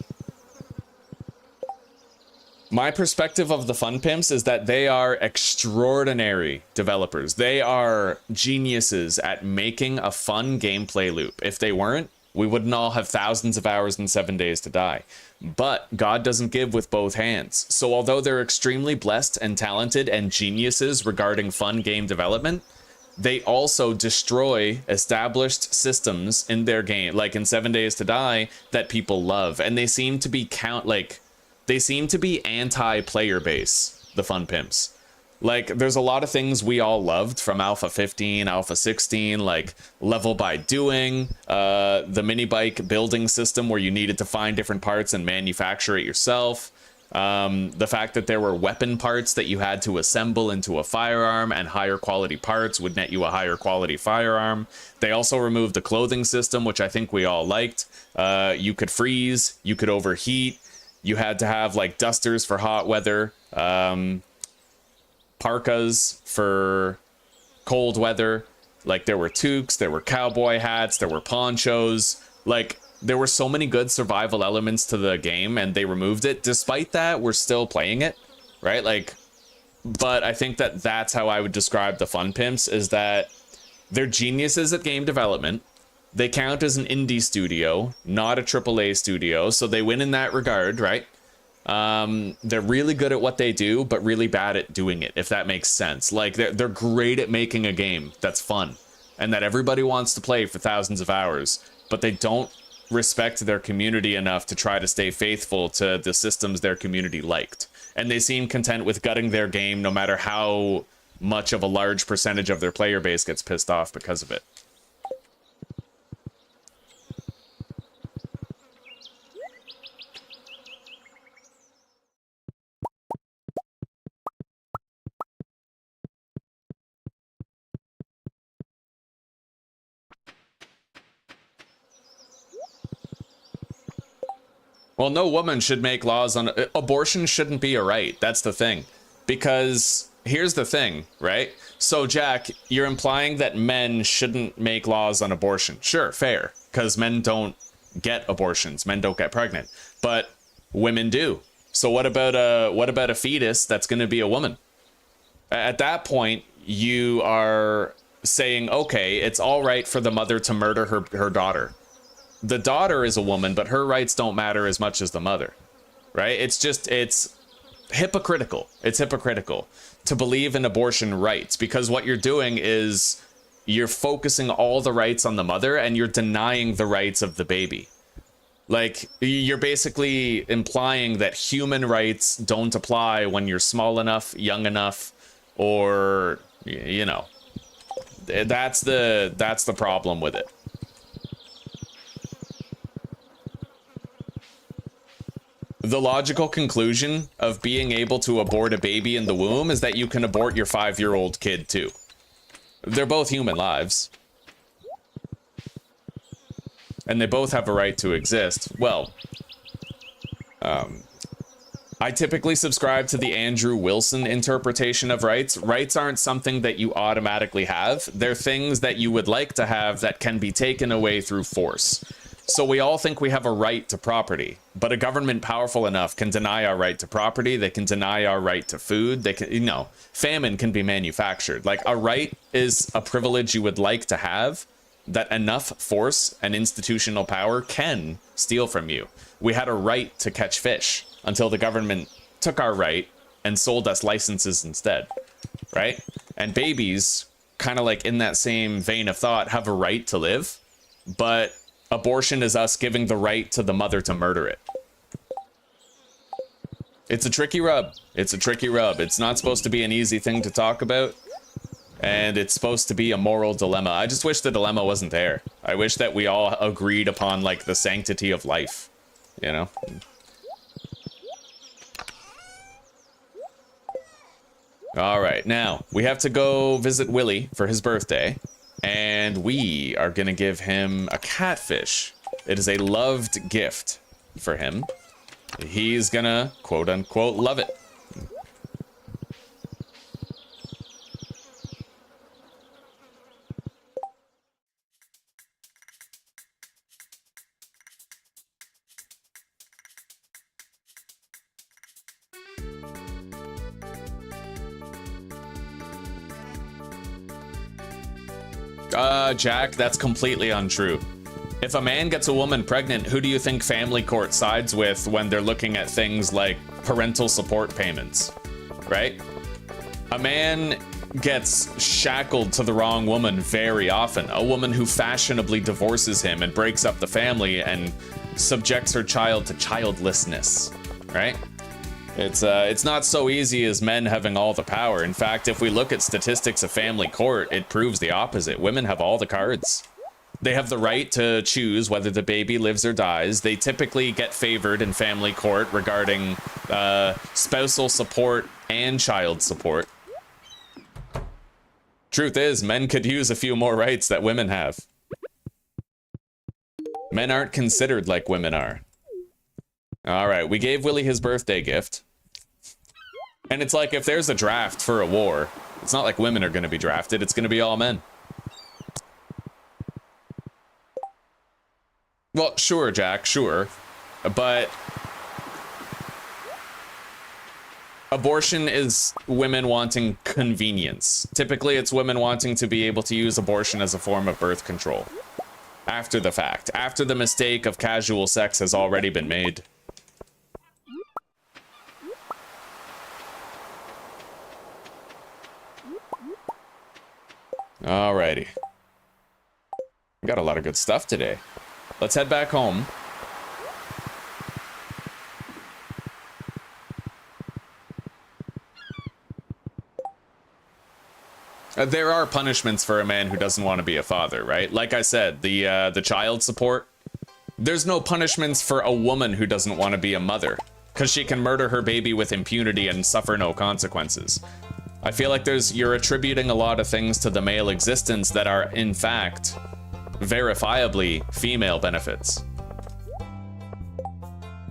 My perspective of the fun pimps is that they are extraordinary developers. They are geniuses at making a fun gameplay loop. If they weren't, we wouldn't all have thousands of hours and 7 days to die. But God doesn't give with both hands. So although they're extremely blessed and talented and geniuses regarding fun game development, they also destroy established systems in their game, like in 7 Days to Die, that people love. And they seem to be anti-player base, the fun pimps. Like, there's a lot of things we all loved from Alpha 15, Alpha 16, like level by doing, the mini bike building system where you needed to find different parts and manufacture it yourself. The fact that there were weapon parts that you had to assemble into a firearm, and higher quality parts would net you a higher quality firearm. They also removed the clothing system, which I think we all liked. You could freeze, you could overheat, you had to have like dusters for hot weather, parkas for cold weather. Like, there were toques, there were cowboy hats, there were ponchos. Like, there were so many good survival elements to the game, and they removed it. Despite that, we're still playing it, right? Like, but I think that that's how I would describe the fun pimps, is that they're geniuses at game development. They count as an indie studio, not a AAA studio, so they win in that regard, right? They're really good at what they do, but really bad at doing it, if that makes sense. Like, they're great at making a game that's fun and that everybody wants to play for thousands of hours, but they don't respect their community enough to try to stay faithful to the systems their community liked. And they seem content with gutting their game no matter how much of a large percentage of their player base gets pissed off because of it. Well, no woman should make laws on... Abortion shouldn't be a right. That's the thing. Because here's the thing, right? So, Jack, you're implying that men shouldn't make laws on abortion. Sure, fair. Because men don't get abortions. Men don't get pregnant. But women do. So what about a fetus that's going to be a woman? At that point, you are saying, okay, it's all right for the mother to murder her daughter. The daughter is a woman, but her rights don't matter as much as the mother, right? It's hypocritical. It's hypocritical to believe in abortion rights, because what you're doing is you're focusing all the rights on the mother and you're denying the rights of the baby. Like, you're basically implying that human rights don't apply when you're small enough, young enough, or, you know, that's the problem with it. The logical conclusion of being able to abort a baby in the womb is that you can abort your 5-year-old kid too. They're both human lives. And they both have a right to exist. Well, I typically subscribe to the Andrew Wilson interpretation of rights. Rights aren't something that you automatically have. They're things that you would like to have that can be taken away through force. So we all think we have a right to property, but a government powerful enough can deny our right to property. They can deny our right to food. They can, you know, famine can be manufactured. Like, a right is a privilege you would like to have that enough force and institutional power can steal from you. We had a right to catch fish until the government took our right and sold us licenses instead, right? And babies, kind of like in that same vein of thought, have a right to live, but abortion is us giving the right to the mother to murder it. It's a tricky rub. It's a tricky rub. It's not supposed to be an easy thing to talk about, and it's supposed to be a moral dilemma. I just wish the dilemma wasn't there. I wish that we all agreed upon, like, the sanctity of life, you know? All right, now we have to go visit Willie for his birthday. And we are going to give him a catfish. It is a loved gift for him. He's going to, quote unquote, love it. Jack, that's completely untrue. If a man gets a woman pregnant, who do you think family court sides with when they're looking at things like parental support payments, right? A man gets shackled to the wrong woman very often. A woman who fashionably divorces him and breaks up the family and subjects her child to childlessness, right? It's not so easy as men having all the power. In fact, if we look at statistics of family court, it proves the opposite. Women have all the cards. They have the right to choose whether the baby lives or dies. They typically get favored in family court regarding spousal support and child support. Truth is, men could use a few more rights that women have. Men aren't considered like women are. All right, we gave Willie his birthday gift. And it's like, if there's a draft for a war, it's not like women are going to be drafted. It's going to be all men. Well, sure, Jack, sure. But abortion is women wanting convenience. Typically, it's women wanting to be able to use abortion as a form of birth control. After the fact. After the mistake of casual sex has already been made. We got a lot of good stuff today. Let's head back home. There are punishments for a man who doesn't want to be a father, right? Like I said, the child support. There's no punishments for a woman who doesn't want to be a mother, because she can murder her baby with impunity and suffer no consequences. I feel like you're attributing a lot of things to the male existence that are, in fact, verifiably female benefits.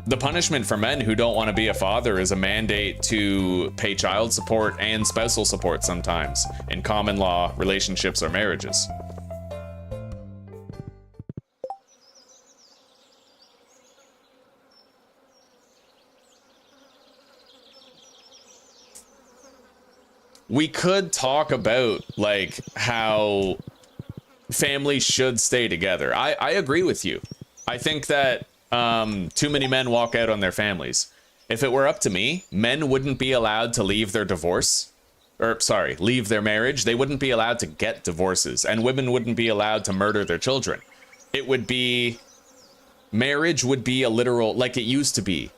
The punishment for men who don't want to be a father is a mandate to pay child support and spousal support sometimes in common law relationships or marriages. We could talk about, like, how families should stay together. I agree with you. I think that too many men walk out on their families. If it were up to me, men wouldn't be allowed to leave their leave their marriage. They wouldn't be allowed to get divorces, and women wouldn't be allowed to murder their children. Marriage would be a literal, like it used to be,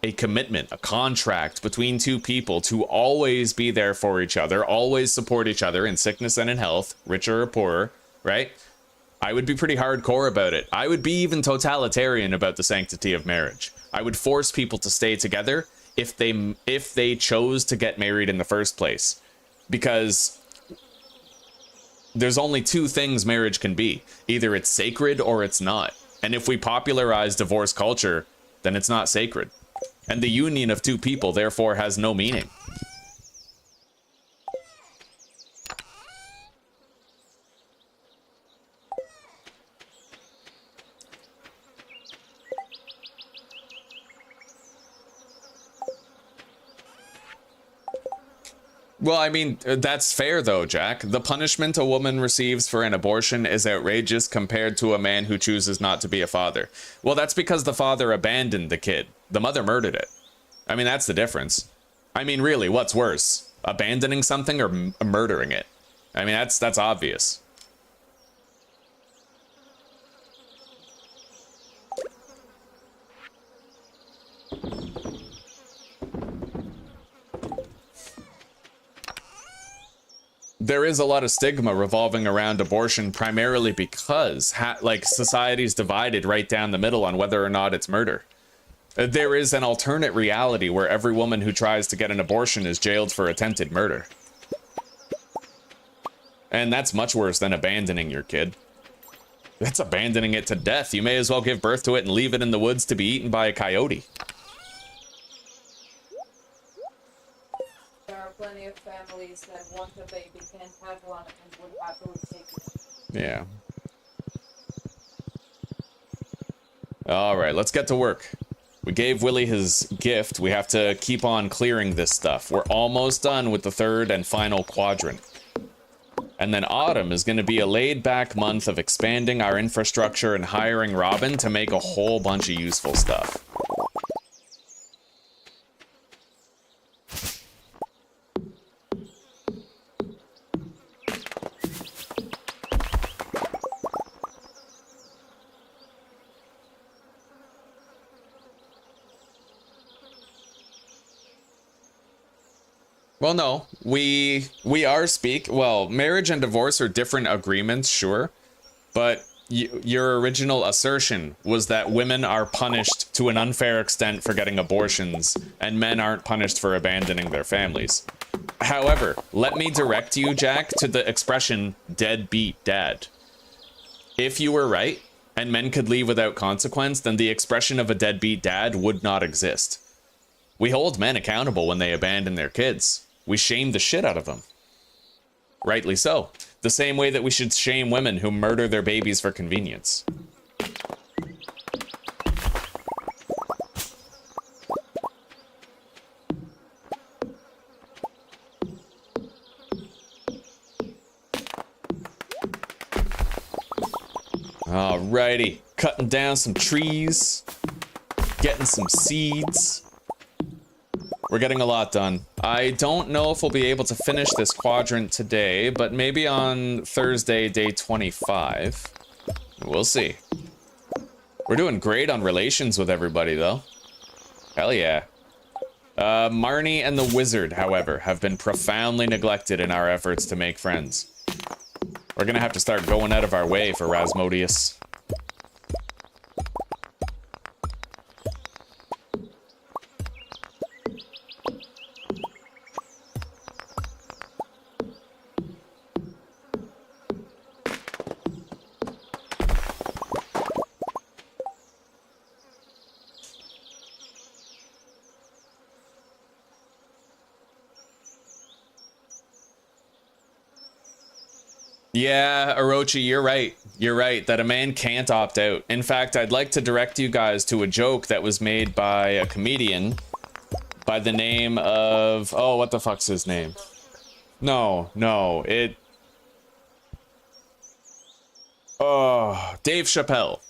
a commitment, a contract between two people to always be there for each other, always support each other in sickness and in health, richer or poorer, right? I would be pretty hardcore about it. I would be even totalitarian about the sanctity of marriage. I would force people to stay together if they chose to get married in the first place. Because there's only two things marriage can be. Either it's sacred or it's not. And if we popularize divorce culture, then it's not sacred. And the union of two people therefore has no meaning. Well, I mean, that's fair though, Jack. The punishment a woman receives for an abortion is outrageous compared to a man who chooses not to be a father. Well, that's because the father abandoned the kid. The mother murdered it. I mean, that's the difference. I mean, really, what's worse? Abandoning something or murdering it? I mean, that's obvious. There is a lot of stigma revolving around abortion, primarily because society's divided right down the middle on whether or not it's murder. There is an alternate reality where every woman who tries to get an abortion is jailed for attempted murder. And that's much worse than abandoning your kid. That's abandoning it to death. You may as well give birth to it and leave it in the woods to be eaten by a coyote.
There are plenty of families that want a baby, can't have one, and would happily take it.
Yeah. All right, let's get to work. We gave Willie his gift. We have to keep on clearing this stuff. We're almost done with the third and final quadrant. And then autumn is going to be a laid-back month of expanding our infrastructure and hiring Robin to make a whole bunch of useful stuff. Well, no, we well, marriage and divorce are different agreements, sure, but your original assertion was that women are punished to an unfair extent for getting abortions, and men aren't punished for abandoning their families. However, let me direct you, Jack, to the expression deadbeat dad. If you were right, and men could leave without consequence, then the expression of a deadbeat dad would not exist. We hold men accountable when they abandon their kids. We shame the shit out of them. Rightly so. The same way that we should shame women who murder their babies for convenience. Alrighty, cutting down some trees, getting some seeds. We're getting a lot done. I don't know if we'll be able to finish this quadrant today, but maybe on Thursday, day 25. We'll see. We're doing great on relations with everybody, though. Hell yeah. Marnie and the Wizard, however, have been profoundly neglected in our efforts to make friends. We're gonna have to start going out of our way for Rasmodius. Yeah, Orochi, you're right. You're right that a man can't opt out. In fact, I'd like to direct you guys to a joke that was made by a comedian by the name of... Oh, what the fuck's his name? No, Oh, Dave Chappelle.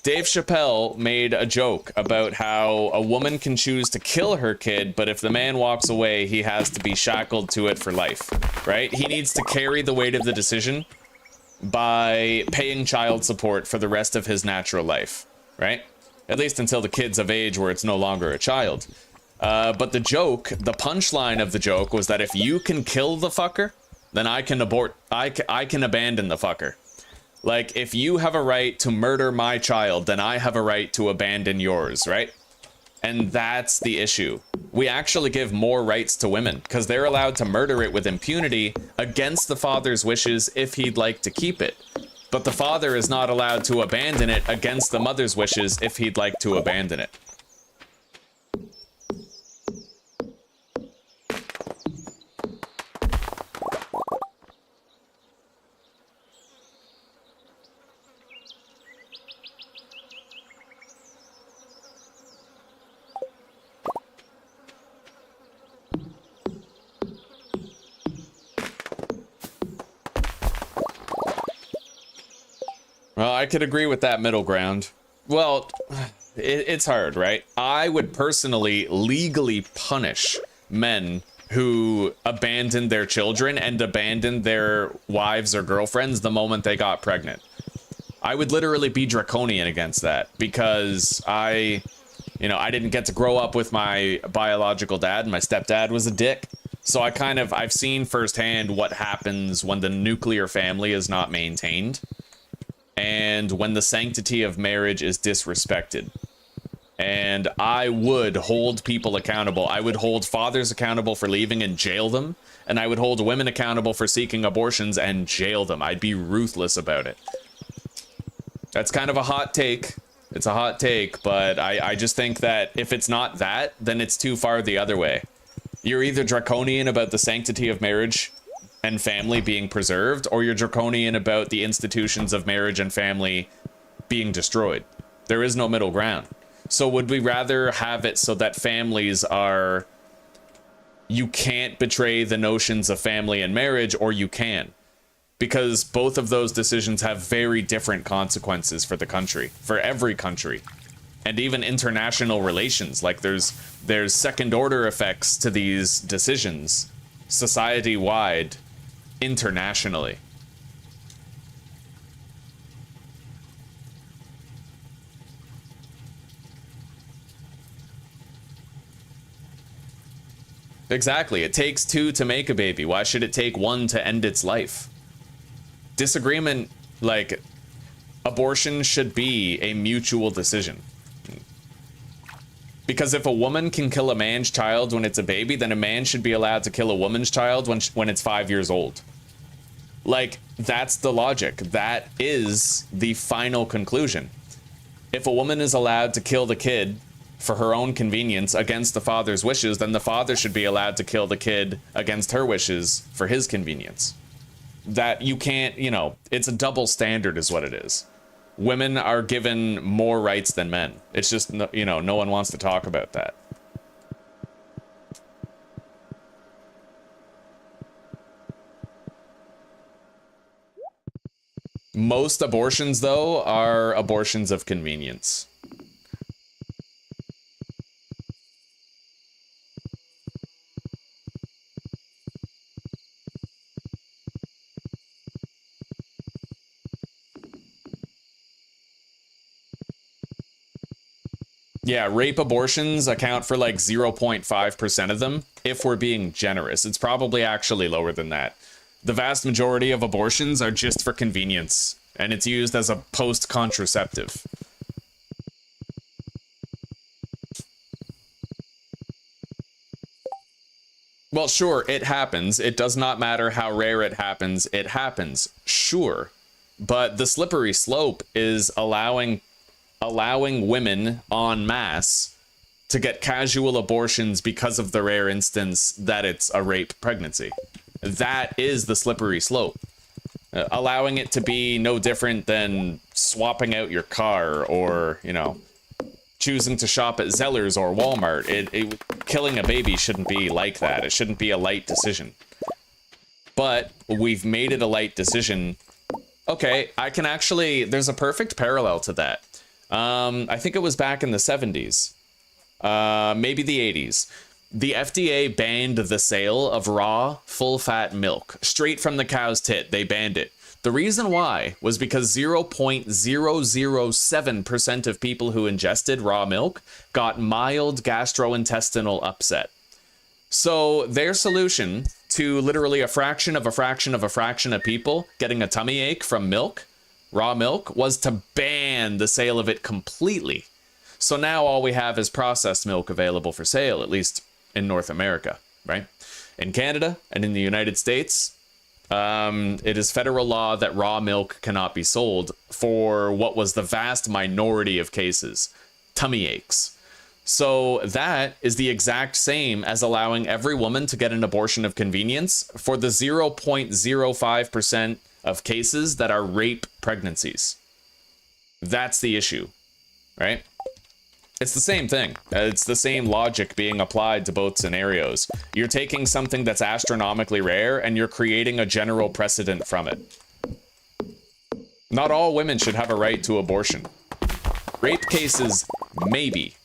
Dave Chappelle made a joke about how a woman can choose to kill her kid, but if the man walks away, he has to be shackled to it for life, right? He needs to carry the weight of the decision by paying child support for the rest of his natural life, right? At least until the kid's of age where it's no longer a child. But the joke, the punchline of the joke was that if you can kill the fucker, then I can abandon the fucker. Like, if you have a right to murder my child, then I have a right to abandon yours, right? And that's the issue. We actually give more rights to women, because they're allowed to murder it with impunity against the father's wishes if he'd like to keep it. But the father is not allowed to abandon it against the mother's wishes if he'd like to abandon it. Well, I could agree with that middle ground. Well, it's hard, right? I would personally legally punish men who abandoned their children and abandoned their wives or girlfriends the moment they got pregnant. I would literally be draconian against that because I didn't get to grow up with my biological dad, and my stepdad was a dick. So I've seen firsthand what happens when the nuclear family is not maintained. And when the sanctity of marriage is disrespected. And I would hold people accountable. I would hold fathers accountable for leaving and jail them. And I would hold women accountable for seeking abortions and jail them. I'd be ruthless about it. That's kind of a hot take. It's a hot take, but I just think that if it's not that, then it's too far the other way. You're either draconian about the sanctity of marriage and family being preserved, or you're draconian about the institutions of marriage and family being destroyed. There is no middle ground. So would we rather have it so that families are... You can't betray the notions of family and marriage, or you can? Because both of those decisions have very different consequences for the country, for every country. And even international relations. Like there's second order effects to these decisions, society-wide, internationally. Exactly. It takes two to make a baby. Why should it take one to end its life? Disagreement, like, abortion should be a mutual decision. Because if a woman can kill a man's child when it's a baby, then a man should be allowed to kill a woman's child when it's 5 years old. Like, that's the logic. That is the final conclusion. If a woman is allowed to kill the kid for her own convenience against the father's wishes, then the father should be allowed to kill the kid against her wishes for his convenience. That you can't, it's a double standard is what it is. Women are given more rights than men. It's just, no one wants to talk about that. Most abortions, though, are abortions of convenience. Yeah, rape abortions account for like 0.5% of them, if we're being generous. It's probably actually lower than that. The vast majority of abortions are just for convenience, and it's used as a post-contraceptive. Well, sure, it happens. It does not matter how rare it happens, sure. But the slippery slope is allowing women en masse to get casual abortions because of the rare instance that it's a rape pregnancy. That is the slippery slope. Allowing it to be no different than swapping out your car or, you know, choosing to shop at Zellers or Walmart. Killing a baby shouldn't be like that. It shouldn't be a light decision. But we've made it a light decision. Okay, I can actually... There's a perfect parallel to that. I think it was back in the 70s. Maybe the 80s. The FDA banned the sale of raw, full-fat milk. Straight from the cow's tit, they banned it. The reason why was because 0.007% of people who ingested raw milk got mild gastrointestinal upset. So their solution to literally a fraction of people getting a tummy ache from milk, raw milk, was to ban the sale of it completely. So now all we have is processed milk available for sale, at least in North America, right? In Canada and in the United States, it is federal law that raw milk cannot be sold for what was the vast minority of cases, tummy aches. So that is the exact same as allowing every woman to get an abortion of convenience for the 0.05% of cases that are rape pregnancies. That's the issue, right? It's the same thing. It's the same logic being applied to both scenarios. You're taking something that's astronomically rare and you're creating a general precedent from it. Not all women should have a right to abortion. Rape cases, maybe.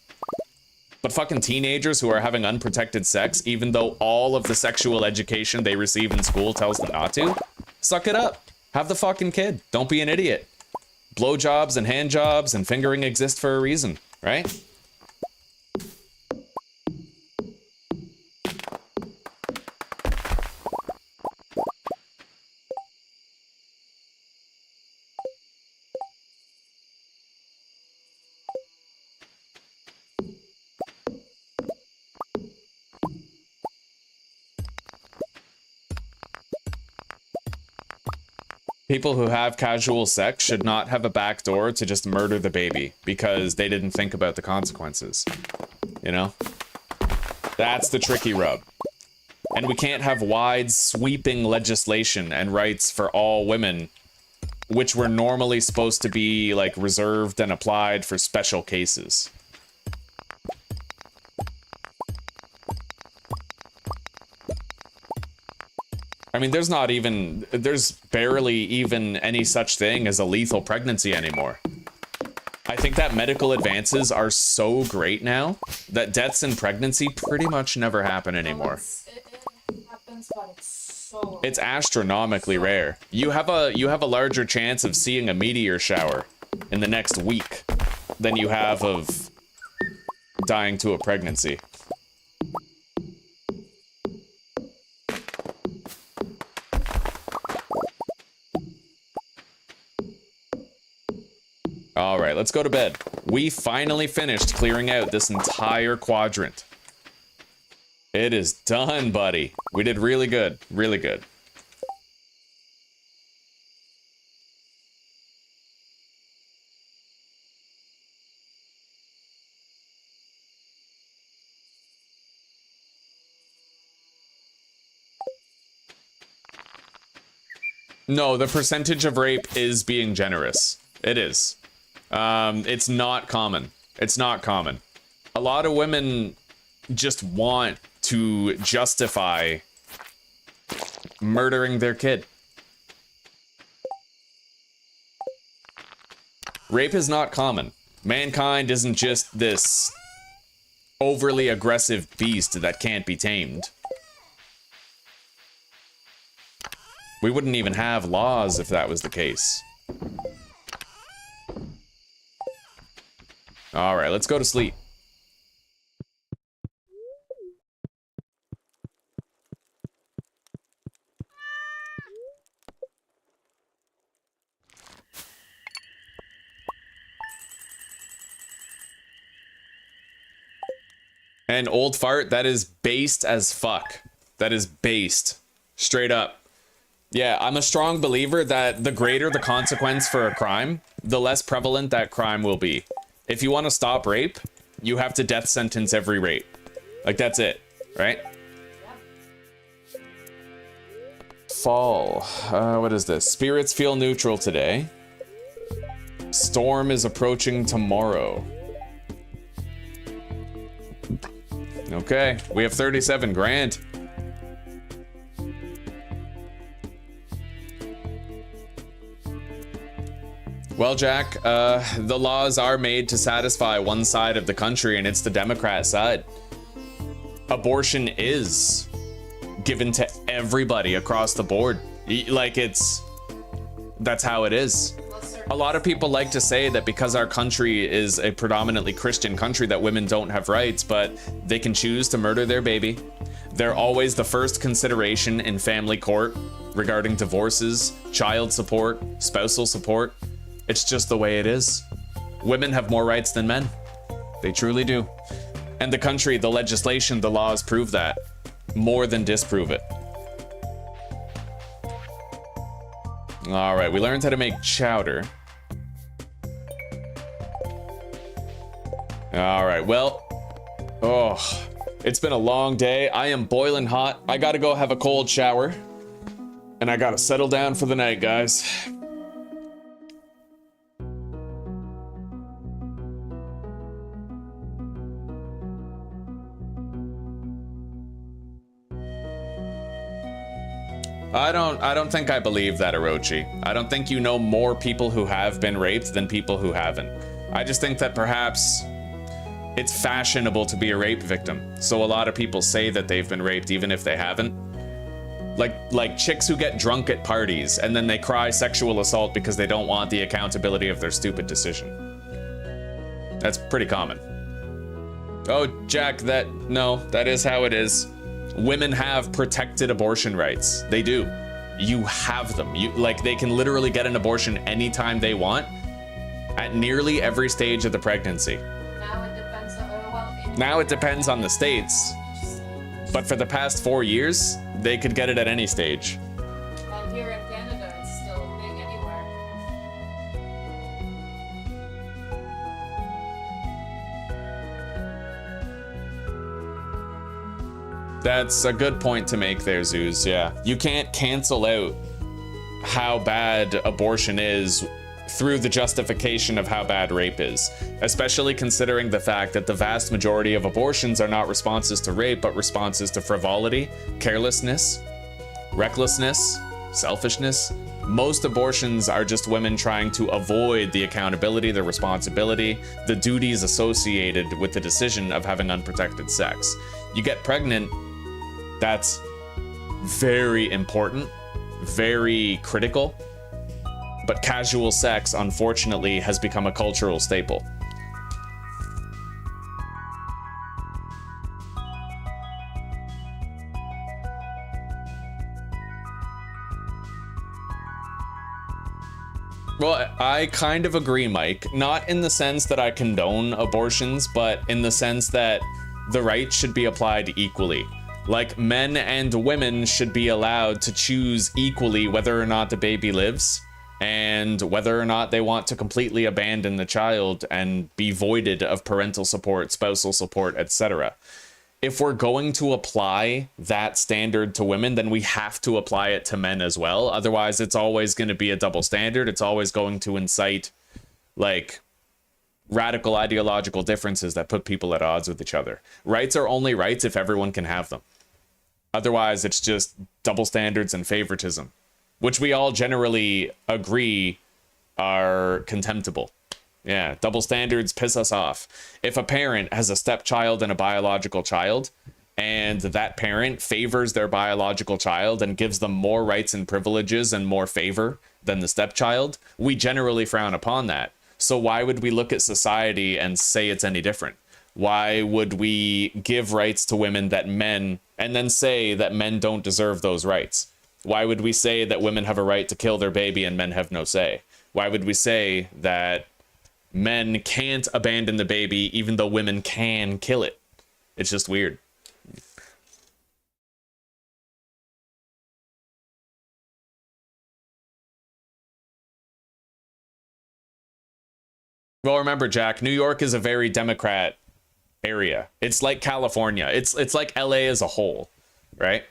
But fucking teenagers who are having unprotected sex, even though all of the sexual education they receive in school tells them not to, suck it up. Have the fucking kid. Don't be an idiot. Blowjobs and handjobs and fingering exist for a reason, right? People who have casual sex should not have a backdoor to just murder the baby because they didn't think about the consequences. You know? That's the tricky rub. And we can't have wide, sweeping legislation and rights for all women, which were normally supposed to be, like, reserved and applied for special cases. I mean, there's barely even any such thing as a lethal pregnancy anymore. I think that medical advances are so great now that deaths in pregnancy pretty much never happen anymore.
It happens, but it's so...
It's astronomically rare. You have a larger chance of seeing a meteor shower in the next week than you have of dying to a pregnancy. All right, let's go to bed. We finally finished clearing out this entire quadrant. It is done, buddy. We did really good, really good. No, the percentage of rape is being generous. It is. It's not common. It's not common. A lot of women just want to justify murdering their kid. Rape is not common. Mankind isn't just this overly aggressive beast that can't be tamed. We wouldn't even have laws if that was the case. All right, let's go to sleep. And old fart, that is based as fuck. That is based. Straight up. Yeah, I'm a strong believer that the greater the consequence for a crime, the less prevalent that crime will be. If you want to stop rape, you have to death sentence every rape. Like, that's it, right? Fall. What is this? Spirits feel neutral today. Storm is approaching tomorrow. Okay, we have 37 grand. Well, Jack, the laws are made to satisfy one side of the country, and it's the Democrat side. Abortion is given to everybody across the board. Like, that's how it is. A lot of people like to say that because our country is a predominantly Christian country that women don't have rights, but they can choose to murder their baby. They're always the first consideration in family court regarding divorces, child support, spousal support. It's just the way it is. Women have more rights than men. They truly do. And the country, the legislation, the laws prove that. More than disprove it. All right, we learned how to make chowder. All right, well, it's been a long day. I am boiling hot. I gotta go have a cold shower. And I gotta settle down for the night, guys. I don't think I believe that, Orochi. I don't think you know more people who have been raped than people who haven't. I just think that perhaps it's fashionable to be a rape victim. So a lot of people say that they've been raped even if they haven't. Like chicks who get drunk at parties and then they cry sexual assault because they don't want the accountability of their stupid decision. That's pretty common. Oh, Jack, that is how it is. Women have protected abortion rights. They do. You have them. They can literally get an abortion anytime they want at nearly every stage of the pregnancy. Now it depends on the states. But for the past 4 years, they could get it at any stage.
And here in Canada, it's still a thing anywhere.
That's a good point to make there, Zeus, yeah. You can't cancel out how bad abortion is through the justification of how bad rape is, especially considering the fact that the vast majority of abortions are not responses to rape, but responses to frivolity, carelessness, recklessness, selfishness. Most abortions are just women trying to avoid the accountability, the responsibility, the duties associated with the decision of having unprotected sex. You get pregnant, that's very important, very critical. But casual sex, unfortunately, has become a cultural staple. Well, I kind of agree, Mike. Not in the sense that I condone abortions, but in the sense that the rights should be applied equally. Like, men and women should be allowed to choose equally whether or not the baby lives, and whether or not they want to completely abandon the child and be voided of parental support, spousal support, etc. If we're going to apply that standard to women, then we have to apply it to men as well. Otherwise, it's always going to be a double standard. It's always going to incite, like, radical ideological differences that put people at odds with each other. Rights are only rights if everyone can have them. Otherwise, it's just double standards and favoritism, which we all generally agree are contemptible. Yeah, double standards piss us off. If a parent has a stepchild and a biological child, and that parent favors their biological child and gives them more rights and privileges and more favor than the stepchild, we generally frown upon that. So why would we look at society and say it's any different? Why would we give rights to women that men, and then say that men don't deserve those rights? Why would we say that women have a right to kill their baby and men have no say? Why would we say that men can't abandon the baby even though women can kill it? It's just weird. Well, remember, Jack, New York is a very Democrat area. It's like California. It's like LA as a whole, right?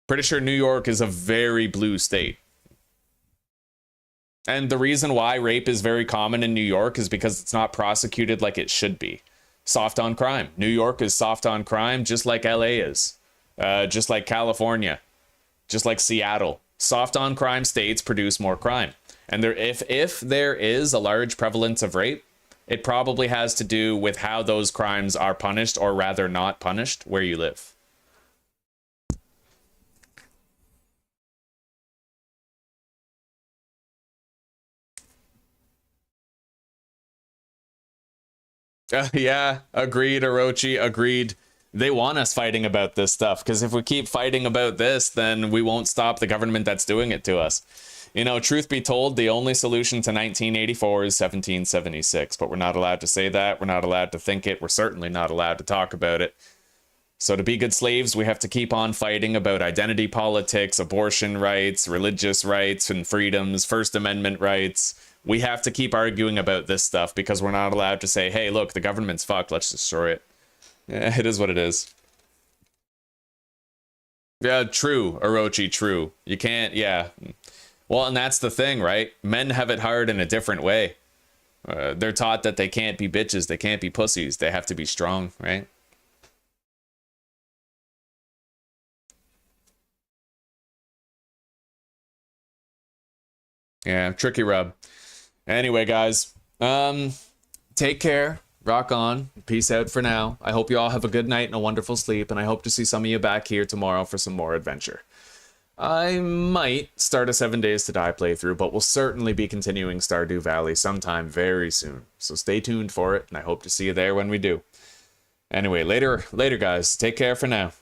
Pretty sure New York is a very blue state. And the reason why rape is very common in New York is because it's not prosecuted like it should be. Soft on crime. New York is soft on crime just like LA is. Just like California. Just like Seattle. Soft on crime states produce more crime. And if there is a large prevalence of rape, it probably has to do with how those crimes are punished, or rather not punished, where you live. Yeah, agreed, Orochi, agreed. They want us fighting about this stuff, because if we keep fighting about this, then we won't stop the government that's doing it to us. You know, truth be told, the only solution to 1984 is 1776, but we're not allowed to say that. We're not allowed to think it. We're certainly not allowed to talk about it. So to be good slaves, we have to keep on fighting about identity politics, abortion rights, religious rights and freedoms, First Amendment rights. We have to keep arguing about this stuff because we're not allowed to say, hey, look, the government's fucked, let's destroy it. Yeah, it is what it is. Yeah, true, Orochi, true. You can't, yeah. Well, and that's the thing, right? Men have it hard in a different way. They're taught that they can't be bitches, they can't be pussies, they have to be strong, right? Yeah, tricky rub. Anyway, guys, take care, rock on, peace out for now. I hope you all have a good night and a wonderful sleep, and I hope to see some of you back here tomorrow for some more adventure. I might start a 7 Days to Die playthrough, but we'll certainly be continuing Stardew Valley sometime very soon. So stay tuned for it, and I hope to see you there when we do. Anyway, later guys. Take care for now.